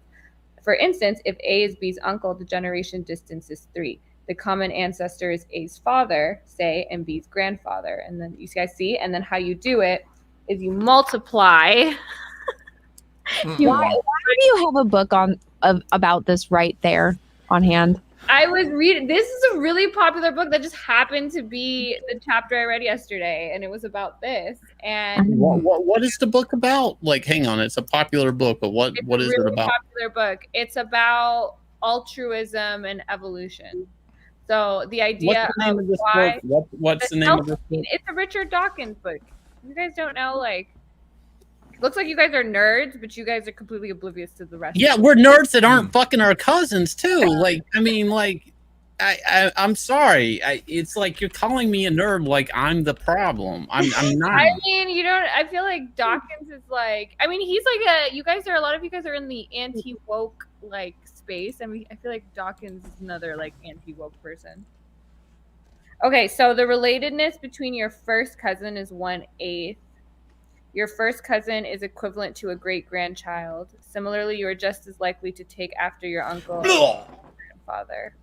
For instance, if A is B's uncle, the generation distance is 3. The common ancestor is A's father, say, and B's grandfather. And then you guys see, and then how you do it is you multiply. Why do you have a book about this right there on hand? I was reading, this is a really popular book that just happened to be the chapter I read yesterday, and it was about this. And What is the book about? Like, hang on, it's a popular book, but what is it about? Popular book. It's about altruism and evolution. So the idea What's the name of this why book? What's the name of this book? it's a Richard Dawkins book. You guys don't know, like, it looks like you guys are nerds, but you guys are completely oblivious to the rest. Yeah, of we're nerds that aren't fucking our cousins too. Like, I mean, like, I'm sorry. It's like you're calling me a nerd like I'm the problem. I'm not. I mean, you don't. I feel like Dawkins is like. I mean, he's like a. You guys are a lot of you guys are in the anti-woke like space. I mean, I feel like Dawkins is another like anti-woke person. Okay, so the relatedness between your first cousin is 1/8. Your first cousin is equivalent to a great-grandchild. Similarly, you are just as likely to take after your uncle or grandfather.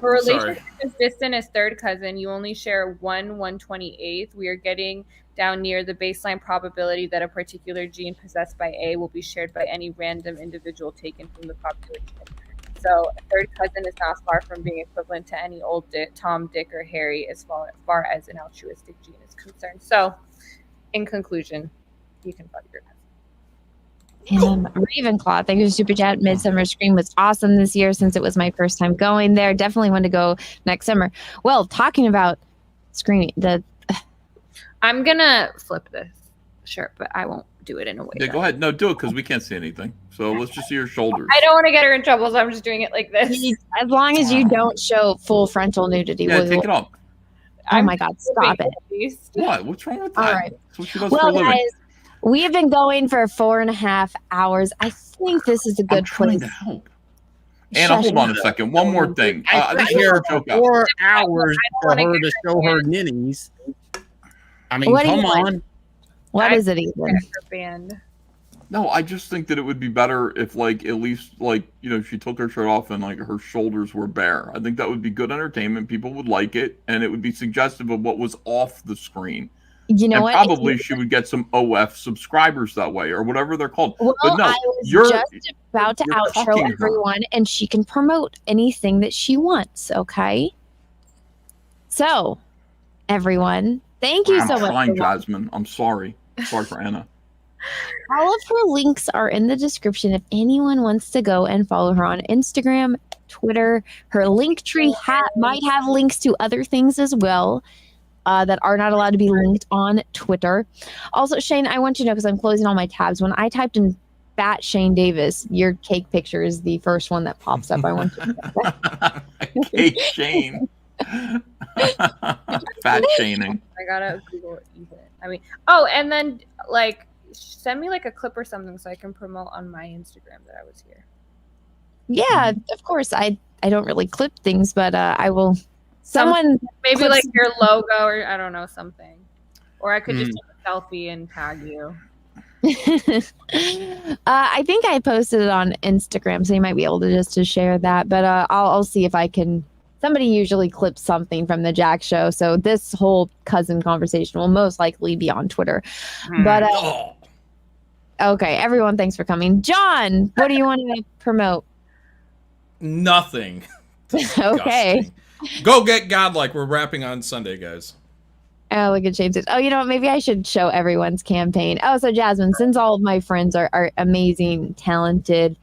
For relationship as distant as third cousin, you only share 1/128th. We are getting down near the baseline probability that a particular gene possessed by A will be shared by any random individual taken from the population. So a third cousin is not far from being equivalent to any old Tom, Dick, or Harry as far as an altruistic gene is concerned. So in conclusion, you can fuck your cousin. And Ravenclaw, thank you for Super Chat. Midsummer Scream was awesome this year since it was my first time going there. Definitely want to go next summer. Well, talking about screaming, I'm gonna flip this shirt, but I won't do it in a way. Yeah, go ahead. No, do it because we can't see anything. So let's just see your shoulders. I don't want to get her in trouble, so I'm just doing it like this. As long as you don't show full frontal nudity. Yeah, take it off. Oh my God, stop it. What? What's wrong with that? All right. That's what she does Well, for a living. guys, we have been going for 4.5 hours. I think this is a good place. To help. Anna, hold on a second. One more thing. This is here a joke out. 4 hours for her to show her ninnies. I mean, What do you come want? on. What is it, Ethan? Band. No, I just think that it would be better if, like, at least, like, you know, she took her shirt off and, like, her shoulders were bare. I think that would be good entertainment. People would like it, and it would be suggestive of what was off the screen. You know and what? Probably she would get some OF subscribers that way, or whatever they're called. Well, but no, I was you're just about to you're outro cucking her. everyone, and she can promote anything that she wants, okay? So, everyone, thank you I'm so much. trying, for watching. Jasmine. I'm sorry. Sorry for Anna. All of her links are in the description if anyone wants to go and follow her on Instagram, Twitter. Her Linktree might have links to other things as well that are not allowed to be linked on Twitter. Also, Shane, I want you to know, because I'm closing all my tabs, when I typed in Fat Shane Davis, your cake picture is the first one that pops up. I want you to know that. Cake Shane. Fat Shaning. I gotta Google Ethan. I mean, oh, and then like send me like a clip or something so I can promote on my Instagram that I was here. Yeah, of course. I don't really clip things, but I will. Someone maybe clips- like your logo or I don't know something, or I could just take a selfie and tag you. I think I posted it on Instagram, so you might be able to just to share that. But I'll see if I can. Somebody usually clips something from the Jack show, so this whole cousin conversation will most likely be on Twitter. But okay, everyone, thanks for coming. John, what do you want to promote? Nothing. Okay. Go get Godlike. We're wrapping on Sunday, guys. Oh, look at James. Oh, you know what? Maybe I should show everyone's campaign. Oh, so Jazmen, since all of my friends are amazing, talented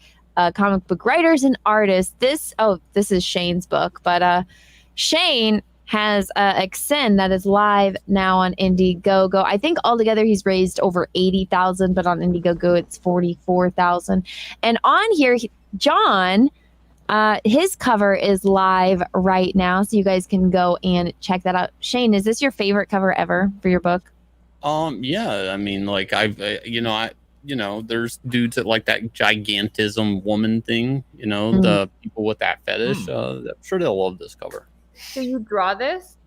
comic book writers and artists, this is Shane's book, but Shane has Extend that is live now on Indiegogo. I think altogether he's raised over 80,000, but on Indiegogo it's 44,000. And on here, John, his cover is live right now, so you guys can go and check that out. Shane, is this your favorite cover ever for your book? Yeah. I mean, like there's dudes that like that gigantism woman thing. The people with that fetish. I'm sure they'll love this cover. So you draw this?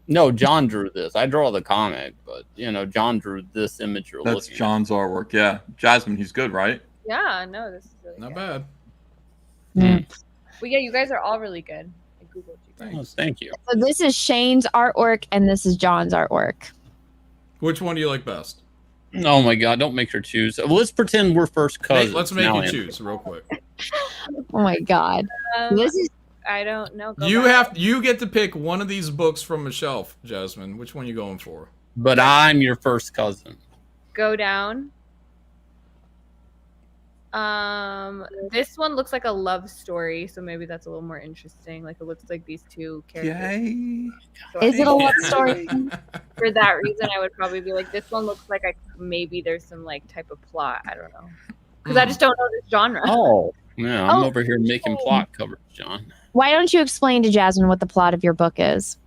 No, John drew this. I draw the comic, but John drew this image you're That's looking John's artwork. Yeah, Jazmen, he's good, right? Yeah, no, this is really Not good. bad. But yeah, you guys are all really good. I googled you guys. Oh, thank you. So this is Shane's artwork, and this is John's artwork. Which one do you like best? Oh my God! Don't make her choose. Let's pretend we're first cousins. Let's make now, you choose real quick. Oh my God! This is. I don't know. You get to pick one of these books from a shelf, Jazmen. Which one you going for? But I'm your first cousin. Go down. This one looks like a love story, so maybe that's a little more interesting. Like it looks like these two characters. Yay. So Is it a love story? For that reason, I would probably be like, this one looks like maybe there's some like type of plot. I don't know, because I just don't know this genre. Oh, yeah. I'm over here making plot covers, John. Why don't you explain to Jazmen what the plot of your book is?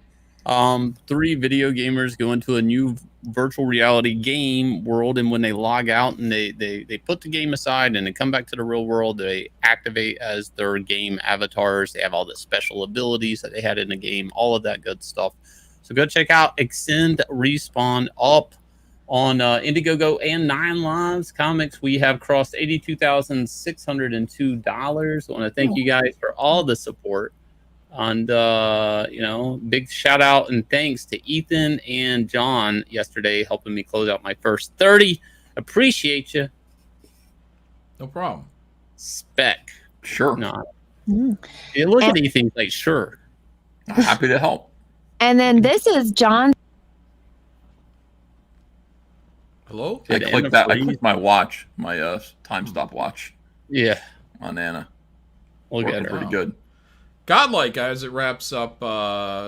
3 video gamers go into a new virtual reality game world, and when they log out and they put the game aside and they come back to the real world, they activate as their game avatars. They have all the special abilities that they had in the game, all of that good stuff. So go check out Extend Respawn up on Indiegogo and 9 Lives Comics. We have crossed $82,602. I want to thank you guys for all the support. And, big shout out and thanks to Ethan and John yesterday helping me close out my first 30. Appreciate you. No problem. Spec. Sure. No. You look at Ethan like, sure. Happy to help. And then this is John. Hello? I clicked that. I clicked my watch, my time stopwatch. Yeah. On Anna. Look at her. Pretty good. Godlike, guys, it wraps up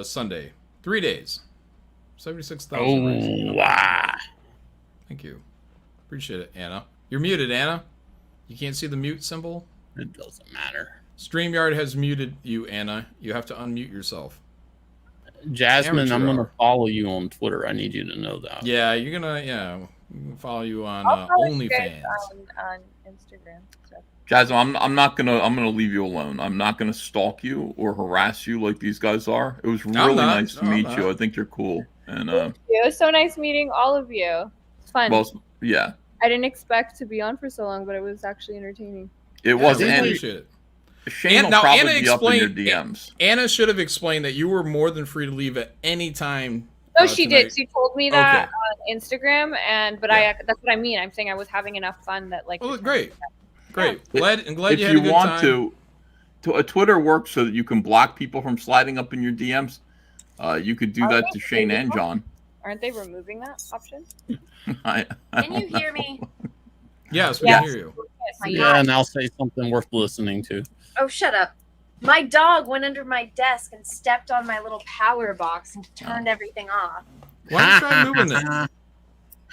Sunday. 3 days. 76,000. Oh, wow. Thank you. Appreciate it, Anna. You're muted, Anna. You can't see the mute symbol? It doesn't matter. StreamYard has muted you, Anna. You have to unmute yourself. Jazmen, I'm going to follow you on Twitter. I need you to know that. Yeah, you're going to, we can follow you on OnlyFans. On Instagram. So. Jazmen, I'm gonna leave you alone. I'm not gonna stalk you or harass you like these guys are. It was really nice to meet you. I think you're cool. And it was so nice meeting all of you. It's fun. Well, yeah. I didn't expect to be on for so long, but it was actually entertaining. It was. I appreciate it. Shane will probably be up in your DMs. Anna should have explained that you were more than free to leave at any time. No, she tonight. did. She told me that on Instagram, that's what I mean. I'm saying I was having enough fun that like. Oh, great. Great. Glad you had a good time. If you want to Twitter works so that you can block people from sliding up in your DMs. You could do that to Shane and John. Aren't they removing that option? Can you hear me? Yes, we can hear you. Yeah, and I'll say something worth listening to. Oh, shut up. My dog went under my desk and stepped on my little power box and turned everything off. Why don't you try moving that? Why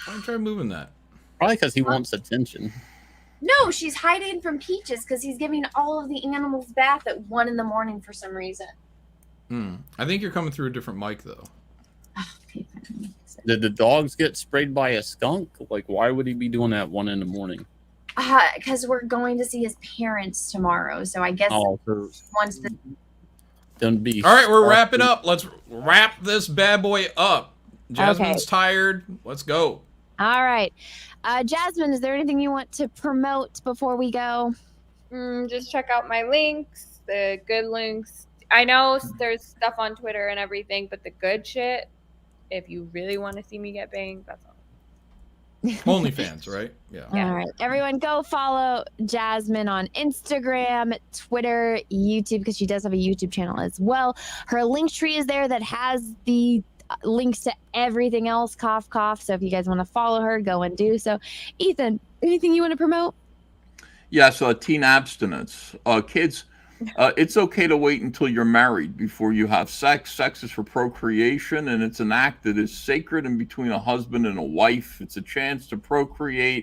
don't you try moving that? Probably because he wants attention. No, she's hiding from Peaches because he's giving all of the animals bath at 1 a.m. for some reason. I think you're coming through a different mic, though. Did the dogs get sprayed by a skunk? Like, why would he be doing that 1 a.m? Because we're going to see his parents tomorrow. So I guess once the... Don't be. All right, we're wrapping up. Let's wrap this bad boy up. Jasmine's tired. Let's go. All right. Jasmine, is there anything you want to promote before we go? Just check out my links, the good links. I know there's stuff on Twitter and everything, but the good shit, if you really want to see me get banged, that's all. OnlyFans, right? Yeah. All right. Everyone go follow Jazmen on Instagram, Twitter, YouTube, because she does have a YouTube channel as well. Her link tree is there that has the links to everything else, cough, cough. So if you guys want to follow her, go and do so. Ethan, anything you want to promote? Yes, teen abstinence. Kids, it's okay to wait until you're married before you have sex. Sex is for procreation, and it's an act that is sacred and between a husband and a wife. It's a chance to procreate